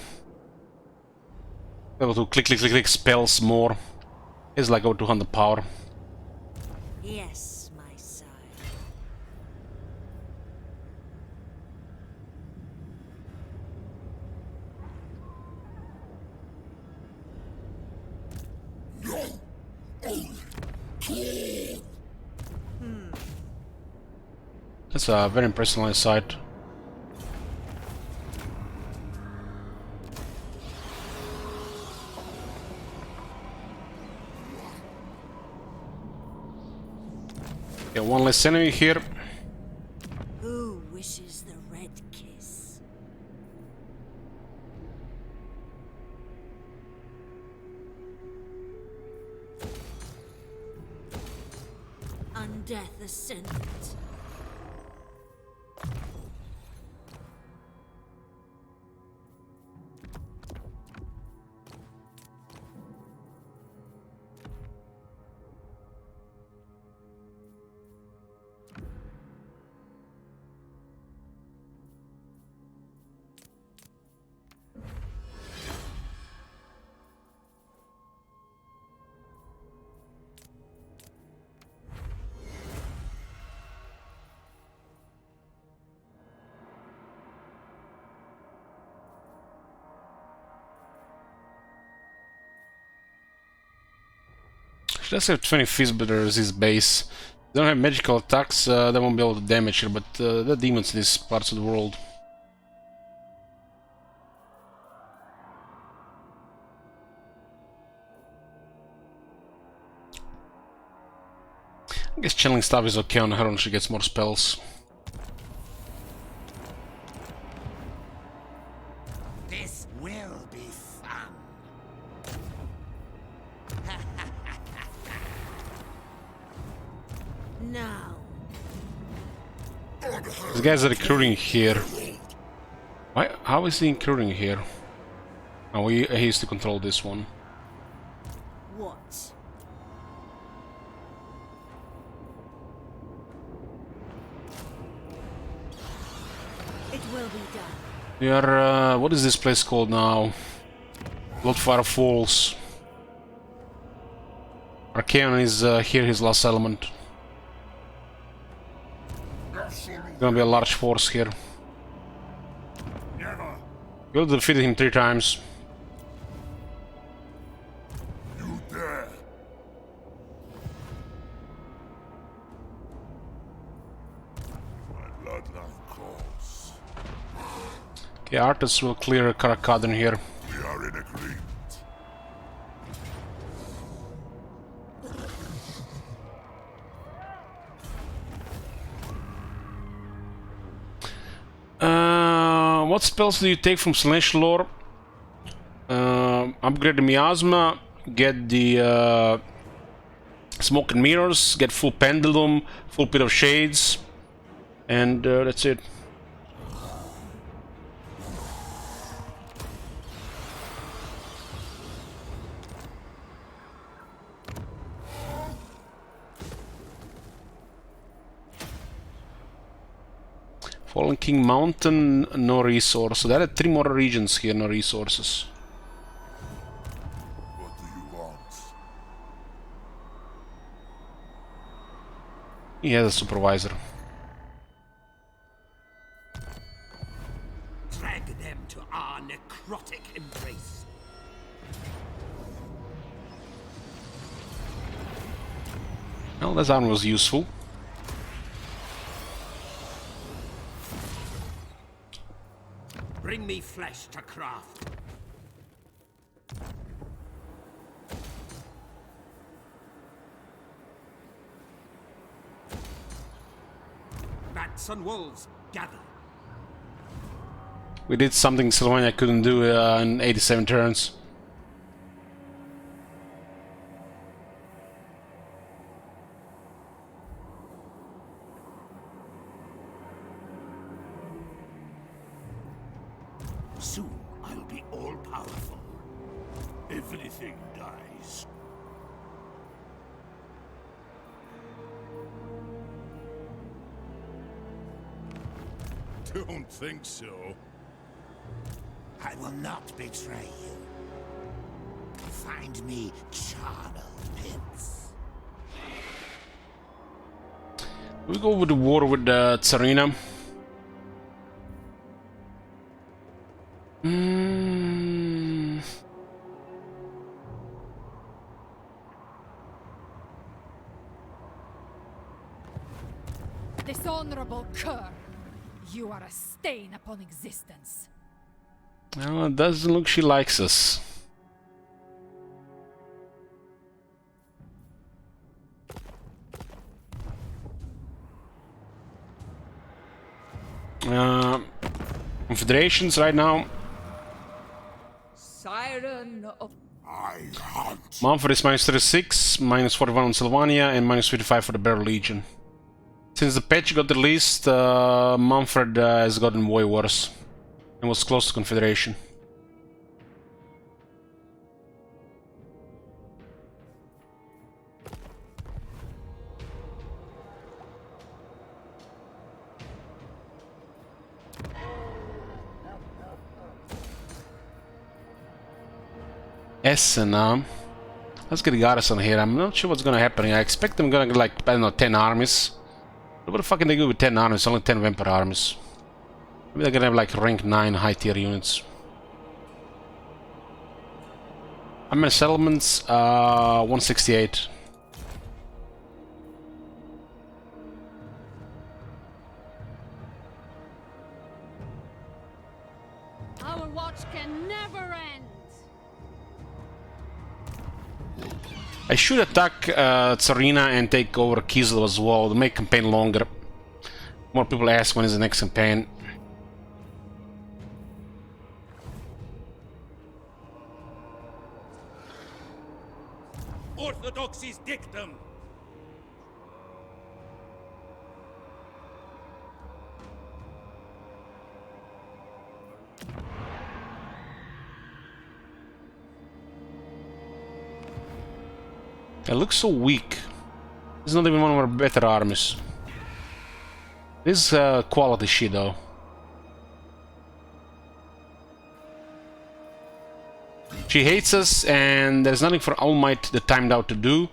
A: Able to click spells more. He's like over 200 power.
F: Yes, my sire.
A: That's a very impressive line of sight. Okay, one less enemy here.
F: Who wishes the red kiss? Undeath Ascendant.
A: Let's have 20 Fizzbitters his base. They don't have magical attacks, they won't be able to damage here, but they're demons in these parts of the world. I guess channeling staff is okay on her when she gets more spells.
C: This will be fun.
F: Now.
A: These guys are recruiting here. Why? How is he recruiting here? Oh, he used to control this one.
F: What? It will be done.
A: We are, what is this place called now? Bloodfire Falls. Archaon is here, his last element. Gonna be a large force here.
I: Never.
A: We'll defeat him 3 times.
I: bloodline calls.
A: Okay, Artus will clear Caravan here.
I: We are in agreement.
A: What spells do you take from Celestial Lore? Upgrade the Miasma, get the Smoke and Mirrors, get full Pendulum, full Pit of Shades, and that's it. Fallen King Mountain, no resource. So there are 3 more regions here, no resources.
I: What do you want?
A: He has a supervisor.
C: Drag them to our necrotic embrace.
A: Well, this armor was useful.
C: Bring me flesh to craft. Bats and wolves, gather.
A: We did something Sylvania couldn't do in 87 turns.
B: Soon I'll be all-powerful. Everything dies.
I: Don't think so.
C: I will not betray you. Find me charnel pits.
A: We go with the war with Tsarina.
G: Dishonorable cur! You are a stain upon existence.
A: Well, it doesn't look she likes us. Confederations right now.
K: Siren of...
I: I hunt.
A: Manfred is minus 36, minus 41 on Sylvania, and minus 55 for the Bear Legion. Since the patch got released, Manfred has gotten way worse and was close to Confederation. Essen, let's get a garrison here. I'm not sure what's gonna happen. I expect them gonna get like, I don't know, 10 armies. What the fuck can they do with 10 armies? Only 10 vampire armies. Maybe they're gonna have like rank 9 high tier units. How many settlements? 168.
F: Our watch can never end.
A: I should attack Tsarina and take over Kislev as well to make campaign longer. More people ask when is the next campaign.
C: Orthodoxy's dictum.
A: It looks so weak. It's not even one of our better armies. This is quality shit though. She hates us and there's nothing for All Might the timed out to do.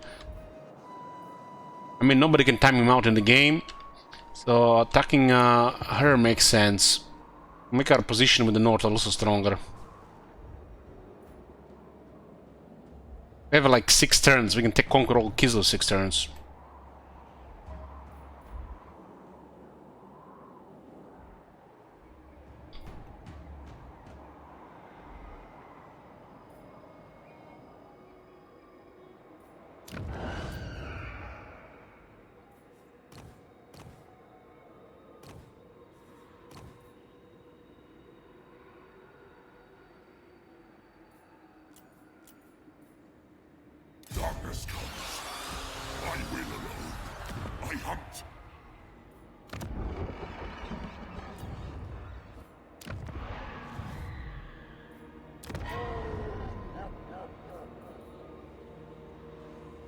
A: I mean, nobody can time him out in the game. So attacking her makes sense. Make our position with the north also stronger. We have like 6 turns. We can take conquer all Kislev 6 turns.
I: darkness comes, I will alone. I hunt.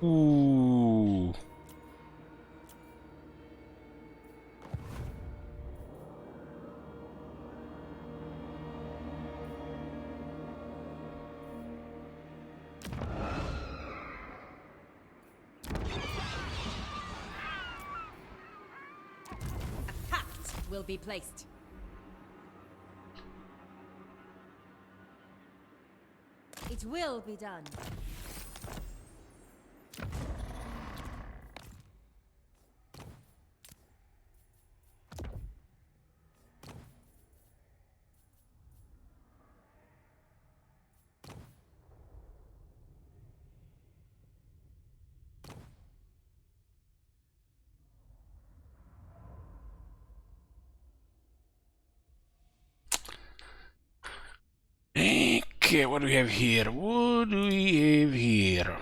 A: Ooh.
F: Will be placed. It will be done.
A: Okay, what do we have here? What do we have here?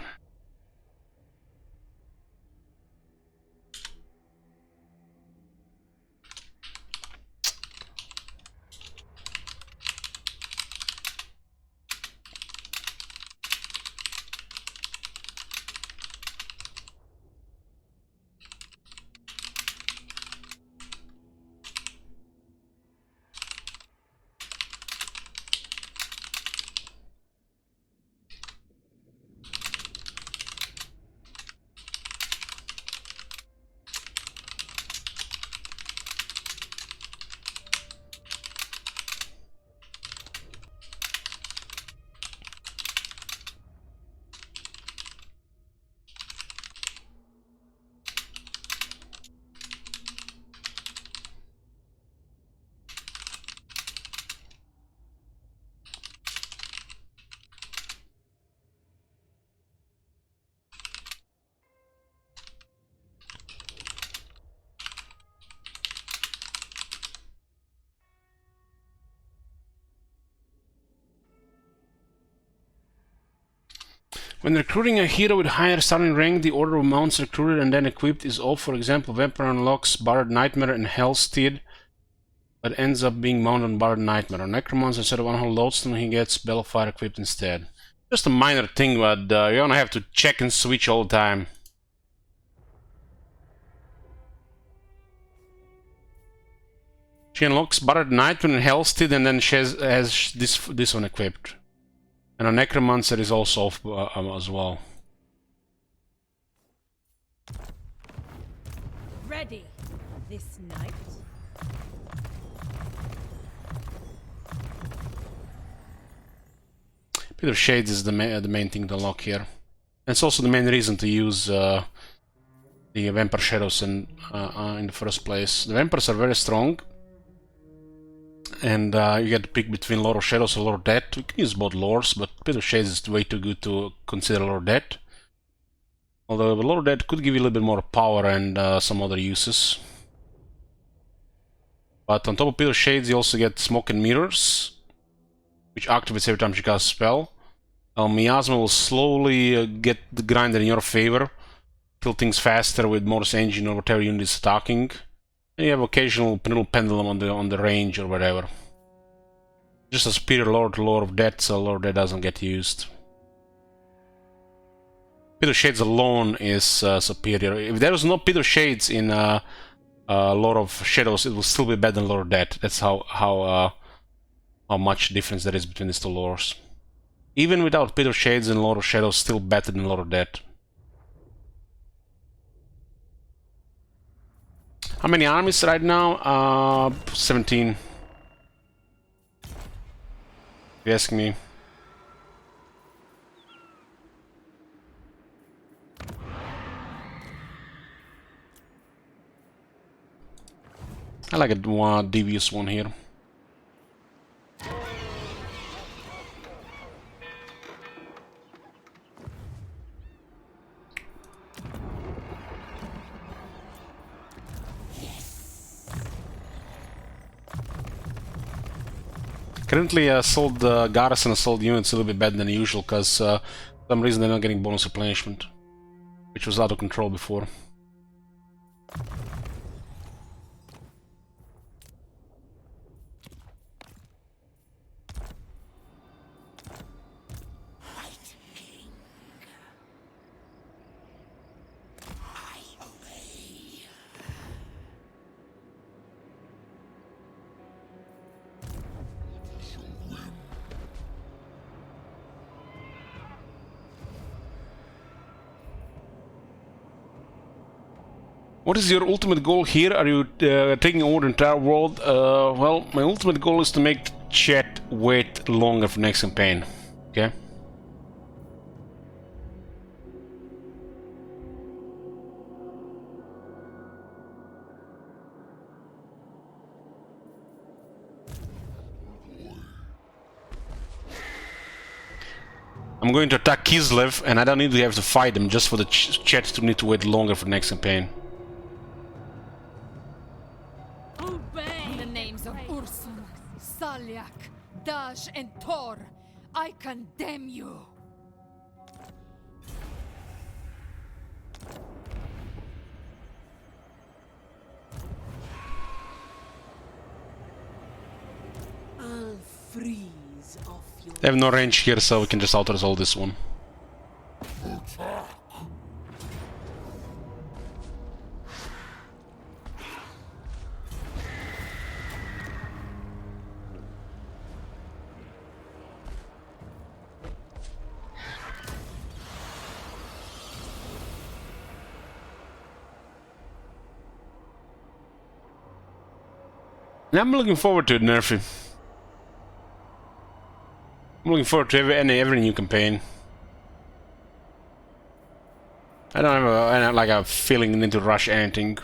A: When recruiting a hero with higher starting rank, the order of mounts recruited and then equipped is off. For example, Vampire unlocks Bard Nightmare and Hellsteed, but ends up being mounted on Bard Nightmare. On Necromancer, instead of Unholy Lodestone, he gets Bellfire equipped instead. Just a minor thing, but you're gonna have to check and switch all the time. She unlocks Bard Nightmare and Hellsteed, and then she has this one equipped. And a Necromancer is also off as well.
F: Ready this night.
A: Pit of Shades is the main thing to unlock here. And it's also the main reason to use the Vampire Shadows in the first place. The Vampires are very strong. And you get to pick between Lord of Shadows or Lord of Death. You can use both lores, but Pit of Shades is way too good to consider Lord of Death. Although Lord of Death could give you a little bit more power and some other uses. But on top of Pit of Shades, you also get Smoke and Mirrors, which activates every time she casts a spell. Miasma will slowly get the grinder in your favor, kill things faster with Morse Engine or whatever unit is attacking. And you have occasional little pendulum on the range or whatever. Just a superior lore to Lord of Death, so Lord of Death doesn't get used. Pit of Shades alone is superior. If there was no Pit of Shades in Lord of Shadows, it will still be better than Lord of Death. That's how much difference there is between these two lores. Even without Pit of Shades and Lord of Shadows, still better than Lord of Death. How many armies right now? 17. If you ask me. I like a more devious one here. Currently, sold garrison sold units a little bit better than usual because For some reason they're not getting bonus replenishment, which was out of control before. What is your ultimate goal here? Are you taking over the entire world? Well, my ultimate goal is to make chat wait longer for next campaign. Okay? I'm going to attack Kislev, and I don't need to have to fight him just for the chat to need to wait longer for next campaign.
G: In the names of Ursun, Salyak, Daj, and Tor, I condemn you.
K: I'll freeze off your...
A: They have no range here, so we can just auto-resolve this one. I'm looking forward to it, Nerfy. I'm looking forward to every new campaign. I don't have like a feeling need to rush anything.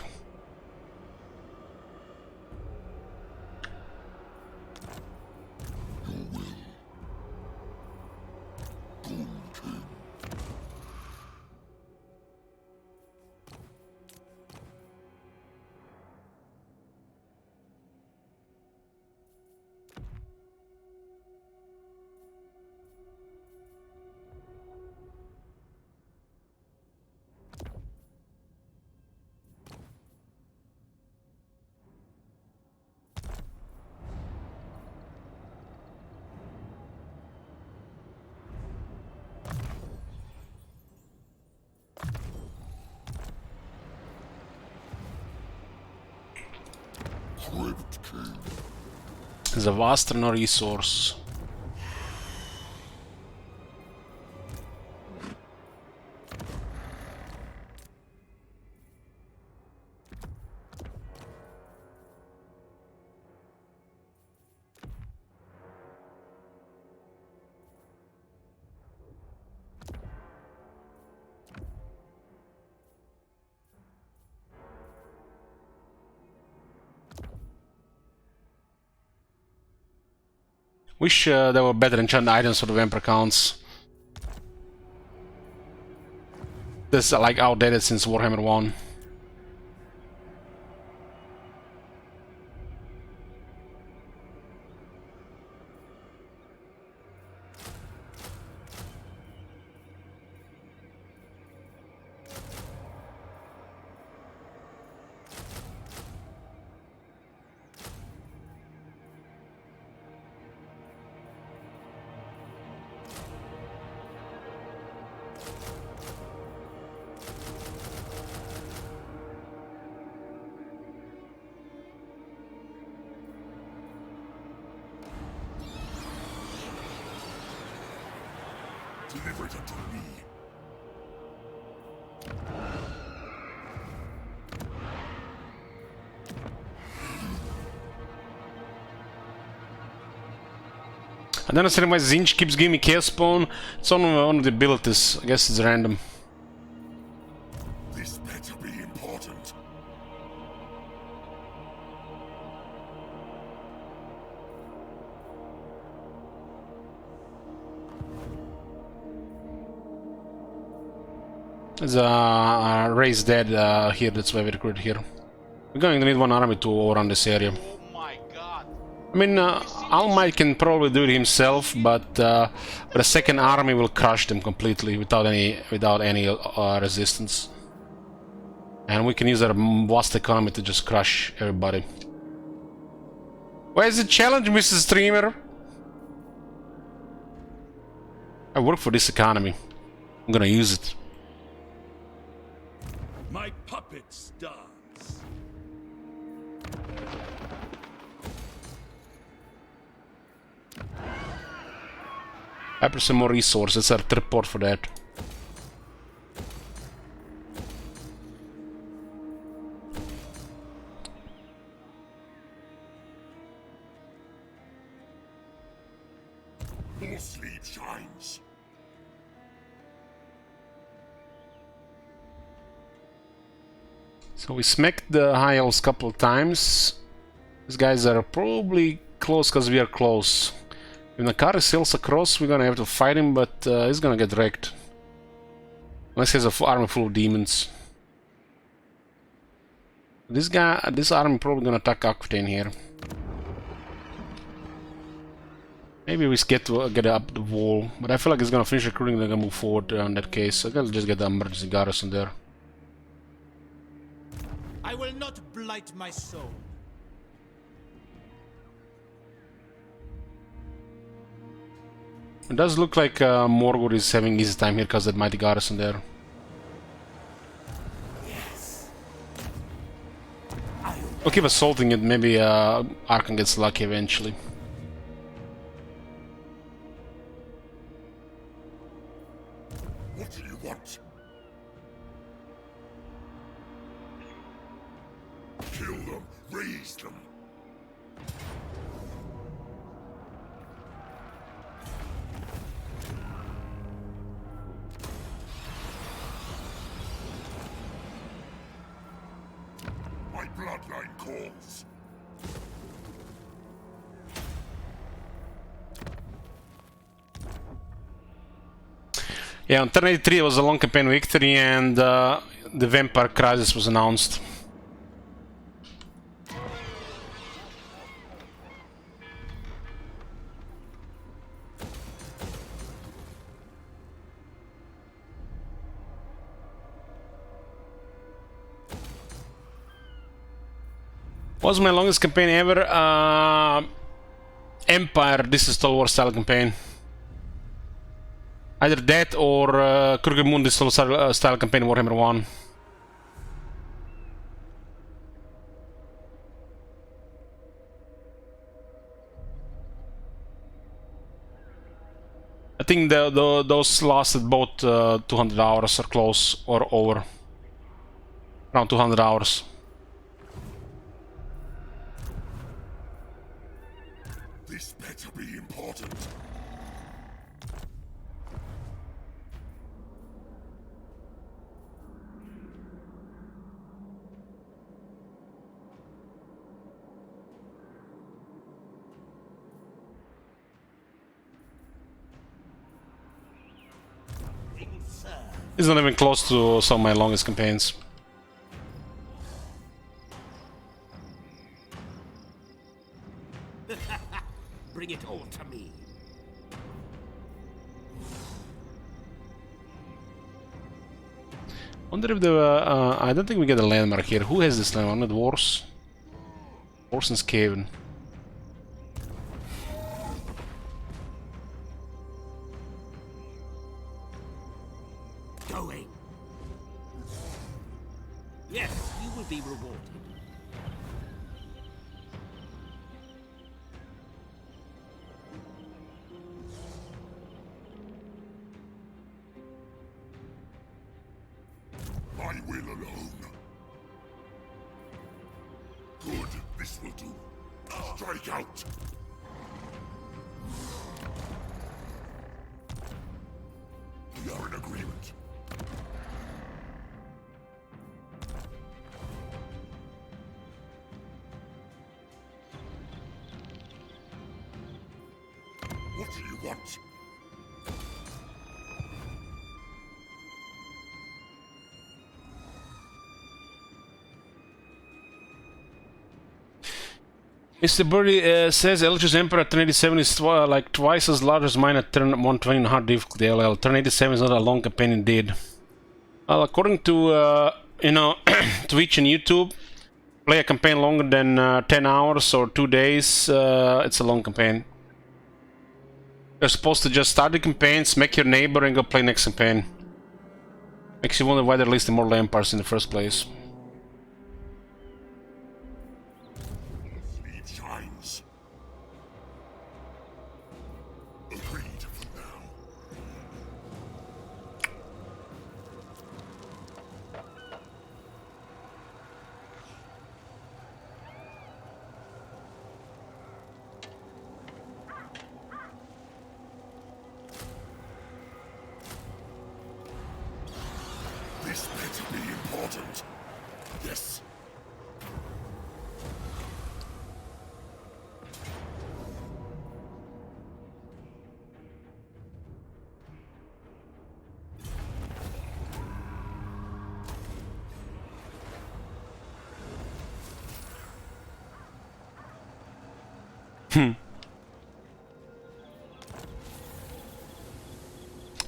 A: There's a vast resource. Wish there were better enchanted items for the vampire counts. This is like outdated since Warhammer 1.
I: Deliver them to me.
A: I don't understand why Zinch keeps giving me Chaos Spawn. It's on one of the abilities. I guess it's random.
I: This better be important.
A: There's a raised dead here, that's why we recruit here. We're going to need one army to overrun this area.
H: Oh my god.
A: I mean, All Might can probably do it himself, but the second army will crush them completely without any resistance. And we can use our vast economy to just crush everybody. Where's the challenge, Mr. Streamer? I work for this economy. I'm gonna use it.
B: My puppets dance.
A: After some more resources, our third port for that.
I: More sleep shines.
A: So we smacked the high elves a couple of times. These guys are probably close because we are close. If Nakari sails across, we're gonna have to fight him, but he's gonna get wrecked. Unless he has an army full of demons. This army probably gonna attack Aquitaine here. Maybe we get up the wall, but I feel like it's gonna finish recruiting. They're gonna move forward in that case. So I gotta just get the emergency garrison there.
J: I will not blight my soul.
A: It does look like Morgul is having easy time here because that mighty garrison there.
C: Yes.
A: We'll keep assaulting it. Maybe Arkan gets lucky eventually.
I: What do you want? Kill them, raise them. My bloodline calls.
A: Yeah, on turn 83 it was a long campaign victory, and the Vampire Crisis was announced. Was my longest campaign ever. Empire, this is Star Wars style campaign. Either that or Crooked Moon, this style campaign Warhammer 1. I think those lasted both 200 hours or close or over. Around 200 hours.
I: This better be important.
A: It's not even close to some of my longest campaigns.
C: Bring it all to me.
A: Wonder if the I don't think we get a landmark here. Who has this landmark? Not Dwarves. Orson's Cave.
C: Going. Yes, you will be rewarded.
I: My will alone. Good, this will do. Strike out. We are in agreement. What do you want?
A: Mr. Birdie says Eldritch Emperor at turn 87 is like twice as large as mine at turn 120 in hard difficulty. LL. Turn 87 is not a long campaign indeed. Well, according to you know, Twitch and YouTube, play a campaign longer than 10 hours or 2 days, it's a long campaign. You're supposed to just start the campaign, smack your neighbor, and go play next campaign. Makes you wonder why they released the Mortal Empires in the first place.
I: Sleep shines. Agreed for now. This better be important. Yes.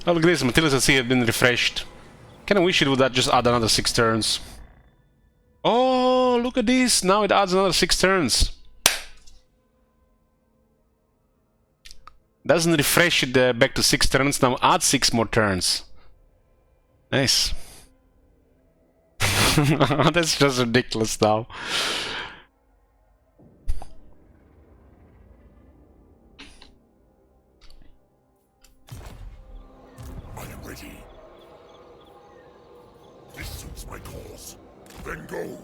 A: Oh, look at this, Matilda's at sea had been refreshed. Kinda wish it would just add another 6 turns. Oh, look at this! Now it adds another 6 turns. Doesn't refresh it back to 6 turns, now add 6 more turns. Nice. That's just ridiculous now.
I: I am ready. This suits my cause. Then go.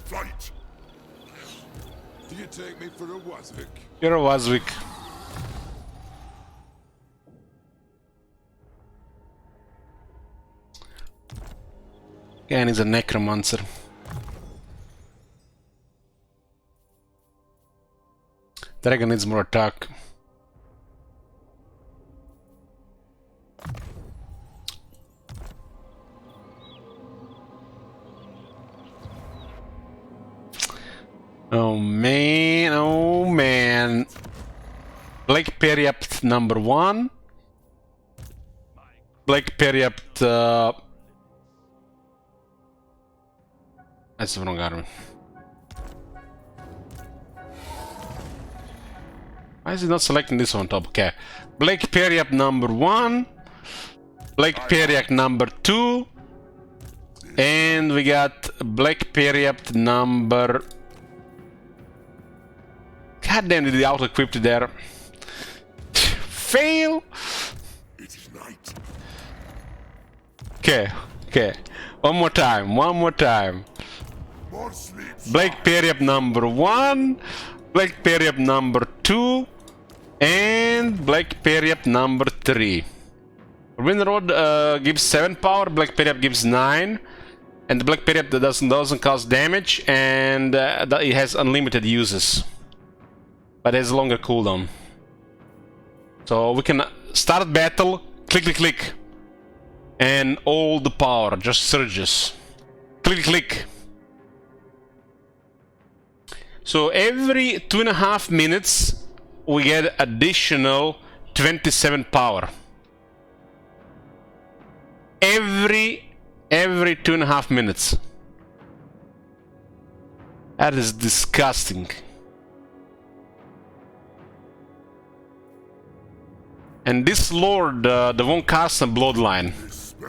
I: Fight.
D: Do you take me for a Wasvik?
A: You're a Waswick. Again, he's a necromancer. Dragon needs more attack. Oh man, oh man. Blake Peryapt number 1. Blake Peryapt, that's the wrong army. Why is it not selecting this one on top? Okay. Blake Peryapt number 1. Blake Peryapt number 2. And we got Blake Peryapt number... God damn, did the auto-equipped there. Fail!
I: It is night.
A: Okay, okay. One more time, one more time.
I: More sleep.
A: Blake Peryapt number 1. Blake Peryapt number 2. And Blake Peryapt number 3. Winrod gives 7 power, Blake Peryapt gives 9. And the Black Peryapt doesn't cause damage, and it has unlimited uses. But it has a longer cooldown. So we can start battle, click, click, click. And all the power just surges. Click, click. So every 2.5 minutes we get additional 27 power. Every 2.5 minutes. That is disgusting. And this lord, the Von Carsten bloodline,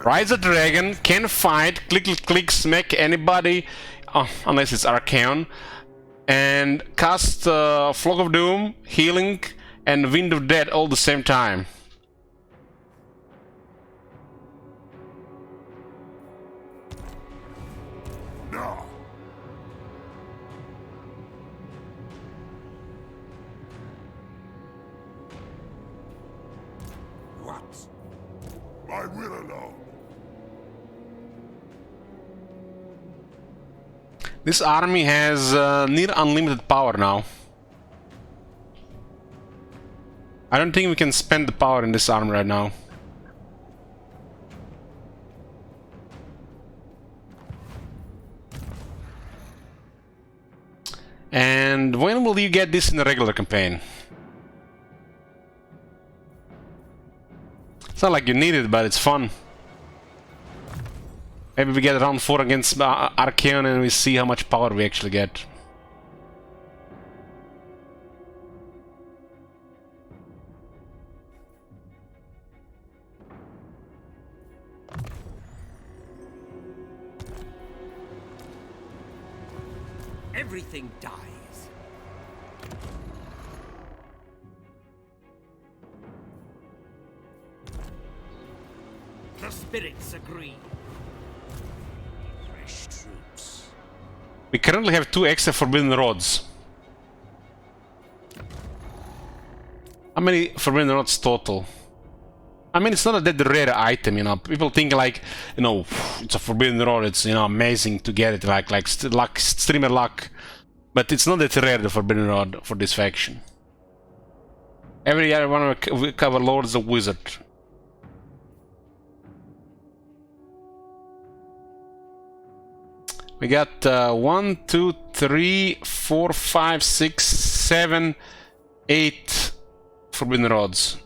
A: rides a dragon, can fight, click, click, click, smack anybody, unless it's Archaon, and cast Flock of Doom, Healing, and Wind of Death all the same time.
I: No.
D: What?
I: My will alone.
A: This army has near unlimited power now. I don't think we can spend the power in this army right now. And when will you get this in the regular campaign? It's not like you need it, but it's fun. Maybe we get round 4 against Archeon and we see how much power we actually get.
J: Everything dies. The spirits agree.
B: Fresh troops.
A: We currently have 2 extra forbidden rods. How many forbidden rods total? I mean, it's not a that rare item, you know. People think like, you know, it's a forbidden rod. It's, you know, amazing to get it, like luck, streamer luck. But it's not that rare, the forbidden rod for this faction. Every other one we cover lord is a wizard. We got 1, 2, 3, 4, 5, 6, 7, 8 forbidden rods.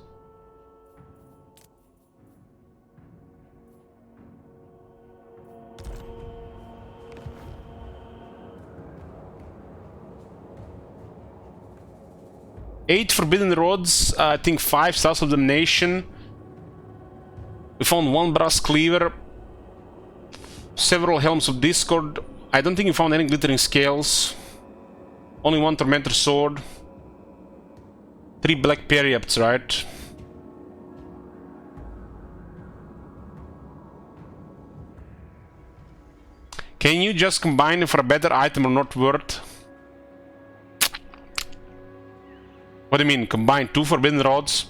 A: Eight forbidden rods, I think 5 stars of damnation. We found 1 brass cleaver, several helms of discord. I don't think we found any glittering scales. Only 1 tormentor sword. 3 black periapts, right? Can you just combine them for a better item or not worth? What do you mean? Combine 2 forbidden rods?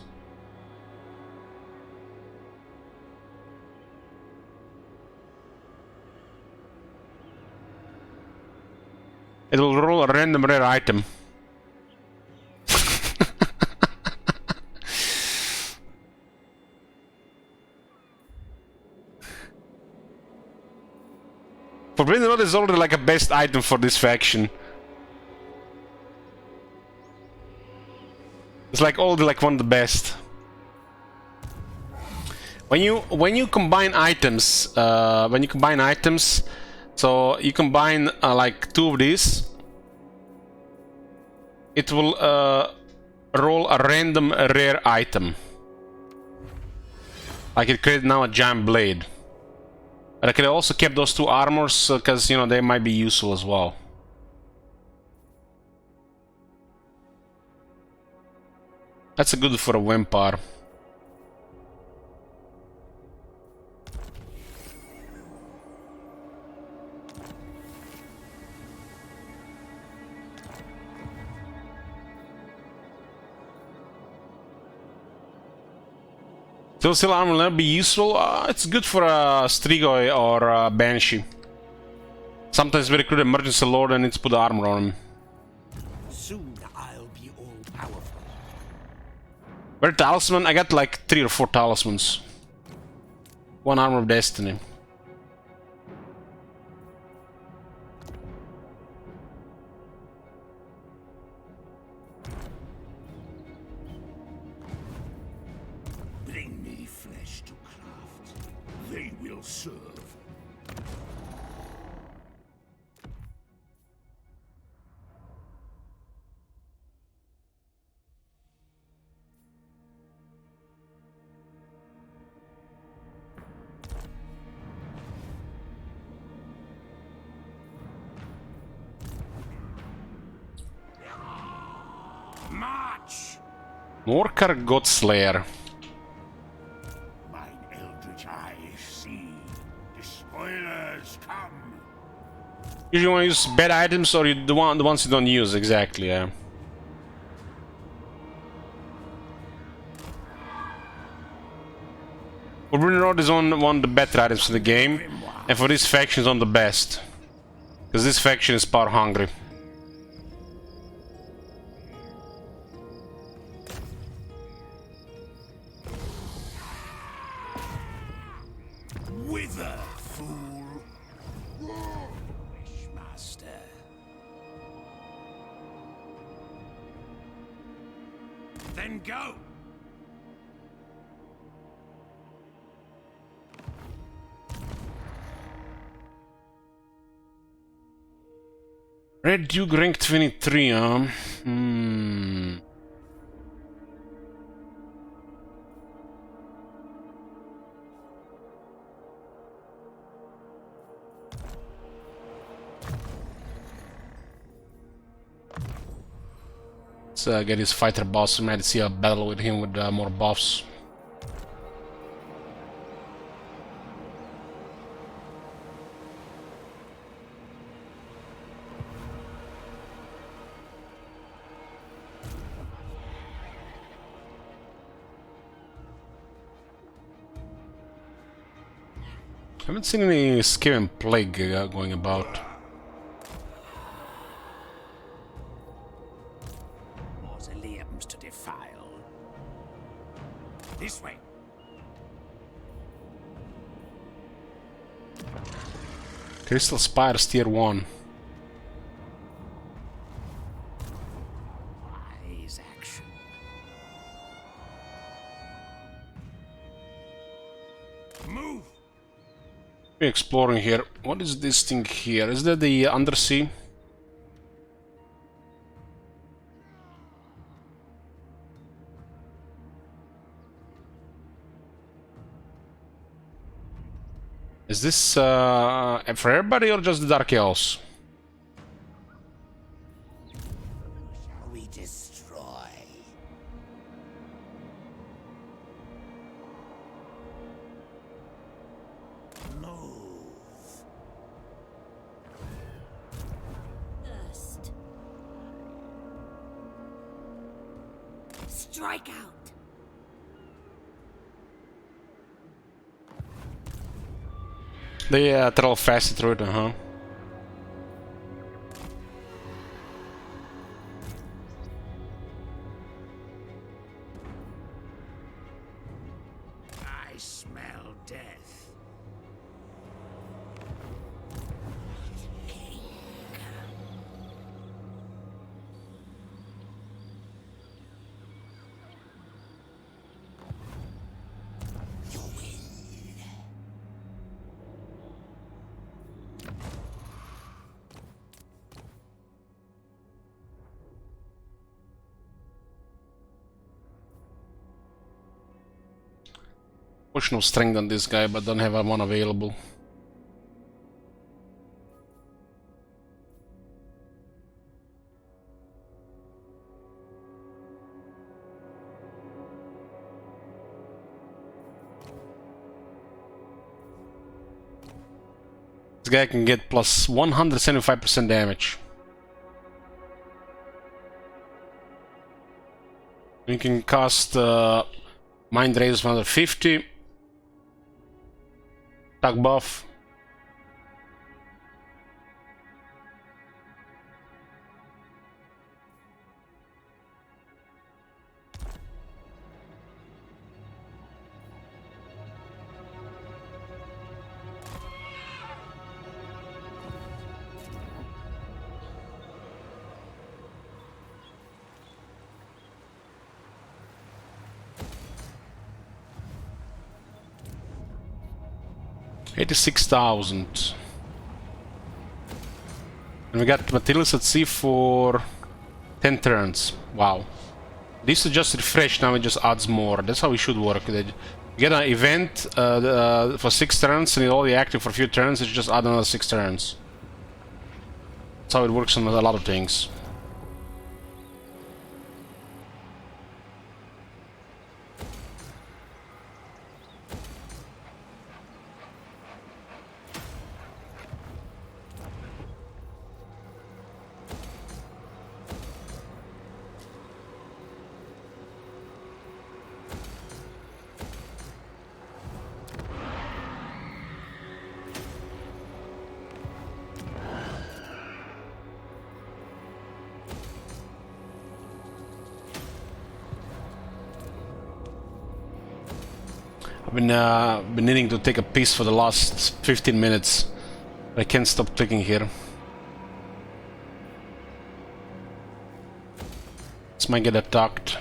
A: It will roll a random rare item. Forbidden rod is already like a best item for this faction. It's like already like one of the best. When you combine items, so you combine like 2 of these, it will roll a random rare item. Like it created now a giant blade. But I could have also kept those 2 armors because you know they might be useful as well. That's a good for a vampire. Still armor will never be useful. It's good for a Strigoi or a Banshee. Sometimes we recruit emergency lord and it's put armor on him.
J: Soon I'll be all powerful.
A: Where talisman? I got like 3 or 4 talismans. 1 armor of destiny.
B: Bring me flesh to craft. They will serve.
J: March!
A: Morkar Godslayer.
B: Mine eldritch eyes see. The spoilers come.
A: Usually want to use bad items or the ones you don't use, exactly, yeah. Forbidden Rod is one of the better items in the game, and for this faction is on the best. Because this faction is power hungry.
B: Wither, fool. Wishmaster.
C: Then go!
A: Red Duke rank 23, huh? Let's get his fighter boss and maybe see a battle with him with more buffs. I haven't seen any Skaven plague going about.
C: Mausoleums to defile. This way.
A: Crystal Spires tier 1.
C: Wise action. Move!
A: We're exploring here. What is this thing here? Is that the undersea? Is this for everybody or just the Dark Elves?
C: Shall we destroy? Move.
F: Thirst. Strike out.
A: They travel fast through it, huh?
C: I smell death.
A: Push no strength on this guy, but don't have one available. This guy can get plus 175% damage. We can cast Mind Raise 150. Attack buff. $86,000. And we got materials at sea for 10 turns. Wow. This is just refresh, now it just adds more. That's how it should work. You get an event for 6 turns and it only active for a few turns, it just add another 6 turns. That's how it works on a lot of things. I've been needing to take a piss for the last 15 minutes. I can't stop clicking here. This might get attacked.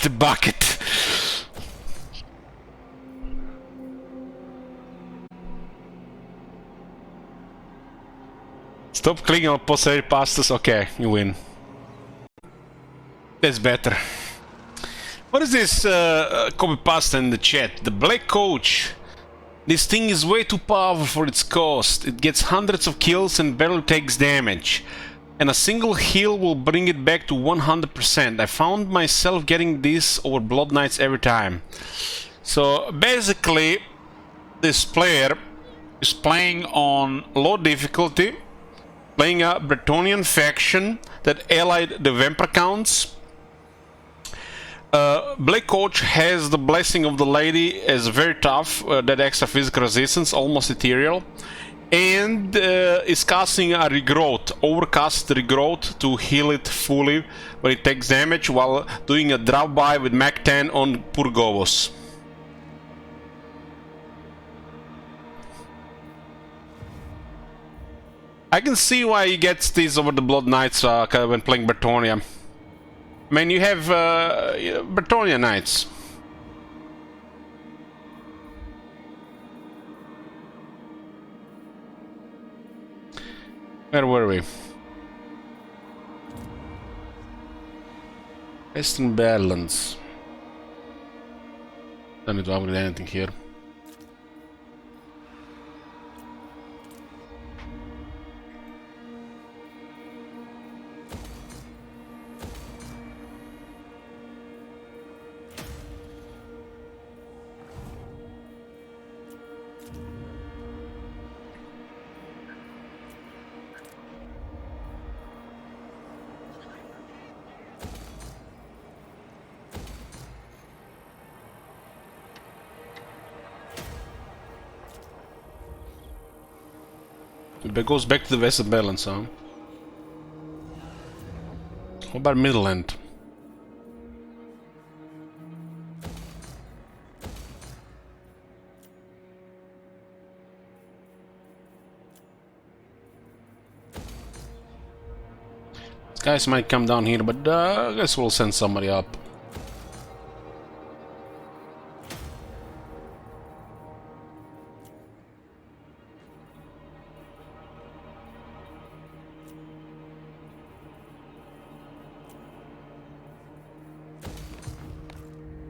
A: the bucket. Stop clicking on poster pastas. Okay, you win. That's better. What is this copy pasta in the chat? The Black Coach. This thing is way too powerful for its cost. It gets hundreds of kills and barely takes damage. And a single heal will bring it back to 100%. I found myself getting this over Blood Knights every time. So basically, this player is playing on low difficulty, playing a Bretonnian faction that allied the Vampire Counts. Black Coach has the Blessing of the Lady as very tough, that extra physical resistance, almost ethereal. And is casting a regrowth, overcast regrowth to heal it fully when it takes damage, while doing a drop by with Mach 10 on Purgovos. I can see why he gets these over the Blood Knights when playing Bretonnia. I mean, you have Bretonnia Knights. Where were we? Western Badlands. Don't need to upgrade anything here. It goes back to the Western Balance, huh? What about Midland? These guys might come down here, but I guess we'll send somebody up.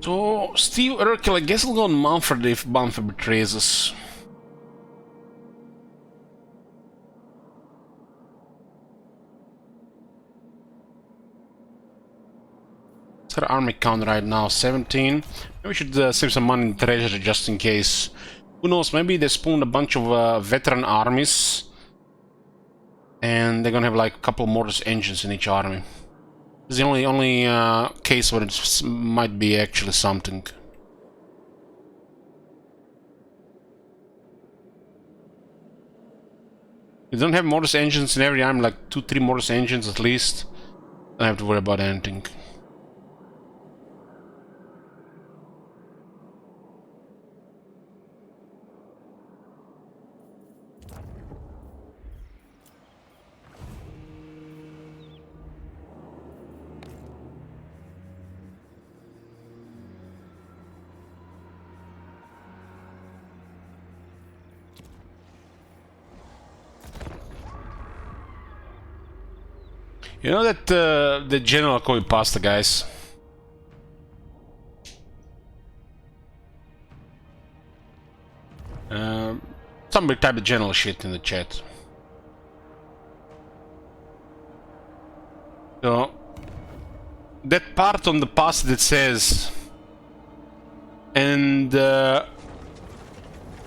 A: So, Steve Urkel, I guess we'll go on Mumford if Mumford betrays us. What's our army count right now? 17. Maybe we should save some money in treasury just in case. Who knows, maybe they spawned a bunch of veteran armies. And they're gonna have like a couple Mortis engines in each army. It's the only case where it might be actually something. We don't have Mortis engines in every army, like 2-3 Mortis engines at least. Don't have to worry about anything. You know that the general call pasta, guys. Somebody type the general shit in the chat. So that part on the pasta that says, and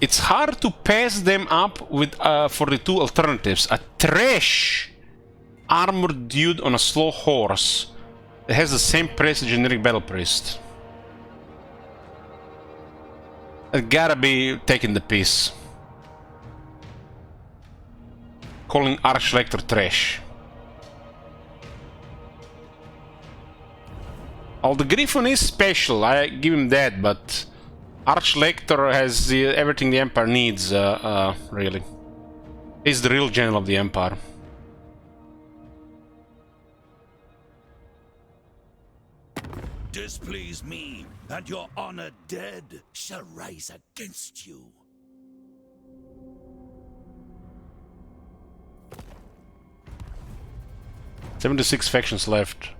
A: it's hard to pass them up with for the two alternatives: a trash armored dude on a slow horse that has the same price as generic battle priest. That gotta be taking the piss. Calling Archlector trash. Well, the Griffin is special, I give him that, but Archlector has everything the Empire needs, really. He's the real general of the Empire.
B: displease me, and your honored dead shall rise against you.
A: "76 factions left."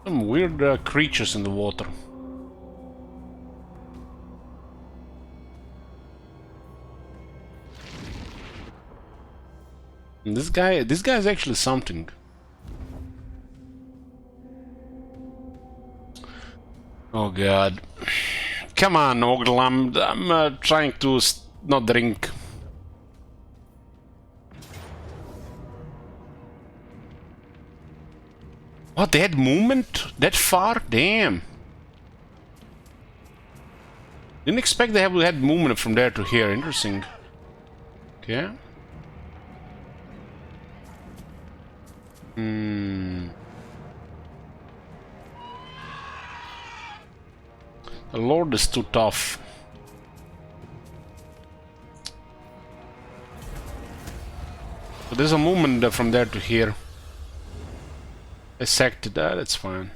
A: Some weird creatures in the water. And this guy is actually something. Oh god. Come on, Ogle, I'm trying to not drink. What, they had movement that far? Damn. Didn't expect they had movement from there to here. Interesting. Okay. The Lord is too tough. So there's a movement from there to here. Dissected that, that's fine.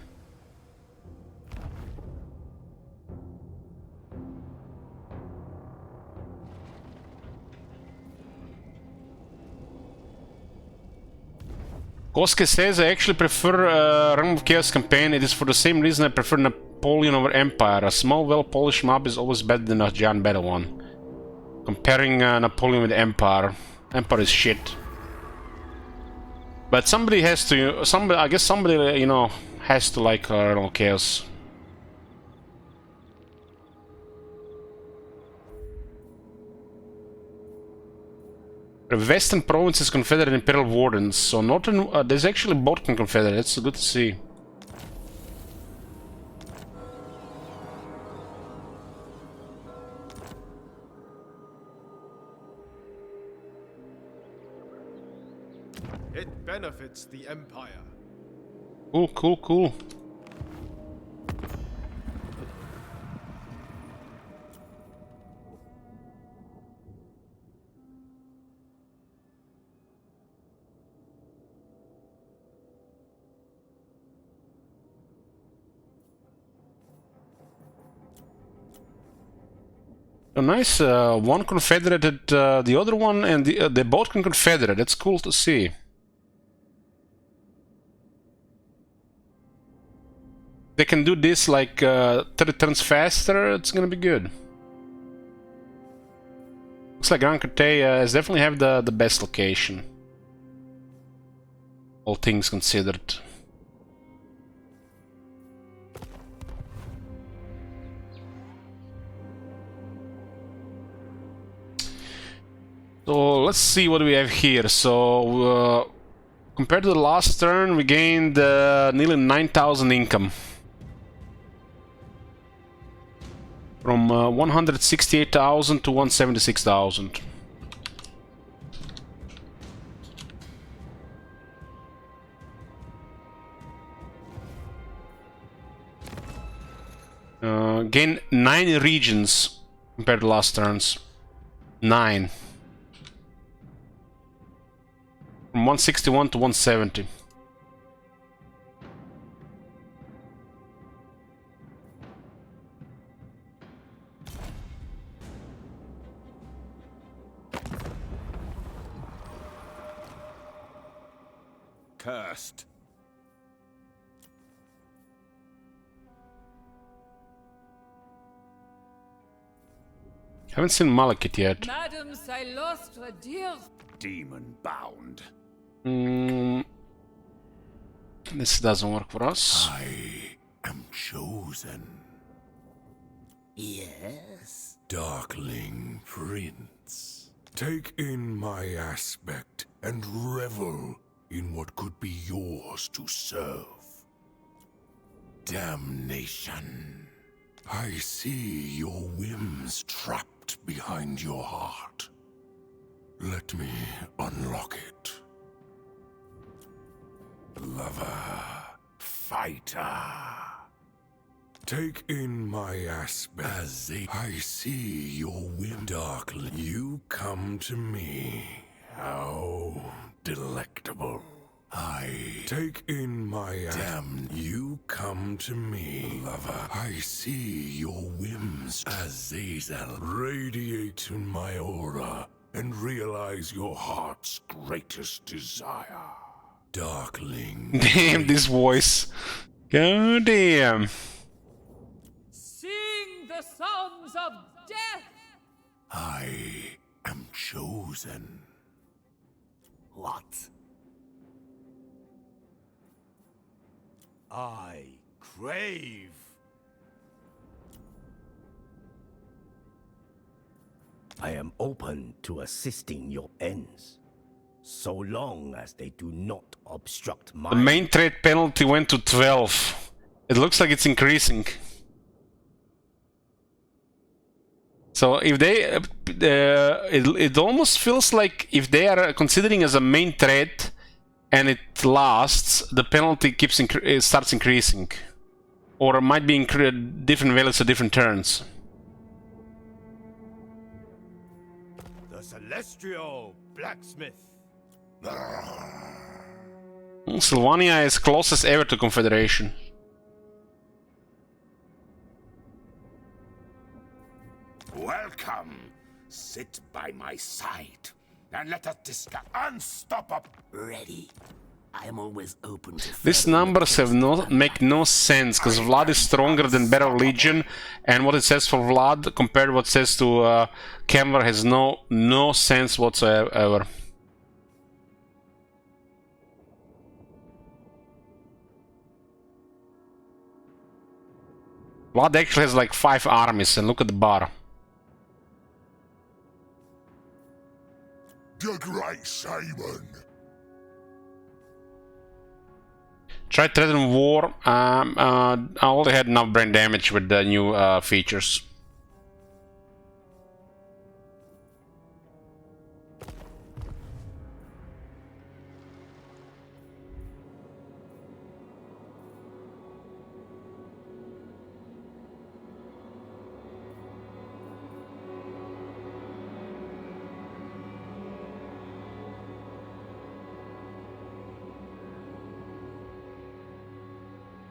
A: Koske says, I actually prefer Realm of Chaos campaign. It is for the same reason I prefer Napoleon over Empire. A small, well-polished map is always better than a giant battle one. Comparing Napoleon with Empire. Empire is shit. But somebody has to, I guess somebody, you know, has to like Realm of Chaos. The Western province is Confederate Imperial Wardens, so Northern, there's actually both Confederate, it's good to see.
L: It benefits the Empire.
A: Cool, cool, cool. Oh, nice, one confederated the other one, and they both can confederate. That's cool to see. They can do this like 30 turns faster, it's gonna be good. Looks like Grand Crete has definitely have the best location. All things considered. So let's see what we have here. So compared to the last turn, we gained nearly 9,000 income. From 168,000 to 176,000. Gain 9 regions compared to last turns. 9. From 161 to 170.
B: Cursed.
A: Haven't seen Malekith yet.
G: Madam, I lost a dear.
B: Demon bound.
A: This doesn't work for us.
I: I am chosen.
C: Yes?
I: Darkling Prince. Take in my aspect and revel in what could be yours to serve. Damnation. I see your whims trapped behind your heart. Let me unlock it. Lover, fighter. Take in my aspect. As I see your whim darkly. You come to me. How delectable. I take in my damn. You come to me, lover. I see your whims, Azazel, radiate in my aura and realize your heart's greatest desire. Darkling.
A: Damn, this voice. God damn.
G: Sing the songs of death!
I: I am chosen.
C: What?
J: I crave.
C: I am open to assisting your ends, so long as they do not obstruct my...
A: The main trade penalty went to 12. It looks like it's increasing. So if they... it almost feels like if they are considering as a main threat and it lasts, the penalty keeps starts increasing. Or it might be different values at different turns.
J: The Celestial Blacksmith.
A: Sylvania is closest ever to Confederation.
E: Welcome. Sit by my side and let us discuss. Unstoppable.
C: Ready. I am always open to...
A: These numbers make no sense, because Vlad is stronger than Battle Legion, and what it says for Vlad compared to what it says to Kemler has no sense whatsoever. Vlad actually has like 5 armies, and look at the bar.
I: The Great Simon.
A: Tried threaten war. I only had enough brain damage with the new features.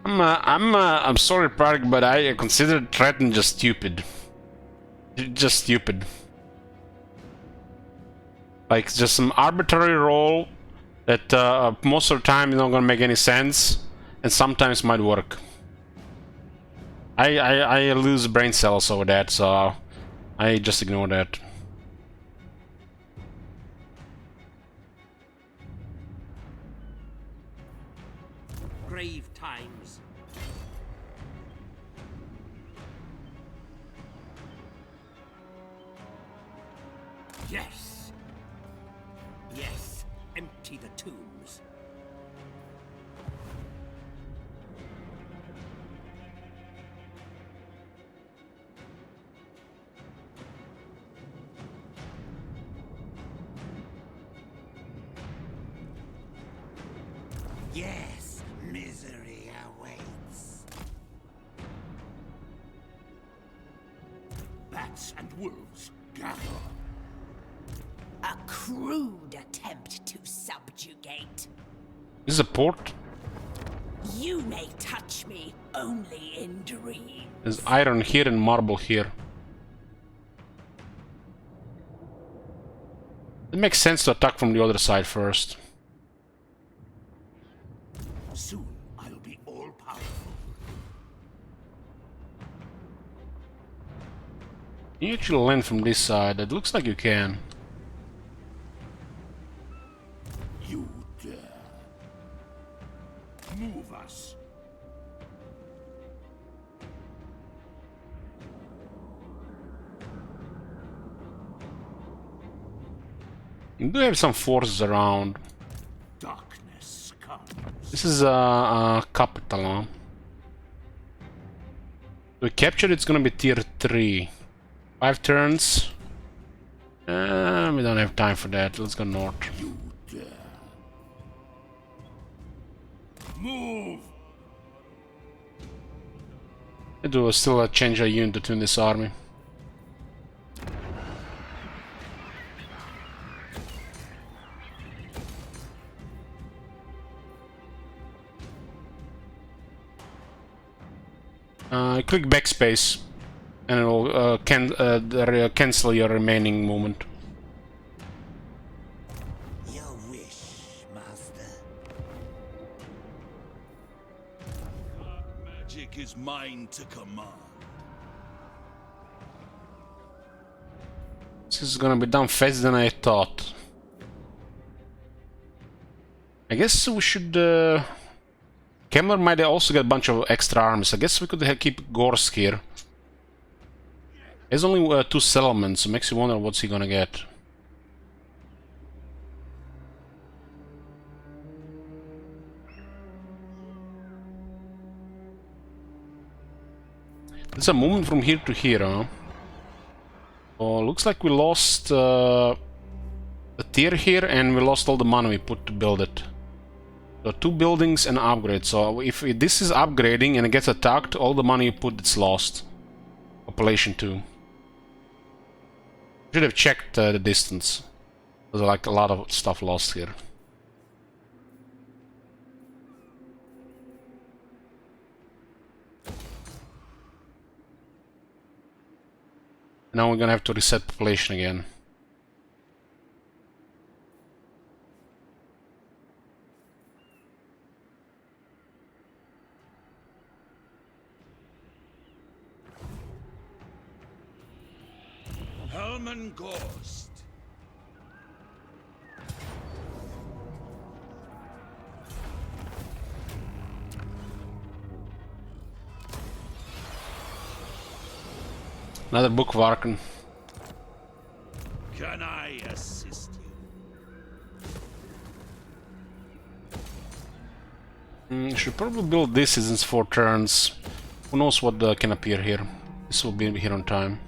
A: I'm sorry, Prague, but I consider Threaten just stupid. Just stupid. Like, just some arbitrary roll that most of the time is not gonna make any sense, and sometimes might work. I lose brain cells over that, so I just ignore that.
C: Grave times. Yes. Yes. Empty the tombs. Yes. Misery awaits.
B: Bats and wolves, gather.
F: A crude attempt to subjugate.
A: This is a port.
F: You may touch me only in dreams.
A: There's iron here and marble here. It makes sense to attack from the other side first.
B: Soon I'll be all powerful.
A: Can you actually land from this side? It looks like you can.
B: You dare move us.
A: You do have some forces around.
B: Darkness comes.
A: This is a capital, huh? We capture it's gonna be tier 3. 5 turns. We don't have time for that. Let's go north.
B: You dare. Move!
A: I do still change a unit between this army. Click backspace and it will cancel your remaining movement.
B: Your wish, master. Magic is mine to command.
A: This is gonna be done faster than I thought. I guess we should... Kemmler might also get a bunch of extra armies. I guess we could keep Gorsk here. There's only 2 settlements, so makes you wonder what's he gonna get. There's a movement from here to here, huh? Oh, looks like we lost a tier here, and we lost all the money we put to build it. So 2 buildings and upgrade. So if this is upgrading and it gets attacked, all the money you put, it's lost. Population 2. Should have checked the distance. There's like a lot of stuff lost here. Now we're gonna have to reset population again.
B: Helman Gorst.
A: Another book of Arkan.
B: Can I assist you?
A: Should probably build this in 4 turns. Who knows what can appear here. This will be here on time.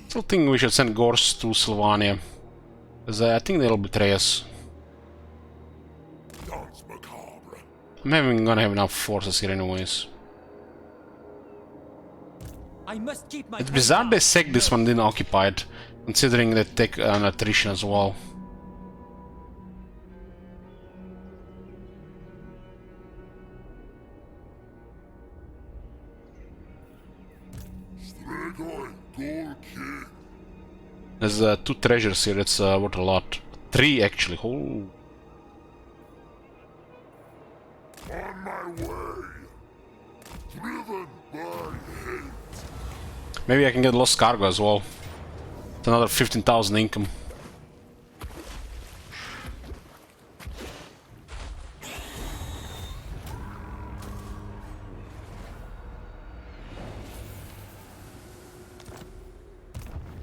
A: Still think we should send Gors to Sylvania, because I think they'll betray us. I'm gonna have enough forces here anyways.
M: I must keep my
A: It's bizarre they sacked this one, didn't occupy it, considering they take an attrition as well. There's 2 treasures here, it's worth a lot. 3 actually, oh.
I: On my way, driven by hate.
A: Maybe I can get lost cargo as well. It's another 15,000 income.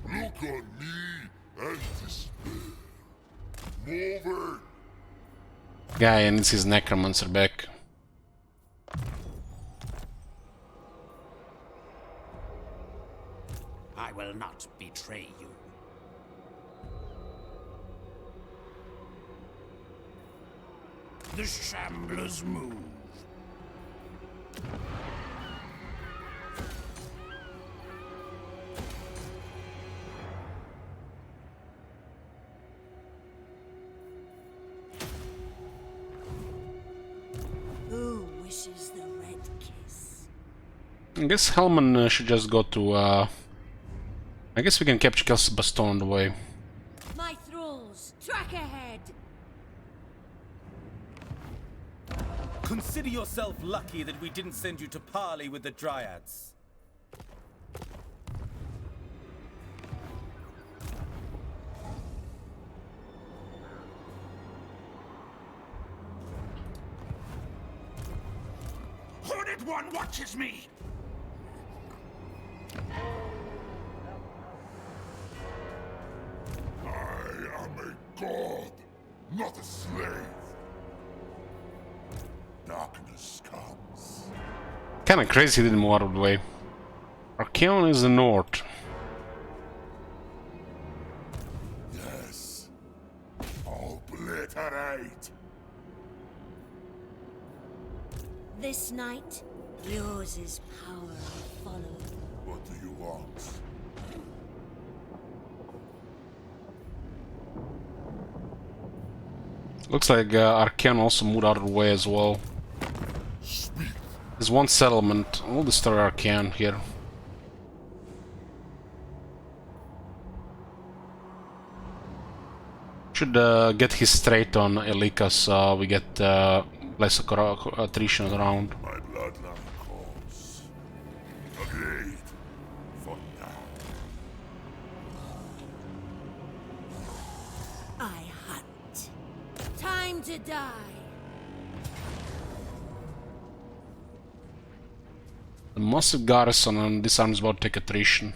I: Look on me and despair. Moving.
A: Guy needs his necromancer back.
B: I will not betray you. The Shamblers move.
F: Who wishes the red kiss?
A: I guess Hellman should just go to I guess we can capture Baston on the way.
F: My thralls, track ahead!
M: Consider yourself lucky that we didn't send you to parley with the Dryads.
B: Hooded one watches me!
I: I am a god, not a slave. Moving.
B: 'Tis I who
I: darkness comes.
A: Kinda crazy he didn't move out of the way. Archeon is the north.
I: Yes. Obliterate.
F: This night, yours is power will follow.
I: What do you want?
A: Looks like Archeon also moved out of the way as well. There's one settlement. We'll destroy Archeon here. Should get his straight on Elika so we get less attrition around.
I: My bloodline calls. Agreed. For now.
F: I hunt. Time to die.
A: The massive garrison and this arm's about to take attrition.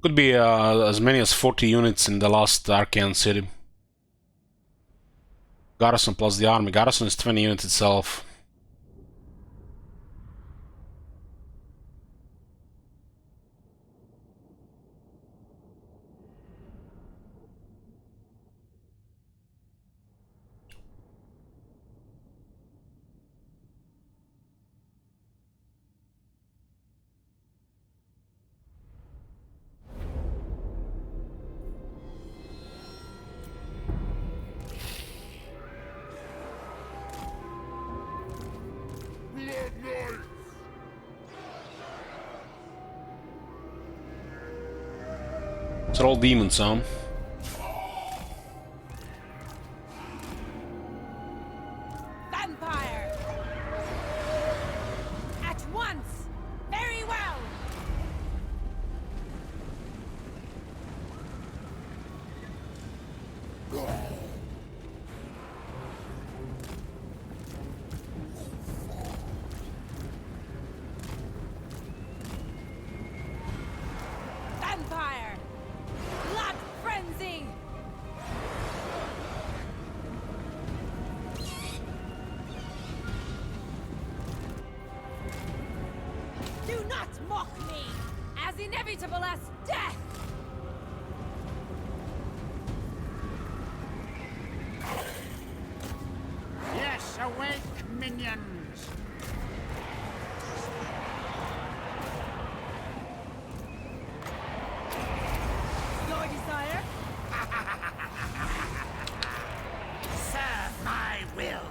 A: Could be as many as 40 units in the last Archean city. Garrison plus the army. Garrison is 20 units itself. They're all demons, huh?
G: Vampire! At once! Very well! Vampire! Blood frenzy! Do not mock me! As inevitable as death!
J: Yes, awake, minions!
G: Your desire?
C: Serve my will.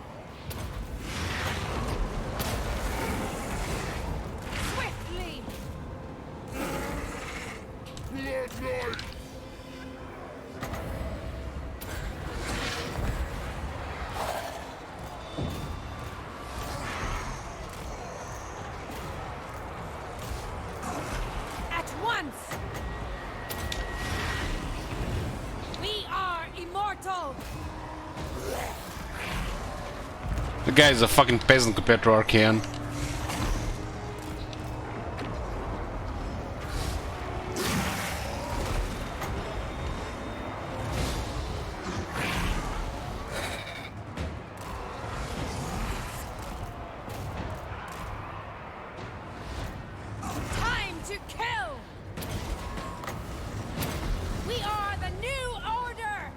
G: Swiftly!
I: Bloodline!
G: At once! We are immortal!
A: The guy is a fucking peasant compared to Archeon.
G: Time to kill! We are the new order!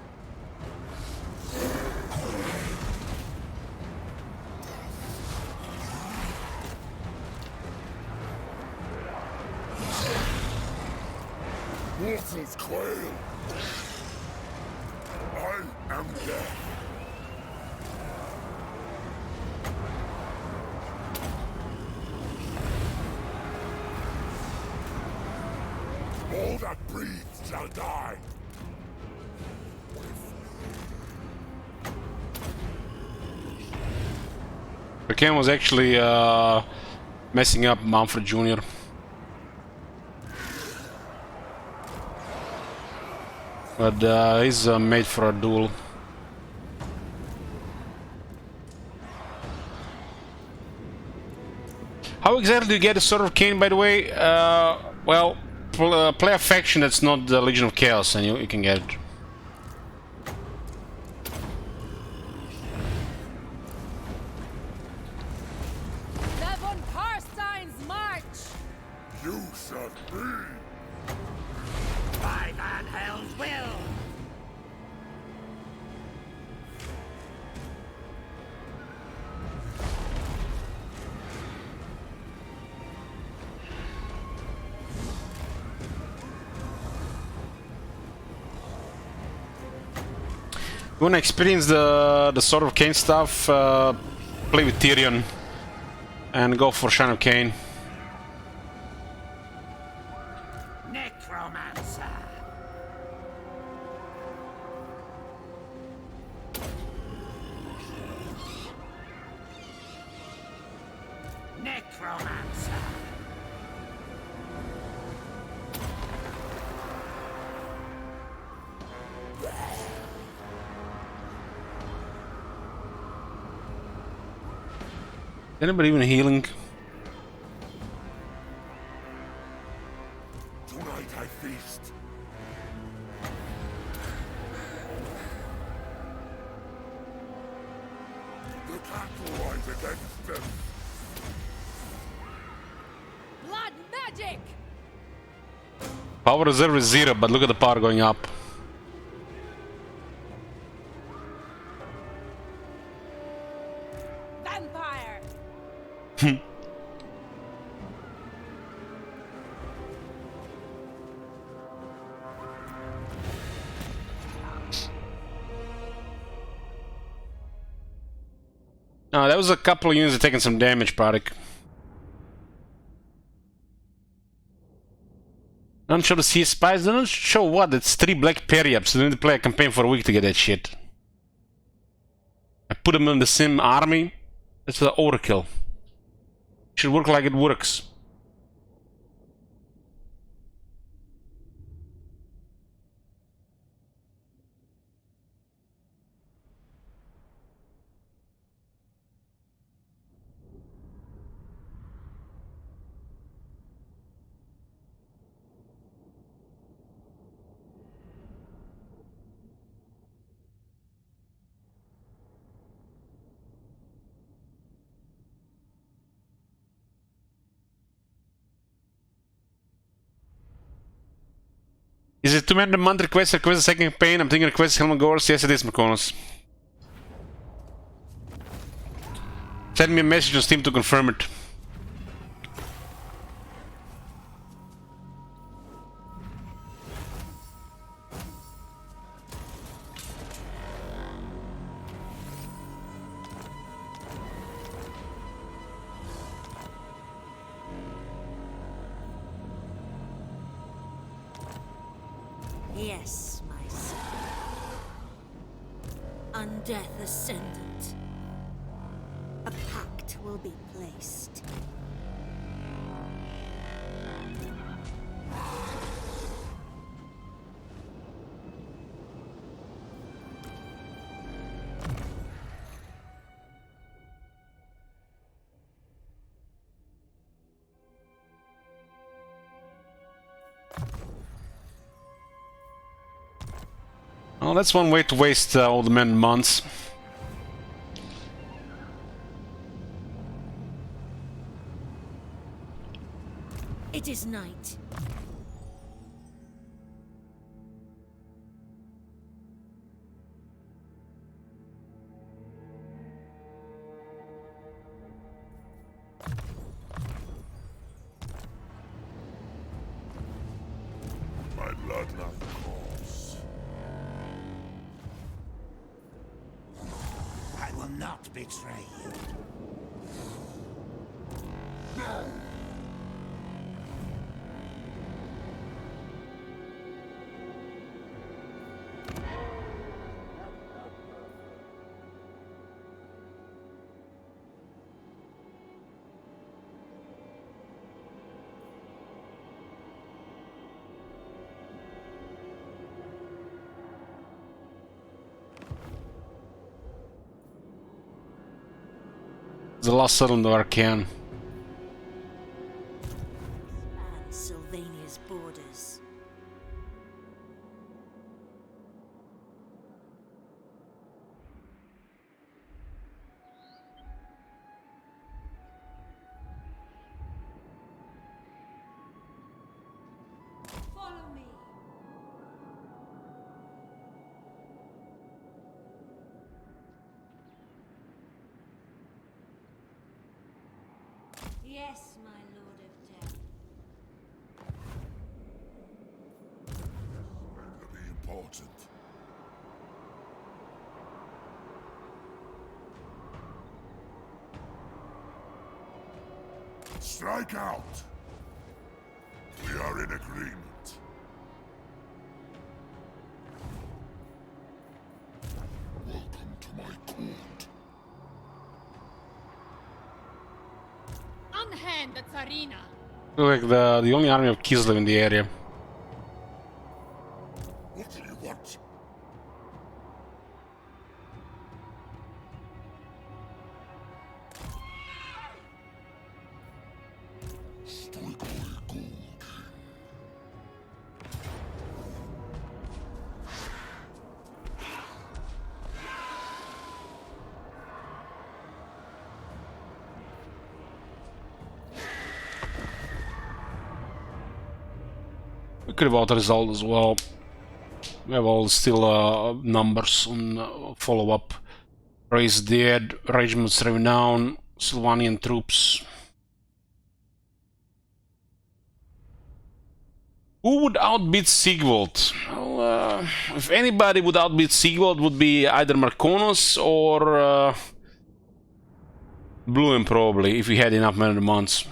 I: Mortals quail. I am death. All that breathes shall die.
A: Archeon was actually messing up Manfred Jr. But he's made for a duel. exactly do you get a Sword of Cain, by the way? Well, play a faction that's not the Legion of Chaos, and you can get it.
G: Levon Karstein's march!
I: You serve me.
C: By Van Hell's will!
A: You wanna experience the Sword of Cain stuff? Play with Tyrion and go for Shrine of Cain.
C: Necromancer! Necromancer!
A: Anybody even healing?
I: Tonight I feast. The cattle rise against them.
G: Blood magic!
A: Power reserve is 0, but look at the power going up.
G: Vampire!
A: No, that was a couple of units taking some damage, product. Don't show the sea spies. Don't show what? It's 3 black periaps. You need to play a campaign for a week to get that shit. I put them in the sim army. That's the overkill. Should work like it works. Is it 2 men a month request a second campaign? I'm thinking request Helmut Gors. Yes, it is, McConnell. Send me a message on Steam to confirm it.
F: Yes, my son. Undeath Ascendant. A pact will be placed.
A: Well, that's one way to waste all the men months.
F: It is night.
I: My bloodline calls.
C: I will not betray you.
A: The last settlement of Arcan.
I: Strike out. We are in agreement. Welcome to my court.
G: Unhand the Tsarina!
A: Like the only army of Kislev in the area.
I: What do you want?
A: We could have auto result as well. We have all still numbers on follow-up. Raise dead, regiments renown, Sylvanian troops. Who would outbid Sigvald? Well, if anybody would outbid Sigvald, would be either Marconos or Bluem, probably, if he had enough men months.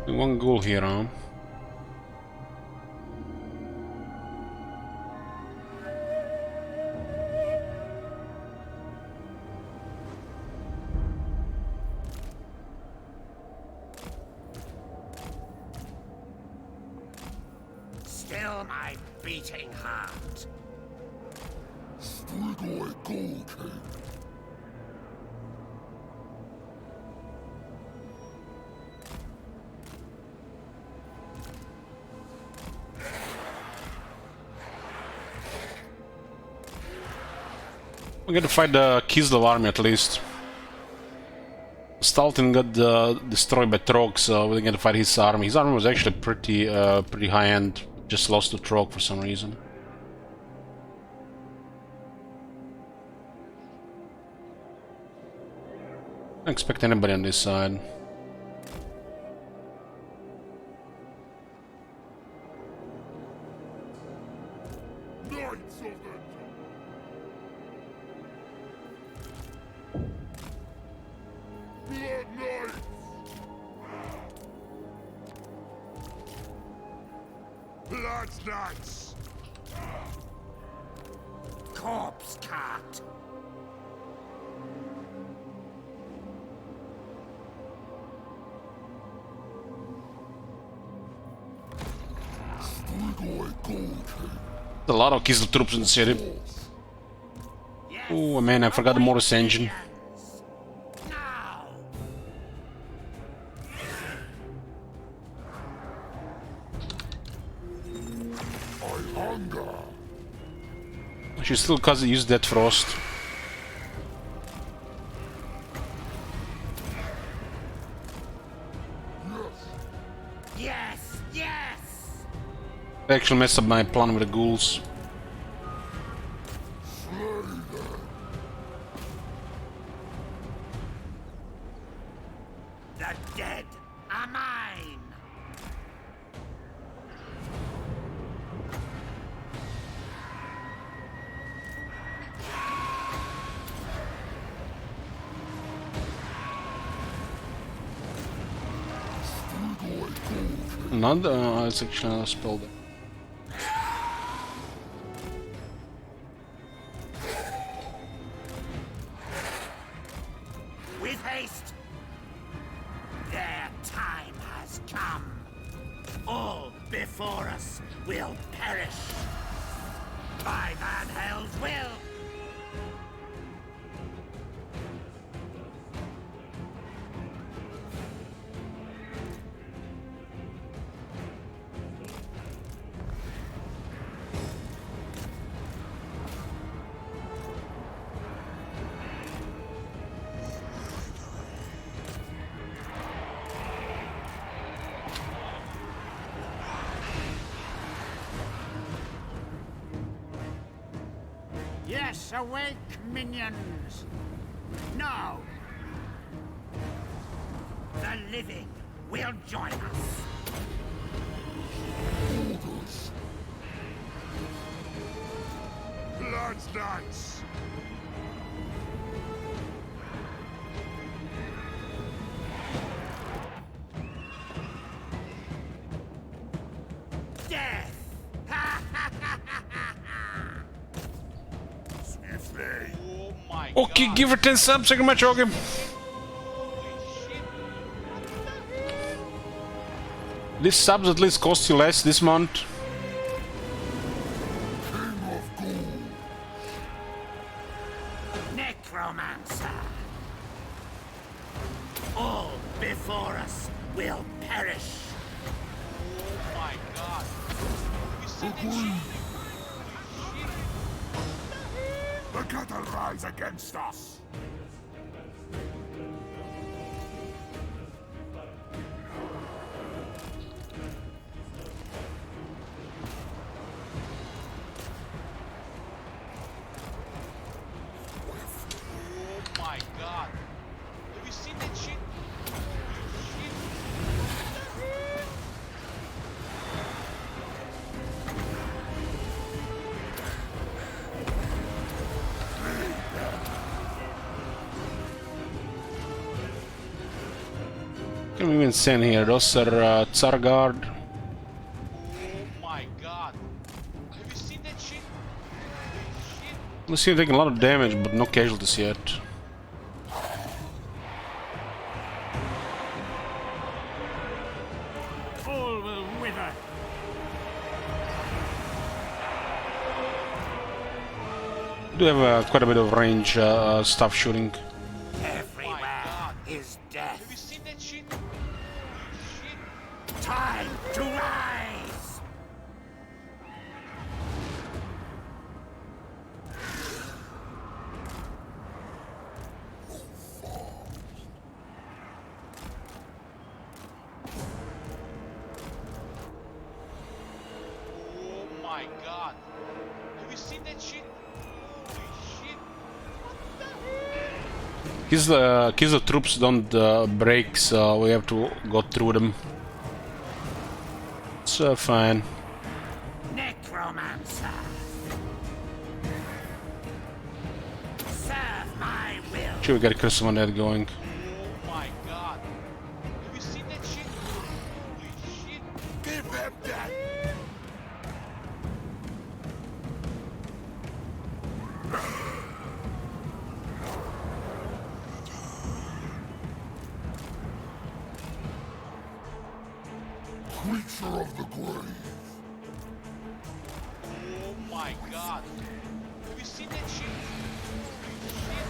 A: One goal here, huh?
C: Still my beating heart.
I: Strigoi Golkin.
A: We got to fight the Kislev army at least. Staltin got destroyed by Trog, so we're gonna fight his army. His army was actually pretty high end. Just lost to Trog for some reason. Don't expect anybody on this side.
I: Knights of the Blood Knights! Blood Knights!
C: Corpse cart.
I: Strigoi Golkin.
A: A lot of Kislev troops in the city. Oh man, I forgot the Morris engine.
I: I hunger.
A: She still can't use that frost.
C: Yes, yes.
A: I actually messed up my plan with the ghouls.
C: The dead are mine.
A: Not it's actually another spell there.
C: With haste. Their time has come. All before us will perish. By Van Hell's will.
J: Force awake, minions! Now!
C: The living will join us.
E: Blood's nuts!
C: Death!
E: Swiftly!
H: Oh my
A: Okay,
H: god.
A: give her 10 subs, thank you much, okay. These subs at least cost you less this month.
C: Necromancer! All before us will perish.
H: Oh my god. You see that shit?
E: The cattle rise against us!
H: Oh my god. Have you seen that shit?
A: Can we even send here? Those are Tsar Guard.
H: Oh my god. Have you seen that shit?
A: Let's see, taking a lot of damage, but no casualties yet.
J: All will wither.
A: Do have quite a bit of range stuff shooting.
C: Everywhere is death.
H: Have you seen that shit?
C: Time to rise!
H: Oh my god. Have you seen that shit? Holy shit.
A: Kids the troops don't break, so we have to go through them. It's fine.
C: Necromancer! Serve my will!
A: Sure, we got a crystal on that going.
H: Oh my god. Have you seen that shit? Holy shit.
E: Give them death! Creature of the grave!
H: Oh my god. Have you seen that shit? Holy shit.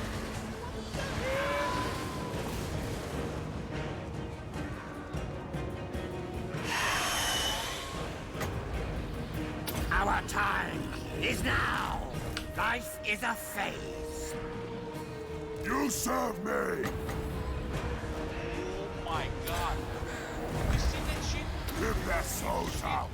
C: Our time is now! Life is a phase!
E: You serve me!
H: Oh my god. Have you seen that shit?
E: Give their souls out!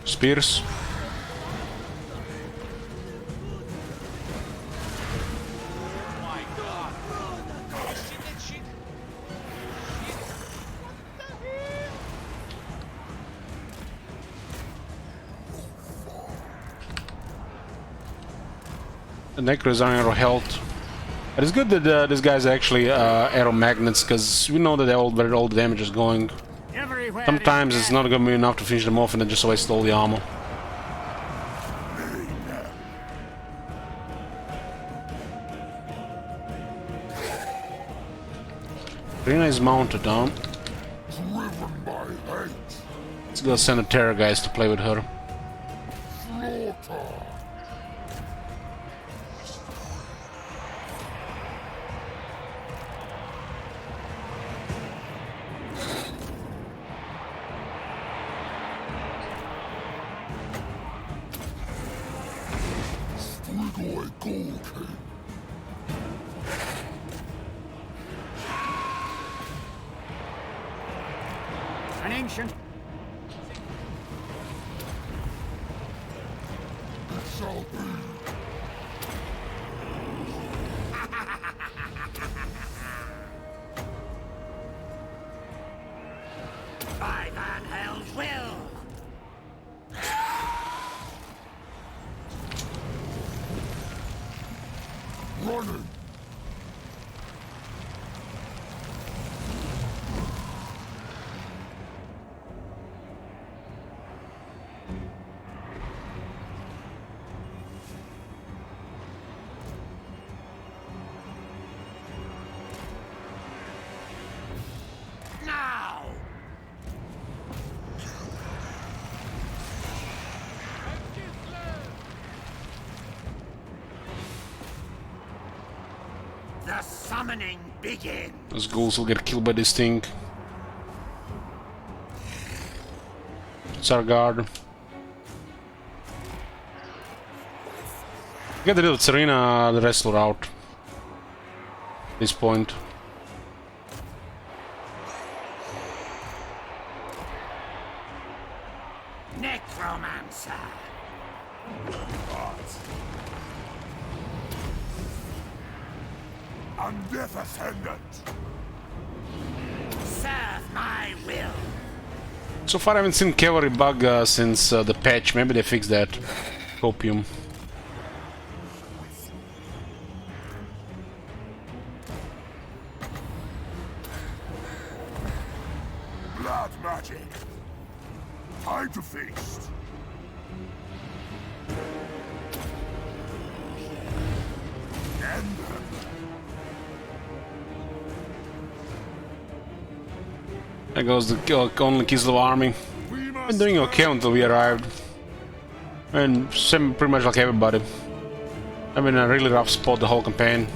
A: Spears.
H: Oh my god. Have you seen that shit?
A: The Necros are arrow health. But it's good that these guys are actually arrow magnets, because we know that where all the damage is going.
J: Everywhere
A: Sometimes it's not going to be enough to finish them off and then just waste all the ammo. Rina is mounted down.
E: Driven by hate!
A: Let's go send the terror guys to play with her.
E: Slaughter! Strigoi Gorkin!
C: An ancient.
I: Shall be.
C: By Van Hell's will.
I: Running.
C: Now. The summoning begins.
A: Those ghouls will get killed by this thing. It's our guard. Get rid of Serena, the wrestler out. At this point.
C: Necromancer.
I: Undeath Ascendant.
C: Serve my will.
A: So far I haven't seen cavalry bug since the patch. Maybe they fixed that. Copium.
I: Blood magic. Time to feast. End them.
A: There goes the only Kislev army. Been doing okay until we arrived. And same pretty much like everybody. I've been in a really rough spot the whole campaign.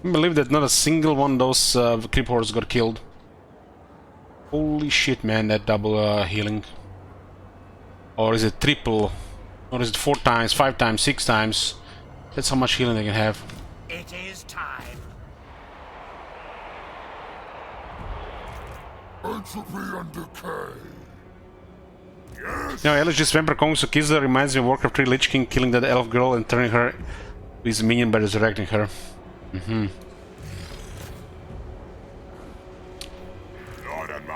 A: I believe that not a single one of those creep hordes got killed. Holy shit, man, that double healing. Or is it triple? Or is it 4 times, 5 times, 6 times? That's how much healing they can have.
C: It is time.
I: Entropy and decay. Yes.
A: You know, Elegies Vampire Kongsu Kislev reminds me of Warcraft 3 Lich King killing that elf girl and turning her to his minion by resurrecting her.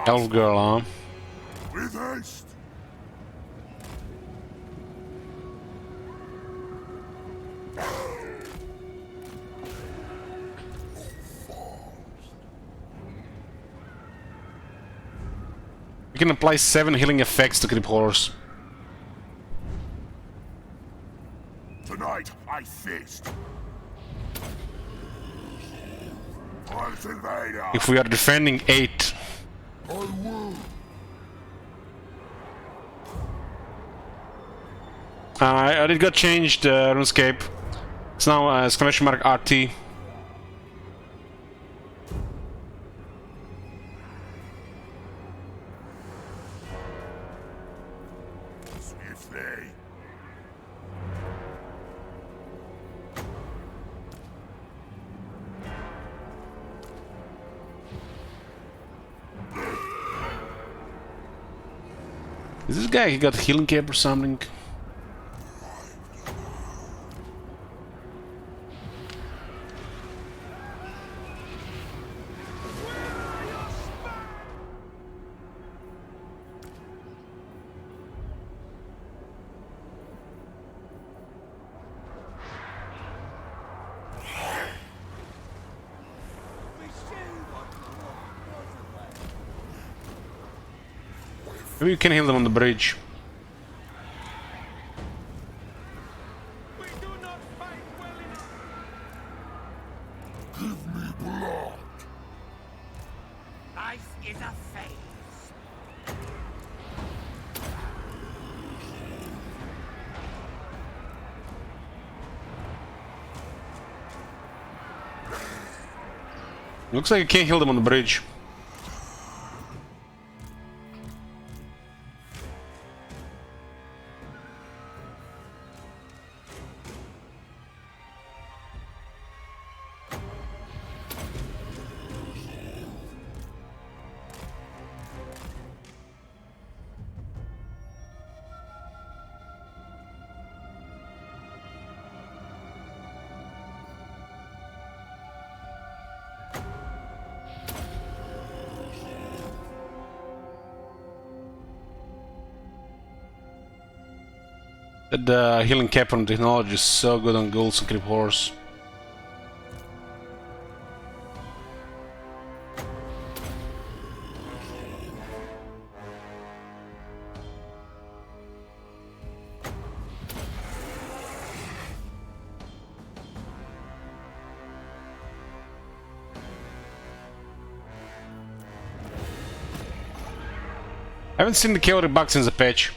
A: Elf girl, huh?
I: With haste.
A: You can apply 7 healing effects to creep horrors.
I: Tonight I feast.
A: If we are defending 8.
I: I will.
A: It got changed, RuneScape. It's now exclamation mark RT.
I: Swiftly.
A: Is this guy, he got healing cape or something? Maybe you can heal them on the bridge.
I: Give me blood.
C: Life is a phase.
A: Looks like you can't heal them on the bridge. The healing Caravan technology is so good on ghouls and creep horrors. I haven't seen the chaotic bug since the patch.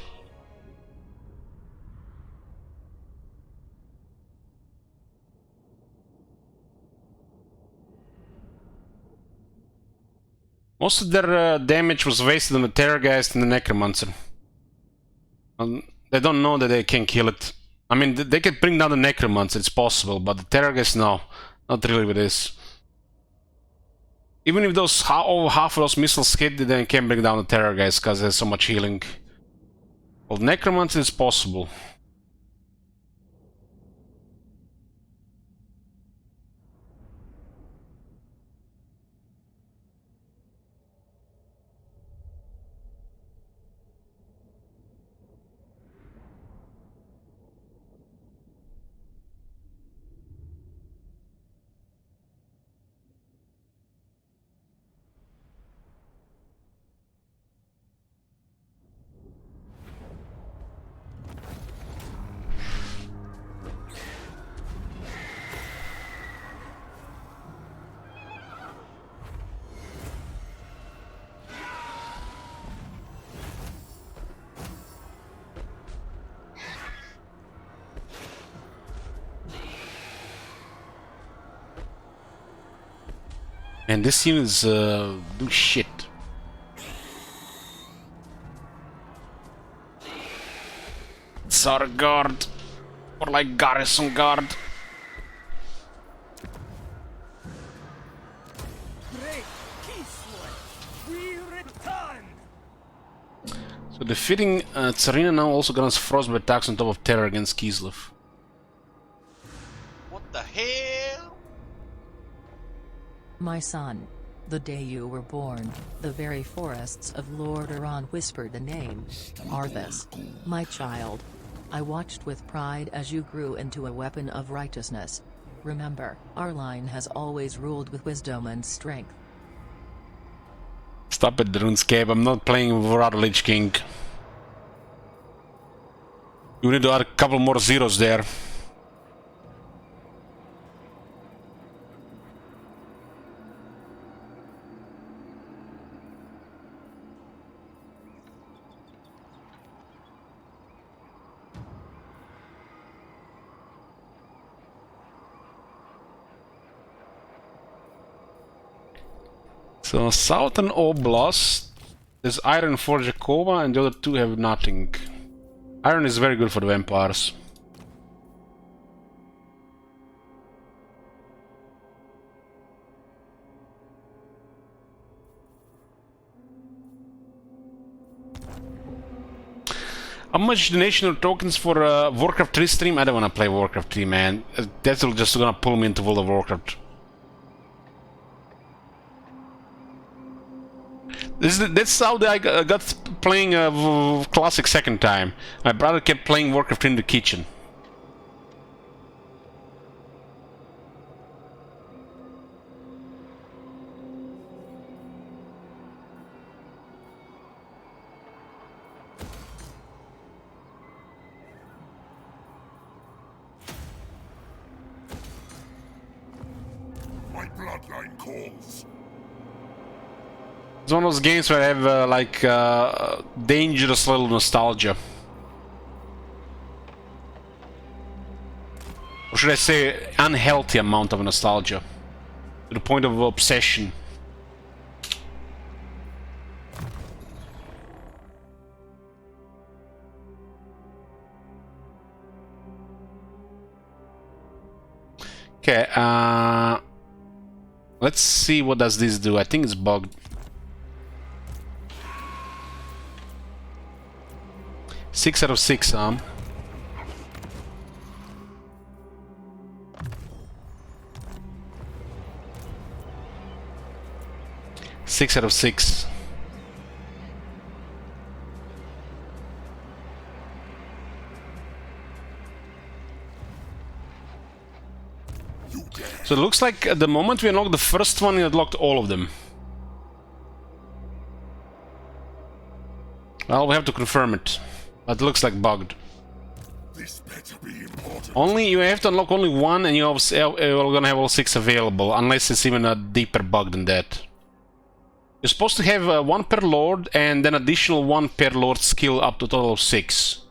A: Most of their damage was wasted on the Terrorgeist and the Necromancer. They don't know that they can kill it. I mean, they can bring down the Necromancer, it's possible, but the Terrorgeist, no. Not really with this. Even if those half of those missiles hit, they can bring down the Terrorgeist because there's so much healing. Well, Necromancer is possible. And this team is do shit. It's our guard, or like garrison guard. So defeating Tsarina now also grants frostbite attacks on top of terror against Kislev.
H: What the hell?
N: My son, the day you were born, the very forests of Lord Iran whispered the name, Arthas. My child. I watched with pride as you grew into a weapon of righteousness. Remember, our line has always ruled with wisdom and strength.
A: Stop it, RuneScape. I'm not playing without Lich King. You need to add a couple more zeros there. So Southern Oblast, there's Iron for Jacoba and the other two have nothing. Iron is very good for the vampires. How much donation or tokens for Warcraft 3 stream? I don't want to play Warcraft 3, man. That's just gonna pull me into World of Warcraft. That's how I got playing Classic second time. My brother kept playing Warcraft in the kitchen.
I: My bloodline calls.
A: It's one of those games where I have like dangerous little nostalgia. Or should I say unhealthy amount of nostalgia. To the point of obsession. Okay, let's see what does this do. I think it's bugged. 6 out of 6, 6 out of 6. So it looks like at the moment we unlocked the first one, it unlocked all of them. Well, we have to confirm it. But it looks like bugged.
I: This better be important.
A: Only you have to unlock only one, and you're gonna have all 6 available, unless it's even a deeper bug than that. You're supposed to have 1 per lord, and then additional 1 per lord skill up to a total of 6.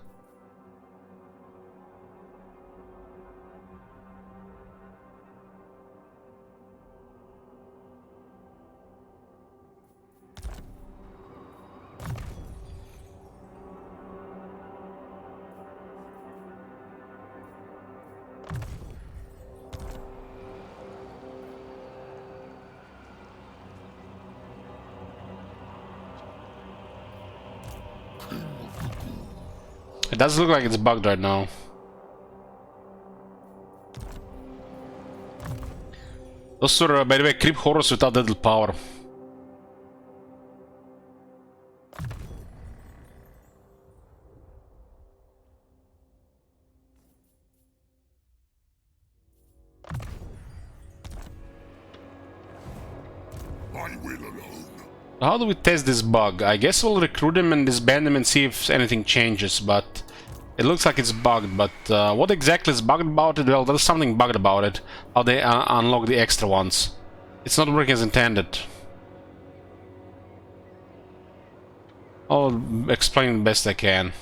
A: It does look like it's bugged right now. Those are, by the way, creep horrors without little power.
I: I will alone.
A: How do we test this bug? I guess we'll recruit them and disband them and see if anything changes, but it looks like it's bugged. But what exactly is bugged about it? Well, there's something bugged about it. How they unlock the extra ones. It's not working as intended. I'll explain the best I can.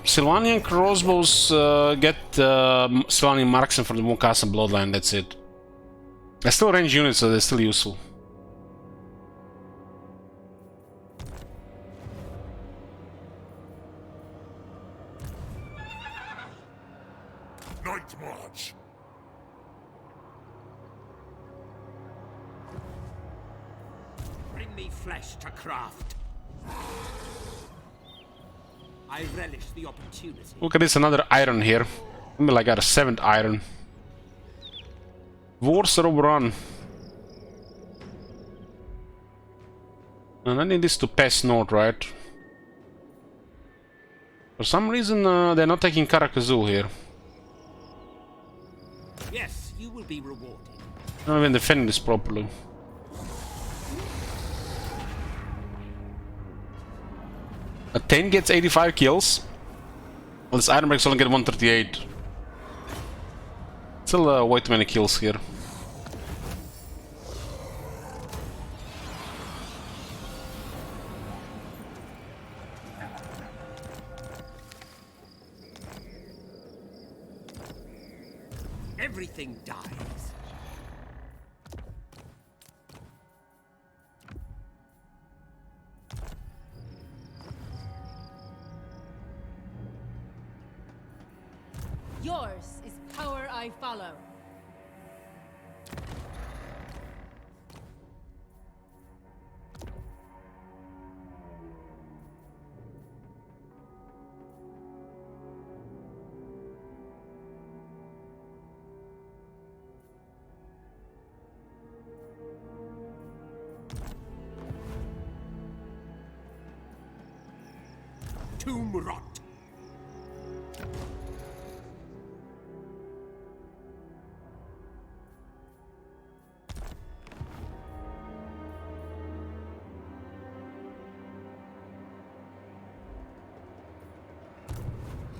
A: Sylvanian crossbows get Sylvanian marksman for the Mukasa bloodline, that's it. They're still range units, so they're still useful.
I: Night march.
E: Bring me flesh to craft. I relish the opportunity.
A: Look at this, another iron here. Maybe like I got a 7th iron. Wars are overrun. And I need this to pass north, right? For some reason, they're not taking Karakazoo here.
E: Yes, you will be rewarded.
A: I'm not even defending this properly. A 10 gets 85 kills. Well, this iron breaks only get 138. Still way too many kills here.
E: Everything dies.
G: Yours is power I follow.
E: Tomb rot.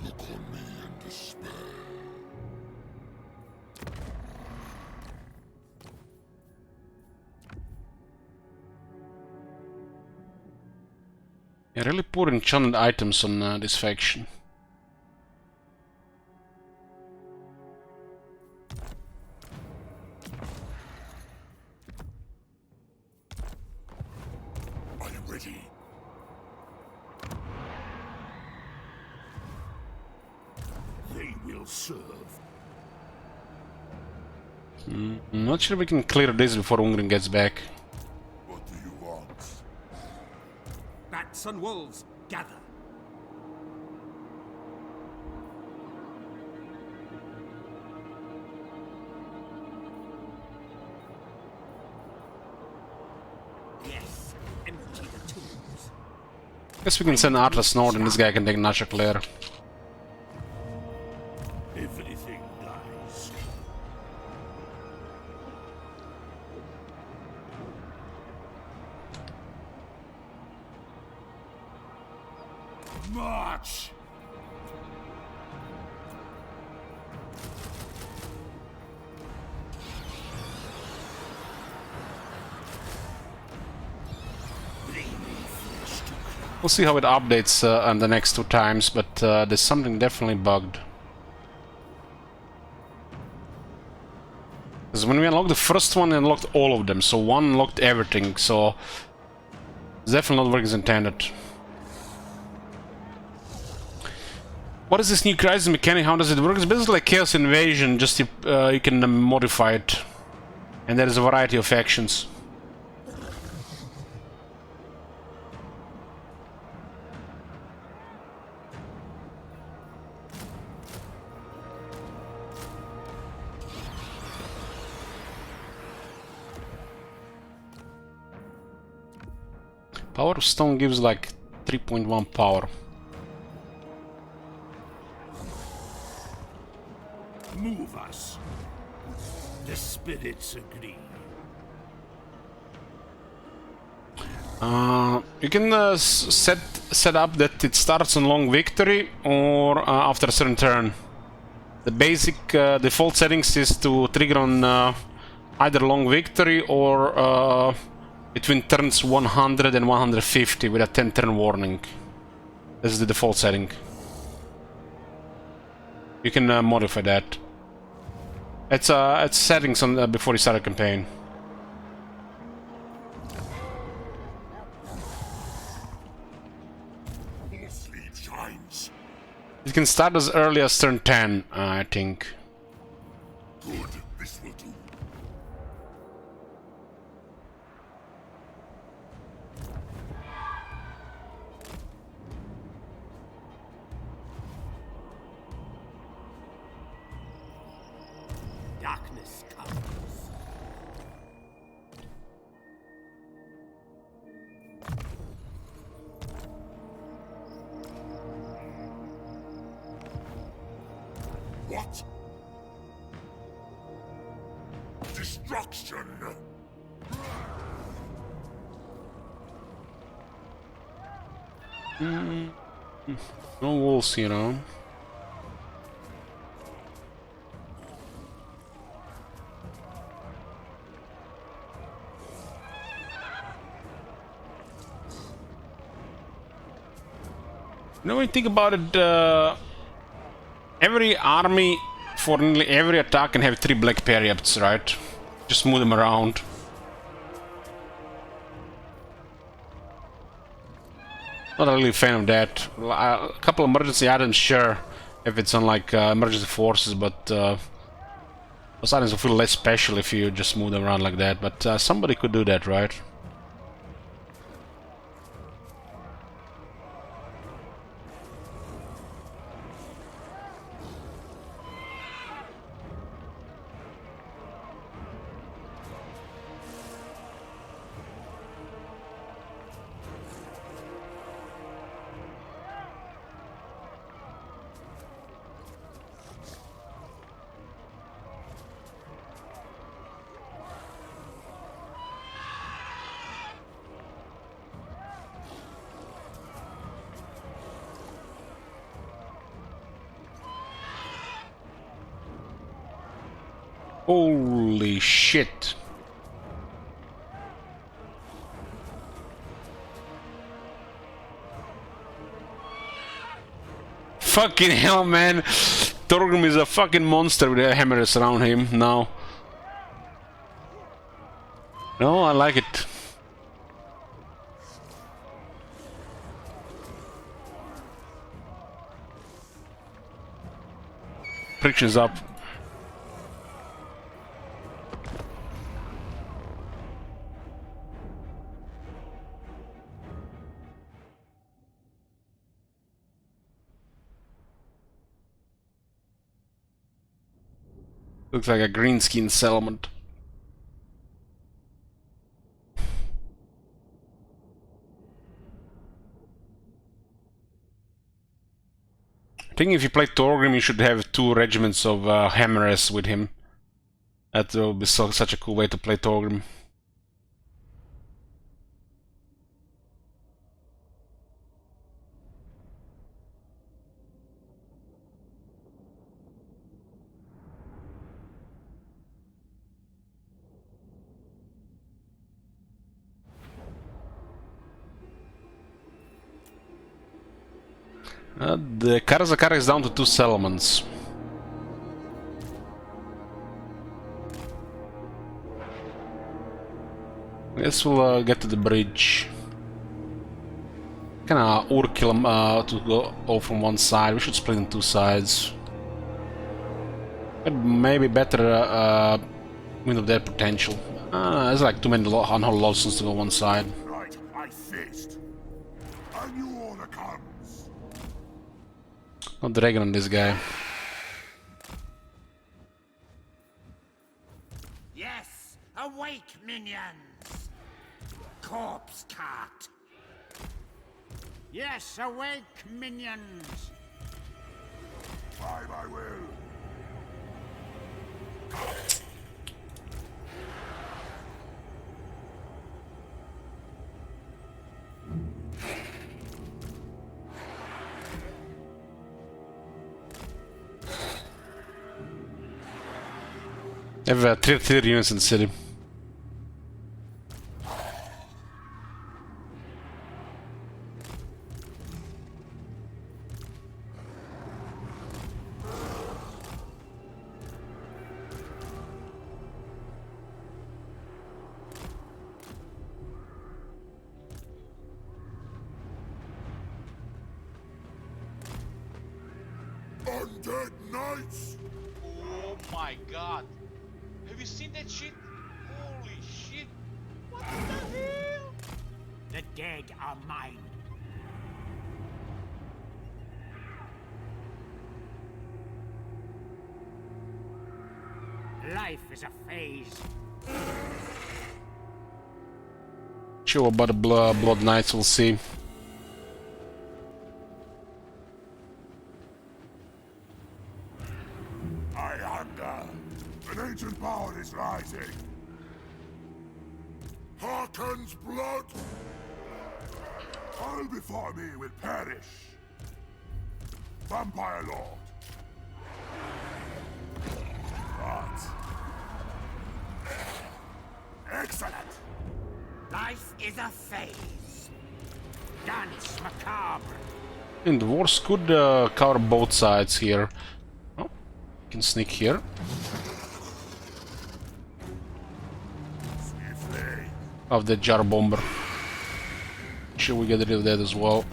I: Look on me in despair.
A: Yeah, really poor enchanted items on this faction.
I: Are you ready?
B: They will serve.
A: I'm not sure we can clear this before Ungrim gets back.
I: What do you want?
E: Bats and wolves, gather. Yes, empty the tombs.
A: Guess we can send Atlas north and this guy can take Nasha Claire.
E: March!
A: We'll see how it updates on the next 2 times, but there's something definitely bugged. Because when we unlocked the first one, it unlocked all of them, so one unlocked everything, so it's definitely not working as intended. What is this new crisis mechanic? How does it work? It's basically like Chaos Invasion, just you can modify it. And there is a variety of actions. Power of Stone gives like 3.1 power.
B: Move us. The spirits agree.
A: You can set up that it starts on long victory or after a certain turn. The basic default settings is to trigger on either long victory or between turns 100 and 150 with a 10-turn warning. This is the default setting. You can modify that. It's settings on before you start a campaign.
E: Sleep shines.
A: It can start as early as turn 10, I think.
E: Good, this will do.
C: Darkness comes.
E: What? Destruction!
A: No walls, you know. You know, when you think about it, every army for nearly every attack can have 3 black periods, right? Just move them around. Not really a fan of that. A couple of emergency items, sure, if it's on like emergency forces, but those items will feel less special if you just move them around like that. But somebody could do that, right? Holy shit. Fucking hell, man. Torgrim is a fucking monster with the hammers around him now. No, I like it. Friction's up. Looks like a green skin settlement. I think if you play Torgrim, you should have 2 regiments of hammerers with him. That will be such a cool way to play Torgrim. The Karazakara is down to 2 settlements. Guess we'll get to the bridge. Kinda overkill to go all from one side. We should split in 2 sides. But maybe better wind of their potential. There's like too many unholy losses to go one side.
E: Right, I fist. A new order comes.
A: No dragon on this guy.
C: Yes, awake, minions! Corpse cart! Yes, awake, minions!
E: By my will.
A: They have 3 artillery units in the city.
E: Undead knights!
H: Oh my god! Have you seen that shit? Holy shit! What the hell?
C: The dead are mine. Life is a phase.
A: Sure about the Blood Knights, we'll see.
E: I hunger. An ancient power is rising. Hearken's blood! All before me will perish. Vampire Lord. What? Excellent!
C: Life is a phase. Dance macabre.
A: And the wars could cover both sides here. Oh, can sneak here.
E: Swiftly.
A: Of the jar bomber. Sure, we get rid of that as well.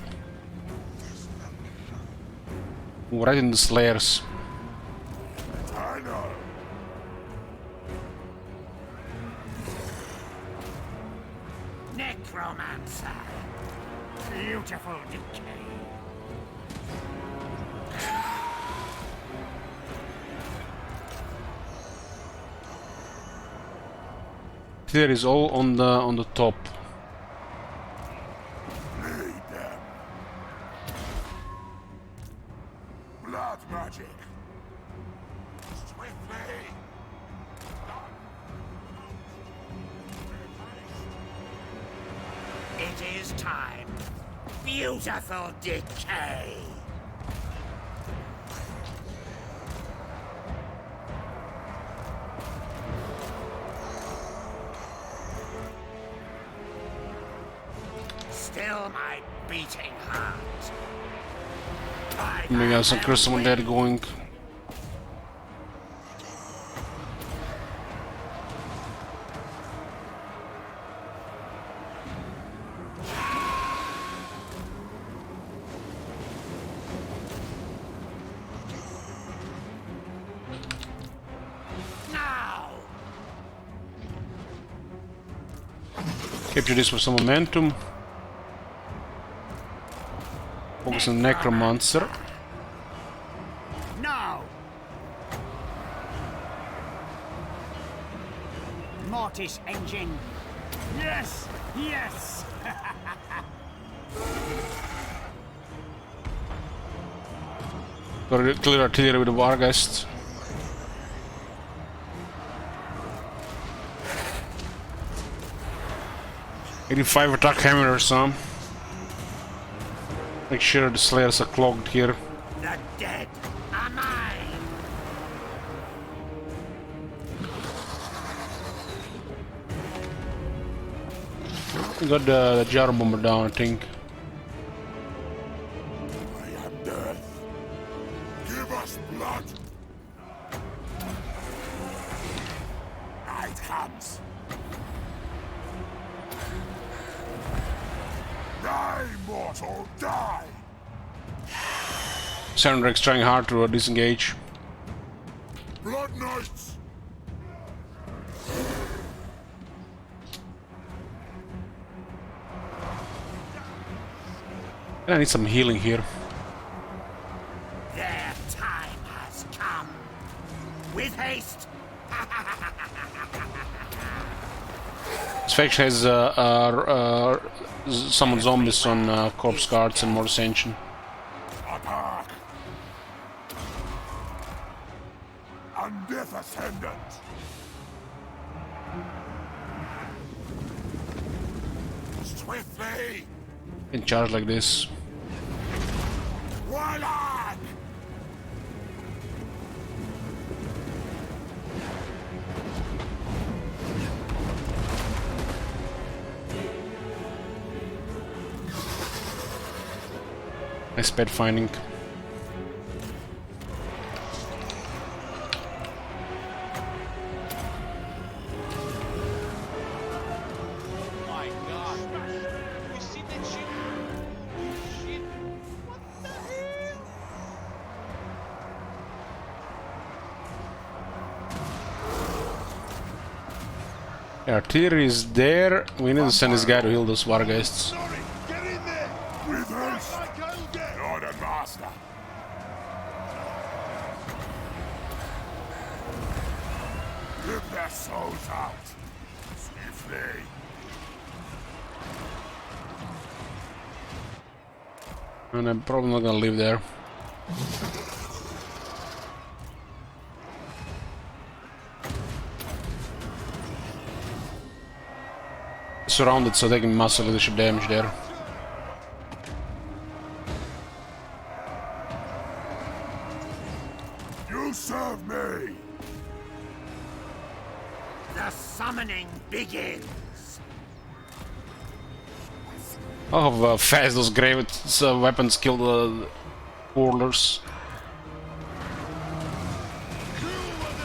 A: Right in the slayers.
E: I know.
C: Necromancer. Beautiful decay.
A: There is all on the top.
E: Lead them. Blood magic. Swiftly.
C: It is time. Beautiful decay. Still my beating heart.
A: We got some crystal on that going.
C: Now.
A: Capture this for some momentum. Focus on Necromancer.
C: No. Mortis engine. Yes. Yes.
A: Got clear artillery with the Wargeist. '85 attack hammer, some. Make sure the slayers are clogged here.
C: The dead are mine.
A: We got the jar bomber down, I think.
E: I am dead. fight comes. Die, mortal, die!
A: Sandrak's trying hard to disengage.
E: Blood Knights!
A: I need some healing here.
C: Their time has come. With haste.
A: This faction has summoned zombies on corpse guards and more ascension.
E: Attack! Undeath Ascendant! Swiftly!
A: In charge like this.
E: Warlock!
A: Nice bed finding.
H: My god. You see that shit? Holy shit. What the hell?
A: The artillery is there. We need to send this guy to heal those Wargeists.
E: Get in there! With haste! Lord and Master! Rip their souls out! Swiftly!
A: And I'm probably not gonna live there. Surrounded, so taking massive leadership damage there.
E: You serve me!
C: The summoning begins.
A: Oh, how fast those great weapons kill the warlords.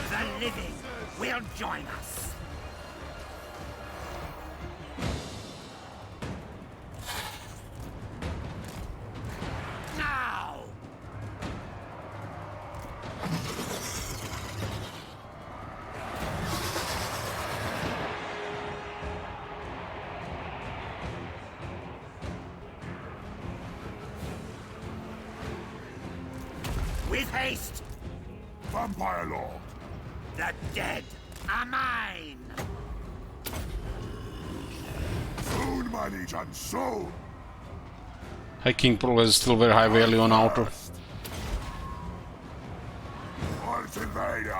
C: The living will join us. Now! With haste!
E: Vampire Lord!
C: The dead are mine!
E: Soon, my legion, soon!
A: High King probably has still very high value on altar.
E: Once invader!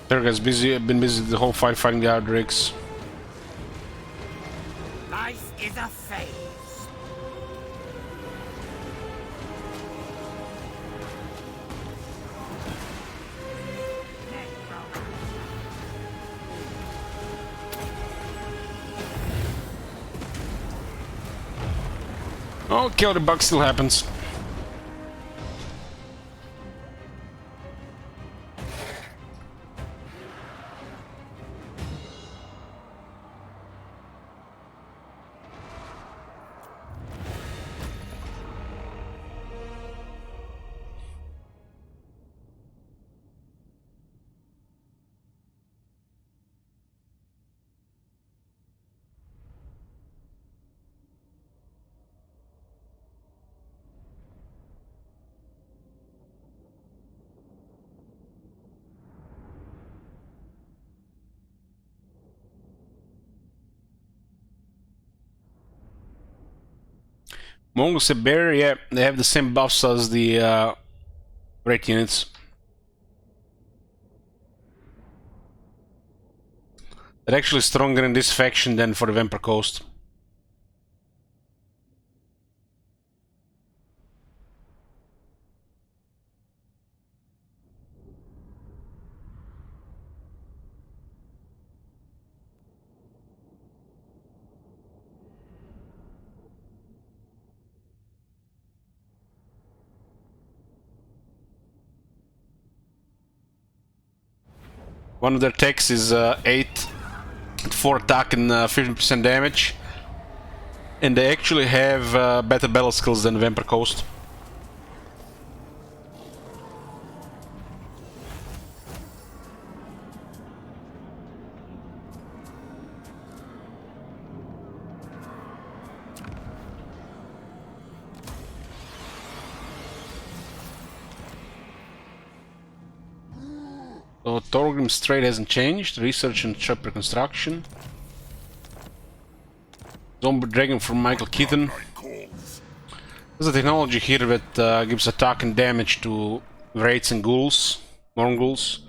A: Derek has been busy the whole fight fighting the Ardrix.
C: Life is a phase.
A: Oh, kill the bug still happens. Mongols Bear, yeah, they have the same buffs as the Great units. They're actually stronger in this faction than for the Vampire Coast. One of their techs is 8 4 attack and 15% damage. And they actually have better battle skills than Vampire Coast. So Thorgrim's trade hasn't changed. Research and shop reconstruction. Zombie Dragon from Michael Keaton. There's a technology here that gives attack and damage to wraiths and ghouls, Morghuls,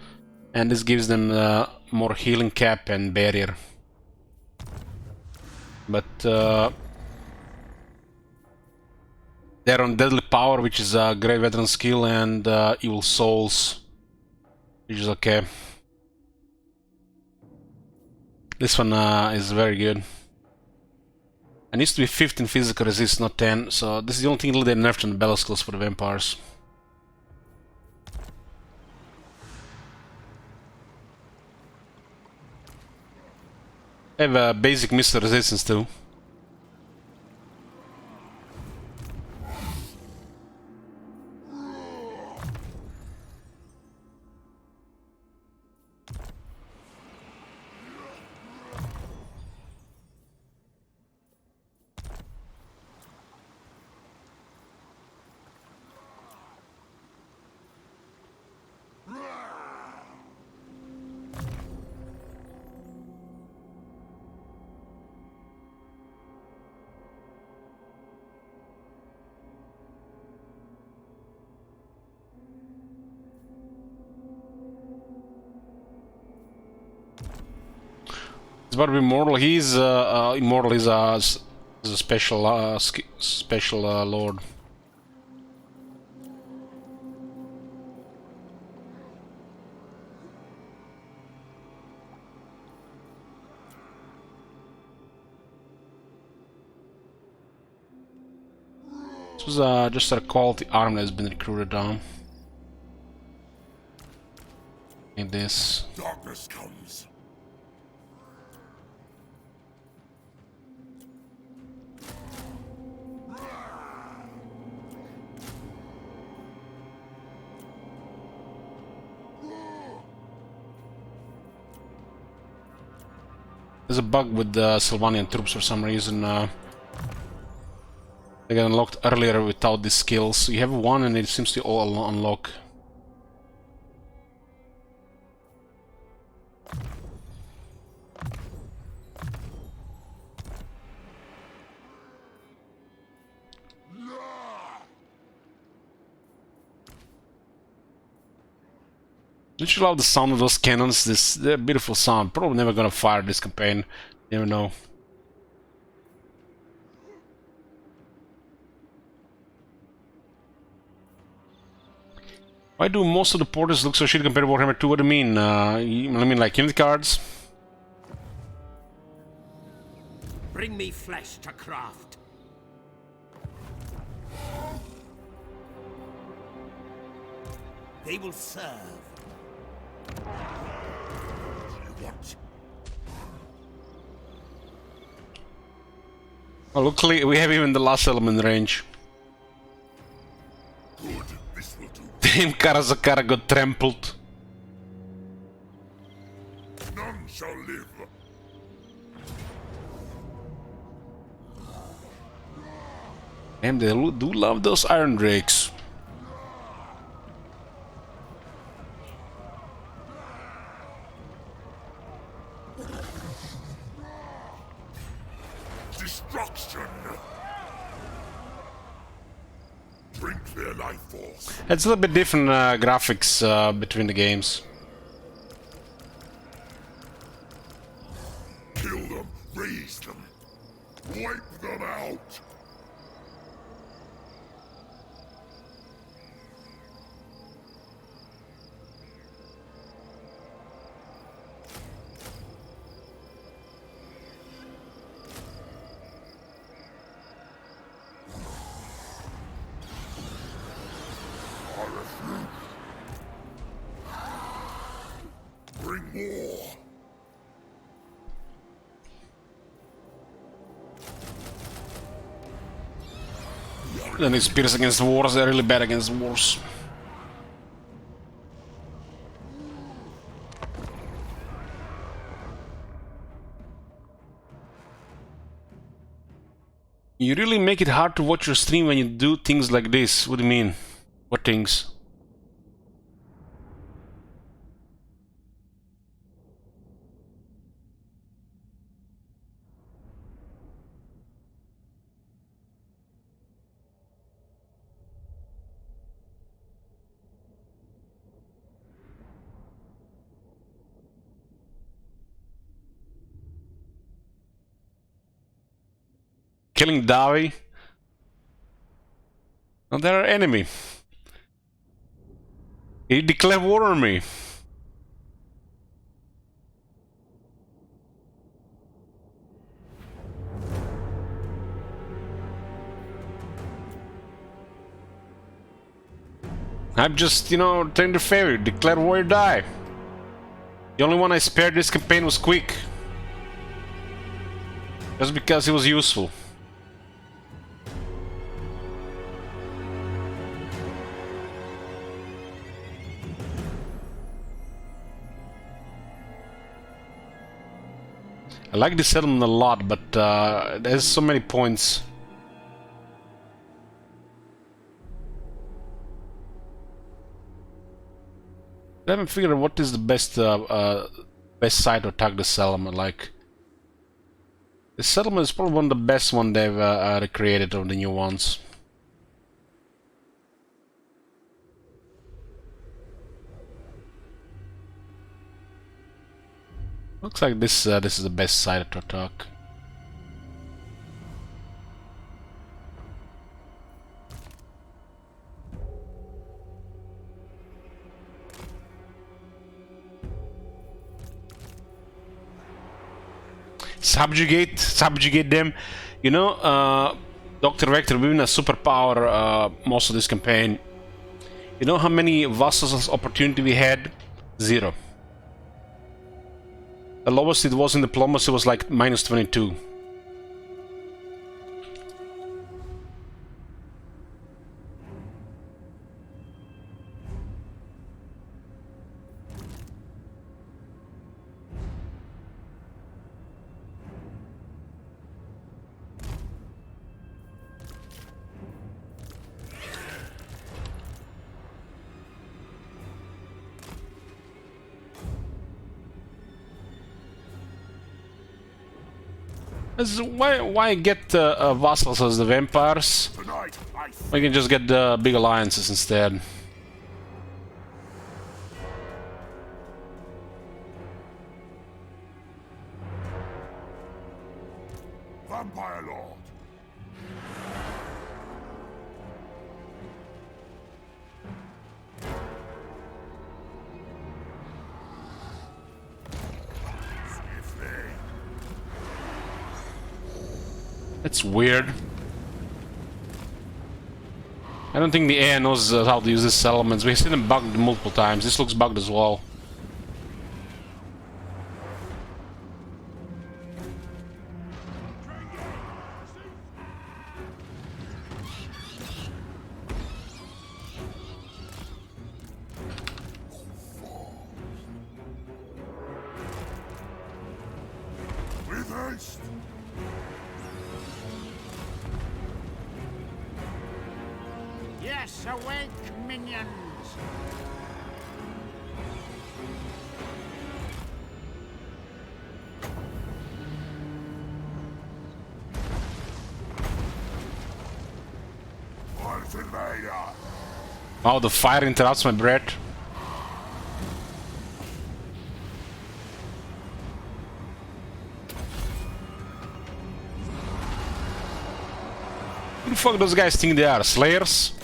A: and this gives them more healing cap and barrier. But they're on Deadly Power, which is a great veteran skill, and Evil Souls, which is okay. This one is very good. It needs to be 15 physical resist, not 10, so this is the only thing they nerfed on the battle skills for the vampires. They have basic missile resistance too. It's about to be immortal. He's immortal. He's a special special lord. This was just a quality arm that's been recruited on. Like this.
E: Darkness comes.
A: There's a bug with the Sylvanian troops for some reason. They got unlocked earlier without these skills. You have one and it seems to all unlock. Don't you love the sound of those cannons? They're beautiful sound. Probably never gonna fire this campaign. Never know. Why do most of the porters look so shit compared to Warhammer 2? What do you mean? I mean like unit cards?
C: Bring me flesh to craft. They will serve. What?
A: Oh, luckily we have even the last element range.
E: Good, this will do.
A: Damn, Karazakara got trampled.
E: None shall live.
A: Damn, they do love those iron drakes.
E: Destruction. Drink their life force.
A: It's a little bit different graphics between the games.
E: Kill them, raise them, wipe them out.
I: Bring more.
A: Then it's Spears against wars, they're really bad against wars. You really make it hard to watch your stream when you do things like this. What do you mean? What things? Killing Davi? No, they're our enemy. He declared war on me. I'm just, you know, trying to favor you. Declare war or die. The only one I spared this campaign was Quick. Just because he was useful. I like this settlement a lot, but there's so many points. I haven't figured out what is the best best site to attack the settlement. Like, the settlement is probably one of the best one they've recreated of the new ones. Looks like this is the best site to attack. Subjugate them. You know, Dr. Vector, we've been a superpower most of this campaign. You know how many vassals opportunity we had? 0. The lowest it was in diplomacy was like -22. Why get vassals as the vampires? We can just get the big alliances instead.
I: Vampire Lord.
A: That's weird. I don't think the AI knows how to use these settlements. We've seen them bugged multiple times. This looks bugged as well.
I: With haste.
J: Yes, awake, minions!
I: Fourth invader.
A: Wow, the fire interrupts my breath. Who the fuck those guys think they are? Slayers?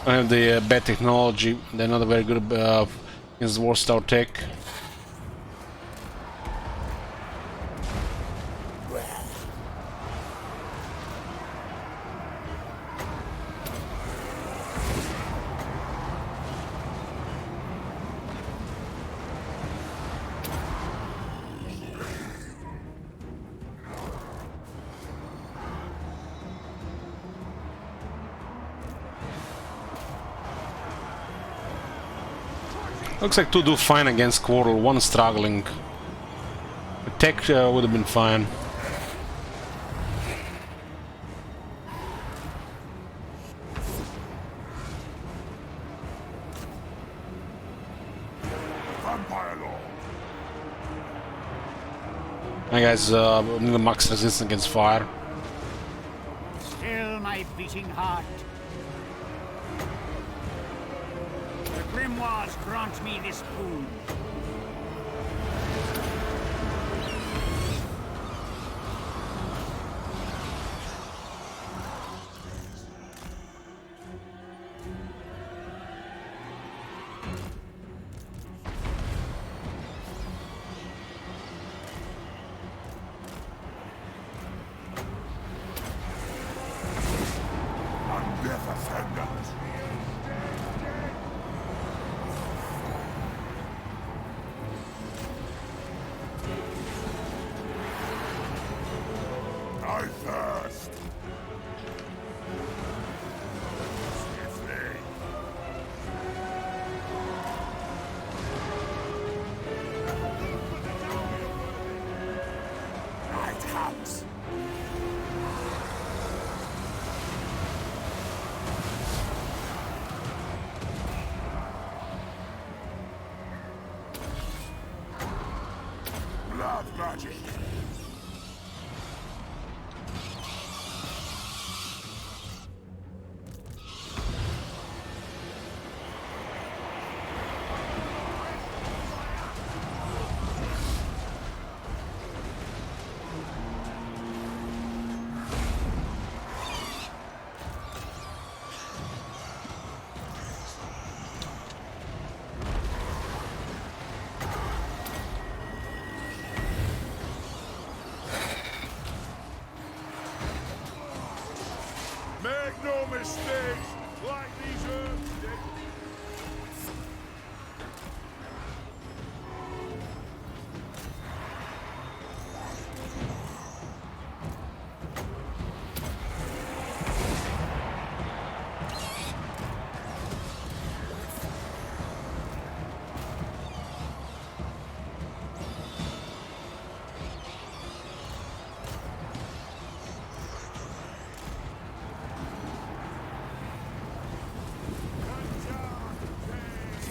A: don't have the bad technology. They're not very good against the Warstow tech. Looks like two do fine against Quarrel, one struggling. The tech would have been fine. Hi guys, need the max resistance against fire.
O: Still my beating heart. The grimoires grant me this boon.
E: I thirst. Night comes. Blood magic. Make no mistakes, like these herbs did.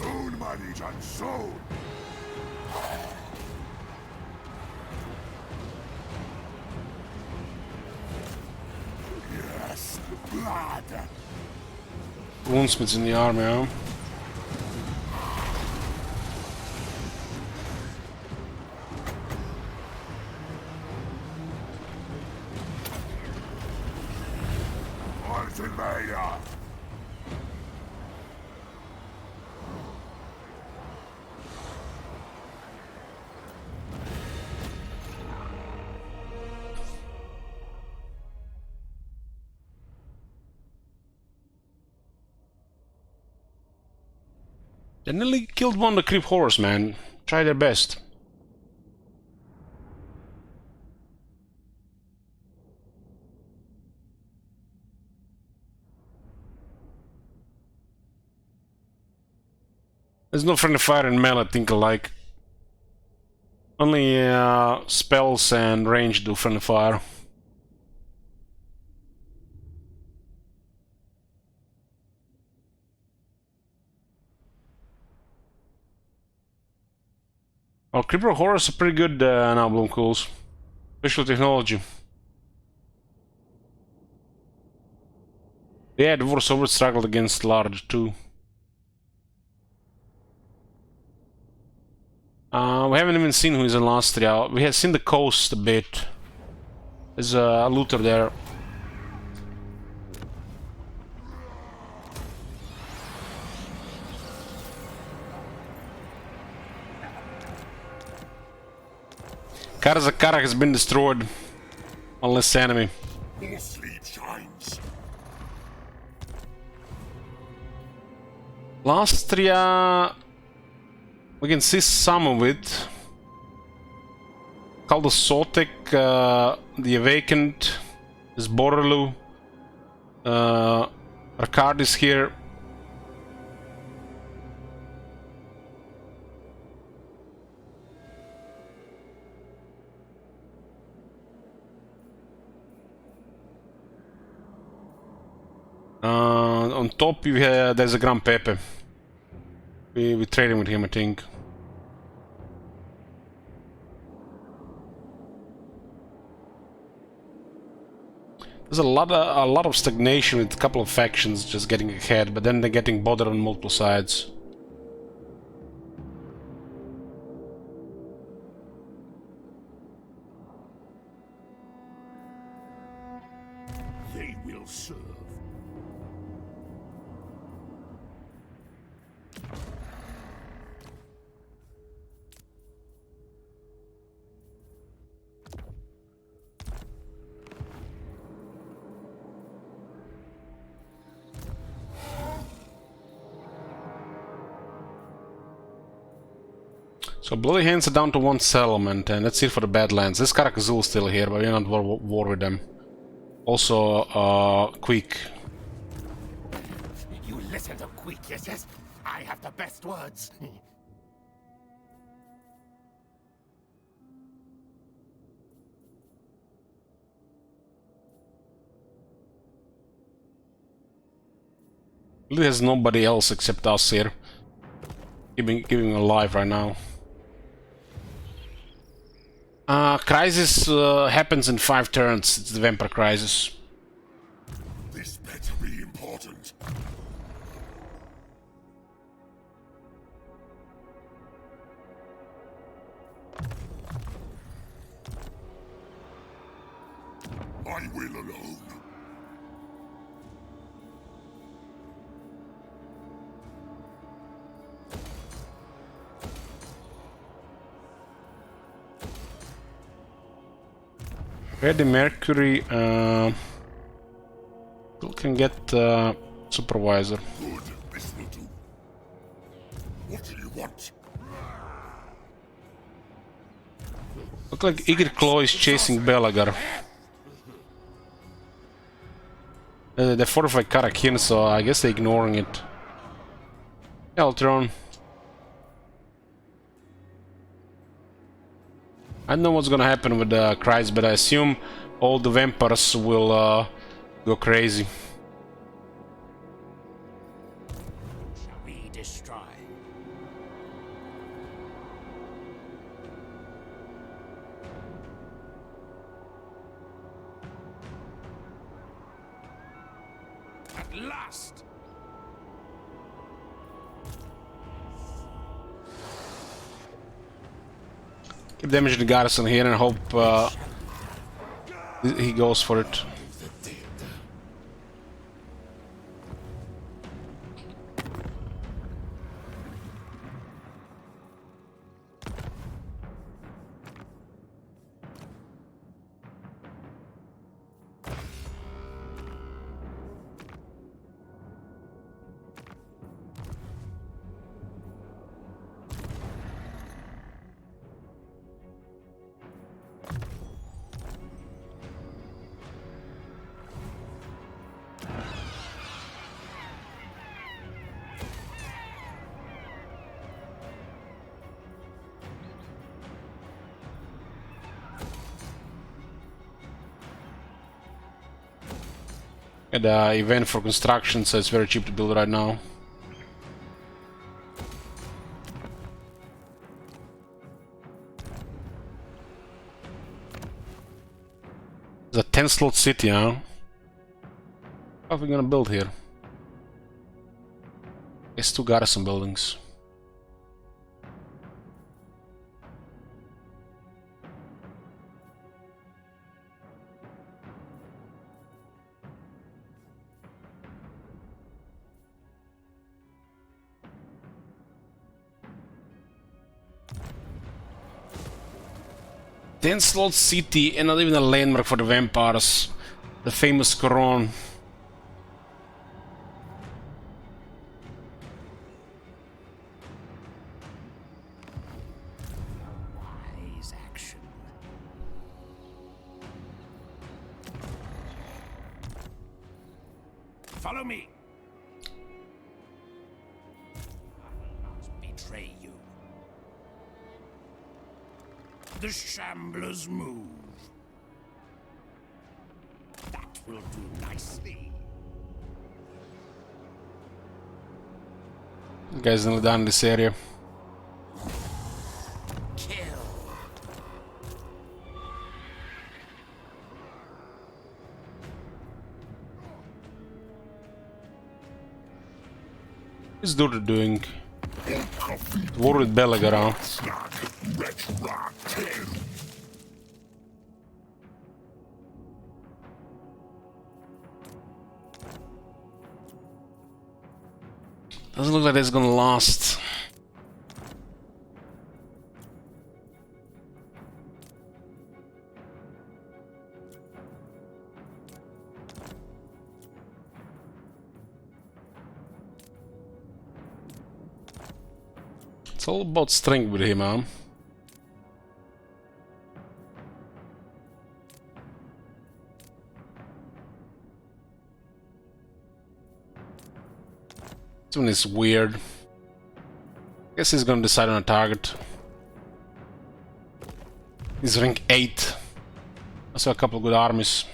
E: Soon, my legion, soon! Yes, blood!
A: Woundsmiths in the army, huh?
E: Ultimator!
A: They nearly killed one of the creep horrors, man. Try their best. There's no friendly fire in melee, think alike. Only spells and range do friendly fire. Oh, Creeper Horrors are pretty good now, Bloomcools. Visual technology. Yeah, the Warsaw struggled against large too. We haven't even seen who is in Lastria. We have seen the coast a bit. There's a looter there. Karzakara has been destroyed. One less enemy.
I: More sleep shines.
A: Lastria... We can see some of it. Kaldo Sotek, the Awakened, is Borrelu. Ricard is here. On top, there's a Gran Pepe. We trading with him, I think. There's a lot of stagnation with a couple of factions just getting ahead, but then they're getting bothered on multiple sides.
B: They will serve.
A: So Bloody Hands are down to one settlement, and that's it for the Badlands. This Karakazul is still here, but we're not at war with them. Also, Quick.
C: You listen to Quick, yes? I have the best words.
A: Really has nobody else except us here. Keeping him alive right now. Crisis happens in 5 turns. It's the Vampire Crisis.
I: This better be important. I will alone.
A: Ready Mercury, we can get Supervisor.
I: Good, this will do. What do you want?
A: Look like Igor Claw is chasing Belagar. They fortified Karakin, so I guess they're ignoring it. Eltron. I don't know what's gonna happen with the Christ, but I assume all the vampires will go crazy.
B: Shall we destroy?
D: At last!
A: Keep damaging the garrison here and hope he goes for it. And event for construction, so it's very cheap to build right now. It's a 10 slot city, huh? What are we gonna build here? It's 2 garrison buildings. 10-slot city and not even a landmark for the vampires. The famous Caravan.
B: Wise action. Follow me. Betray you. The Shambler's move. That will do nicely.
A: You guys nearly done in this area.
B: Kill.
A: What's Duda doing? War with Belag around. Doesn't look like it's gonna last. It's all about strength with him, huh? This one is weird. Guess he's gonna decide on a target. He's rank 8. Also a couple of good armies.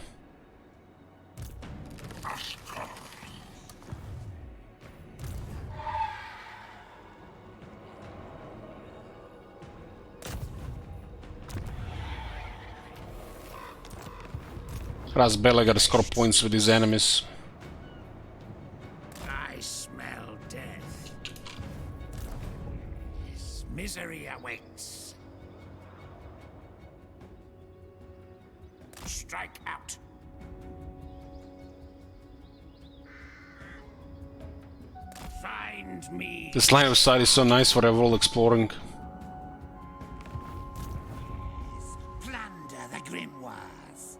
A: Rasbella gotta score points with his enemies.
B: I smell death. His misery awaits. Strike out. Find me.
A: This line of sight is so nice for a world exploring.
B: Plunder the grimoires.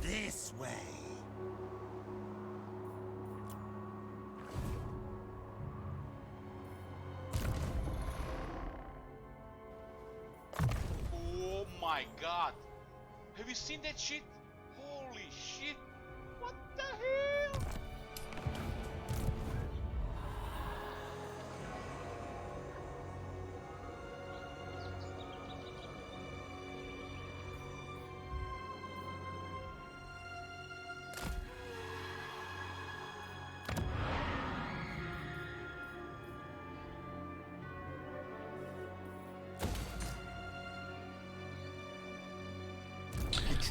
B: This way.
H: Oh my god. Have you seen that shit? Holy shit. What the hell?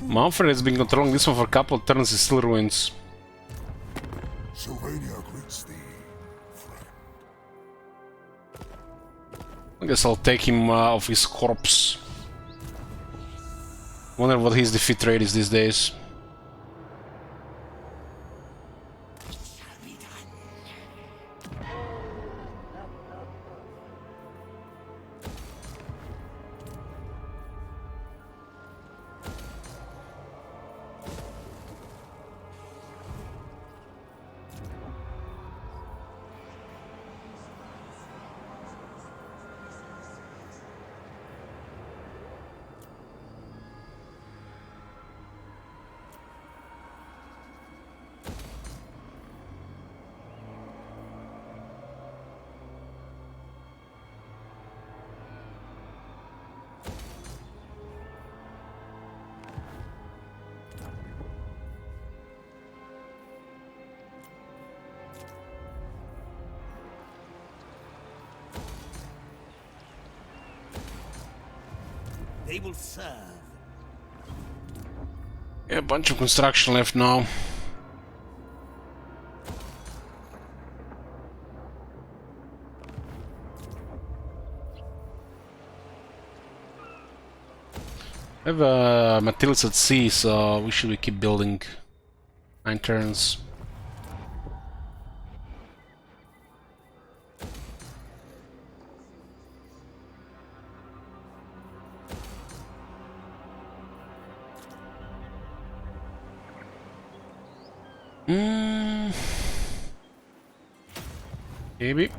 A: Manfred has been controlling this one for a couple of turns, he still ruins.
I: Sylvania greets thee, friend.
A: I guess I'll take him off his corpse. Wonder what his defeat rate is these days.
B: They will serve.
A: Yeah, a bunch of construction left now. I have Matilda's at sea, so we should keep building. 9 turns. Maybe.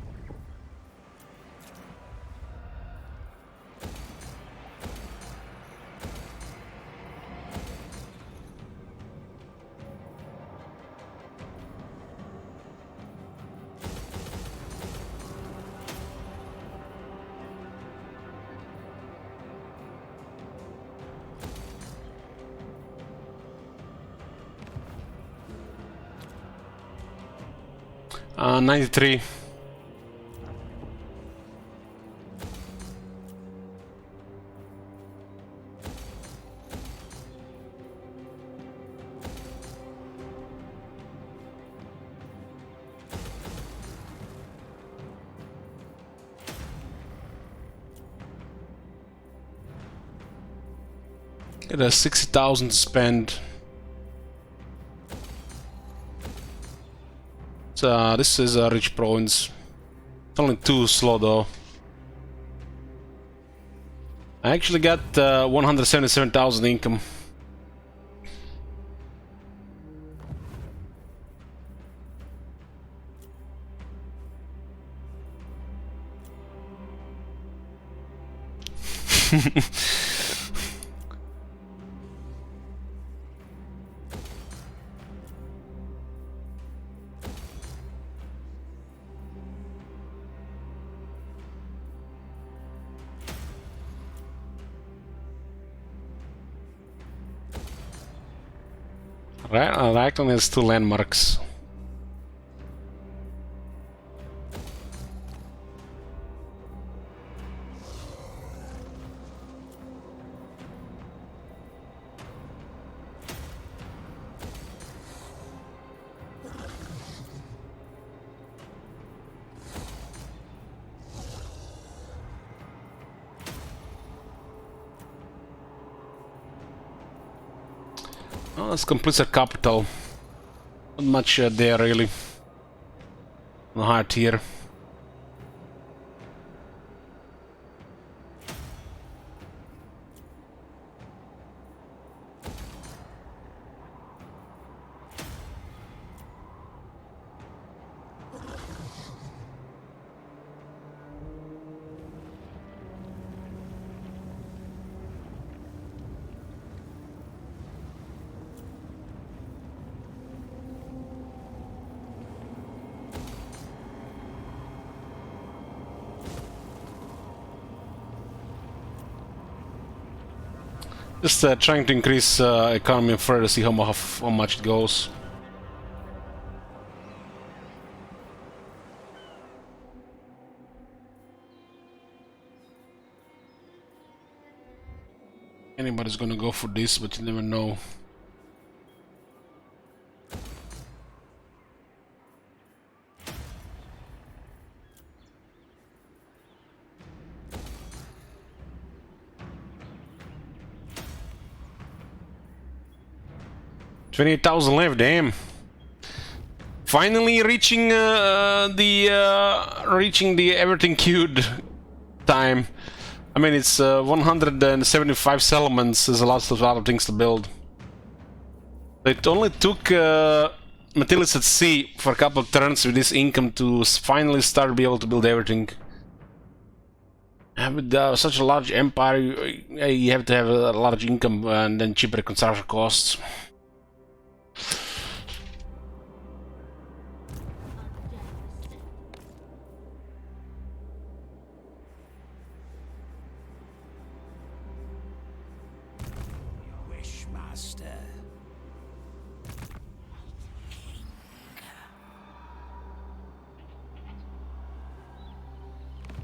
A: Uh, 93. It has 60,000 to spend. So, this is a rich province. It's only 2 slow though. I actually got 177,000 income. Raglan has 2 landmarks. Oh, this completes our capital. Not much there really. On the higher tier. Just trying to increase economy further, see how much it goes. Anybody's gonna go for this, but you never know. $28,000 left, damn. Finally reaching the everything queued time. I mean, it's 175 settlements. There's a lot of things to build. It only took Metellus at Sea for a couple of turns with this income to finally start be able to build everything. And with such a large empire, you have to have a large income and then cheaper construction costs.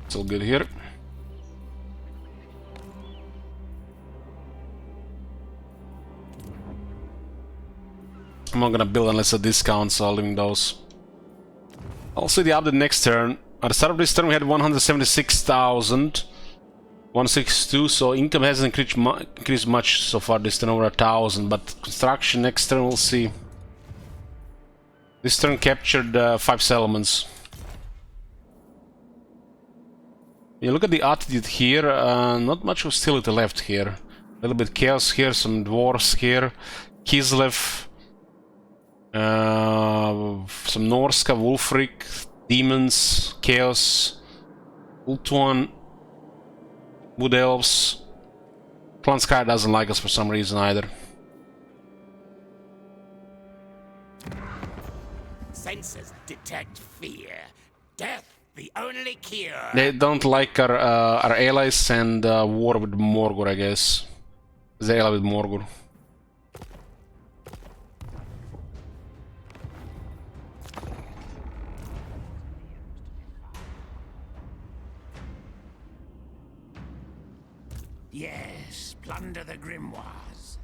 A: It's all good here. I'm not gonna build unless a discount, so I'll leave those. I'll see the update next turn. At the start of this turn we had 176,000. 162, so income hasn't increased much so far this turn, over 1,000, but construction next turn we'll see. This turn captured 5 settlements. You look at the attitude here, not much hostility left here. A little bit chaos here, some dwarves here, Kislev, some Norska, Wolfric, Demons, Chaos, Ultuan, Wood Elves. Clan Sky doesn't like us for some reason either.
C: Senses detect fear. Death, the only cure.
A: They don't like our allies and war with Morgor, I guess. They ally with Morgor.
C: Yes, plunder the grimoires.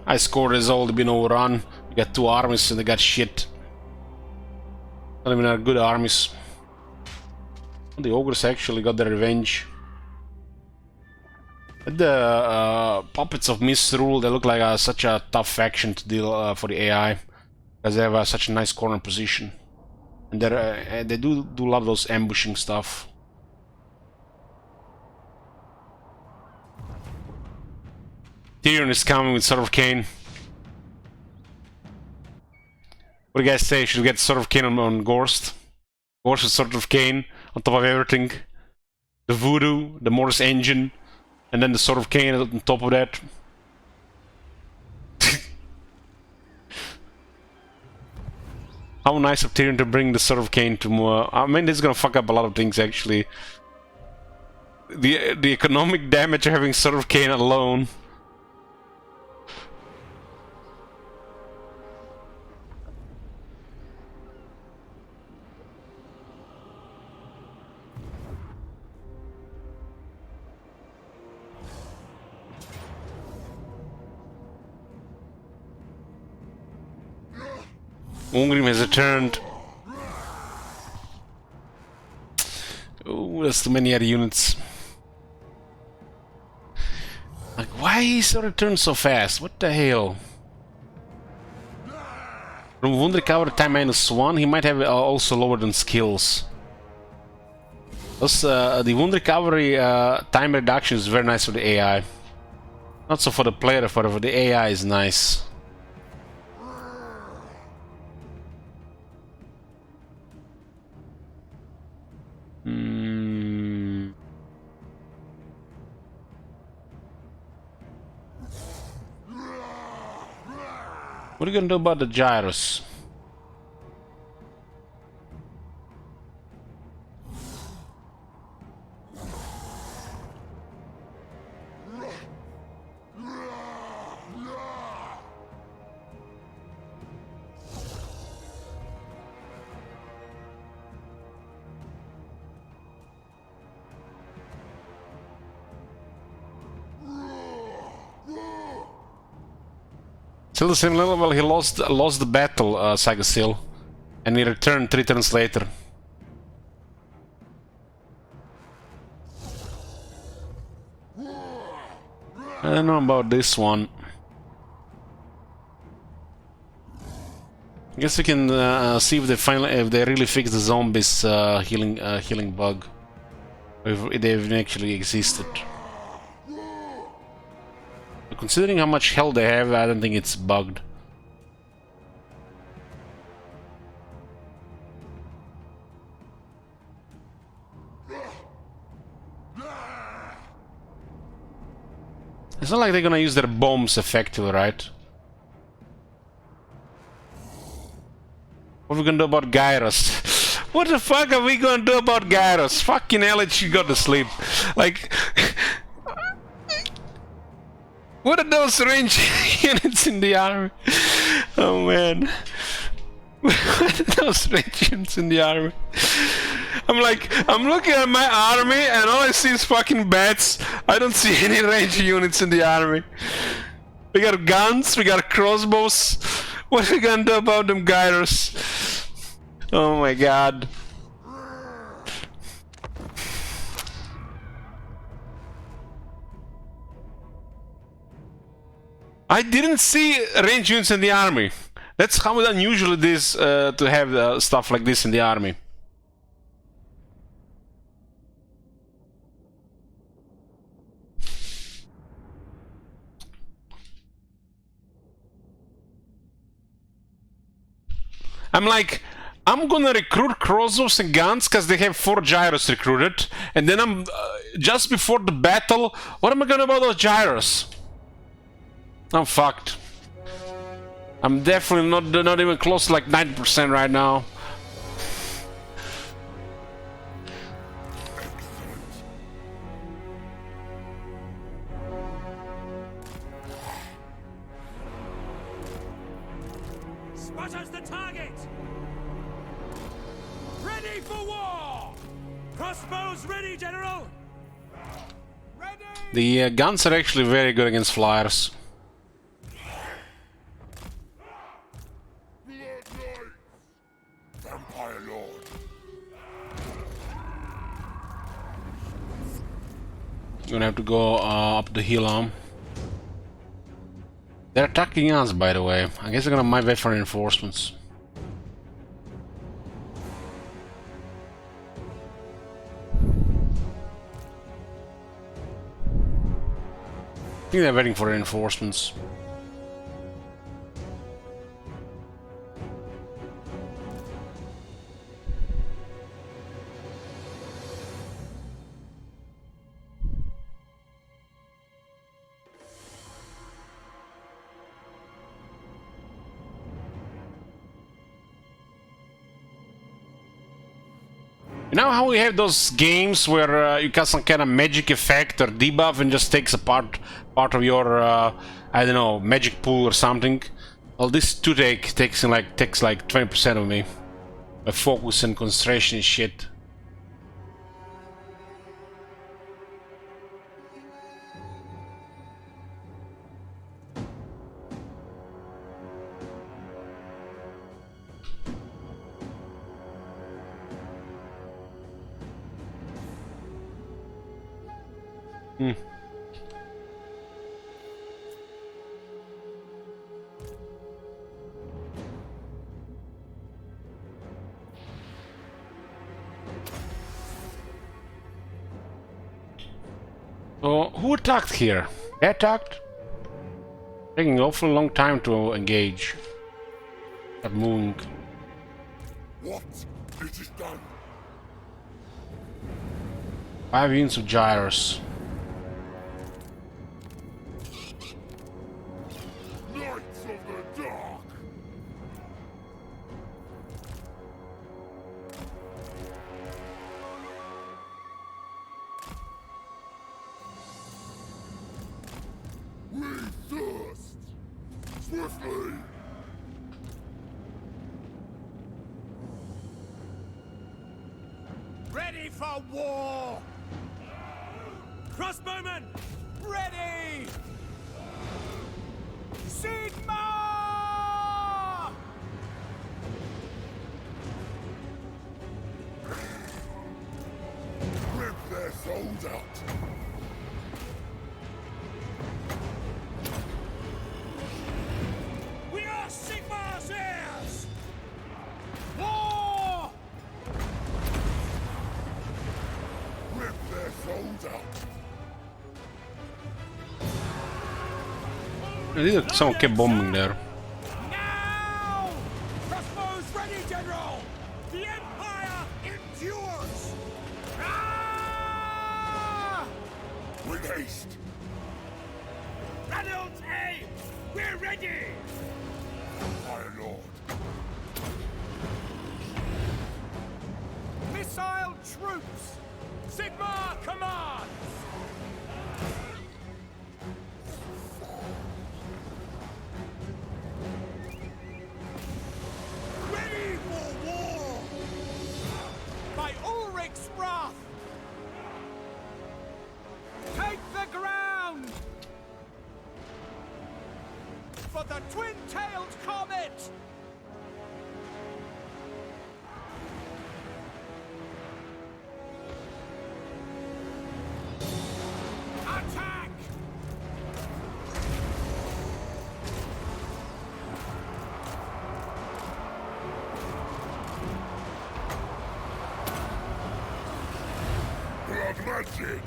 A: High score has all been overrun. We got 2 armies and they got shit. Not even our good armies. The ogres actually got their revenge. The puppets of Misrule, they look like such a tough faction to deal for the AI, because they have such a nice corner position, and they do love those ambushing stuff. Tyrion is coming with Sword of Cain. What do you guys say? Should we get Sword of Cain on Gorst? Gorst with Sword of Cain on top of everything. The Voodoo, the Morris Engine. And then the Sword of Cain on top of that. How nice of Tyrion to bring the Sword of Cain to more. I mean, this is gonna fuck up a lot of things actually. The economic damage of having Sword of Cain alone. Ungrim has returned. Oh, there's too many other units. Like, why is he returned so fast? What the hell? From wound recovery time -1, he might have also lowered on skills. Those, the wound recovery time reduction is very nice for the AI. Not so for the player, but for the AI is nice. What are you gonna do about the gyros? Still the same level. Well, he lost the battle, Sagasil, and he returned 3 turns later. I don't know about this one. I guess we can see if they really fix the zombies healing bug, if they've actually existed. Considering how much health they have, I don't think it's bugged. It's not like they're gonna use their bombs effectively, right? What are we gonna do about Gyros? What the fuck are we gonna do about Gyros? Fucking hell, she got to sleep. Like... What are those range units in the army? Oh man. What are those range units in the army? I'm looking at my army and all I see is fucking bats. I don't see any range units in the army. We got guns, we got crossbows. What are we gonna do about them gyros? Oh my god. I didn't see range units in the army. That's how unusual it is to have stuff like this in the army. I'm like, I'm gonna recruit crossbows and guns because they have 4 gyros recruited, and then I'm just before the battle. What am I gonna do about those gyros? I'm fucked. I'm definitely not even close to like 90% right now.
J: Spotters the target! Ready for war! Crossbows ready, General! Ready!
A: The guns are actually very good against flyers.
E: Vampire Lord.
A: Gonna have to go up the hill arm. They're attacking us, by the way. I guess they're gonna might wait for reinforcements. I think they're waiting for reinforcements. You know how we have those games where you got some kind of magic effect or debuff and just takes a part of your I don't know, magic pool or something? Well, this toothache takes like 20% of me. My focus and concentration and shit. Hmm. So, who attacked here? They attacked? Taking an awful long time to engage. Start moving.
E: What? It is done.
A: 5 units of gyros.
E: Knights of the Dark. We thirst. Swiftly.
J: Ready for war! Crossbowmen, ready! Sigma!
E: Rip their souls out.
J: We are Sigma's heirs! War!
E: Rip their souls out.
A: I think someone kept bombing there.
J: Now! Crossbows ready, General! The Empire endures! Ah!
E: With haste.
J: Reynolds aim! We're ready!
E: Vampire Lord.
J: Missile troops! Sigma commands! Ready for war! By Ulrich's wrath! Take the ground! For the twin-tailed comet! Attack!
E: Blood magic.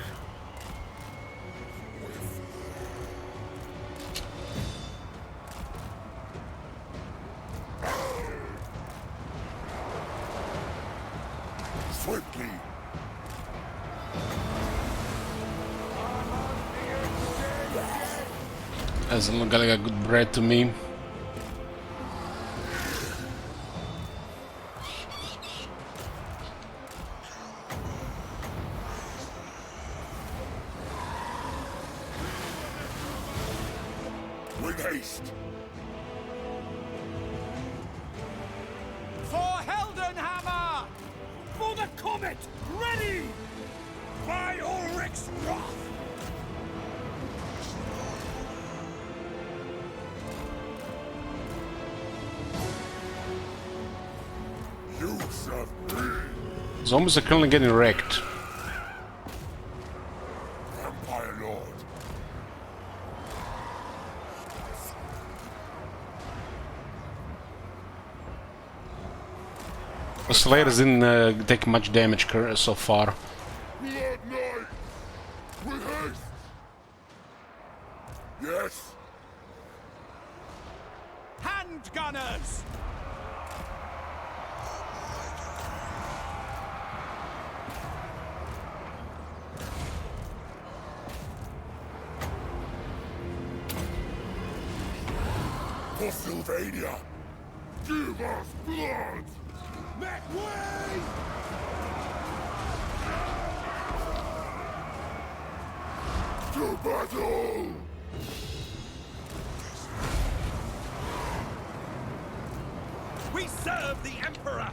A: As long as I got good bread to me.
E: With haste!
J: For Heldenhammer! For the comet! Ready!
E: By Ulrich's wrath! You serve me!
A: Zombies are currently getting wrecked.
E: Vampire Lord!
A: The Slayers didn't take much damage so far.
E: Blood Knight! With haste! Yes!
J: Hand gunners!
E: For Sylvania! Give us blood! Make way! To battle!
J: We serve the Emperor!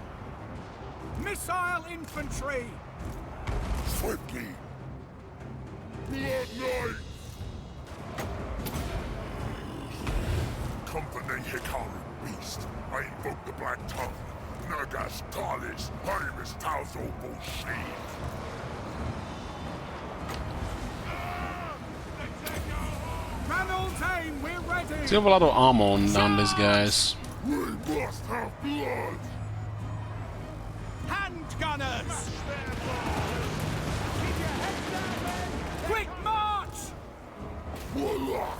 J: Missile infantry!
E: Swiftly! Blood Knight! Company Hikaru Beast, I invoke the Black Tongue. Nagas Talis, Harimis Tauzo Bullshit.
J: Ranultane, we're ready!
A: Still have a lot of ammo on these guys.
E: We must have blood!
J: Hand gunners! Quick march!
E: Warlock!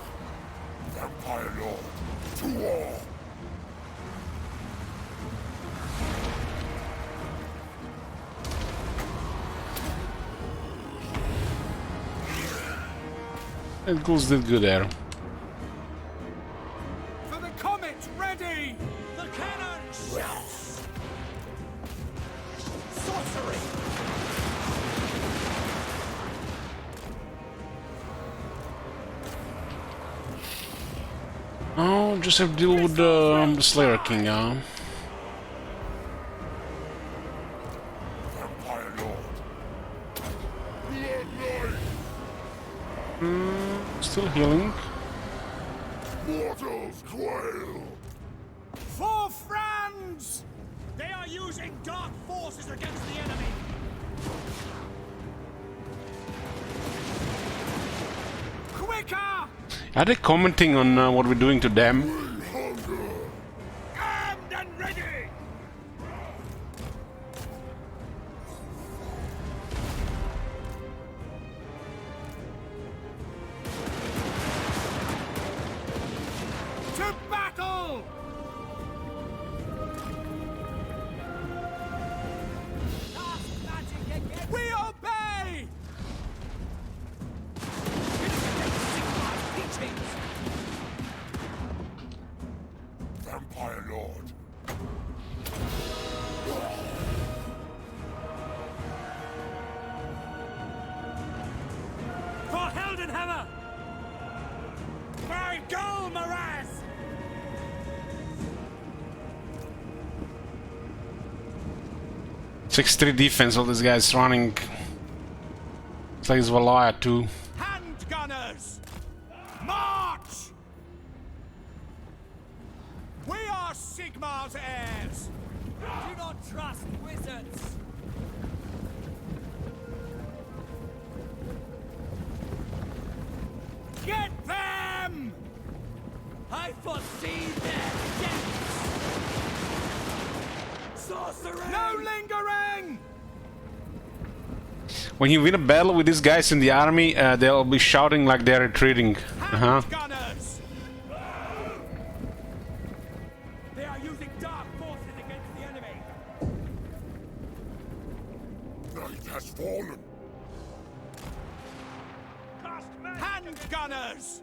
E: Vampire Lord! To war!
A: And Ghouls did good there.
J: For the comet, ready! The cannons! Sorcery!
A: Oh, just have to deal with the Slayer King,
E: Vampire Lord! Blood Knight!
A: Still healing.
E: Mortals quail!
J: For Franz! They are using dark forces against the enemy! Quicker!
A: Are they commenting on what we're doing to them?
J: Armed and ready! To battle! We obey!
E: Vampire Lord!
J: For Heldenhammer! By Gol Maraz!
A: Six-3 defense, all these guys running. It's like it's Valaya too.
J: Hand gunners! March! We are Sigmar's heirs! Do not trust wizards! Get them! I foresee their deaths! Sorcery! No lingering!
A: When you win a battle with these guys in the army, they'll be shouting like they're retreating.
J: Gunners! They are using dark forces against the enemy!
E: Night has fallen!
J: Hand gunners!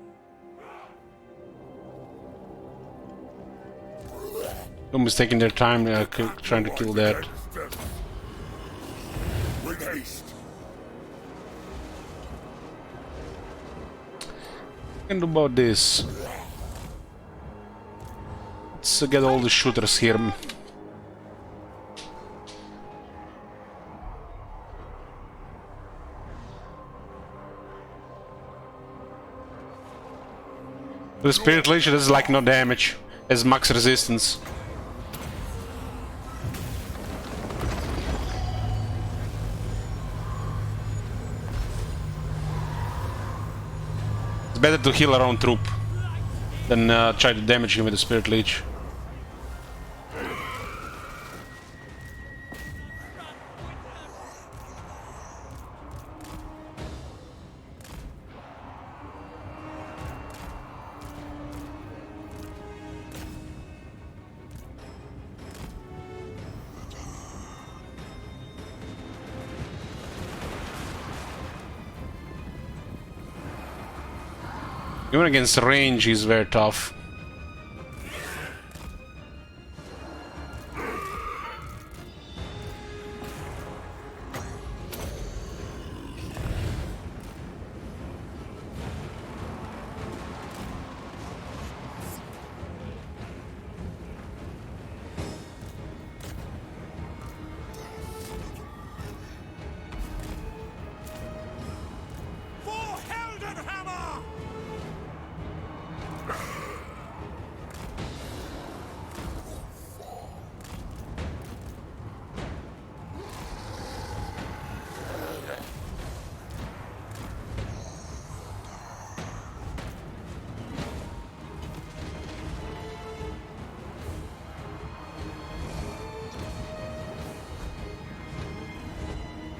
A: Someone's taking their time trying to kill that.
E: With haste.
A: What can do about this? Let's get all the shooters here. The Spirit Leech does like no damage, has max resistance. It's better to heal our own troop than try to damage him with the Spirit Leech. Even against range, he's very tough.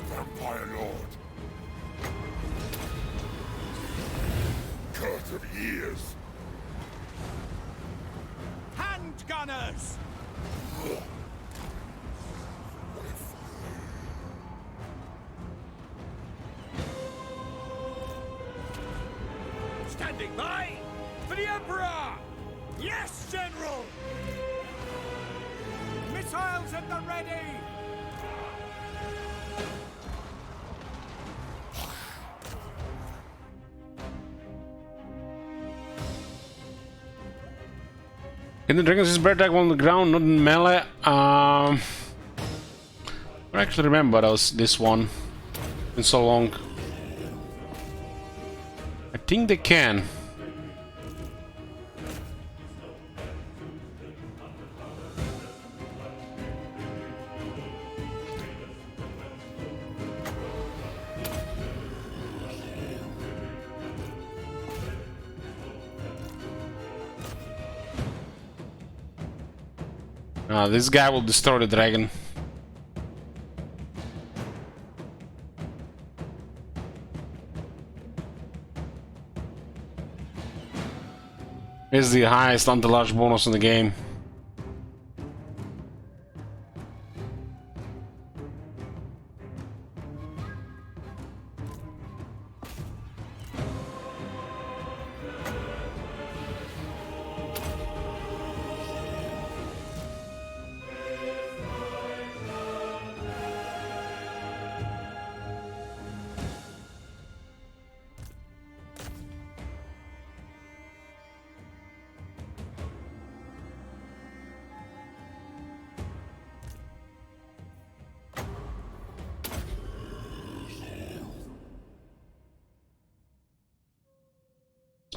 E: Vampire Lord. Curse of years.
J: Handgunners! Standing by for the Emperor! Yes, General! Missiles at the ready!
A: Can the dragons use bird attack on the ground, not in melee? I don't actually remember this one. It's been so long. I think they can. This guy will destroy the dragon. It's the highest anti-large bonus in the game.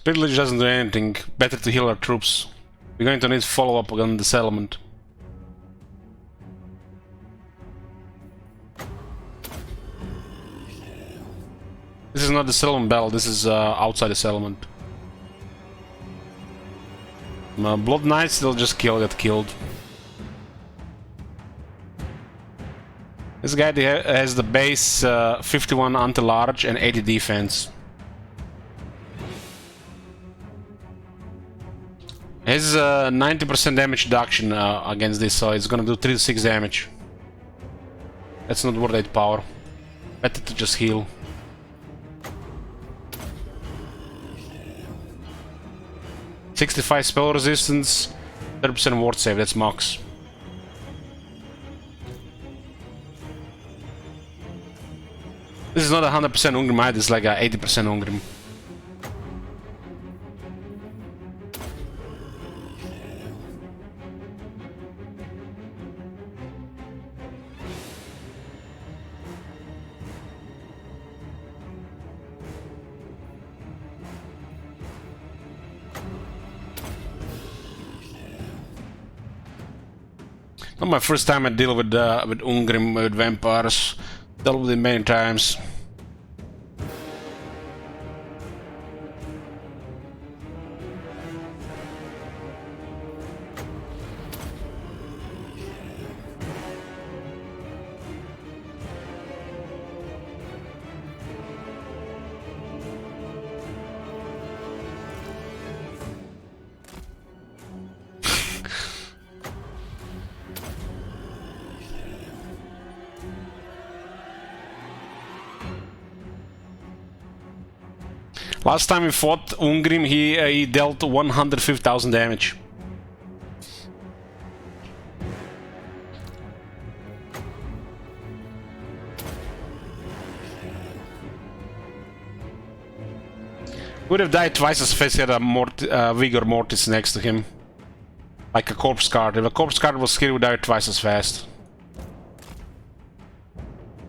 A: Privilege doesn't do anything. Better to heal our troops. We're going to need follow-up on the settlement. This is not the settlement battle, this is outside the settlement. Blood Knights, they'll just get killed. This guy has the base 51 anti-large and 80 defense. Has 90% damage reduction against this, so it's gonna do 3 to 6 damage. That's not worth 8 power. Better to just heal. .65 spell resistance, 30% ward save, that's max. is not 100% Ungrim either, it's like 80% Ungrim. Not my first time I deal with Ungrim, with vampires. Dealt with it many times. Last time we fought Ungrim, he dealt 150,000 damage. Would have died twice as fast if he had a Vigor Mortis next to him. Like a corpse card. If a corpse card was here, he would die twice as fast.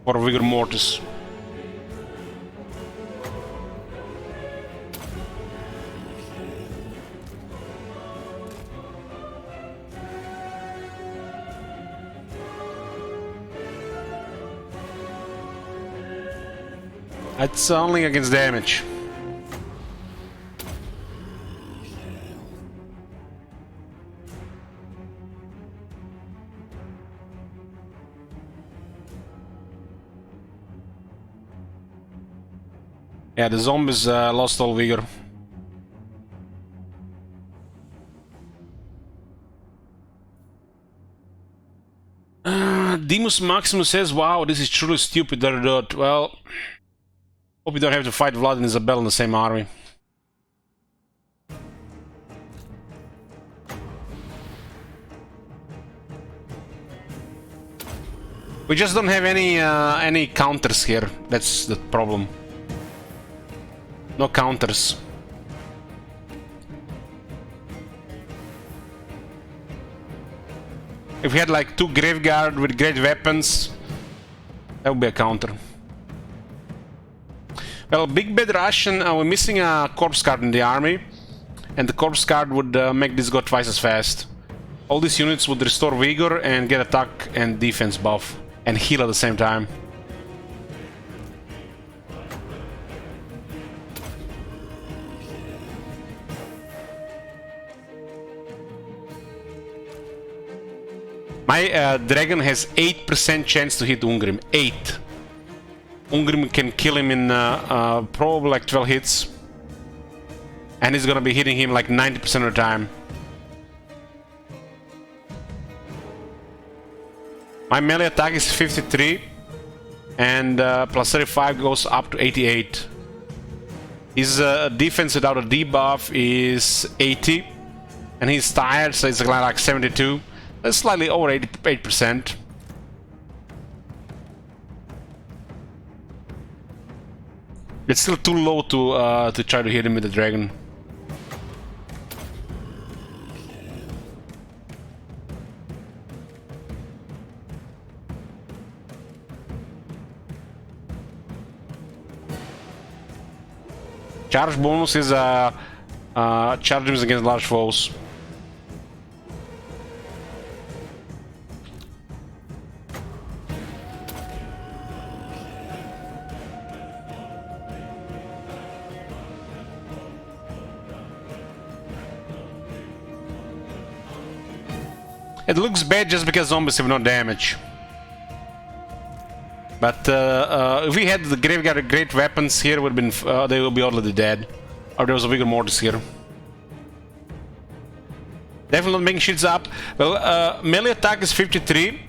A: Or a Vigor Mortis. It's only against damage. Yeah, the zombies lost all vigor. Demus Maximus says, wow, this is truly stupid, Dot. Well, hope you don't have to fight Vlad and Isabel in the same army. We just don't have any counters here. That's the problem. No counters. If we had like 2 Graveguard with great weapons, that would be a counter. Well, Big Bad Russian, we're missing a corpse card in the army, and the corpse card would make this go twice as fast. All these units would restore vigor and get attack and defense buff, and heal at the same time. My dragon has 8% chance to hit Ungrim. 8. Ungrim can kill him in probably like 12 hits. And he's gonna be hitting him like 90% of the time. My melee attack is 53. And plus 35 goes up to 88. His defense without a debuff is 80. And he's tired, so it's like 72. That's slightly over 8%. It's still too low to try to hit him with the dragon. Charge bonus is charges against large foes. It looks bad just because zombies have no damage. But if we had the Graveguard great weapons here, would have been they will be already dead. Or there was a Vigor Mortis here. Definitely not making shields up. Well, melee attack is 53,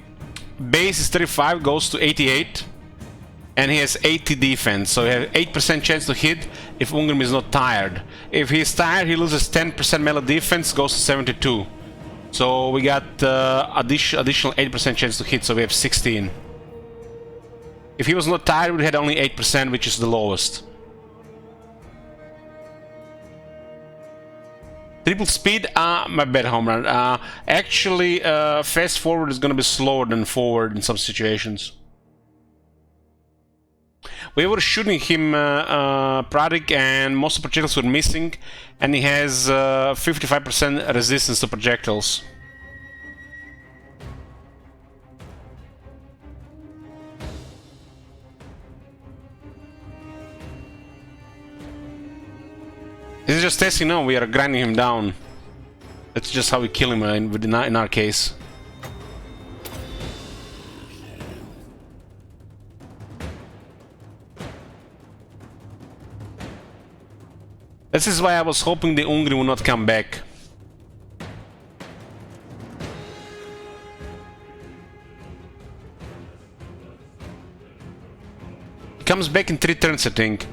A: base is 35, goes to 88, and he has 80 defense. So he has 8% chance to hit if Ungrim is not tired. If he's tired, he loses 10% melee defense, goes to 72. So we got additional 8% chance to hit, so we have 16. If he was not tired, we had only 8%, which is the lowest. Triple speed? My bad, home run. Actually, fast forward is gonna be slower than forward in some situations. We were shooting him Pradik, and most of the projectiles were missing, and he has 55% resistance to projectiles. This is just testing now, we are grinding him down. That's just how we kill him in our case. This is why I was hoping the Ungrim would not come back. He comes back in 3 turns, I think.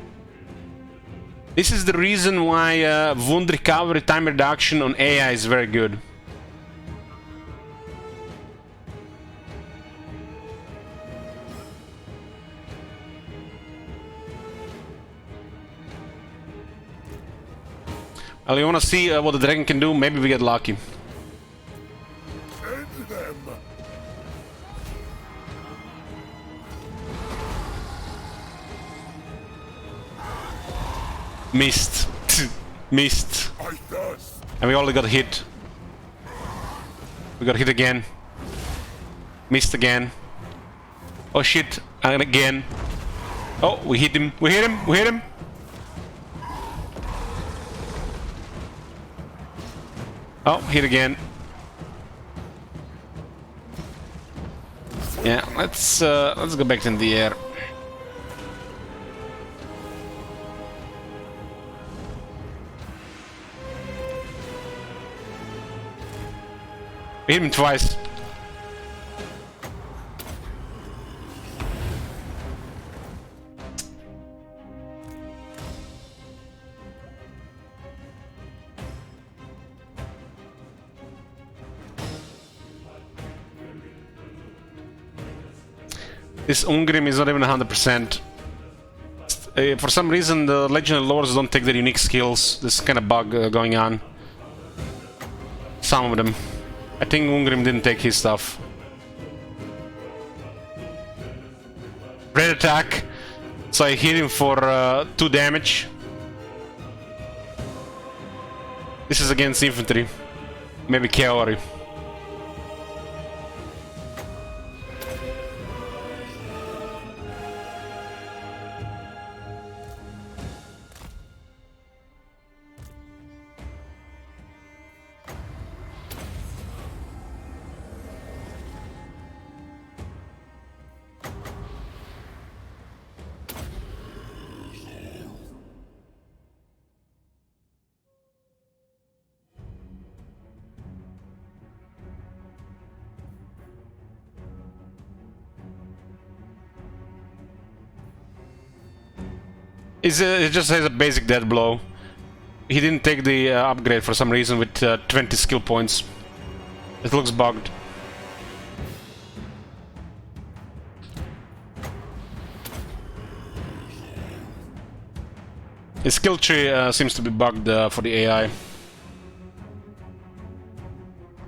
A: This is the reason why wound recovery time reduction on AI is very good. Well, you wanna see what the dragon can do? Maybe we get lucky.
E: End them.
A: Missed. Missed.
E: I thirst.
A: And we only got hit. We got hit again. Missed again. Oh shit. And again. Oh, we hit him. We hit him. We hit him. Oh, hit again. Yeah, let's go back in the air. Hit him twice. This Ungrim is not even 100%. For some reason, the legendary lords don't take their unique skills. This kind of bug going on. Some of them. I think Ungrim didn't take his stuff. Red attack. So I hit him for 2 damage. This is against infantry. Maybe cavalry. It just has a basic death blow. He didn't take the upgrade for some reason with 20 skill points. It looks bugged. His skill tree seems to be bugged for the AI.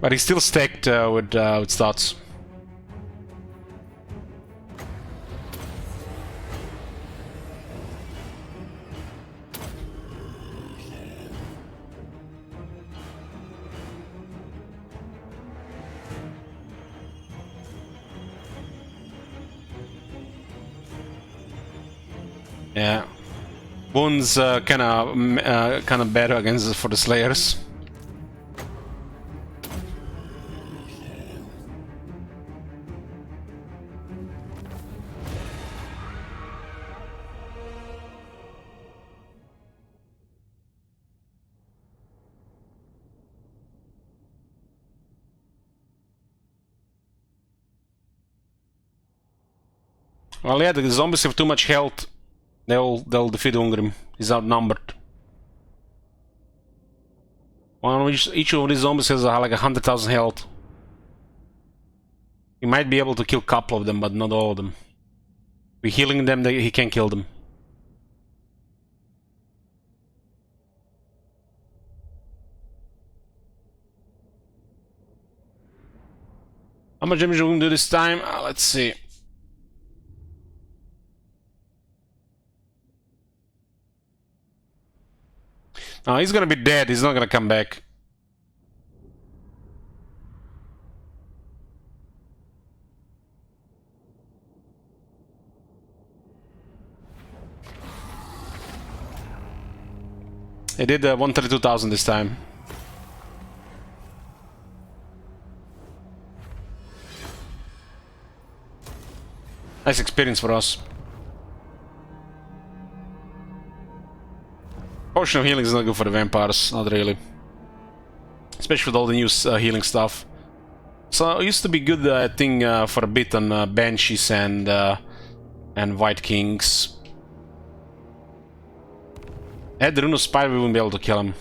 A: But he's still stacked with stats. Yeah, wounds kind of better against for the slayers. Well, yeah, the zombies have too much health. They'll defeat Ungrim. He's outnumbered. Each of these zombies has like 100,000 health. You might be able to kill a couple of them, but not all of them. We're healing them, he can't kill them. How much damage are we gonna do this time? Let's see. No, he's gonna be dead. He's not gonna come back. He did 132,000 this time. Nice experience for us. Potion of healing is not good for the vampires, not really. Especially with all the new healing stuff. So it used to be good, I think, for a bit on Banshees and White Kings. Had the Rune of Spire, we wouldn't be able to kill him.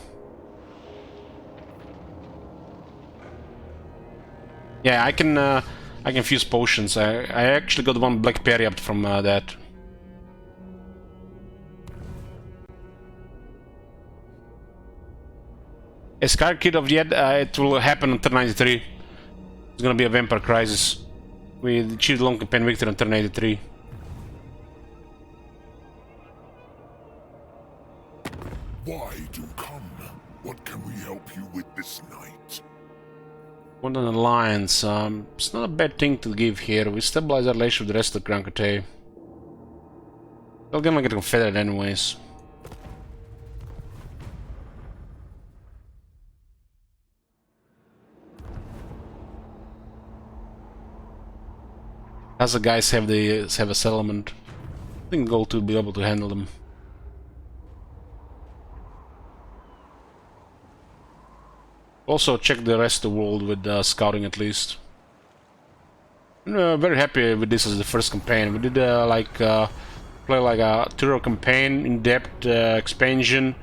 A: Yeah, I can fuse potions. I actually got one Black Perry up from that. A Scar Kid of Yet, it will happen on turn 93. It's gonna be a Vampire Crisis. We achieved long campaign victory on turn 83.
E: Why do come? What can we help you with this night?
A: Want an alliance. It's not a bad thing to give here. We stabilize our relationship with the rest of the Grancote. They're gonna get confederate anyways. As the guys have a settlement, I think goal to be able to handle them. Also check the rest of the world with scouting at least. I'm very happy with this as the first campaign. We did play like a thorough campaign, in-depth expansion,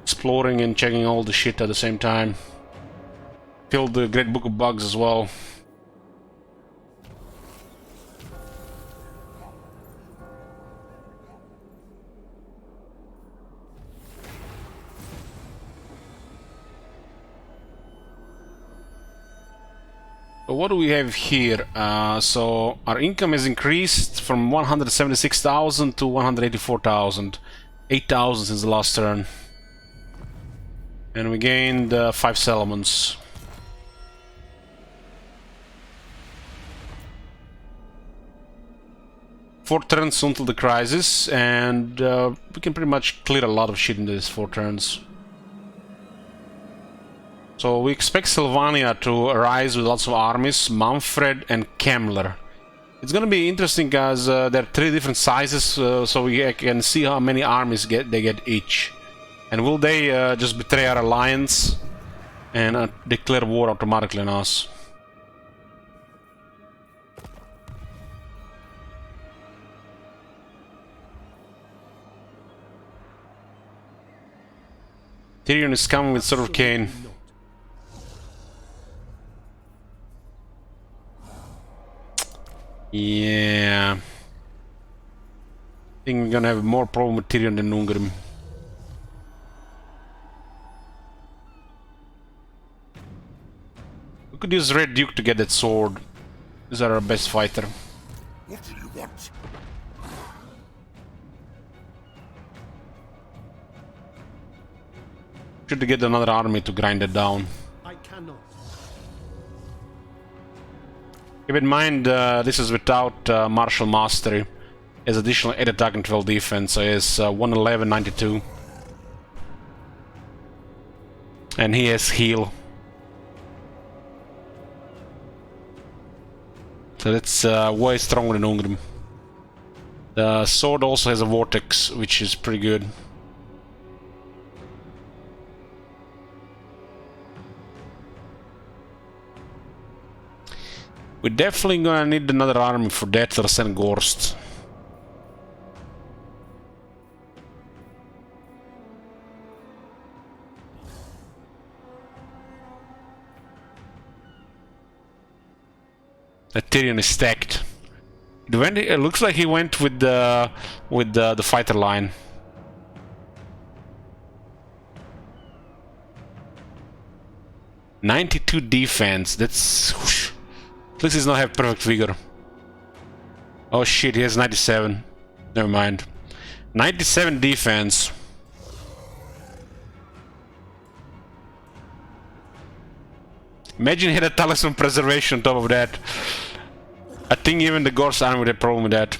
A: exploring and checking all the shit at the same time. Filled the Great Book of Bugs as well. What do we have here? So our income has increased from 176,000 to 184,000. 8,000 since the last turn. And we gained 5 settlements. Four turns until the crisis, and we can pretty much clear a lot of shit in these 4 turns. So we expect Sylvania to arise with lots of armies, Manfred and Kemmler. It's gonna be interesting because there are 3 different sizes, so we can see how many armies they get each. And will they just betray our alliance and declare war automatically on us? Tyrion is coming with Sword of Cain. Yeah. I think we're gonna have more problem with Tyrion than Ungrim. We could use Red Duke to get that sword. He's our best fighter.
E: What do you want?
A: Should get another army to grind it down.
L: I cannot.
A: Keep in mind, this is without Martial Mastery. He has additional 8 attack and 12 defense, so he has 111, 92. And he has heal. So that's way stronger than Ungrim. The sword also has a vortex, which is pretty good. We're definitely gonna need another army for Deathless and Gorst. That Tyrion is stacked. It looks like he went with the fighter line. .92 defense. That's whoosh. At least he does not have perfect vigor. Oh shit, he has 97. Never mind. 97 defense. Imagine he had a talisman preservation on top of that. I think even the Gorse army would have a problem with that.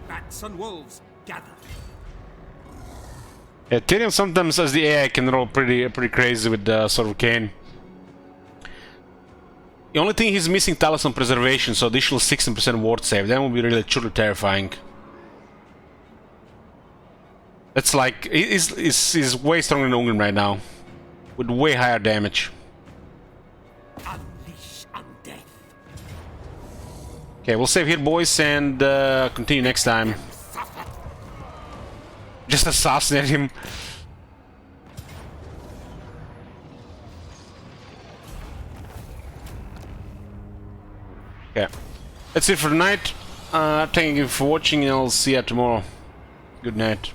O: Bats and wolves, gather.
A: Yeah, Tyrion sometimes as the AI can roll pretty crazy with the Sword of Cain. The only thing he's missing talisman preservation, so additional 16% ward save. That would be really truly terrifying. That's like he's way stronger than Ungrim right now, with way higher damage.
O: Unleash undeath.
A: Okay, we'll save here, boys, and continue next time. Just assassinate him. Okay, that's it for tonight. Thank you for watching, and I'll see you tomorrow. Good night.